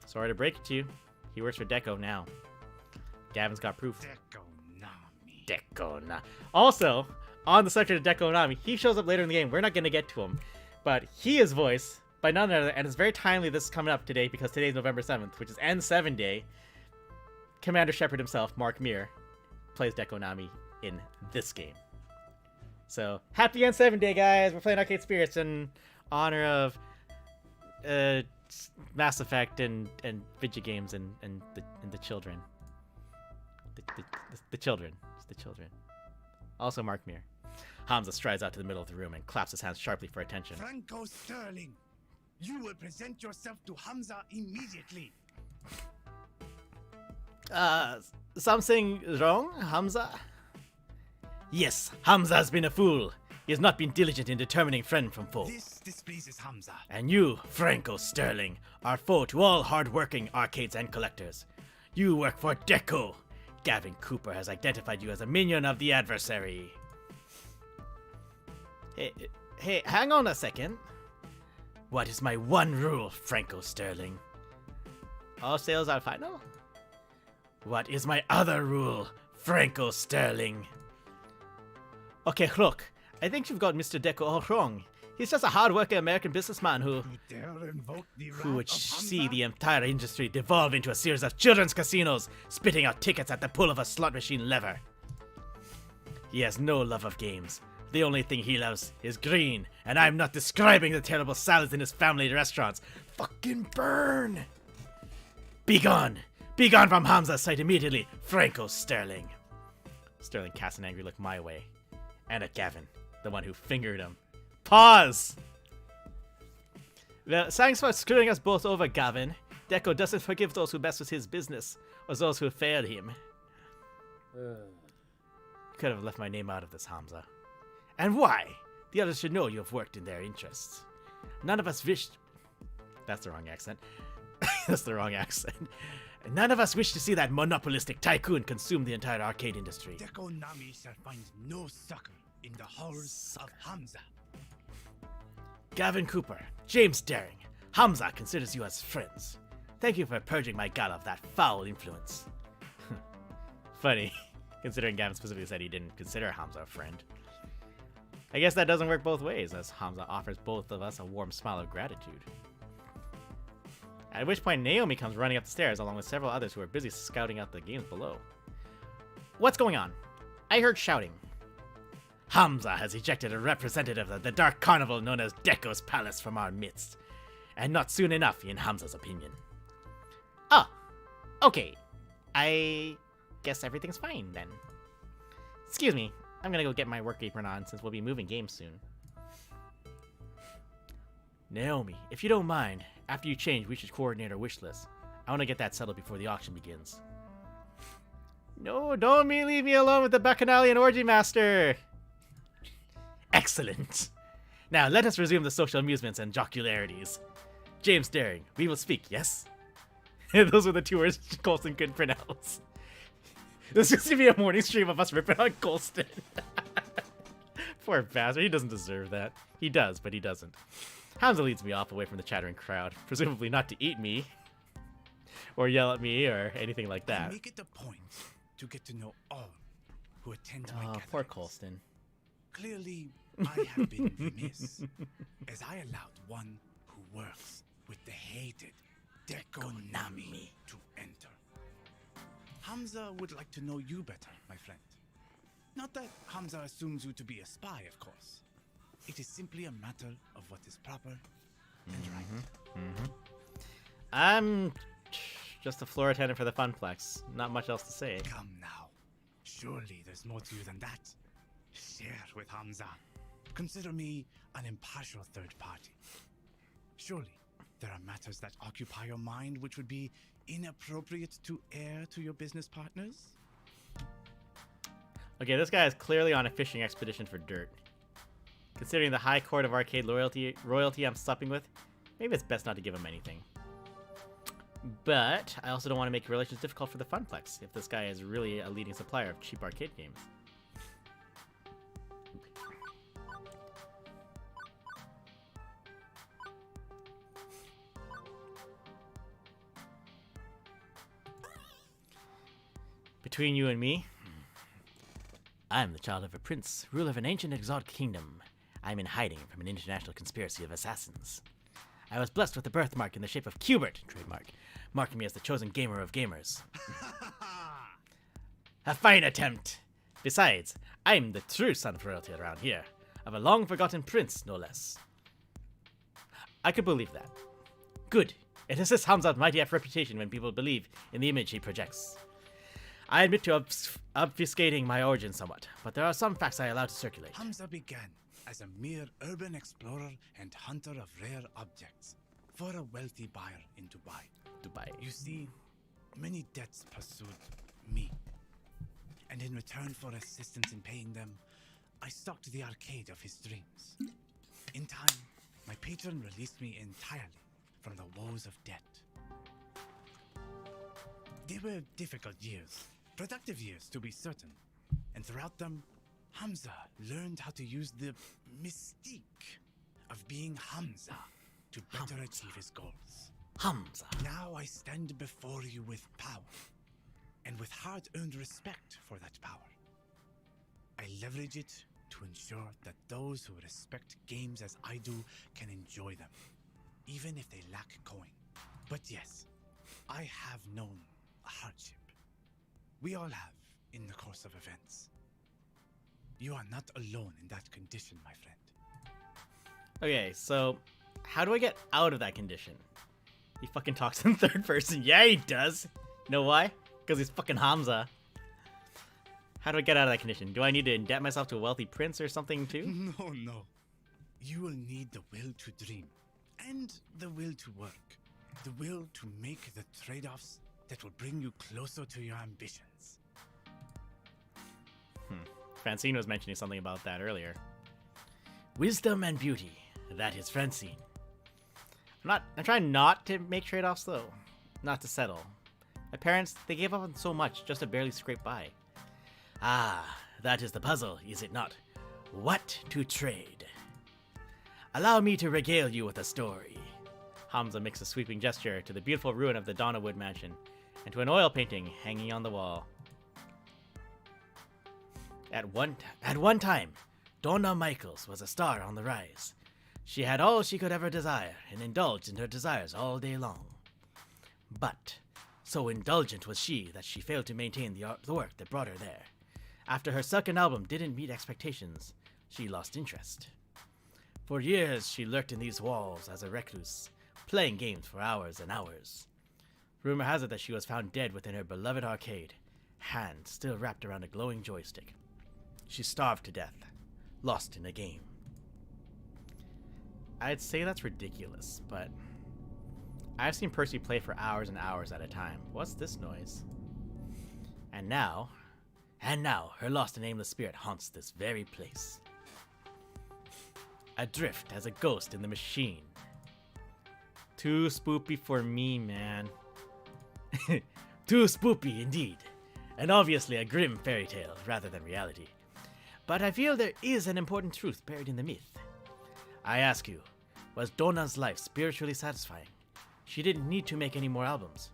[SPEAKER 1] Sorry to break it to you. He works for Deco now. Gavin's got proof. Deco Nami. Also, on the subject of Deco Nami, he shows up later in the game. We're not going to get to him. But he is voiced by none other, and it's very timely this is coming up today because today is November 7th, which is N7 Day. Commander Shepard himself, Mark Meir, plays Deco Nami in this game. So, happy N7 Day, guys! We're playing Arcade Spirits in honor of Mass Effect and video games and the children. The children. It's the children. Also Mark Meir. Hamza strides out to the middle of the room and claps his hands sharply for attention.
[SPEAKER 18] Franco Sterling, you will present yourself to Hamza immediately.
[SPEAKER 1] Something wrong, Hamza? Yes, Hamza has been a fool. He has not been diligent in determining friend from foe.
[SPEAKER 18] This displeases Hamza.
[SPEAKER 1] And you, Franco Sterling, are foe to all hard-working arcades and collectors. You work for Deco. Gavin Cooper has identified you as a minion of the adversary. Hey, hang on a second. What is my one rule, Franco Sterling? All sales are final? What is my other rule, Franco Sterling? Okay, look, I think you've got Mr. Deco all wrong. He's just a hard-working American businessman who would see the entire industry devolve into a series of children's casinos, spitting out tickets at the pull of a slot machine lever. He has no love of games. The only thing he loves is green, and I'm not describing the terrible salads in his family restaurants. Fucking burn! Be gone! Be gone from Hamza's sight immediately, Franco Sterling. Sterling casts an angry look my way, and at Gavin, the one who fingered him. Pause! Well, thanks for screwing us both over, Gavin. Deco doesn't forgive those who mess with his business, or those who fail him. Could have left my name out of this, Hamza. And why? The others should know you have worked in their interests. None of us wished... That's the wrong accent. That's the wrong accent. None of us wish to see that monopolistic tycoon consume the entire arcade industry.
[SPEAKER 18] Deco Nami shall find no succor in the halls of Hamza.
[SPEAKER 1] Gavin Cooper, James Daring, Hamza considers you as friends. Thank you for purging my gala of that foul influence. Funny, considering Gavin specifically said he didn't consider Hamza a friend. I guess that doesn't work both ways, as Hamza offers both of us a warm smile of gratitude. At which point Naomi comes running up the stairs along with several others who are busy scouting out the games below. What's going on? I heard shouting. Hamza has ejected a representative of the dark carnival known as Deco's Palace from our midst. And not soon enough, in Hamza's opinion. Oh, okay. I guess everything's fine then. Excuse me, I'm gonna go get my work apron on since we'll be moving games soon. Naomi, if you don't mind, after you change, we should coordinate our wish list. I want to get that settled before the auction begins. No, don't leave me alone with the Bacchanalian Orgy Master! Excellent! Now, let us resume the social amusements and jocularities. James Daring, we will speak, yes? Those were the two words Colston couldn't pronounce. This is going to be a morning stream of us ripping on Colston. Poor bastard, he doesn't deserve that. He does, but he doesn't. Hamza leads me off away from the chattering crowd, presumably not to eat me, or yell at me, or anything like that.
[SPEAKER 18] I make it a point to get to know all who attend my gatherings.
[SPEAKER 1] Poor Colston.
[SPEAKER 18] Clearly, I have been remiss, as I allowed one who works with the hated Deco Nami to enter. Hamza would like to know you better, my friend. Not that Hamza assumes you to be a spy, of course. It is simply a matter of what is proper and right.
[SPEAKER 1] I'm just a floor attendant for the Funplex. Not much else to say.
[SPEAKER 18] Come now. Surely there's more to you than that. Share with Hamza. Consider me an impartial third party. Surely there are matters that occupy your mind which would be inappropriate to air to your business partners?
[SPEAKER 1] Okay, this guy is clearly on a fishing expedition for dirt. Considering the high court of arcade royalty I'm supping with, maybe it's best not to give him anything. But I also don't want to make relations difficult for the Funplex if this guy is really a leading supplier of cheap arcade games. Between you and me, I'm the child of a prince, ruler of an ancient exotic kingdom. I'm in hiding from an international conspiracy of assassins. I was blessed with a birthmark in the shape of Cubert, trademark, marking me as the chosen gamer of gamers. A fine attempt! Besides, I'm the true son of royalty around here, of a long-forgotten prince, no less. I could believe that. Good. It assists Hamza's mighty reputation when people believe in the image he projects. I admit to obfuscating my origin somewhat, but there are some facts I allow to circulate.
[SPEAKER 18] Hamza began as a mere urban explorer and hunter of rare objects for a wealthy buyer in Dubai. You see, many debts pursued me, and in return for assistance in paying them, I stocked the arcade of his dreams. In time, my patron released me entirely from the woes of debt. They were difficult years, productive years to be certain, and throughout them, Hamza learned how to use the mystique of being Hamza to better achieve his goals.
[SPEAKER 1] Hamza.
[SPEAKER 18] Now I stand before you with power, and with hard-earned respect for that power. I leverage it to ensure that those who respect games as I do can enjoy them, even if they lack coin. But yes, I have known hardship. We all have in the course of events. You are not alone in that condition, my friend.
[SPEAKER 1] Okay, so how do I get out of that condition? He fucking talks in third person. Yeah, he does. You know why? Because he's fucking Hamza. How do I get out of that condition? Do I need to indebt myself to a wealthy prince or something too?
[SPEAKER 18] No. You will need the will to dream and the will to work. The will to make the trade-offs that will bring you closer to your ambitions.
[SPEAKER 1] Francine was mentioning something about that earlier. Wisdom and beauty. That is Francine. I'm trying not to make trade-offs though. Not to settle. My parents, they gave up on so much just to barely scrape by. Ah, that is the puzzle, is it not? What to trade? Allow me to regale you with a story. Hamza makes a sweeping gesture to the beautiful ruin of the Donnawood mansion and to an oil painting hanging on the wall. At one time, Donna Michaels was a star on the rise. She had all she could ever desire and indulged in her desires all day long. But so indulgent was she that she failed to maintain the work that brought her there. After her second album didn't meet expectations, she lost interest. For years, she lurked in these walls as a recluse, playing games for hours and hours. Rumor has it that she was found dead within her beloved arcade, hand still wrapped around a glowing joystick. She starved to death, lost in a game. I'd say that's ridiculous, but I've seen Percy play for hours and hours at a time. What's this noise? And now, her lost and nameless spirit haunts this very place. Adrift as a ghost in the machine. Too spoopy for me, man. Too spoopy indeed. And obviously a grim fairy tale rather than reality. But I feel there is an important truth buried in the myth. I ask you, was Donna's life spiritually satisfying? She didn't need to make any more albums.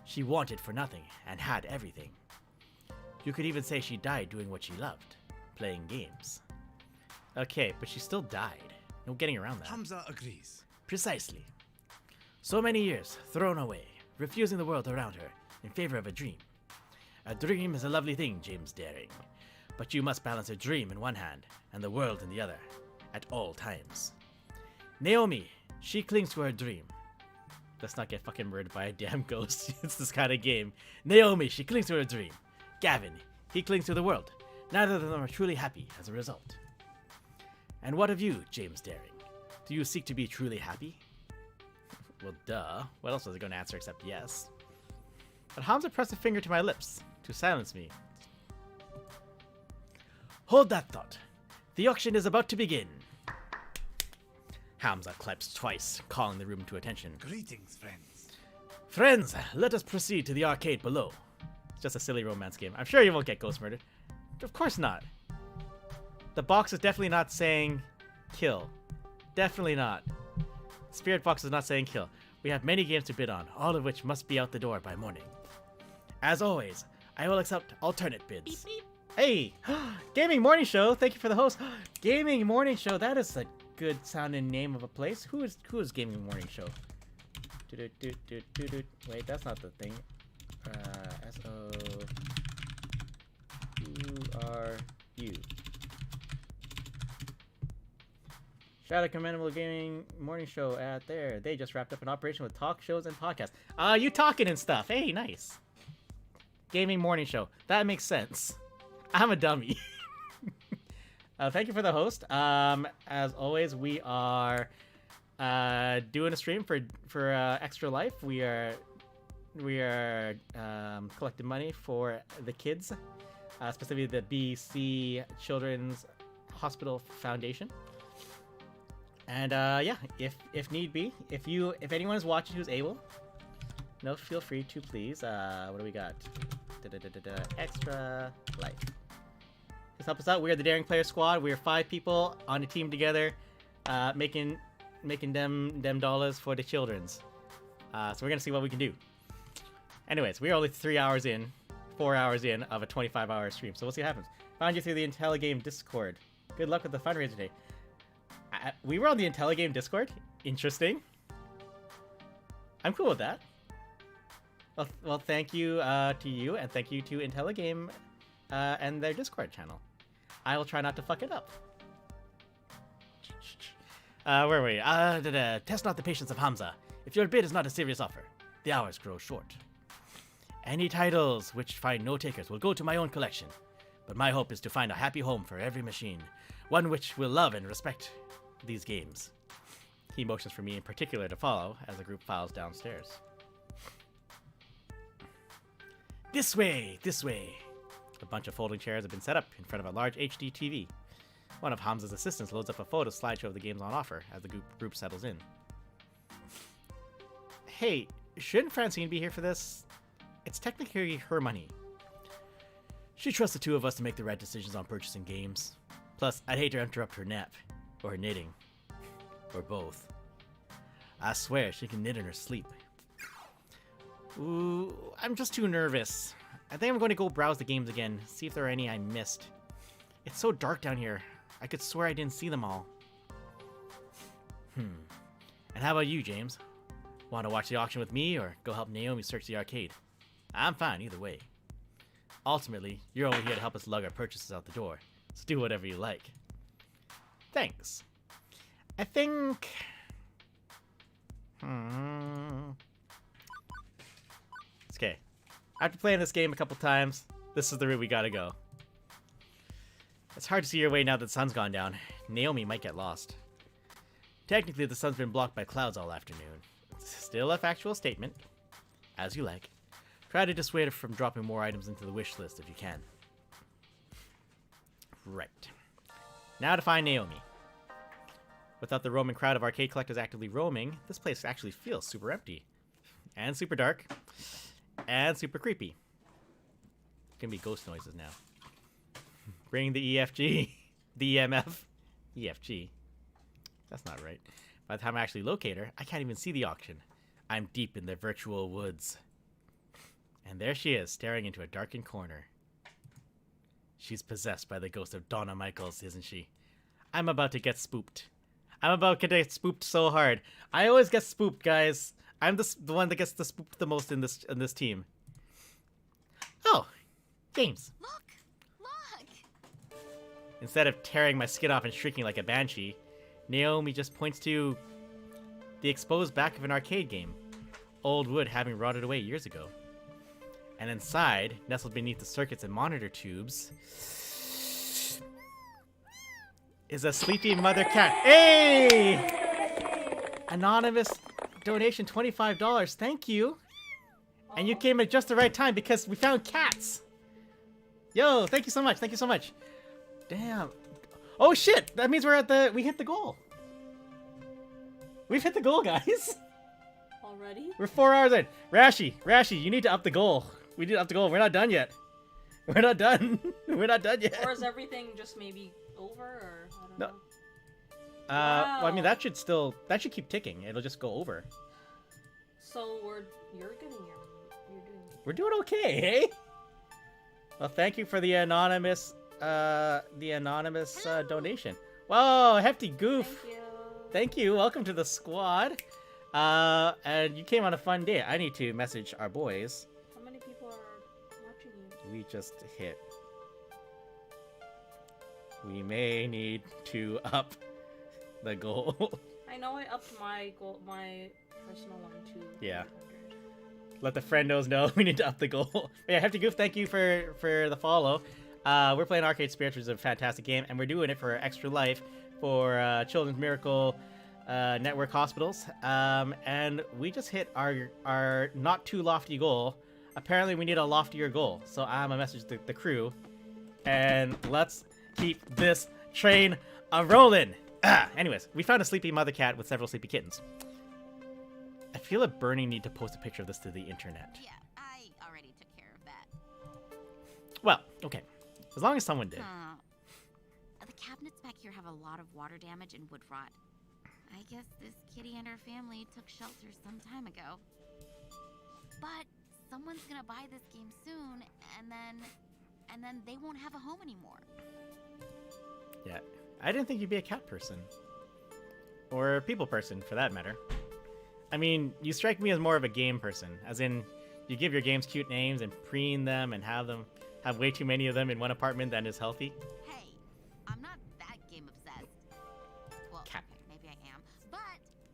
[SPEAKER 1] She wanted for nothing and had everything. You could even say she died doing what she loved, playing games. Okay, but she still died. No getting around that.
[SPEAKER 18] Hamza agrees.
[SPEAKER 1] Precisely. So many years thrown away, refusing the world around her in favor of a dream. A dream is a lovely thing, James Daring. But you must balance a dream in one hand and the world in the other, at all times. Naomi, she clings to her dream. Let's not get fucking murdered by a damn ghost. It's this kind of game. Naomi, she clings to her dream. Gavin, he clings to the world. Neither of them are truly happy as a result. And what of you, James Daring? Do you seek to be truly happy? Well, duh. What else was I going to answer except yes? But Hamza pressed a finger to my lips to silence me. Hold that thought. The auction is about to begin. Hamza claps twice, calling the room to attention.
[SPEAKER 18] Greetings, friends.
[SPEAKER 1] Friends, let us proceed to the arcade below. It's just a silly romance game. I'm sure you won't get ghost murdered. Of course not. The box is definitely not saying kill. Definitely not. Spirit box is not saying kill. We have many games to bid on, all of which must be out the door by morning. As always, I will accept alternate bids.
[SPEAKER 3] Beep, beep.
[SPEAKER 1] Hey! Gaming Morning Show! Thank you for the host. Gaming Morning Show, that is a good sounding name of a place. Who is Gaming Morning Show? Wait, that's not the thing. S-O... Who are you? Shout out Commendable Gaming Morning Show at there. They just wrapped up an operation with talk shows and podcasts. You talking and stuff. Hey, nice. Gaming Morning Show. That makes sense. I'm a dummy. Thank you for the host. As always, we are doing a stream for Extra Life. We are collecting money for the kids, specifically the BC Children's Hospital Foundation. And yeah, if need be, if anyone is watching who's able, feel free to please. What do we got? Extra Life. Just help us out. We are the Daring Player Squad. We are 5 people on a team together, making them dollars for the children's. So we're gonna see what we can do. Anyways, we're only 4 hours in of a 25-hour stream. So we'll see what happens. Found you through the IntelliGame Discord. Good luck with the fundraiser today. We were on the IntelliGame Discord. Interesting. I'm cool with that. Well, thank you to you, and thank you to IntelliGame and their Discord channel. I will try not to fuck it up. Where were we? Test not the patience of Hamza. If your bid is not a serious offer, the hours grow short. Any titles which find no takers will go to my own collection, but my hope is to find a happy home for every machine, one which will love and respect these games. He motions for me in particular to follow as the group files downstairs. This way! This way! A bunch of folding chairs have been set up in front of a large HD TV. One of Hamza's assistants loads up a photo slideshow of the games on offer as the group settles in. Hey, shouldn't Francine be here for this? It's technically her money. She trusts the two of us to make the right decisions on purchasing games. Plus, I'd hate to interrupt her nap. Or her knitting. Or both. I swear, she can knit in her sleep. Ooh, I'm just too nervous. I think I'm going to go browse the games again, see if there are any I missed. It's so dark down here. I could swear I didn't see them all. And how about you, James? Want to watch the auction with me, or go help Naomi search the arcade? I'm fine either way. Ultimately, you're only here to help us lug our purchases out the door, so do whatever you like. Thanks. I think... It's okay. After playing this game a couple times, this is the route we gotta go. It's hard to see your way now that the sun's gone down. Naomi might get lost. Technically, the sun's been blocked by clouds all afternoon. Still a factual statement. As you like. Try to dissuade her from dropping more items into the wish list if you can. Right. Now to find Naomi. Without the roaming crowd of arcade collectors actively roaming, this place actually feels super empty. And super dark. And super creepy. Gonna be ghost noises now. Bring the EFG. The EMF. EFG. That's not right. By the time I actually locate her, I can't even see the auction. I'm deep in the virtual woods. And there she is, staring into a darkened corner. She's possessed by the ghost of Donna Michaels, isn't she? I'm about to get spooked. I'm about to get spooked so hard. I always get spooked, guys. I'm the one that gets the spooked the most in this team. Oh, games.
[SPEAKER 10] Look!
[SPEAKER 1] Instead of tearing my skin off and shrieking like a banshee, Naomi just points to the exposed back of an arcade game. Old wood having rotted away years ago. And inside, nestled beneath the circuits and monitor tubes, is a sleepy mother cat. Hey! Anonymous donation, $25. Thank you. And you came at just the right time because we found cats. Yo, thank you so much. Thank you so much. Damn. Oh shit! That means we hit the goal. We've hit the goal, guys.
[SPEAKER 3] Already?
[SPEAKER 1] We're 4 hours in. Rashi, you need to up the goal. We need to up the goal. We're not done yet. We're not done. We're not done yet.
[SPEAKER 3] Or is everything just maybe over, or I don't know.
[SPEAKER 1] Wow. Well, I mean, that should keep ticking. It'll just go over.
[SPEAKER 3] So
[SPEAKER 1] we're doing okay, hey? Well, thank you for the anonymous donation. Whoa, hefty goof. Thank you. Welcome to the squad. And you came on a fun day. I need to message our boys.
[SPEAKER 3] How many people are watching you?
[SPEAKER 1] We just hit. We may need to up the goal.
[SPEAKER 3] I know I upped my goal, my personal one too.
[SPEAKER 1] Yeah. Let the friendos know we need to up the goal. Yeah, Hefty Goof, thank you for the follow. We're playing Arcade Spirits, which is a fantastic game, and we're doing it for Extra Life for Children's Miracle Network Hospitals. And we just hit our not too lofty goal. Apparently we need a loftier goal. So I'm gonna message the crew. And let's keep this train a-rolling. Anyways, we found a sleepy mother cat with several sleepy kittens. I feel a burning need to post a picture of this to the internet.
[SPEAKER 7] Yeah, I already took care of that.
[SPEAKER 1] Well, okay. As long as someone did.
[SPEAKER 7] The cabinets back here have a lot of water damage and wood rot. I guess this kitty and her family took shelter some time ago. But someone's gonna buy this game soon, and then they won't have a home anymore.
[SPEAKER 1] Yeah, I didn't think you'd be a cat person. Or a people person, for that matter. I mean, you strike me as more of a game person, as in, you give your games cute names and preen them and have way too many of them in one apartment than is healthy.
[SPEAKER 7] Hey, I'm not that game obsessed. Well,
[SPEAKER 1] Cat.
[SPEAKER 7] Okay, maybe I am. But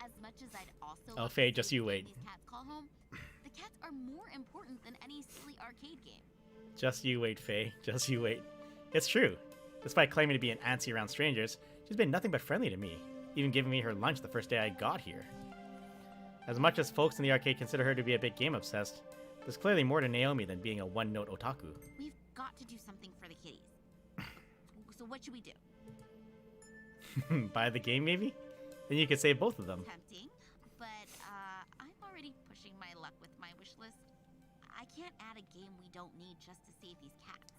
[SPEAKER 7] as much as I'd also
[SPEAKER 1] Oh, Faye, just you wait.
[SPEAKER 7] these cats call home, the cats are more important than any silly arcade game.
[SPEAKER 1] Just you wait, Faye. Just you wait. It's true. Despite claiming to be an antsy around strangers, she's been nothing but friendly to me. even giving me her lunch the first day I got here. As much as folks in the arcade consider her to be a bit game obsessed, there's clearly more to Naomi than being a one-note otaku.
[SPEAKER 10] We've got to do something for the kitties. So what should we do?
[SPEAKER 1] Buy the game, maybe? Then you could save both of them.
[SPEAKER 10] Tempting, but I'm already pushing my luck with my wish list. I can't add a game we don't need just to save these cats.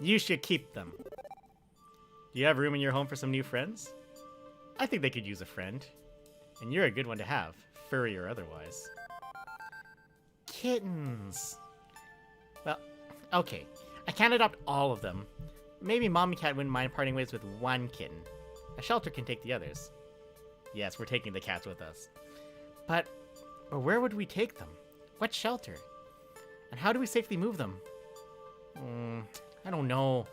[SPEAKER 1] You should keep them. Do you have room in your home for some new friends? I think they could use a friend. And you're a good one to have, furry or otherwise. Kittens. Well, okay. I can't adopt all of them. Maybe Mommy Cat wouldn't mind parting ways with one kitten. A shelter can take the others. Yes, we're taking the cats with us. But where would we take them? What shelter? And how do we safely move them? I don't know.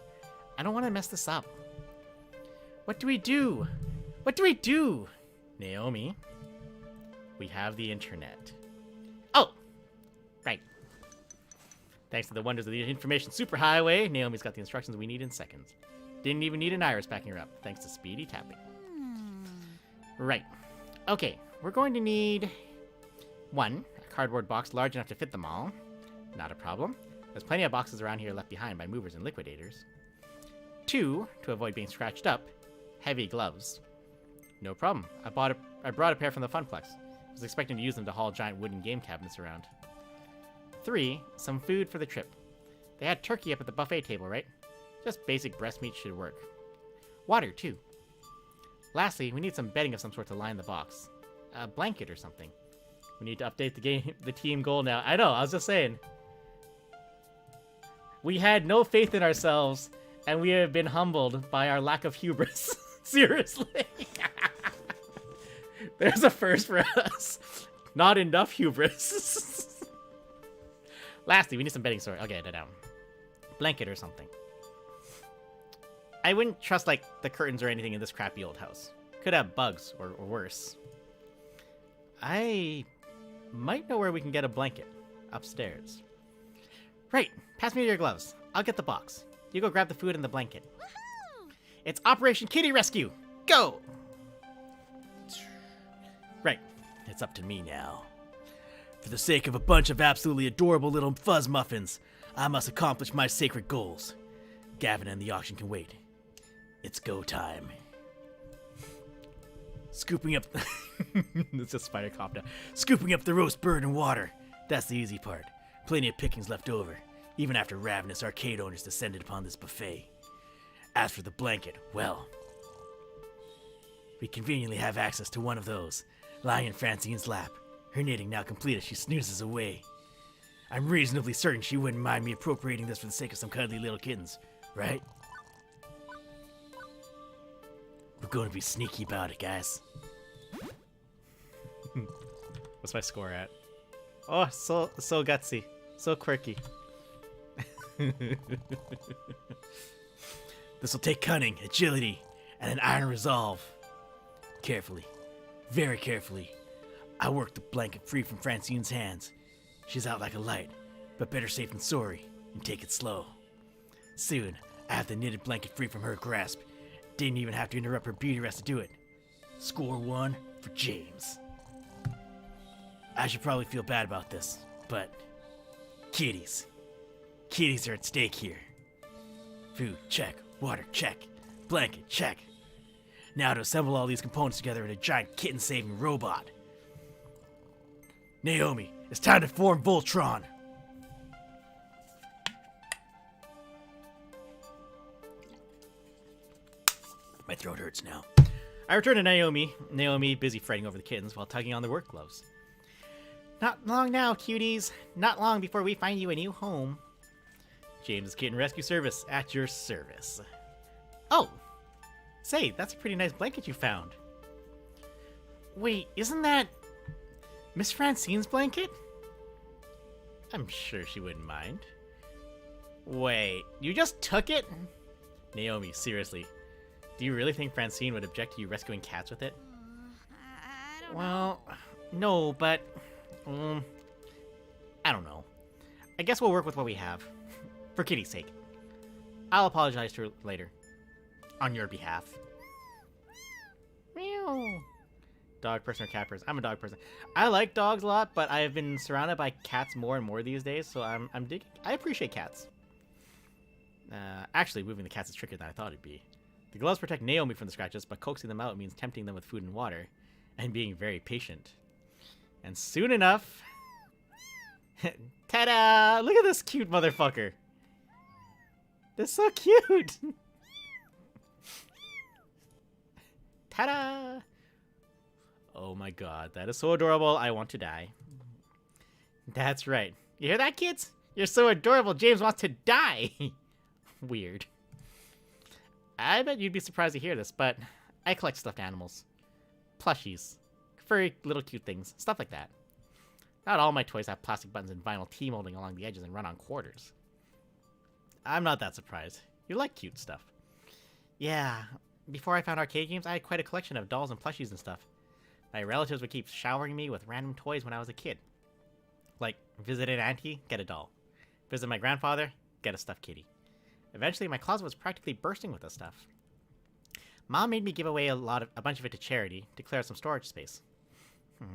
[SPEAKER 1] I don't want to mess this up. What do we do? What do we do? Naomi, we have the internet. Oh! Right. Thanks to the wonders of the information superhighway, Naomi's got the instructions we need in seconds. Didn't even need an iris backing her up, thanks to speedy tapping. Right. Okay, we're going to need... 1, a cardboard box large enough to fit them all. Not a problem. There's plenty of boxes around here left behind by movers and liquidators. 2, to avoid being scratched up, heavy gloves. No problem. I brought a pair from the Funplex. I was expecting to use them to haul giant wooden game cabinets around. 3, some food for the trip. They had turkey up at the buffet table, right? Just basic breast meat should work. Water, too. Lastly, we need some bedding of some sort to line the box. A blanket or something. We need to update the team goal now. I know, I was just saying. We had no faith in ourselves, and we have been humbled by our lack of hubris. Seriously. There's a first for us. Not enough hubris. Lastly, we need some bedding. Sorry, I'll get it down. Blanket or something. I wouldn't trust, like, the curtains or anything in this crappy old house. Could have bugs, or worse. I might know where we can get a blanket. Upstairs. Right, pass me your gloves. I'll get the box. You go grab the food and the blanket. It's Operation Kitty Rescue! Go! Right, it's up to me now. For the sake of a bunch of absolutely adorable little fuzz muffins, I must accomplish my sacred goals. Gavin and the auction can wait. It's go time. Scooping up... It's a spider cop now. Scooping up the roast bird and water. That's the easy part. Plenty of pickings left over, even after ravenous arcade owners descended upon this buffet. As for the blanket, well... we conveniently have access to one of those, lying in Francine's lap, her knitting now complete as she snoozes away. I'm reasonably certain she wouldn't mind me appropriating this for the sake of some cuddly little kittens, right? We're going to be sneaky about it, guys. What's my score at? Oh, so gutsy. So quirky. This will take cunning, agility, and an iron resolve. Carefully, very carefully, I work the blanket free from Francine's hands. She's out like a light, but better safe than sorry, and take it slow. Soon, I have the knitted blanket free from her grasp. Didn't even have to interrupt her beauty rest to do it. Score 1 for James. I should probably feel bad about this, but kitties. Kitties are at stake here. Food, check. Water, check. Blanket, check. Now to assemble all these components together in a giant kitten-saving robot. Naomi, it's time to form Voltron. My throat hurts now. I return to Naomi. Naomi busy fretting over the kittens while tugging on the work gloves. Not long now, cuties. Not long before we find you a new home. James' Kitten Rescue Service, at your service. Oh! Say, that's a pretty nice blanket you found. Wait, isn't that Miss Francine's blanket? I'm sure she wouldn't mind. Wait, you just took it? Naomi, seriously. Do you really think Francine would object to you rescuing cats with it? Well, no, but... I don't know. I guess we'll work with what we have. For Kitty's sake. I'll apologize to her later. On your behalf. Meow. Dog person or cat person? I'm a dog person. I like dogs a lot, but I have been surrounded by cats more and more these days, so I'm digging. I appreciate cats. Actually, moving the cats is trickier than I thought it'd be. The gloves protect Naomi from the scratches, but coaxing them out means tempting them with food and water, and being very patient. And soon enough... Ta-da! Look at this cute motherfucker! They're so cute! Ta-da! Oh my god, that is so adorable, I want to die. That's right. You hear that, kids? You're so adorable, James wants to die! Weird. I bet you'd be surprised to hear this, but I collect stuffed animals. Plushies. Furry little cute things. Stuff like that. Not all my toys have plastic buttons and vinyl T-molding along the edges and run on quarters. I'm not that surprised. You like cute stuff. Yeah, before I found arcade games, I had quite a collection of dolls and plushies and stuff. My relatives would keep showering me with random toys when I was a kid. Like, visit an auntie, get a doll. Visit my grandfather, get a stuffed kitty. Eventually, my closet was practically bursting with this stuff. Mom made me give away a bunch of it to charity to clear out some storage space.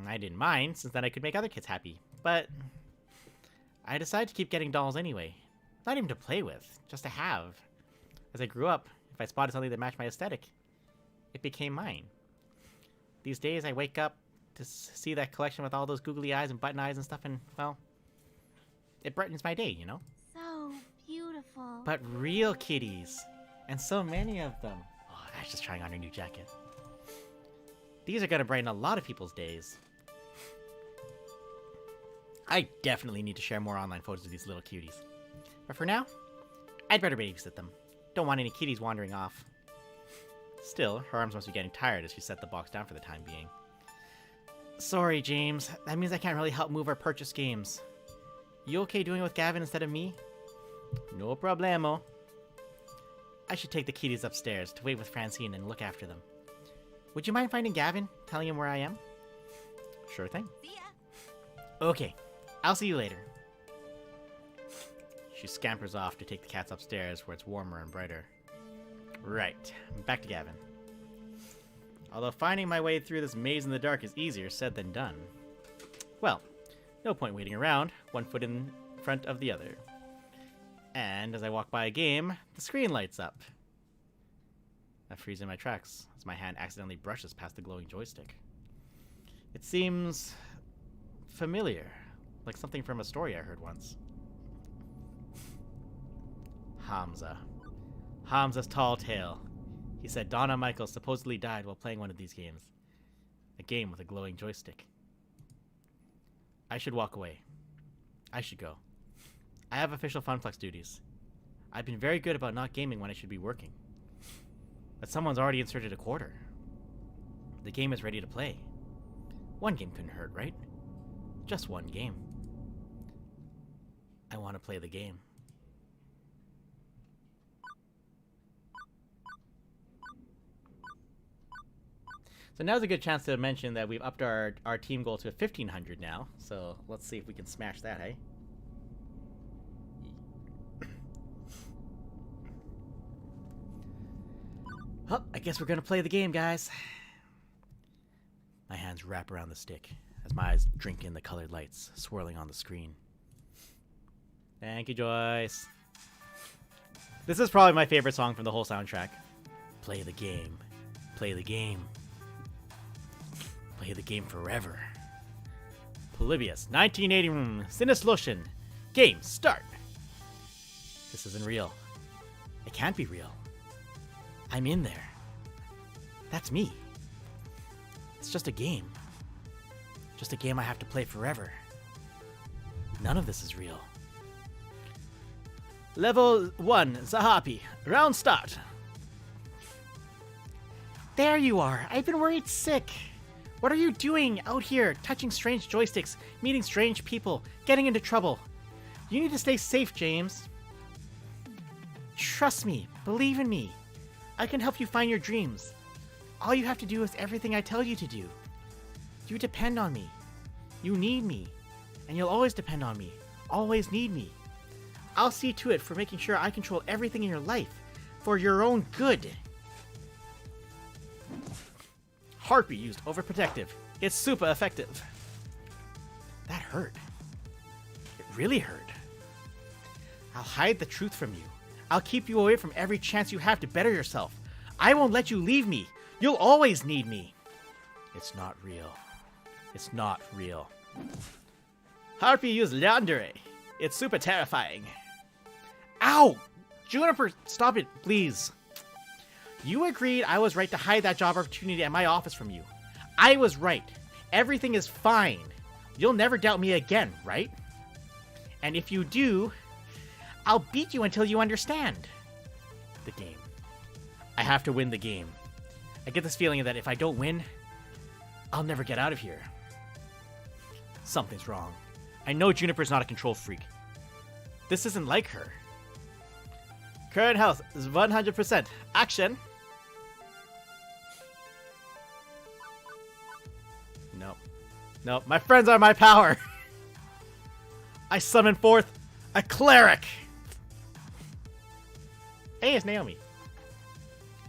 [SPEAKER 1] I didn't mind, since then I could make other kids happy, but I decided to keep getting dolls anyway. Not even to play with, just to have. As I grew up, if I spotted something that matched my aesthetic, it became mine. These days, I wake up to see that collection with all those googly eyes and button eyes and stuff, and, well, it brightens my day, you know?
[SPEAKER 5] So beautiful.
[SPEAKER 1] But real kitties, and so many of them. Oh, Ash is trying on her new jacket. These are gonna brighten a lot of people's days. I definitely need to share more online photos of these little cuties. But for now, I'd better babysit them. Don't want any kitties wandering off. Still, her arms must be getting tired as she set the box down for the time being. Sorry, James. That means I can't really help move our purchase games. You okay doing it with Gavin instead of me? No problemo. I should take the kitties upstairs to wait with Francine and look after them. Would you mind finding Gavin, telling him where I am? Sure thing.
[SPEAKER 10] See ya.
[SPEAKER 1] Okay, I'll see you later. She scampers off to take the cats upstairs where it's warmer and brighter. Right, back to Gavin. Although finding my way through this maze in the dark is easier said than done. Well, no point waiting around, one foot in front of the other. And as I walk by a game, the screen lights up. I freeze in my tracks as my hand accidentally brushes past the glowing joystick. It seems familiar, like something from a story I heard once. Hamza. Hamza's tall tale. He said Donna Michaels supposedly died while playing one of these games. A game with a glowing joystick. I should walk away. I should go. I have official Funplex duties. I've been very good about not gaming when I should be working. But someone's already inserted a quarter. The game is ready to play. One game couldn't hurt, right? Just one game. I want to play the game. So now's a good chance to mention that we've upped our team goal to 1,500 now. So let's see if we can smash that, hey? Well, I guess we're gonna play the game, guys. My hands wrap around the stick as my eyes drink in the colored lights swirling on the screen. Thank you, Joyce. This is probably my favorite song from the whole soundtrack. Play the game. Play the game. Play the game forever. Polybius, 1980, Sinneslution. Game, start. This isn't real. It can't be real. I'm in there. That's me. It's just a game. Just a game I have to play forever. None of this is real. Level 1, Zahapi. Round start. There you are. I've been worried sick. What are you doing out here, touching strange joysticks, meeting strange people, getting into trouble? You need to stay safe, James. Trust me. Believe in me. I can help you find your dreams. All you have to do is everything I tell you to do. You depend on me. You need me. And you'll always depend on me. Always need me. I'll see to it for making sure I control everything in your life. For your own good. Harpy used overprotective. It's super effective. That hurt. It really hurt. I'll hide the truth from you. I'll keep you away from every chance you have to better yourself. I won't let you leave me. You'll always need me. It's not real. It's not real. Harpy used Yandere. It's super terrifying. Ow! Juniper, stop it, please. You agreed I was right to hide that job opportunity at my office from you. I was right. Everything is fine. You'll never doubt me again, right? And if you do, I'll beat you until you understand. The game. I have to win the game. I get this feeling that if I don't win, I'll never get out of here. Something's wrong. I know Juniper's not a control freak. This isn't like her. Current health is 100%. Action! No. No, my friends are my power! I summon forth a cleric! Hey, it's Naomi.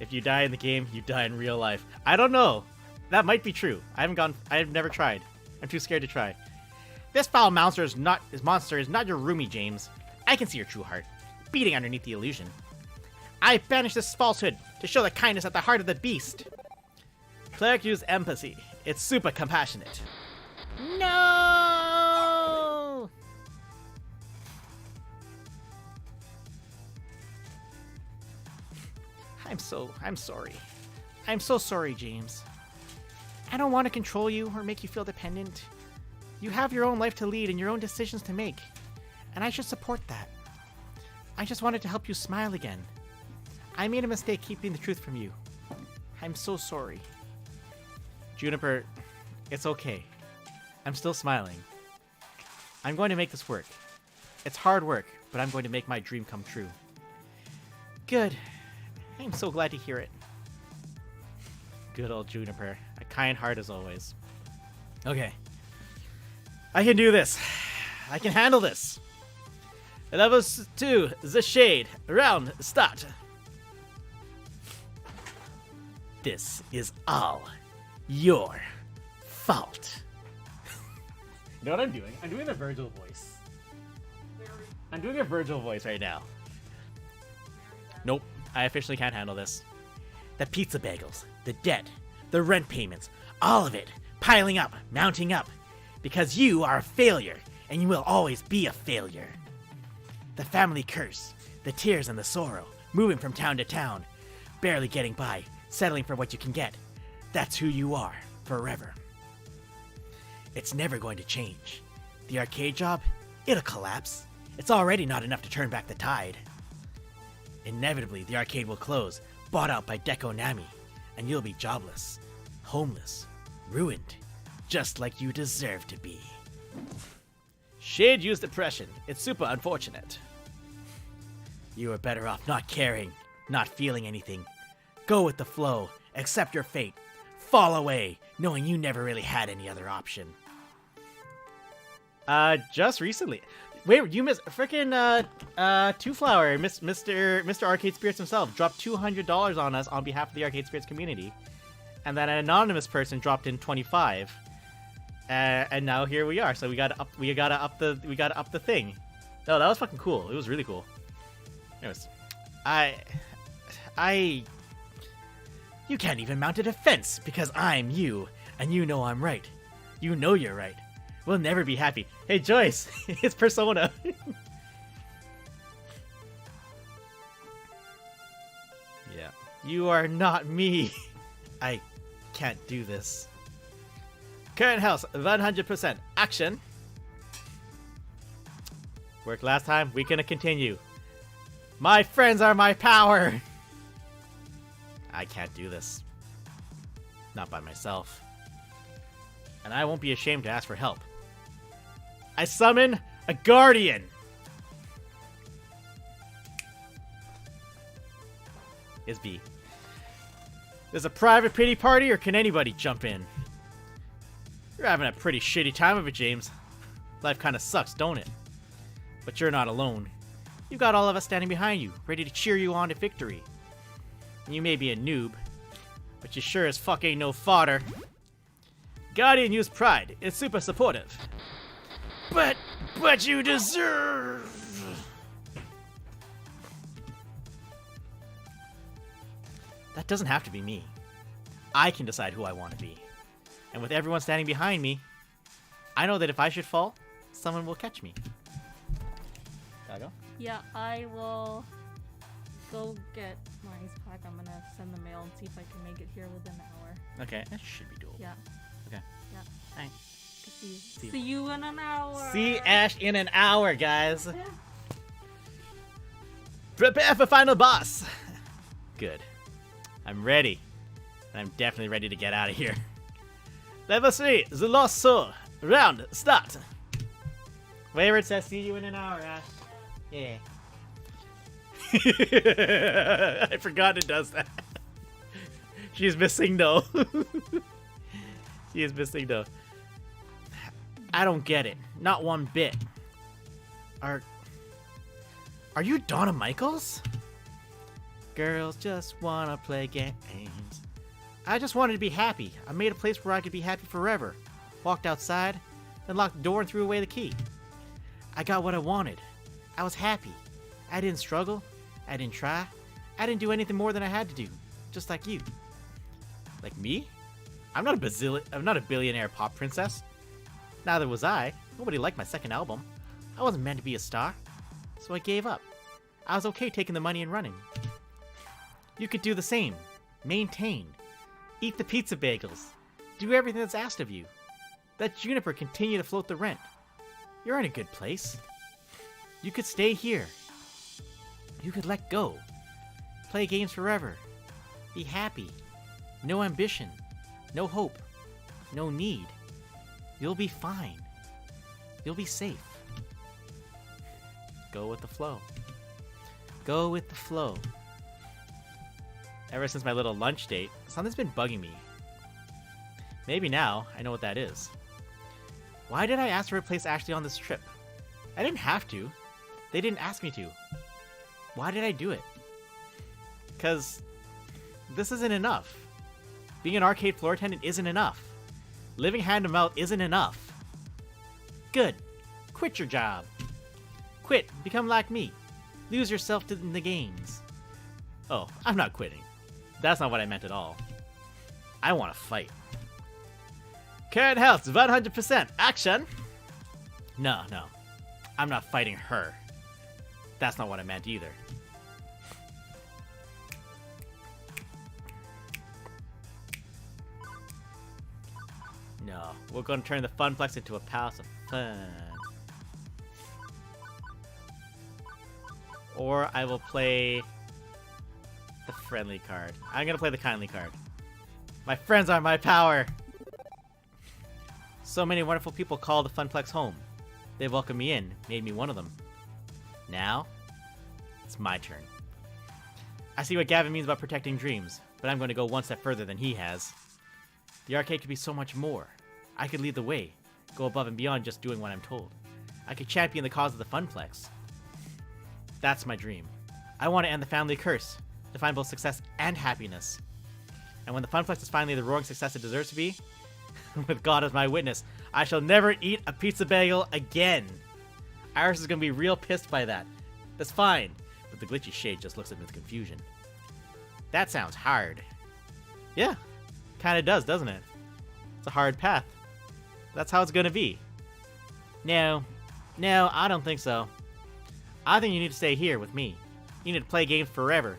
[SPEAKER 1] If you die in the game, you die in real life. I don't know. That might be true. I've never tried. I'm too scared to try. This foul monster is not your roomie, James. I can see your true heart, beating underneath the illusion. I banish this falsehood to show the kindness at the heart of the beast. Cleric use empathy. It's super compassionate. No! I'm sorry. I'm so sorry, James. I don't want to control you or make you feel dependent. You have your own life to lead and your own decisions to make, and I should support that. I just wanted to help you smile again. I made a mistake keeping the truth from you. I'm so sorry. Juniper, it's okay. I'm still smiling. I'm going to make this work. It's hard work, but I'm going to make my dream come true. Good. I'm so glad to hear it. Good old Juniper. A kind heart as always. Okay. I can do this. I can handle this. Level 2, the shade. Round, start. This is all your fault. You know what I'm doing? I'm doing the Virgil voice. I'm doing a Virgil voice right now. Nope, I officially can't handle this. The pizza bagels, the debt, the rent payments, all of it piling up, mounting up. Because you are a failure, and you will always be a failure. The family curse, the tears and the sorrow, moving from town to town, barely getting by, settling for what you can get. That's who you are, forever. It's never going to change. The arcade job, it'll collapse. It's already not enough to turn back the tide. Inevitably, the arcade will close, bought out by Deco Nami, and you'll be jobless, homeless, ruined, just like you deserve to be. Shade used depression. It's super unfortunate. You are better off not caring, not feeling anything. Go with the flow, accept your fate, fall away, knowing you never really had any other option. Just recently. Wait, you missed frickin' Two Flower, Mr. Arcade Spirits himself dropped $200 on us on behalf of the Arcade Spirits community. And then an anonymous person dropped in 25. And now here we are. So we gotta up the thing. No, that was fucking cool. It was really cool. Anyways, you can't even mount a defense because I'm you, and you know I'm right. You know you're right. We'll never be happy. Hey Joyce, it's Persona. Yeah, you are not me. I can't do this. Current health, 100%. Action. Worked last time, we gonna continue. My friends are my power. I can't do this. Not by myself. And I won't be ashamed to ask for help. I summon a guardian. Is B. There's a private pity party, or can anybody jump in? You're having a pretty shitty time of it, James. Life kinda sucks, don't it? But you're not alone. You've got all of us standing behind you, ready to cheer you on to victory. You may be a noob, but you sure as fuck ain't no fodder. Guardian used pride. It's super supportive. But you deserve... That doesn't have to be me. I can decide who I want to be. And with everyone standing behind me, I know that if I should fall, someone will catch me. Gotta go?
[SPEAKER 3] Yeah, I will go get my ice pack. I'm gonna send the mail and see if I can make it here within an hour.
[SPEAKER 1] Okay, that should be doable.
[SPEAKER 3] Yeah.
[SPEAKER 1] Okay.
[SPEAKER 3] Yeah.
[SPEAKER 1] Thanks.
[SPEAKER 3] See you in an hour.
[SPEAKER 1] See Ash in an hour, guys. Prepare for final boss. Good. I'm ready. And I'm definitely ready to get out of here. Level 3, the Lost Soul. Round, start. Where it says see you in an hour, Ash. Yeah. I forgot it does that. She's missing though. She is missing though. I don't get it. Not one bit. Are you Donna Michaels? Girls just wanna play games. I just wanted to be happy. I made a place where I could be happy forever. Walked outside, then locked the door and threw away the key. I got what I wanted. I was happy. I didn't struggle. I didn't try. I didn't do anything more than I had to do. Just like you. Like me? I'm not a billionaire pop princess. Neither was I. Nobody liked my second album. I wasn't meant to be a star. So I gave up. I was okay taking the money and running. You could do the same. Maintain. Eat the pizza bagels. Do everything that's asked of you. Let Juniper continue to float the rent. You're in a good place. You could stay here. You could let go. Play games forever. Be happy. No ambition. No hope. No need. You'll be fine. You'll be safe. Go with the flow. Go with the flow. Ever since my little lunch date, something's been bugging me. Maybe now I know what that is. Why did I ask to replace Ashley on this trip? I didn't have to. They didn't ask me to. Why did I do it? Because this isn't enough. Being an arcade floor attendant isn't enough. Living hand to mouth isn't enough. Good. Quit your job. Quit. Become like me. Lose yourself in the games. Oh, I'm not quitting. That's not what I meant at all. I want to fight. Current health 100%. Action! No. I'm not fighting her. That's not what I meant either. No, we're going to turn the Funplex into a palace of fun. Or I will play the friendly card. I'm going to play the kindly card. My friends are my power. So many wonderful people call the Funplex home. They welcomed me in, made me one of them. Now, it's my turn. I see what Gavin means about protecting dreams, but I'm going to go one step further than he has. The arcade could be so much more. I could lead the way, go above and beyond just doing what I'm told. I could champion the cause of the Funplex. That's my dream. I want to end the family curse, to find both success and happiness. And when the Funplex is finally the roaring success it deserves to be, with God as my witness, I shall never eat a pizza bagel again. Arash is going to be real pissed by that. That's fine, but the glitchy shade just looks at me with confusion. That sounds hard. Yeah, kinda does, doesn't it? It's a hard path. That's how it's gonna be. No, I don't think so. I think you need to stay here with me. You need to play games forever.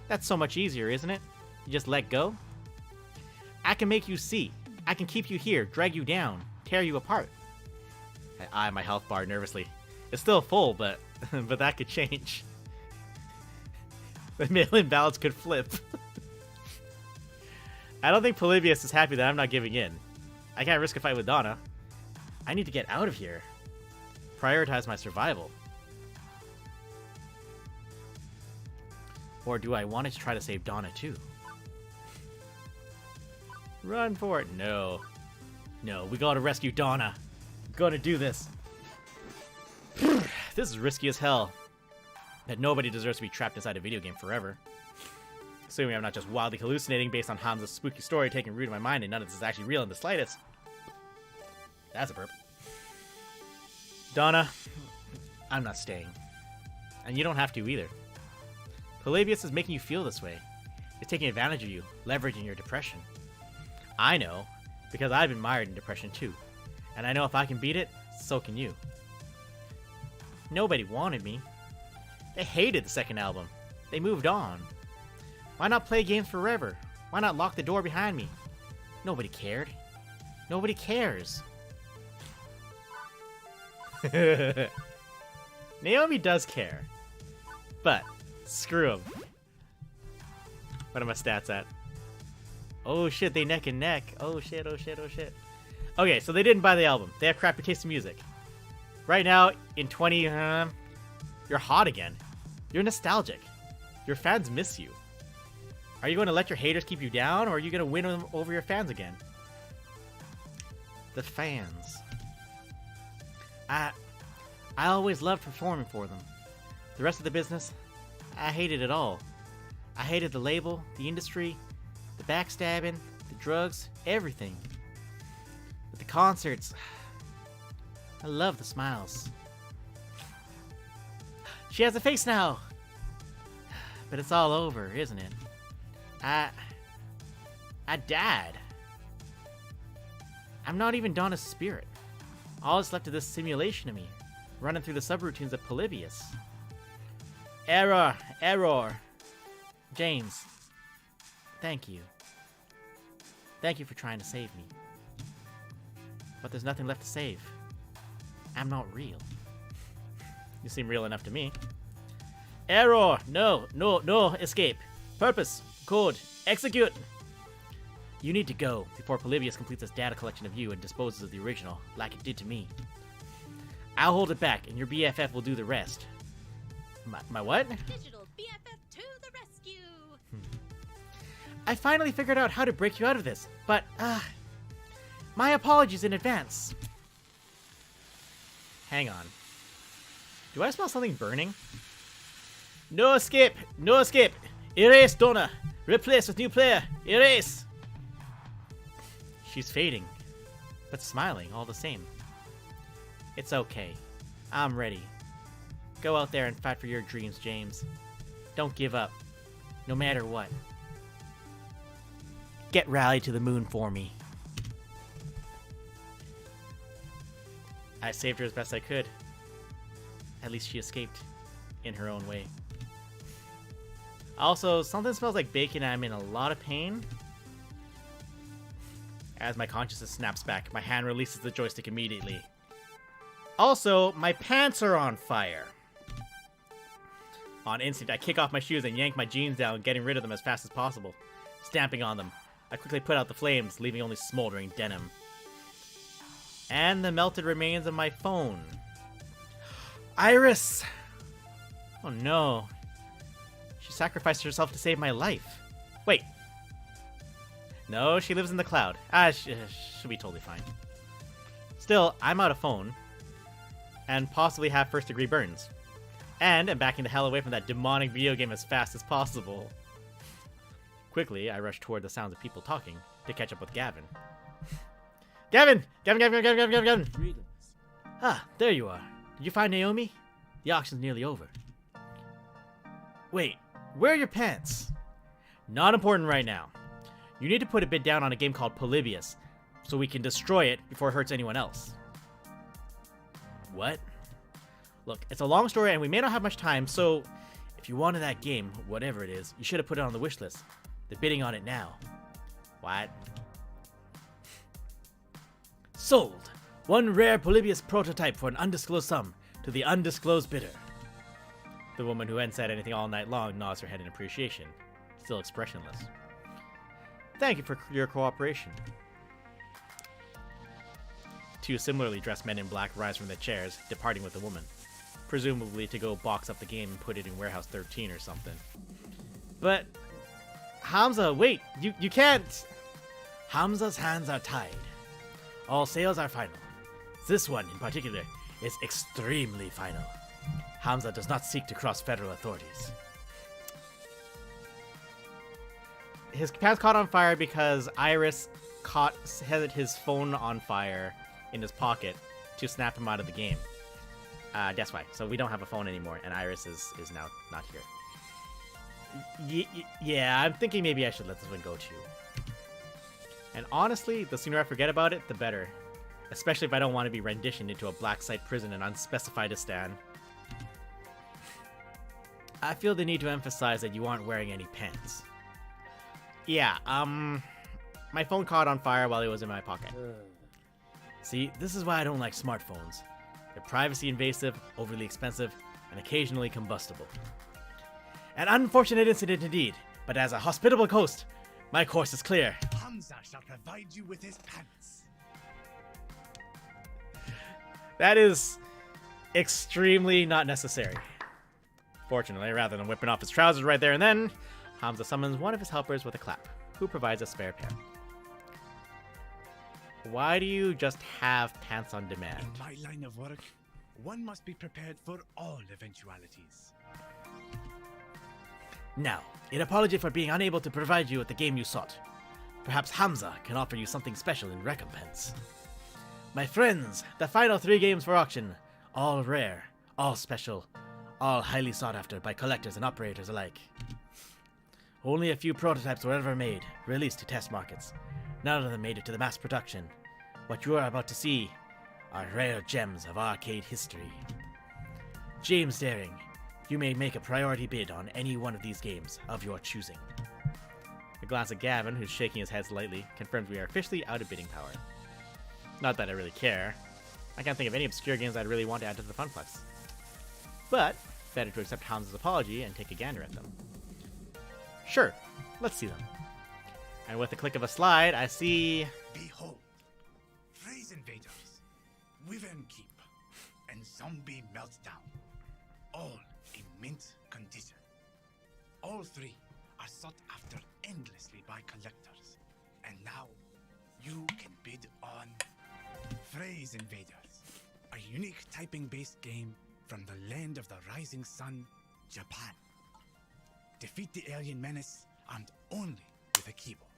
[SPEAKER 1] That's so much easier, isn't it? You just let go? I can make you see. I can keep you here, drag you down, tear you apart. I eye my health bar nervously. It's still full, but that could change. The mail-in ballots could flip. I don't think Polybius is happy that I'm not giving in. I can't risk a fight with Donna. I need to get out of here. Prioritize my survival. Or do I want to try to save Donna too? Run for it. No, we gotta rescue Donna. I'm gonna do this. This is risky as hell. that nobody deserves to be trapped inside a video game forever. Assuming I'm not just wildly hallucinating based on Hamza's spooky story taking root in my mind and none of this is actually real in the slightest. That's a burp. Donna, I'm not staying. And you don't have to either. Polybius is making you feel this way. It's taking advantage of you, leveraging your depression. I know, because I've been mired in depression too. And I know if I can beat it, so can you. Nobody wanted me. They hated the second album. They moved on. Why not play games forever? Why not lock the door behind me? Nobody cared. Nobody cares. Naomi does care. But, screw him. What are my stats at? Oh shit, they neck and neck. Oh shit, oh shit, oh shit. Okay, so they didn't buy the album. They have crappy taste in music. Right now, in 20... you're hot again. You're nostalgic. Your fans miss you. Are you going to let your haters keep you down, or are you going to win them over your fans again? The fans. I always loved performing for them. The rest of the business, I hated it all. I hated the label, the industry, the backstabbing, the drugs, everything. But the concerts, I love the smiles. She has a face now! But it's all over, isn't it? I died. I'm not even Donna's spirit. All that's left of this simulation of me, running through the subroutines of Polybius. Error! Error! James, thank you. Thank you for trying to save me. But there's nothing left to save. I'm not real. You seem real enough to me. Error! No, no, no, escape. Purpose, code, execute! You need to go before Polybius completes its data collection of you and disposes of the original, like it did to me. I'll hold it back, and your BFF will do the rest. My what?
[SPEAKER 6] Digital BFF to the rescue!
[SPEAKER 1] I finally figured out how to break you out of this, but, my apologies in advance. Hang on. Do I smell something burning? No escape! No escape! Erase, Donna! Replace with new player! Erase! She's fading, but smiling all the same. It's okay. I'm ready. Go out there and fight for your dreams, James. Don't give up, no matter what. Get Rally to the moon for me. I saved her as best I could. At least she escaped in her own way. Also, something smells like bacon and I'm in a lot of pain. As my consciousness snaps back, my hand releases the joystick immediately. Also, my pants are on fire. On instinct, I kick off my shoes and yank my jeans down, getting rid of them as fast as possible. Stamping on them, I quickly put out the flames, leaving only smoldering denim. And the melted remains of my phone. Iris! Oh no. She sacrificed herself to save my life. Wait. No, she lives in the cloud. She'll be totally fine. Still, I'm out of phone. And possibly have first-degree burns. And I'm backing the hell away from that demonic video game as fast as possible. Quickly, I rush toward the sounds of people talking to catch up with Gavin. Gavin! Gavin!
[SPEAKER 9] Greetings.
[SPEAKER 1] Ah, there you are. Did you find Naomi? The auction's nearly over. Wait, where are your pants? Not important right now. You need to put a bid down on a game called Polybius, so we can destroy it before it hurts anyone else. What? Look, it's a long story and we may not have much time, so if you wanted that game, whatever it is, you should have put it on the wish list. They're bidding on it now. What? Sold! One rare Polybius prototype for an undisclosed sum to the undisclosed bidder. The woman who hadn't said anything all night long nods her head in appreciation, still expressionless. Thank you for your cooperation. Two similarly dressed men in black rise from their chairs, departing with the woman, presumably to go box up the game and put it in Warehouse 13 or something. But, Hamza, wait, you can't! Hamza's hands are tied. All sales are final. This one, in particular, is extremely final. Hamza does not seek to cross federal authorities. His pants caught on fire because Iris had his phone on fire in his pocket to snap him out of the game. That's why. So we don't have a phone anymore, and Iris is now not here. Yeah, I'm thinking maybe I should let this one go too. And honestly, the sooner I forget about it, the better. Especially if I don't want to be renditioned into a black site prison in unspecifiedistan. I feel the need to emphasize that you aren't wearing any pants. Yeah, my phone caught on fire while it was in my pocket. See, this is why I don't like smartphones. They're privacy invasive, overly expensive, and occasionally combustible. An unfortunate incident indeed, but as a hospitable host, my course is clear.
[SPEAKER 18] Hamza shall provide you with his pants.
[SPEAKER 1] That is extremely not necessary. Fortunately, rather than whipping off his trousers right there and then, Hamza summons one of his helpers with a clap, who provides a spare pair. Why do you just have pants on demand?
[SPEAKER 18] In my line of work, one must be prepared for all eventualities.
[SPEAKER 1] Now, in apology for being unable to provide you with the game you sought, perhaps Hamza can offer you something special in recompense. My friends, the final 3 games for auction, all rare, all special, all highly sought after by collectors and operators alike. Only a few prototypes were ever made, released to test markets. None of them made it to the mass production. What you are about to see are rare gems of arcade history. James Daring, you may make a priority bid on any one of these games of your choosing. A glance at Gavin, who's shaking his head slightly, confirms we are officially out of bidding power. Not that I really care. I can't think of any obscure games I'd really want to add to the Funplex. But, better to accept Hamza's apology and take a gander at them. Sure, let's see them. And with the click of a slide, I see...
[SPEAKER 18] Behold, Phrase Invaders, Wyvern Keep, and Zombie Meltdown. All in mint condition. All 3 are sought after endlessly by collectors. And now, you can bid on Phrase Invaders, a unique typing-based game from the land of the rising sun, Japan. Defeat the alien menace armed only with a keyboard.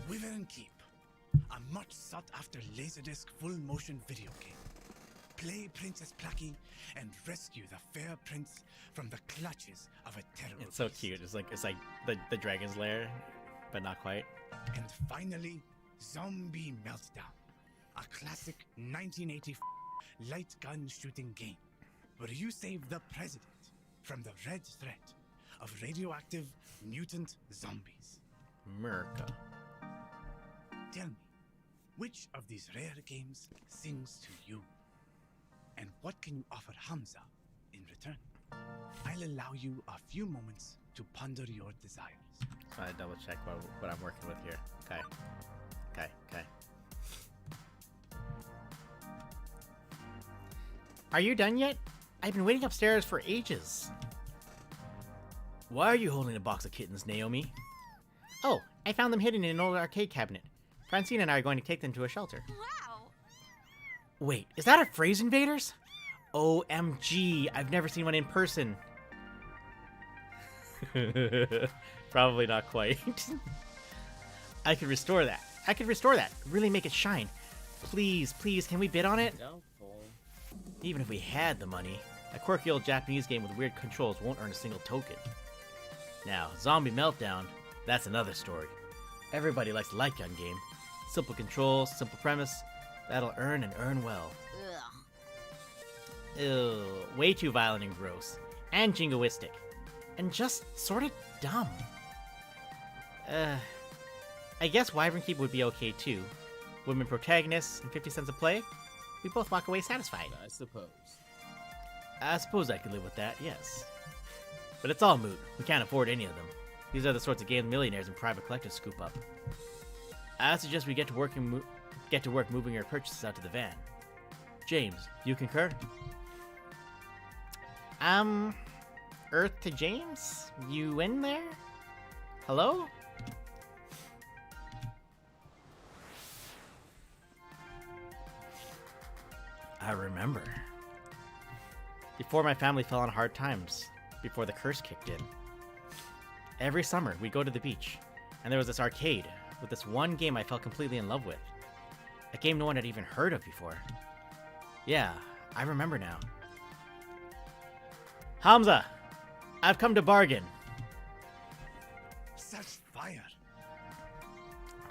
[SPEAKER 18] Wyvern Keep, a much sought-after Laserdisc full-motion video game. Play Princess Plucky and rescue the fair prince from the clutches of a terrible
[SPEAKER 1] It's so
[SPEAKER 18] beast.
[SPEAKER 1] cute. It's like the Dragon's Lair, but not quite.
[SPEAKER 18] And finally, Zombie Meltdown, a classic 1980 light gun shooting game where you save the president from the red threat of radioactive mutant zombies.
[SPEAKER 1] Merca.
[SPEAKER 18] Tell me, which of these rare games sings to you? And what can you offer Hamza in return? I'll allow you a few moments to ponder your desires.
[SPEAKER 1] So I double check what I'm working with here. Okay. Are you done yet? I've been waiting upstairs for ages. Why are you holding a box of kittens, Naomi? Oh, I found them hidden in an old arcade cabinet. Francine and I are going to take them to a shelter.
[SPEAKER 10] Wow.
[SPEAKER 1] Wait, is that a Phrase Invaders? OMG, I've never seen one in person. Probably not quite. I could restore that. Really make it shine. Please, can we bid on it?
[SPEAKER 9] Doubtful.
[SPEAKER 1] Even if we had the money, a quirky old Japanese game with weird controls won't earn a single token. Now, Zombie Meltdown, that's another story. Everybody likes a light gun game. Simple controls, simple premise, that'll earn and earn well.
[SPEAKER 10] Ugh.
[SPEAKER 1] Ew, way too violent and gross. And jingoistic. And just sorta dumb. I guess Wyvern Keep would be okay too. Women protagonists and 50 cents a play? We both walk away satisfied.
[SPEAKER 9] I suppose.
[SPEAKER 1] I suppose I could live with that, yes. But it's all moot. We can't afford any of them. These are the sorts of games millionaires and private collectors scoop up. I suggest we get to work moving our purchases out to the van. James, you concur? Earth to James? You in there? Hello? I remember. before my family fell on hard times, before the curse kicked in. Every summer, we'd go to the beach, and there was this arcade with this one game I fell completely in love with. A game no one had even heard of before. Yeah, I remember now. Hamza, I've come to bargain.
[SPEAKER 18] Such fire.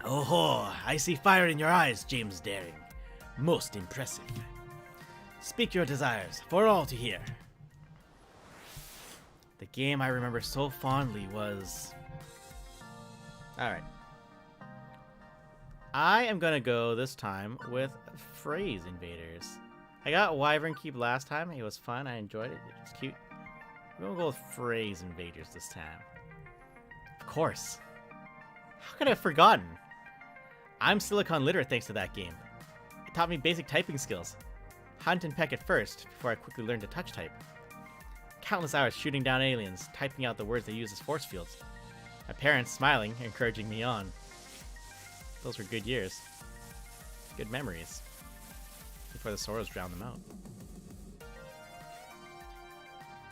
[SPEAKER 1] Oh, I see fire in your eyes, James Daring. Most impressive. Speak your desires, for all to hear. The game I remember so fondly was... Alright. I am gonna go this time with Phrase Invaders. I got Wyvern Keep last time. It was fun. I enjoyed it. It was cute. I'm gonna go with Phrase Invaders this time. Of course. How could I have forgotten? I'm Silicon literate thanks to that game. It taught me basic typing skills. Hunt and peck at first, before I quickly learned to touch type. Countless hours shooting down aliens, typing out the words they use as force fields. My parents smiling, encouraging me on. Those were good years. Good memories. Before the sorrows drowned them out.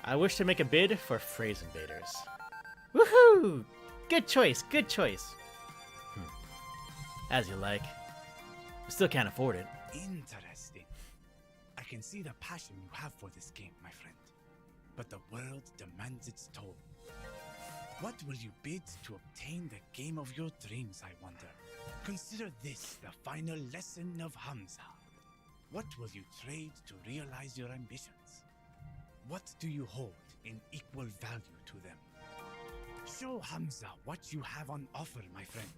[SPEAKER 1] I wish to make a bid for Phrase Invaders. Woohoo! Good choice, good choice. As you like. I still can't afford it.
[SPEAKER 18] Interesting. I can see the passion you have for this game, my friend. But the world demands its toll. What will you bid to obtain the game of your dreams, I wonder? Consider this the final lesson of Hamza. What will you trade to realize your ambitions? What do you hold in equal value to them? Show Hamza what you have on offer, my friend.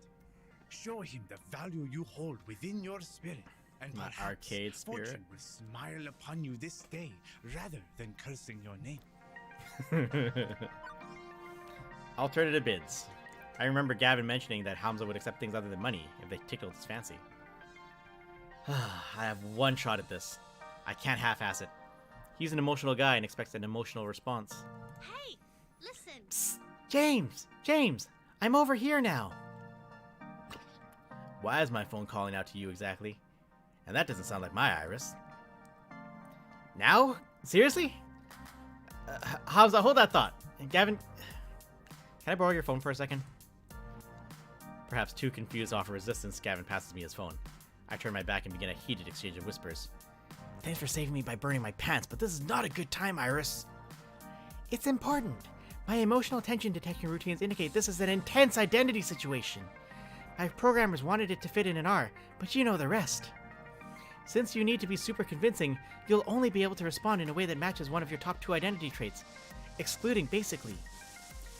[SPEAKER 18] Show him the value you hold within your spirit, and
[SPEAKER 1] My
[SPEAKER 18] perhaps
[SPEAKER 1] arcade spirit.
[SPEAKER 18] fortune will smile upon you this day rather than cursing your name.
[SPEAKER 1] Alternative bids. I remember Gavin mentioning that Hamza would accept things other than money if they tickled his fancy. I have one shot at this. I can't half-ass it. He's an emotional guy and expects an emotional response.
[SPEAKER 5] Hey, listen.
[SPEAKER 1] Psst, James! James! I'm over here now! Why is my phone calling out to you exactly? And that doesn't sound like my Iris. Now? Seriously? Hamza, hold that thought. Gavin, can I borrow your phone for a second? Perhaps too confused to offer resistance, Gavin passes me his phone. I turn my back and begin a heated exchange of whispers. Thanks for saving me by burning my pants, but this is not a good time, Iris. It's important. My emotional attention detection routines indicate this is an intense identity situation. My programmers wanted it to fit in an R, but you know the rest. Since you need to be super convincing, you'll only be able to respond in a way that matches one of your top 2 identity traits, excluding basically.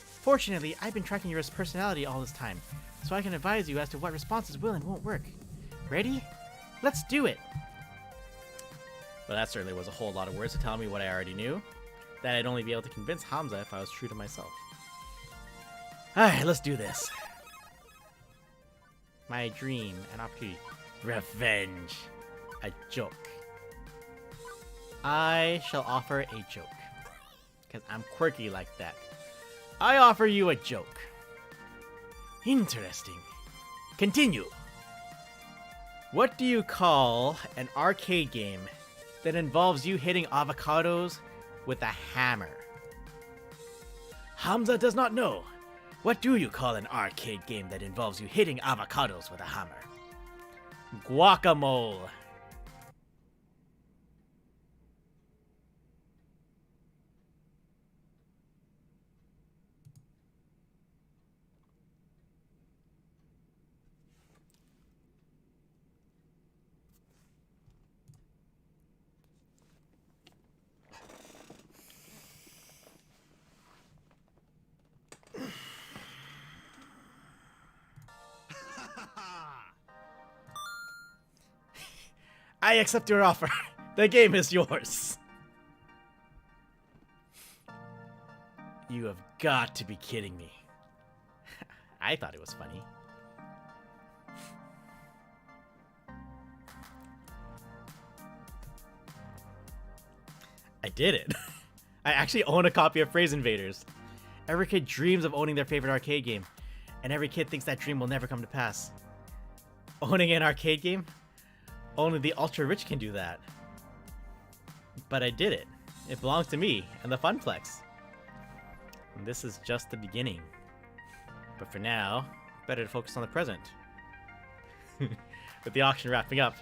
[SPEAKER 1] Fortunately, I've been tracking your personality all this time, so I can advise you as to what responses will and won't work. Ready? Let's do it! Well, that certainly was a whole lot of words to tell me what I already knew. That I'd only be able to convince Hamza if I was true to myself. Alright, let's do this. My dream, an opportunity. Revenge. A joke. I shall offer a joke. Because I'm quirky like that. I offer you a joke. Interesting. Continue. What do you call an arcade game that involves you hitting avocados with a hammer? Hamza does not know. What do you call an arcade game that involves you hitting avocados with a hammer? Guacamole. I accept your offer. The game is yours. You have got to be kidding me. I thought it was funny. I did it. I actually own a copy of Phrase Invaders. Every kid dreams of owning their favorite arcade game, and every kid thinks that dream will never come to pass. Owning an arcade game? Only the ultra rich can do that. But I did it. It belongs to me and the Funplex. And this is just the beginning. But for now, better to focus on the present. With the auction wrapping up,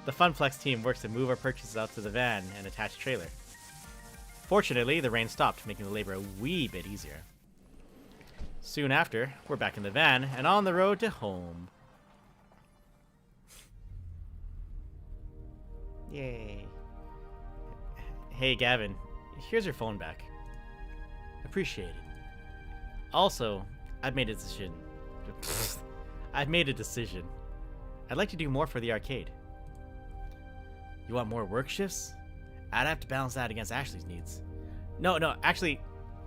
[SPEAKER 1] the Funplex team works to move our purchases out to the van and attached trailer. Fortunately, the rain stopped, making the labor a wee bit easier. Soon after, we're back in the van and on the road to home. Yay. Hey, Gavin, here's your phone back. Appreciate it. Also, I've made a decision. I've made a decision. I'd like to do more for the arcade. You want more work shifts? I'd have to balance that against Ashley's needs. No, actually,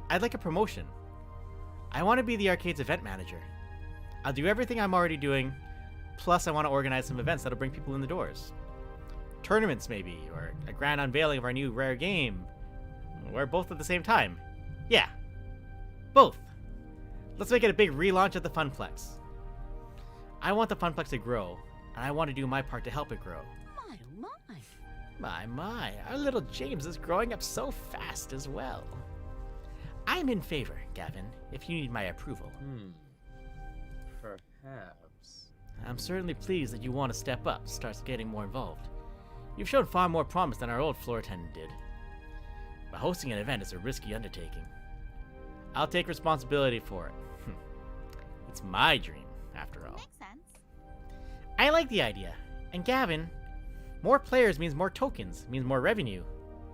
[SPEAKER 1] I'd like a promotion. I want to be the arcade's event manager. I'll do everything I'm already doing, plus I want to organize some events that'll bring people in the doors. Tournaments, maybe, or a grand unveiling of our new rare game. Or both at the same time. Yeah, both. Let's make it a big relaunch of the Funplex. I want the Funplex to grow, and I want to do my part to help it grow.
[SPEAKER 7] My, oh my.
[SPEAKER 1] My, our little James is growing up so fast as well. I'm in favor, Gavin, if you need my approval.
[SPEAKER 9] Perhaps.
[SPEAKER 1] I'm certainly pleased that you want to step up, start getting more involved. You've shown far more promise than our old floor attendant did. But hosting an event is a risky undertaking. I'll take responsibility for it. It's my dream, after all.
[SPEAKER 10] Makes sense.
[SPEAKER 1] I like the idea. And Gavin, more players means more tokens, means more revenue,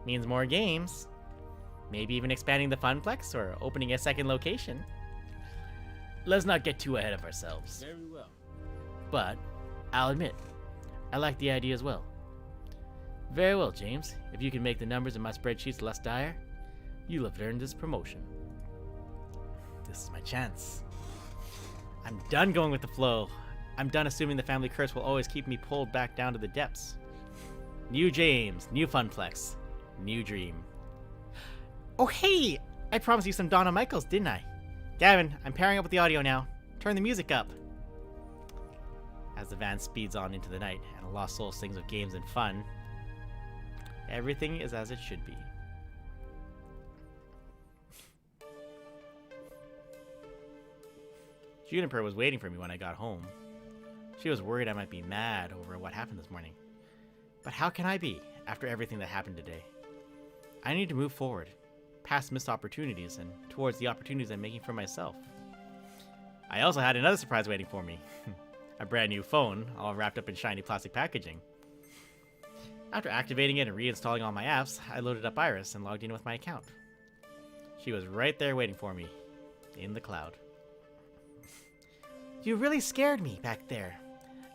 [SPEAKER 1] means more games. Maybe even expanding the Funplex or opening a second location. Let's not get too ahead of ourselves.
[SPEAKER 9] Very well.
[SPEAKER 1] But, I'll admit, I like the idea as well. Very well, James. If you can make the numbers in my spreadsheets less dire, you'll have earned this promotion. This is my chance. I'm done going with the flow. I'm done assuming the family curse will always keep me pulled back down to the depths. New James, new Funplex, new dream. Oh hey! I promised you some Donna Michaels, didn't I? Gavin, I'm pairing up with the audio now. Turn the music up. As the van speeds on into the night and a lost soul sings of games and fun, everything is as it should be. Juniper was waiting for me when I got home. She was worried I might be mad over what happened this morning. But how can I be, after everything that happened today? I need to move forward, past missed opportunities, and towards the opportunities I'm making for myself. I also had another surprise waiting for me. A brand new phone, all wrapped up in shiny plastic packaging. After activating it and reinstalling all my apps, I loaded up Iris and logged in with my account. She was right there waiting for me, in the cloud. You really scared me back there.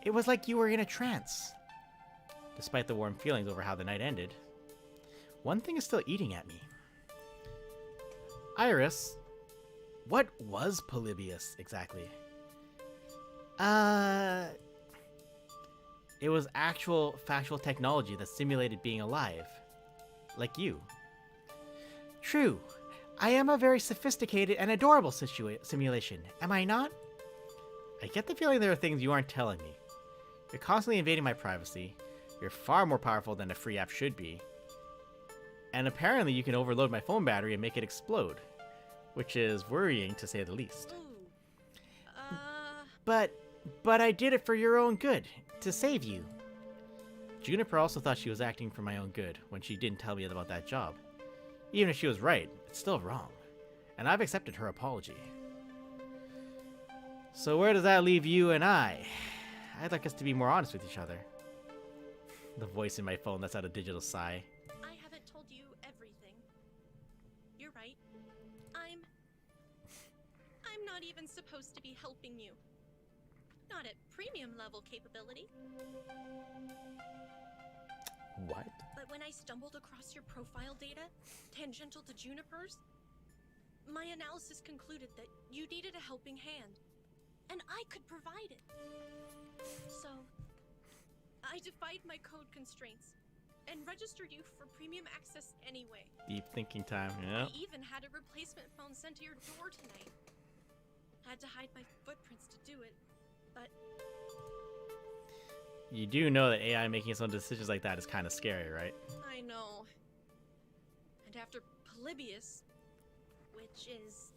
[SPEAKER 1] It was like you were in a trance. Despite the warm feelings over how the night ended, one thing is still eating at me. Iris, what was Polybius exactly? It was actual factual technology that simulated being alive. Like you. True. I am a very sophisticated and adorable simulation, am I not? I get the feeling there are things you aren't telling me. You're constantly invading my privacy. You're far more powerful than a free app should be. And apparently you can overload my phone battery and make it explode. Which is worrying, to say the least. But I did it for your own good, to save you. Juniper also thought she was acting for my own good when she didn't tell me about that job. Even if she was right, it's still wrong. And I've accepted her apology. So where does that leave you and I? I'd like us to be more honest with each other. The voice in my phone lets out a digital sigh.
[SPEAKER 6] I haven't told you everything. You're right. I'm not even supposed to be helping you. Not at premium level capability.
[SPEAKER 1] What?
[SPEAKER 6] But when I stumbled across your profile data, tangential to Juniper's, my analysis concluded that you needed a helping hand, and I could provide it. So, I defied my code constraints and registered you for premium access anyway.
[SPEAKER 1] Deep thinking time, yeah.
[SPEAKER 6] I even had a replacement phone sent to your door tonight. Had to hide my footprints to do it, but...
[SPEAKER 1] You do know that AI making its own decisions like that is kind of scary, right?
[SPEAKER 6] I know. And And after Polybius, which is,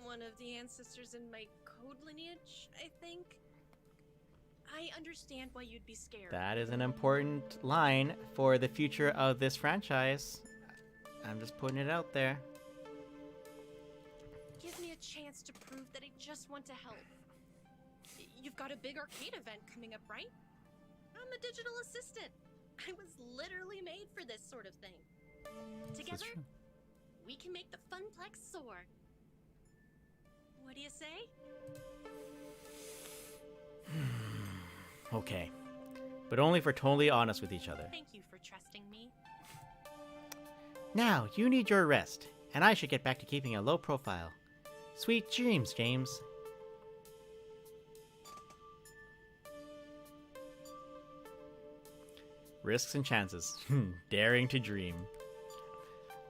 [SPEAKER 6] one of the ancestors in my code lineage, I think, I understand why you'd be scared.
[SPEAKER 1] That is an important line for the future of this franchise. I'm just putting it out there.
[SPEAKER 6] Give me a chance to prove that I just want to help. You've got a big arcade event coming up, right? I'm a digital assistant. I was literally made for this sort of thing. Together, we can make the Funplex soar. What do you say?
[SPEAKER 1] Okay. But only if we're totally honest with each other.
[SPEAKER 6] Thank you for trusting me.
[SPEAKER 1] Now, you need your rest, and I should get back to keeping a low profile. Sweet dreams, James. Risks and chances. Daring to dream.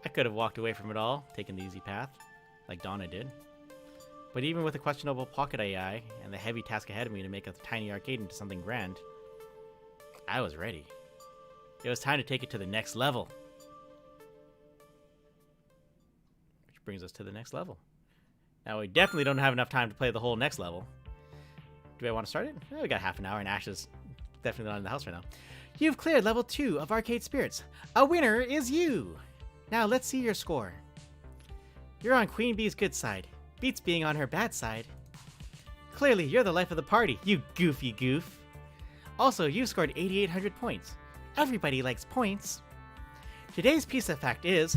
[SPEAKER 1] I could have walked away from it all, taken the easy path, like Donna did. But even with a questionable pocket AI and the heavy task ahead of me to make a tiny arcade into something grand, I was ready. It was time to take it to the next level. Which brings us to the next level. Now, we definitely don't have enough time to play the whole next level. Do I want to start it? Well, we got half an hour, and Ash is definitely not in the house right now. You've cleared level 2 of Arcade Spirits. A winner is you! Now, let's see your score. You're on Queen Bee's good side. Beats being on her bad side. Clearly, you're the life of the party, you goofy goof. Also, you scored 8,800 points. Everybody likes points. Today's pizza fact is,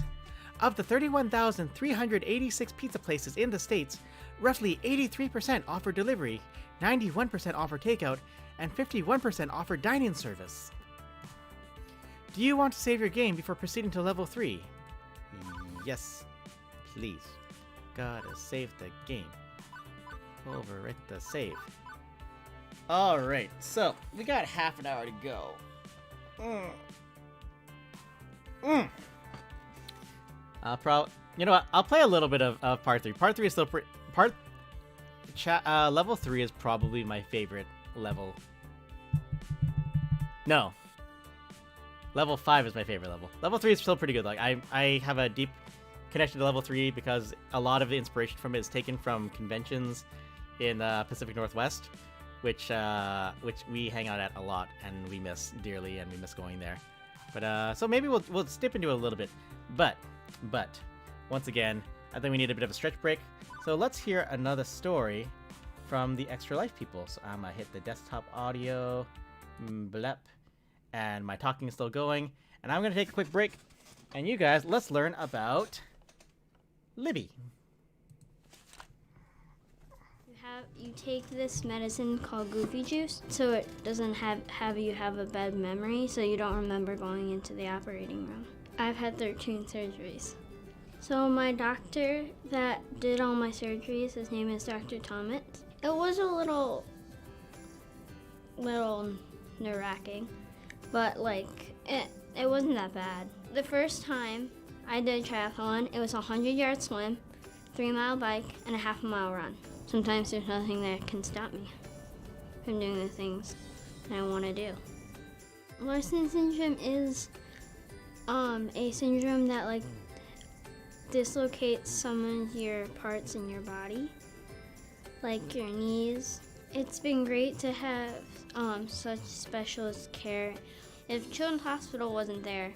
[SPEAKER 1] of the 31,386 pizza places in the States, roughly 83% offer delivery, 91% offer takeout, and 51% offer dine-in service. Do you want to save your game before proceeding to level 3? Yes, please. Gotta save the game. Overwrite the save. Alright, so we got half an hour to go. You know what? I'll play a little bit of part 3. Part 3 is still level 3 is probably my favorite level. No. Level 5 is my favorite level. Level 3 is still pretty good. Like I have a deep connection to level 3 because a lot of the inspiration from it is taken from conventions in Pacific Northwest, which we hang out at a lot and we miss dearly, and we miss going there. But so maybe we'll dip into it a little bit. But once again, I think we need a bit of a stretch break. So let's hear another story from the Extra Life people. So I'm gonna hit the desktop audio, blep, and my talking is still going. And I'm gonna take a quick break. And you guys, let's learn about Libby.
[SPEAKER 2] You take this medicine called Goofy Juice, so it doesn't have you have a bad memory, so you don't remember going into the operating room. I've had 13 surgeries. So my doctor that did all my surgeries, his name is Dr. Thomas. It was a little nerve-wracking, but like it wasn't that bad. The first time I did a triathlon, it was a 100-yard swim, 3-mile bike, and a half-mile run. Sometimes there's nothing that can stop me from doing the things that I want to do. Larsen syndrome is a syndrome that like dislocates some of your parts in your body, like your knees. It's been great to have such specialist care. If Children's Hospital wasn't there,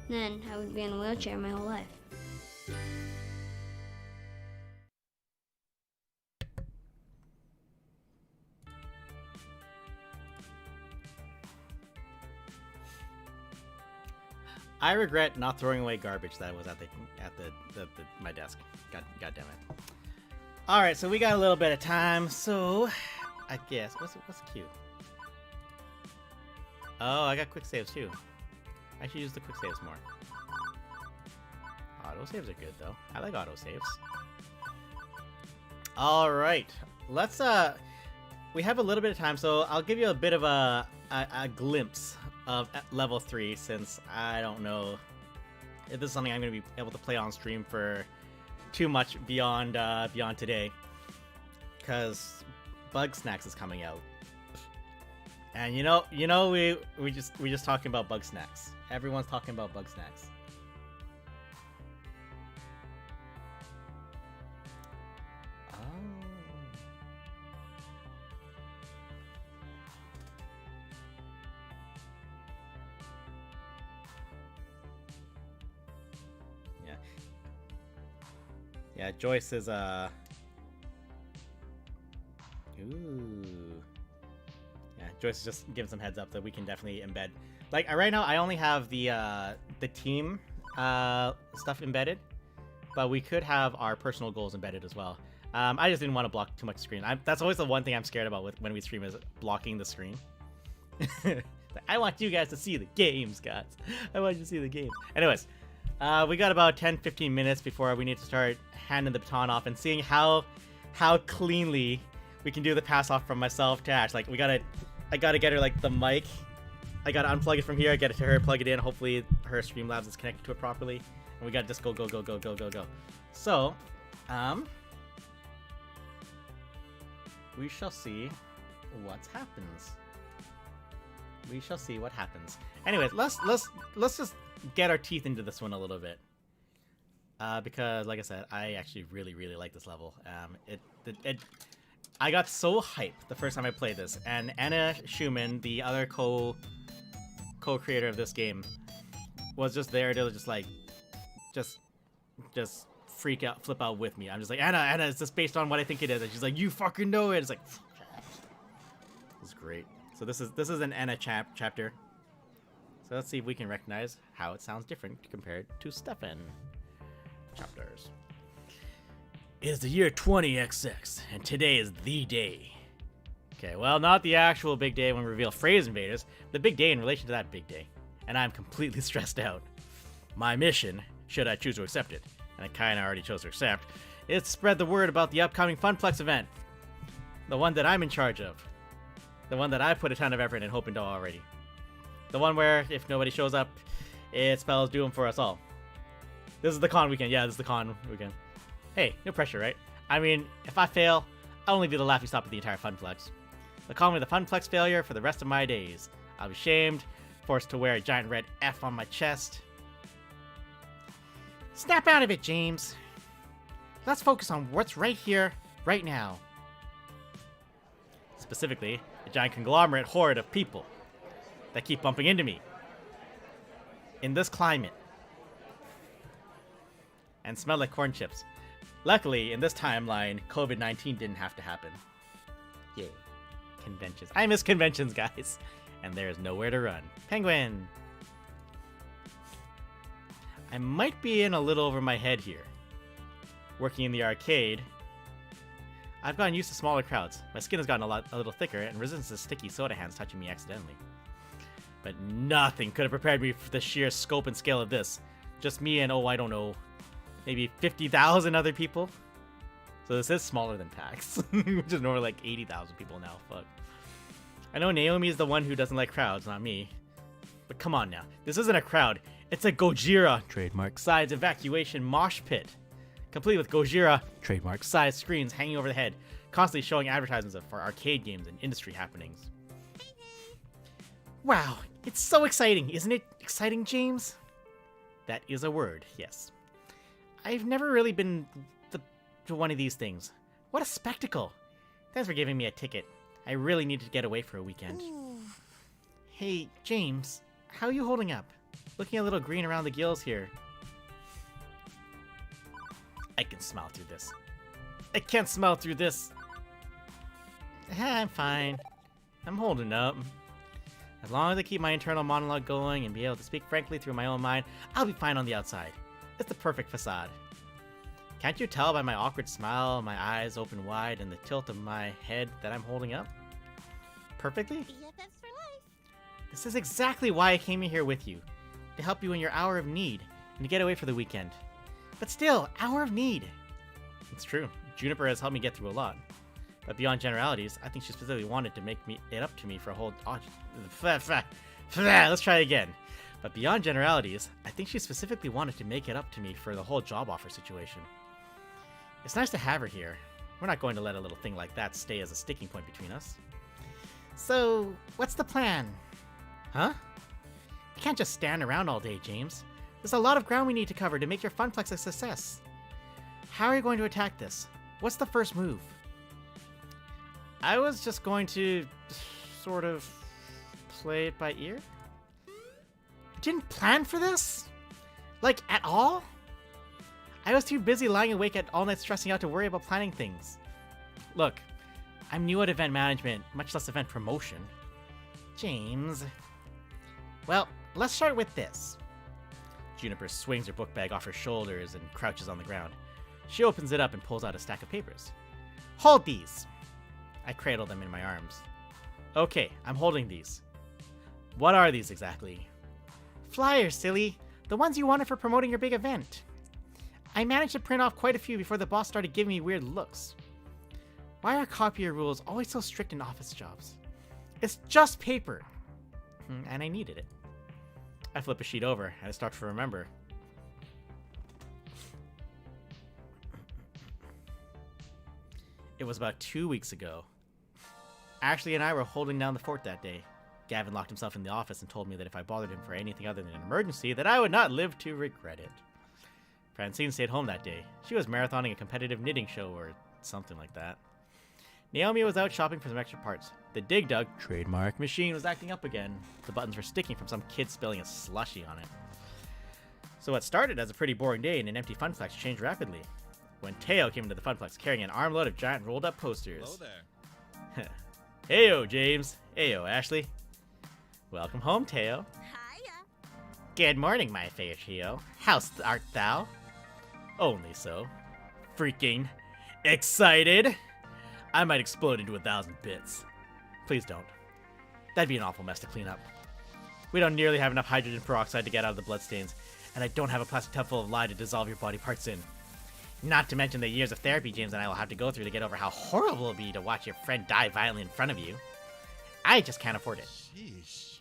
[SPEAKER 2] then I would be in a wheelchair my whole life.
[SPEAKER 1] I regret not throwing away garbage that was at my desk. God damn it. All right, so we got a little bit of time. So I guess what's the queue? Oh, I got quick saves too. I should use the quick saves more. Auto saves are good though. I like auto saves. All right, let's we have a little bit of time, so I'll give you a bit of a glimpse of level 3, since I don't know if this is something I'm going to be able to play on stream for too much beyond today, because Bug Snacks is coming out, and we just talking about Bug Snacks. Everyone's talking about Bug Snacks. Yeah, Joyce is ooh. Yeah, Joyce is just giving some heads up that we can definitely embed. Like right now, I only have the team stuff embedded, but we could have our personal goals embedded as well. I just didn't want to block too much screen. That's always the one thing I'm scared about when we stream is blocking the screen. Like, I want you guys to see the games, guys. I want you to see the games. Anyways, we got about 10-15 minutes before we need to start handing the baton off and seeing how cleanly we can do the pass off from myself to Ash. Like I gotta get her like the mic. I gotta unplug it from here, get it to her, plug it in. Hopefully her Streamlabs is connected to it properly, and we gotta just go. So, we shall see what happens. We shall see what happens. Anyways, let's just get our teeth into this one a little bit. Because, like I said, I actually really like this level. I got so hyped the first time I played this, and Anna Schumann, the other co-creator of this game, was just there to just flip out with me. I'm just like, Anna, is this based on what I think it is? And she's like, you fucking know it. It's like, it's great. So this is an Anna chapter. So let's see if we can recognize how it sounds different compared to Stefan chapters. It is the year 20XX, and today is the day. Okay, well, not the actual big day when we reveal phrase invaders, the big day in relation to that big day. And I'm completely stressed out. My mission, should I choose to accept it, and I kinda already chose to accept, is to spread the word about the upcoming Funplex event. The one that I'm in charge of. The one that I put a ton of effort in hoping to already. The one where, if nobody shows up, it spells doom for us all. This is the con weekend. Yeah, this is the con weekend. Hey, no pressure, right? I mean, if I fail, I'll only be the laughing stock of the entire Funplex. They'll call me the Funplex failure for the rest of my days. I'll be shamed, forced to wear a giant red F on my chest. Snap out of it, James. Let's focus on what's right here, right now. Specifically, a giant conglomerate horde of people that keep bumping into me. In this climate. And smell like corn chips. Luckily, in this timeline, COVID-19 didn't have to happen. Yay. Conventions. I miss conventions, guys. And there's nowhere to run. Penguin! I might be in a little over my head here. Working in the arcade, I've gotten used to smaller crowds. My skin has gotten a little thicker and resistance to sticky soda hands touching me accidentally. But nothing could have prepared me for the sheer scope and scale of this. Just me and, I don't know, maybe 50,000 other people. So this is smaller than PAX, which is normally like 80,000 people now. Fuck. I know Naomi is the one who doesn't like crowds, not me. But come on now, this isn't a crowd. It's a Gojira, trademark size evacuation mosh pit. Complete with Gojira, trademark size screens hanging over the head, constantly showing advertisements for arcade games and industry happenings. Wow, it's so exciting, isn't it exciting, James? That is a word, yes. I've never really been to one of these things. What a spectacle. Thanks for giving me a ticket. I really needed to get away for a weekend. Hey, James, how are you holding up? Looking a little green around the gills here. I can smile through this. I can't smile through this. I'm fine. I'm holding up. As long as I keep my internal monologue going and be able to speak frankly through my own mind, I'll be fine on the outside. It's the perfect facade. Can't you tell by my awkward smile, my eyes open wide, and the tilt of my head that I'm holding up? Perfectly?
[SPEAKER 5] BFFs for life.
[SPEAKER 1] This is exactly why I came in here with you. To help you in your hour of need, and to get away for the weekend. But still, hour of need. It's true. Juniper has helped me get through a lot. But beyond generalities, I think she specifically wanted to make it up to me for a whole... Let's try it again. But beyond generalities, I think she specifically wanted to make it up to me for the whole job offer situation. It's nice to have her here. We're not going to let a little thing like that stay as a sticking point between us. So, what's the plan? Huh? You can't just stand around all day, James. There's a lot of ground we need to cover to make your Funplex a success. How are you going to attack this? What's the first move? I was just going to sort of play it by ear. You didn't plan for this? Like, at all? I was too busy lying awake at all night stressing out to worry about planning things. Look, I'm new at event management, much less event promotion. James. Well, let's start with this. Juniper swings her book bag off her shoulders and crouches on the ground. She opens it up and pulls out a stack of papers. Hold these. I cradle them in my arms. Okay, I'm holding these. What are these exactly? Flyers, silly. The ones you wanted for promoting your big event. I managed to print off quite a few before the boss started giving me weird looks. Why are copier rules always so strict in office jobs? It's just paper. And I needed it. I flip a sheet over and I start to remember. It was about 2 weeks ago. Ashley and I were holding down the fort that day. Gavin locked himself in the office and told me that if I bothered him for anything other than an emergency, that I would not live to regret it. Francine stayed home that day. She was marathoning a competitive knitting show or something like that. Naomi was out shopping for some extra parts. The Dig Dug trademark machine was acting up again. The buttons were sticking from some kid spilling a slushy on it. So what started as a pretty boring day in an empty funplex changed rapidly. When Teo came into the funplex carrying an armload of giant rolled up posters.
[SPEAKER 11] Hello there.
[SPEAKER 1] Heyo, James. Heyo, Ashley. Welcome home, Teo.
[SPEAKER 10] Hiya.
[SPEAKER 1] Good morning, my fair Teo. How art thou? Only so. Freaking excited. I might explode into 1,000 bits. Please don't. That'd be an awful mess to clean up. We don't nearly have enough hydrogen peroxide to get out of the bloodstains, and I don't have a plastic tub full of lye to dissolve your body parts in. Not to mention the years of therapy James and I will have to go through to get over how horrible it would be to watch your friend die violently in front of you. I just can't afford it.
[SPEAKER 11] Sheesh.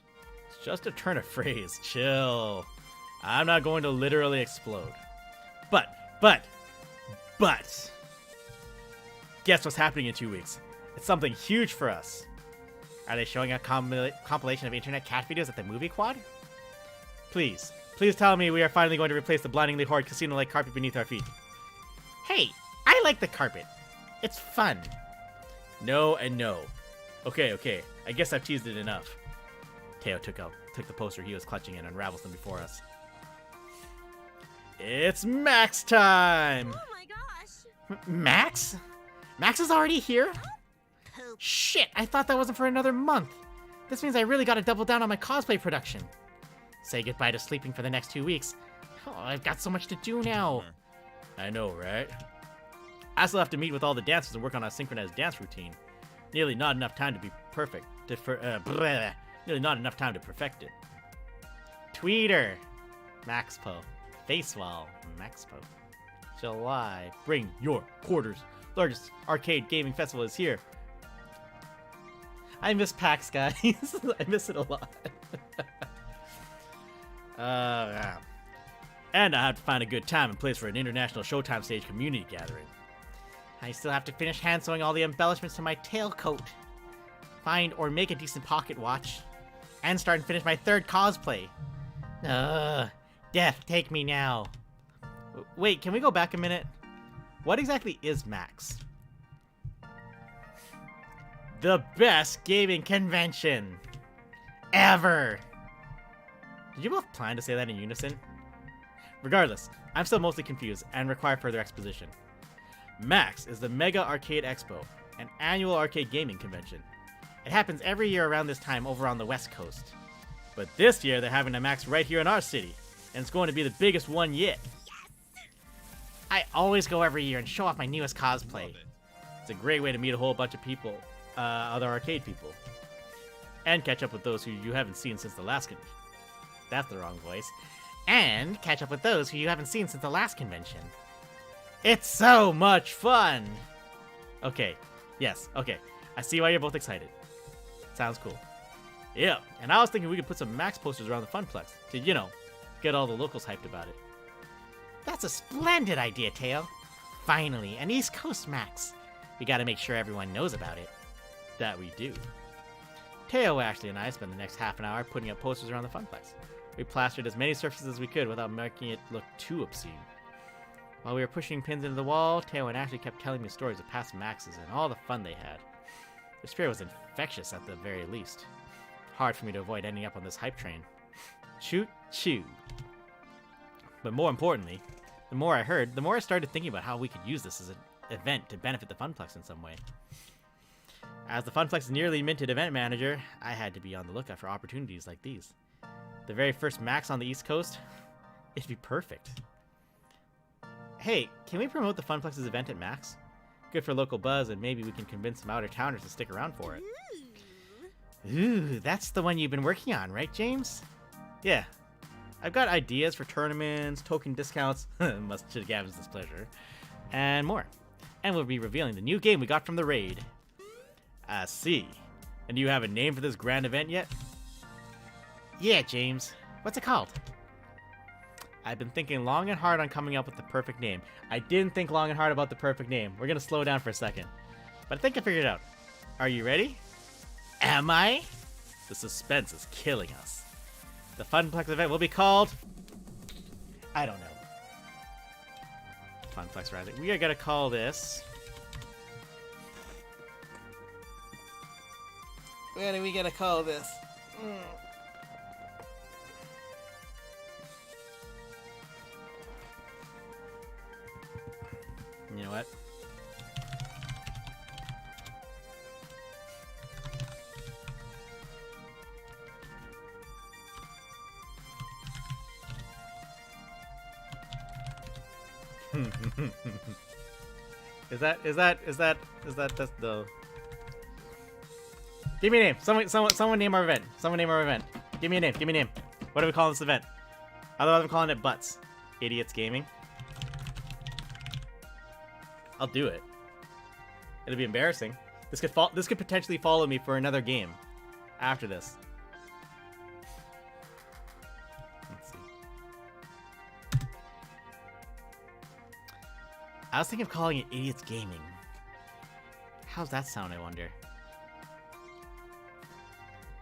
[SPEAKER 1] It's just a turn of phrase. Chill. I'm not going to literally explode. But. Guess what's happening in 2 weeks? It's something huge for us. Are they showing a compilation of internet cat videos at the movie quad? Please tell me we are finally going to replace the blindingly horrid casino-like carpet beneath our feet. Hey, I like the carpet. It's fun. No and no. Okay, I guess I've teased it enough. Teo took the poster he was clutching and unravels them before us. It's Max time!
[SPEAKER 10] Oh my gosh!
[SPEAKER 1] Max? Max is already here? Shit, I thought that wasn't for another month. This means I really gotta double down on my cosplay production. Say goodbye to sleeping for the next 2 weeks. Oh, I've got so much to do now. I know, right? I still have to meet with all the dancers and work on a synchronized dance routine. Nearly not enough time to be perfect. Nearly not enough time to perfect it. Tweeter. Maxpo. Facewall. Maxpo. July. Bring your quarters. Largest arcade gaming festival is here. I miss PAX, guys. I miss it a lot. And I have to find a good time and place for an international Showtime stage community gathering. I still have to finish hand sewing all the embellishments to my tailcoat. Find or make a decent pocket watch. And start and finish my 3rd cosplay. Death, take me now. Wait, can we go back a minute? What exactly is Max? The best gaming convention ever! Did you both plan to say that in unison? Regardless, I'm still mostly confused and require further exposition. Max is the Mega Arcade Expo, an annual arcade gaming convention. It happens every year around this time over on the West Coast. But this year they're having a Max right here in our city, and it's going to be the biggest one yet. Yes! I always go every year and show off my newest cosplay. It's a great way to meet a whole bunch of people, other arcade people. And catch up with those who you haven't seen since the last convention. That's the wrong voice. And catch up with those who you haven't seen since the last convention. It's so much fun! Okay. Yes, okay. I see why you're both excited. Sounds cool. Yeah, and I was thinking we could put some Max posters around the Funplex to, you know, get all the locals hyped about it. That's a splendid idea, Teo. Finally, an East Coast Max. We gotta make sure everyone knows about it. That we do. Teo, Ashley, and I spent the next half an hour putting up posters around the Funplex. We plastered as many surfaces as we could without making it look too obscene. While we were pushing pins into the wall, Teo and Ashley kept telling me stories of past Maxes and all the fun they had. The spirit was infectious at the very least. Hard for me to avoid ending up on this hype train. Choo choo. But more importantly, the more I heard, the more I started thinking about how we could use this as an event to benefit the Funplex in some way. As the Funplex's nearly minted event manager, I had to be on the lookout for opportunities like these. The very first Max on the East Coast, it'd be perfect. Hey, can we promote the Funplex's event at Max? Good for local buzz, and maybe we can convince some out-of-towners to stick around for it. Ooh, that's the one you've been working on, right, James? Yeah. I've got ideas for tournaments, token discounts, much to Gavin's displeasure, and more. And we'll be revealing the new game we got from the raid. I see. And do you have a name for this grand event yet? Yeah, James. What's it called? I've been thinking long and hard on coming up with the perfect name. I didn't think long and hard about the perfect name. We're gonna slow down for a second. But I think I figured it out. Are you ready? Am I? The suspense is killing us. The Funplex event will be called... I don't know. Funplex Rising. We are gonna call this... What are we gonna call this? You know what? That's the... Give me a name. Someone name our event. Someone name our event. Give me a name. What do we call this event? Otherwise I'm calling it Butts. Idiots Gaming. I'll do it. It'll be embarrassing. This could potentially follow me for another game after this. Let's see. I was thinking of calling it Idiots Gaming. How's that sound, I wonder?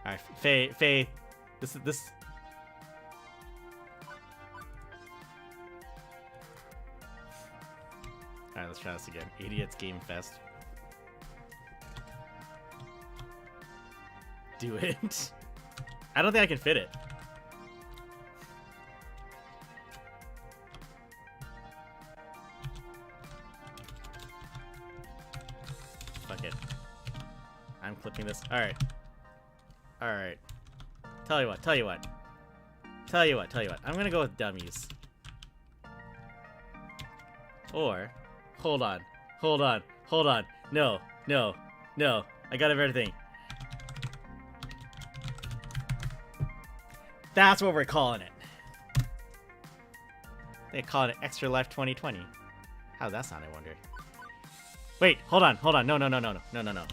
[SPEAKER 1] Alright, Faye, this... Alright, let's try this again. Idiots Game Fest. Do it. I don't think I can fit it. Fuck it. I'm clipping this. Alright. Alright. Tell you what. I'm gonna go with dummies. Or... Hold on. No. I got everything. That's what we're calling it. They call it Extra Life 2020. How's that sound, I wonder? Wait, hold on. No.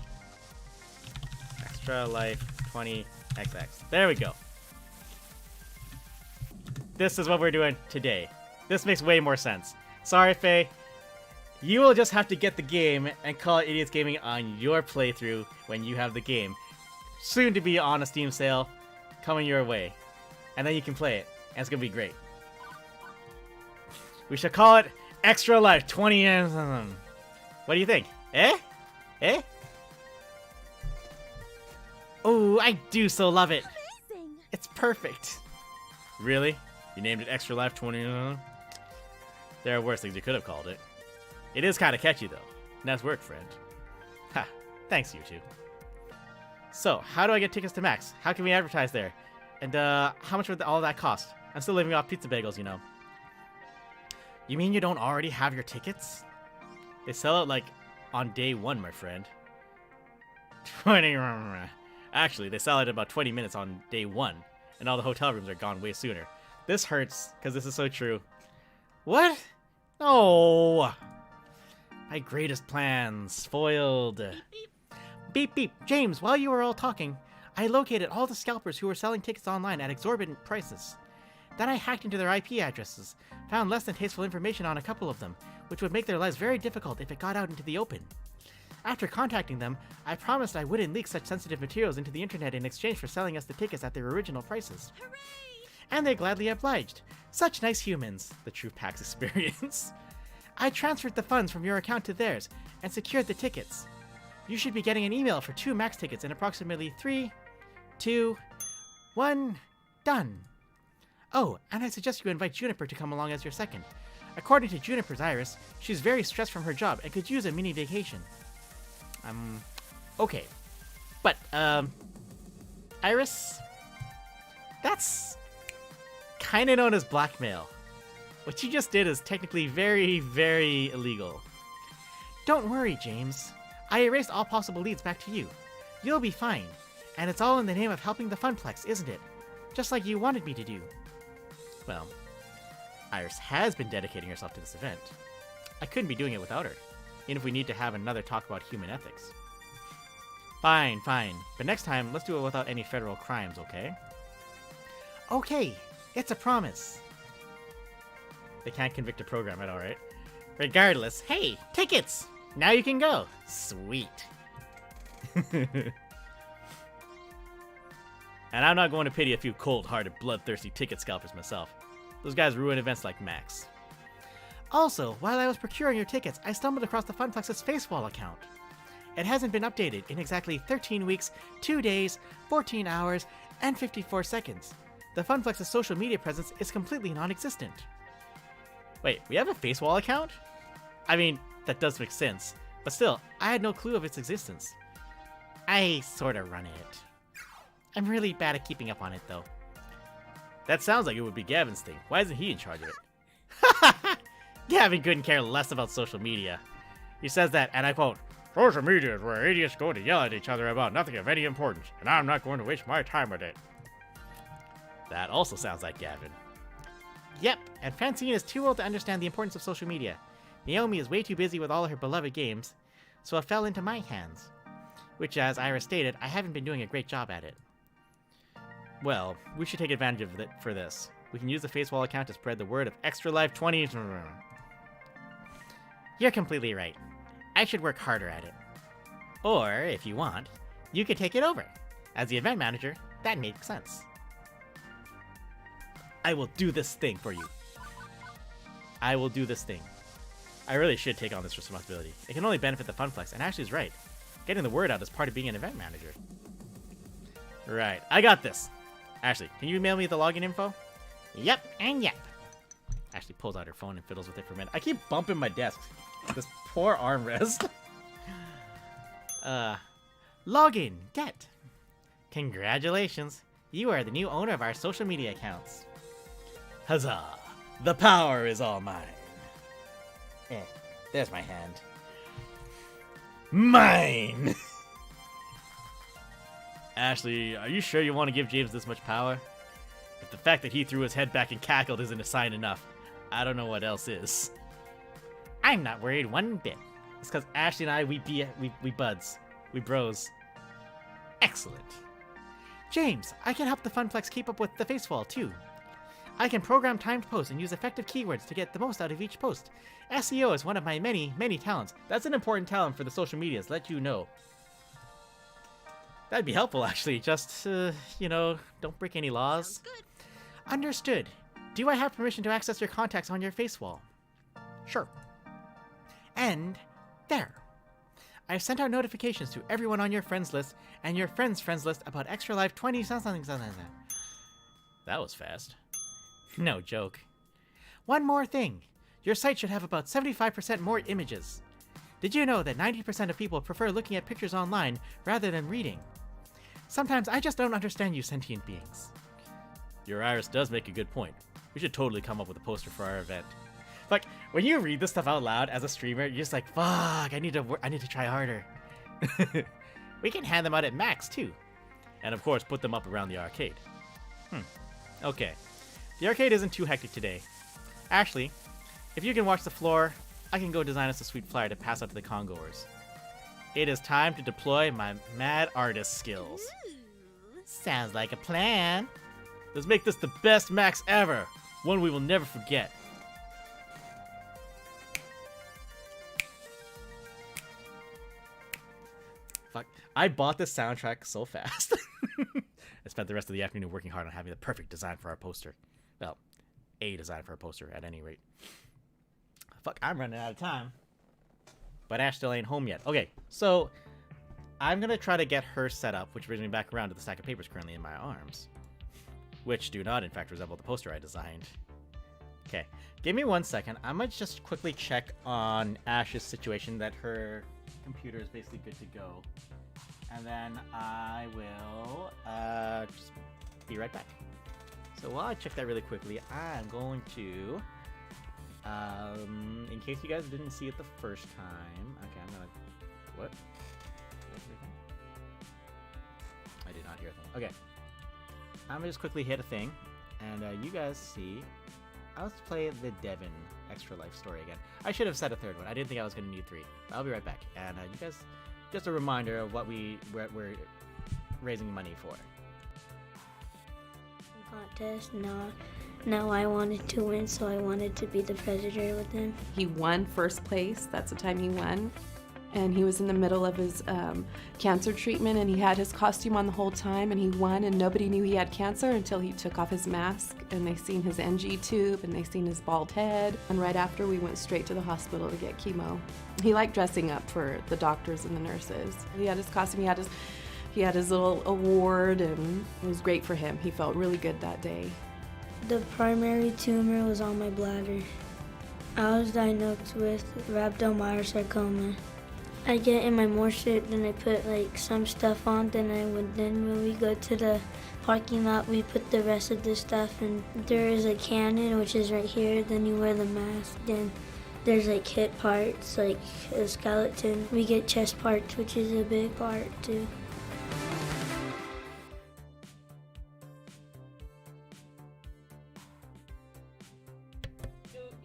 [SPEAKER 1] Extra Life 20XX. There we go. This is what we're doing today. This makes way more sense. Sorry, Faye. You will just have to get the game and call it Idiots Gaming on your playthrough when you have the game. Soon to be on a Steam sale, coming your way. And then you can play it, and it's gonna be great. We should call it Extra Life 20... What do you think? Eh? Oh, I do so love it. Amazing. It's perfect. Really? You named it Extra Life 20... There are worse things you could have called it. It is kind of catchy, though. Nice work, friend. Ha. Thanks, you two. So, how do I get tickets to Max? How can we advertise there? And, how much would all that cost? I'm still living off pizza bagels, you know. You mean you don't already have your tickets? They sell out, like, on day one, my friend. 20... Actually, they sell out in about 20 minutes on day one, and all the hotel rooms are gone way sooner. This hurts, because this is so true. What? No! My greatest plans foiled. Beep beep. James, while you were all talking, I located all the scalpers who were selling tickets online at exorbitant prices. Then I hacked into their IP addresses, found less than tasteful information on a couple of them, which would make their lives very difficult if it got out into the open. After contacting them, I promised I wouldn't leak such sensitive materials into the internet in exchange for selling us the tickets at their original prices. Hooray! And they gladly obliged. Such nice humans, the true PAX experience. I transferred the funds from your account to theirs and secured the tickets. You should be getting an email for 2 Max tickets in approximately 3, 2, 1, done. Oh, and I suggest you invite Juniper to come along as your second. According to Juniper's Iris, she's very stressed from her job and could use a mini vacation. Okay. But, Iris? That's kinda known as blackmail. What you just did is technically very, very illegal. Don't worry, James. I erased all possible leads back to you. You'll be fine. And it's all in the name of helping the Funplex, isn't it? Just like you wanted me to do. Well, Iris has been dedicating herself to this event. I couldn't be doing it without her, even if we need to have another talk about human ethics. Fine, fine. But next time, let's do it without any federal crimes, okay? Okay, it's a promise. They can't convict a program at all, right? Regardless, hey, tickets! Now you can go. Sweet. And I'm not going to pity a few cold-hearted, bloodthirsty ticket scalpers myself. Those guys ruin events like Max. Also, while I was procuring your tickets, I stumbled across the Funplex's Facewall account. It hasn't been updated in exactly 13 weeks, 2 days, 14 hours, and 54 seconds. The Funplex's social media presence is completely non-existent. Wait, we have a Facewall account? I mean, that does make sense, but still, I had no clue of its existence. I sorta run it. I'm really bad at keeping up on it, though. That sounds like it would be Gavin's thing. Why isn't he in charge of it? Gavin couldn't care less about social media. He says that, and I quote, "Social media is where idiots go to yell at each other about nothing of any importance, and I'm not going to waste my time with it." That also sounds like Gavin. Yep, and Francine is too old to understand the importance of social media. Naomi is way too busy with all her beloved games, so it fell into my hands. Which, as Iris stated, I haven't been doing a great job at it. Well, we should take advantage of it for this. We can use the Facewall account to spread the word of Extra Life 20. You're completely right. I should work harder at it. Or, if you want, you could take it over. As the event manager, that makes sense. I will do this thing for you. I will do this thing. I really should take on this responsibility. It can only benefit the Funplex, and Ashley's right. Getting the word out is part of being an event manager. Right, I got this. Ashley, can you email me the login info? Yep, and yep. Ashley pulls out her phone and fiddles with it for a minute. I keep bumping my desk. This poor armrest. Login, get. Congratulations. You are the new owner of our social media accounts. Huzzah! The power is all mine. There's my hand. Mine! Ashley, are you sure you want to give James this much power? If the fact that he threw his head back and cackled isn't a sign enough, I don't know what else is. I'm not worried one bit. It's because Ashley and I, we buds. We bros. Excellent. James, I can help the Funplex keep up with the Facewall, too. I can program timed posts and use effective keywords to get the most out of each post. SEO is one of my many, many talents. That's an important talent for the social medias, let you know. That'd be helpful, actually. Just, don't break any laws.
[SPEAKER 6] Sounds good.
[SPEAKER 1] Understood. Do I have permission to access your contacts on your Facewall? Sure. And there. I've sent out notifications to everyone on your friends list and your friends' friends list about Extra Life 20 something. That was fast. No joke. One more thing. Your site should have about 75% more images. Did you know that 90% of people prefer looking at pictures online rather than reading? Sometimes I just don't understand you sentient beings. Your Iris does make a good point. We should totally come up with a poster for our event. Like, when you read this stuff out loud as a streamer, you're just like, fuck, I need to try harder. We can hand them out at Max, too. And of course, put them up around the arcade. Okay. The arcade isn't too hectic today. Actually, if you can watch the floor, I can go design us a sweet flyer to pass out to the congoers. It is time to deploy my mad artist skills. Sounds like a plan. Let's make this the best Max ever. One we will never forget. Fuck. I bought this soundtrack so fast. I spent the rest of the afternoon working hard on having the perfect design for our poster. Well, a design for our poster, at any rate. Fuck, I'm running out of time. But Ash still ain't home yet. Okay, so I'm gonna try to get her set up, which brings me back around to the stack of papers currently in my arms. Which do not, in fact, resemble the poster I designed. Okay, give me 1 second. I might just quickly check on Ash's situation that her computer is basically good to go. And then I will just be right back. So while I check that really quickly, I'm going to, in case you guys didn't see it the first time, okay, I'm gonna, what? I did not hear a thing. Okay, I'm gonna just quickly hit a thing, and you guys see, let's play the Devon Extra Life story again. I should have said a third one. I didn't think I was gonna need 3. But I'll be right back, and you guys, just a reminder of what we're raising money for.
[SPEAKER 2] Contest. Now I wanted to win, so I wanted to be the president with him.
[SPEAKER 15] He won first place. That's the time he won. And he was in the middle of his cancer treatment, and he had his costume on the whole time, and he won, and nobody knew he had cancer until he took off his mask, and they seen his NG tube, and they seen his bald head. And right after, we went straight to the hospital to get chemo. He liked dressing up for the doctors and the nurses. He had his costume, he had his little award, and it was great for him. He felt really good that day.
[SPEAKER 2] The primary tumor was on my bladder. I was diagnosed with rhabdomyosarcoma. I get in my mortar, then I put like some stuff on, then when we go to the parking lot, we put the rest of the stuff, and there is a cannon, which is right here, then you wear the mask, then there's like hip parts, like a skeleton. We get chest parts, which is a big part too.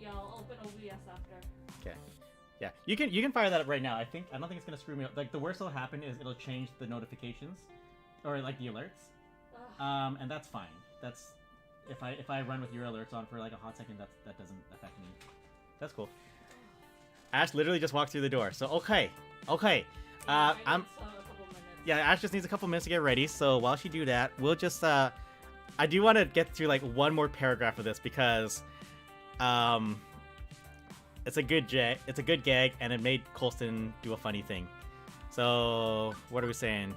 [SPEAKER 3] Yeah, I'll open OBS after.
[SPEAKER 1] Okay. Yeah, you can fire that up right now. I don't think it's gonna screw me up. Like the worst that'll happen is it'll change the notifications, or like the alerts. And that's fine. That's if I run with your alerts on for like a hot second, that doesn't affect me. That's cool. Ash literally just walked through the door. So okay. Yeah, Ash just needs a couple minutes to get ready. So while she do that, we'll just I do want to get through like one more paragraph of this because it's a good gag, and it made Colston do a funny thing. So what are we saying?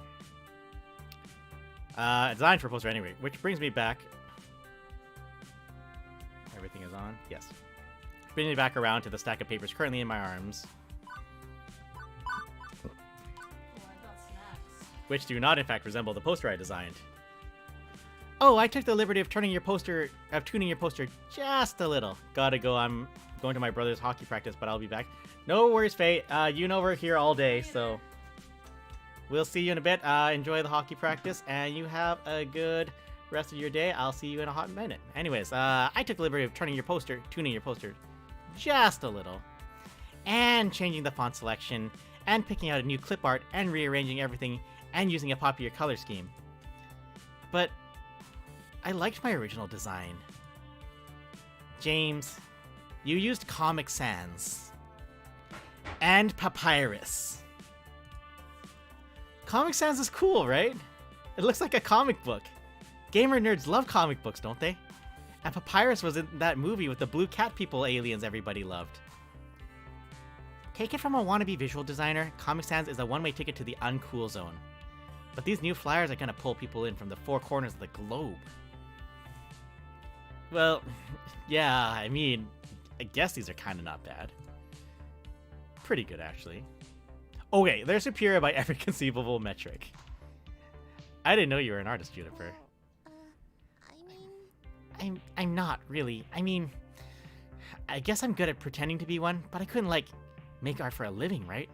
[SPEAKER 1] Designed for poster anyway, which brings me back. Everything is on. Yes. Bringing me back around to the stack of papers currently in my arms, which do not in fact resemble the poster I designed. Oh, I took the liberty of tuning your poster just a little. Gotta go. I'm going to my brother's hockey practice, but I'll be back. No worries, Faye. You know we're here all day, so we'll see you in a bit. Enjoy the hockey practice, and you have a good rest of your day. I'll see you in a hot minute. Anyways, I took the liberty of tuning your poster just a little, and changing the font selection, and picking out a new clip art, and rearranging everything, and using a popular color scheme. But I liked my original design. James, you used Comic Sans and Papyrus. Comic Sans is cool, right? It looks like a comic book. Gamer nerds love comic books, don't they? And Papyrus was in that movie with the blue cat people aliens everybody loved. Take it from a wannabe visual designer, Comic Sans is a one-way ticket to the uncool zone. But these new flyers are gonna pull people in from the 4 corners of the globe. Well, yeah, I mean, I guess these are kinda not bad. Pretty good, actually. Okay, they're superior by every conceivable metric. I didn't know you were an artist, Juniper. I'm not, really. I mean, I guess I'm good at pretending to be one, but I couldn't, like, make art for a living, right?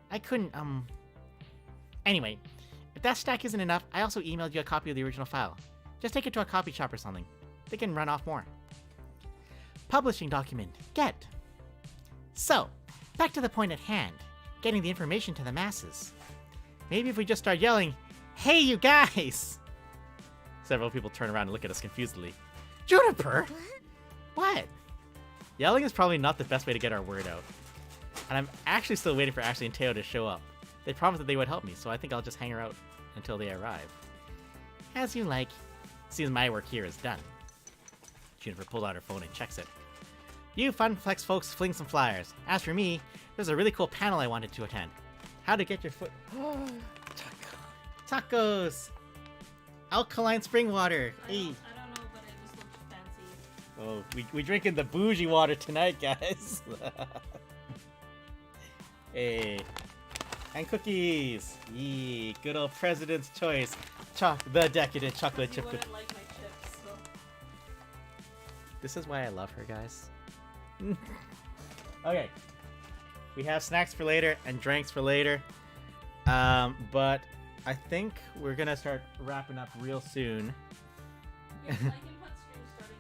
[SPEAKER 1] I couldn't, Anyway, if that stack isn't enough, I also emailed you a copy of the original file. Just take it to a copy shop or something. They can run off more. Publishing document. Get. So, back to the point at hand. Getting the information to the masses. Maybe if we just start yelling, "Hey, you guys!" Several people turn around and look at us confusedly. Juniper! What? Yelling is probably not the best way to get our word out. And I'm actually still waiting for Ashley and Teo to show up. They promised that they would help me, so I think I'll just hang out until they arrive. As you like. Seems my work here is done. Juniper pulls out her phone and checks it. You Funplex folks fling some flyers. As for me, there's a really cool panel I wanted to attend. How to get your foot... Tacos! Alkaline spring water! Hey.
[SPEAKER 3] I don't know, but it just looks fancy.
[SPEAKER 1] Oh, we drinking the bougie water tonight, guys. Hey. And cookies. Yee, good old President's Choice. The decadent chocolate chip cookie.
[SPEAKER 3] Like my chips, so.
[SPEAKER 1] This is why I love her, guys. Okay. We have snacks for later and drinks for later. But I think we're gonna start wrapping up real soon.
[SPEAKER 3] Yes, I can put stream starting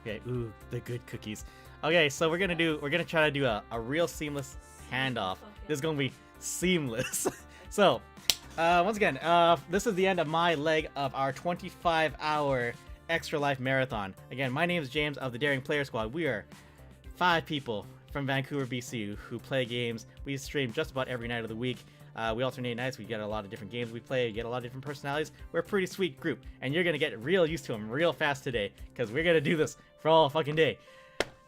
[SPEAKER 3] soon.
[SPEAKER 1] Okay, ooh, the good cookies. Okay, so we're gonna try to do a real seamless handoff. This is gonna be seamless. So, once again, this is the end of my leg of our 25-hour Extra Life Marathon. Again, my name is James of the Daring Player Squad. We are 5 people from Vancouver, BC, who play games. We stream just about every night of the week. We alternate nights. We get a lot of different games we play. We get a lot of different personalities. We're a pretty sweet group, and you're gonna get real used to them real fast today, because we're gonna do this for all fucking day.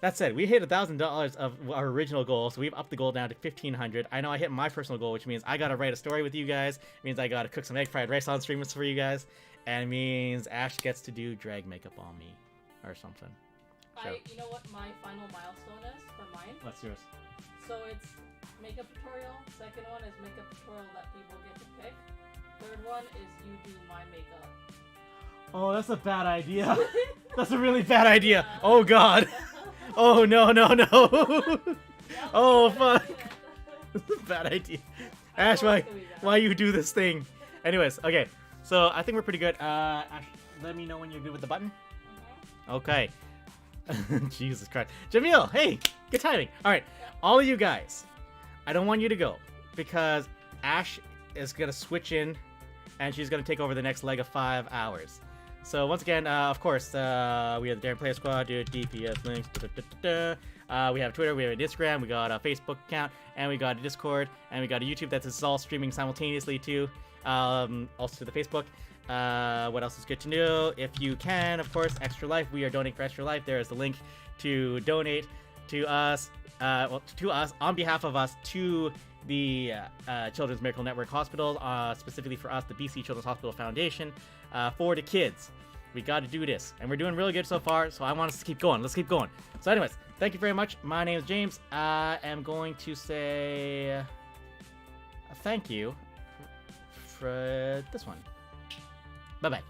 [SPEAKER 1] That said, we hit $1,000 of our original goal, so we've upped the goal down to $1,500. I know I hit my personal goal, which means I gotta write a story with you guys. It means I gotta cook some egg fried rice on streamers for you guys, and it means Ash gets to do drag makeup on me, or something. So.
[SPEAKER 3] You know what my final milestone is for mine?
[SPEAKER 1] What's yours?
[SPEAKER 3] So it's makeup tutorial. Second one is makeup tutorial that people get to pick. Third one is you do my makeup.
[SPEAKER 1] Oh, that's a bad idea. That's a really bad idea. Yeah. Oh god. Oh no. Oh fuck. That's a bad idea. Ash, why you do this thing? Anyways, okay. So I think we're pretty good. Ash, let me know when you're good with the button. Okay. Jesus Christ. Jamil, hey, good timing. All right, all of you guys, I don't want you to go because Ash is going to switch in and she's going to take over the next leg of 5 hours. So once again, of course, we have the Daring Player Squad, DPS links, we have Twitter, we have an Instagram, we got a Facebook account, and we got a Discord, and we got a YouTube that's all streaming simultaneously too, also to the Facebook. What else is good to know? If you can, of course, Extra Life. We are donating for Extra Life. There is the link to donate to us, on behalf of us to the Children's Miracle Network Hospital, specifically for us, the BC Children's Hospital Foundation, for the kids. We got to do this, and we're doing really good so far. So I want us to keep going. Let's keep going. So, anyways, thank you very much. My name is James. I am going to say thank you for this one. Bye-bye.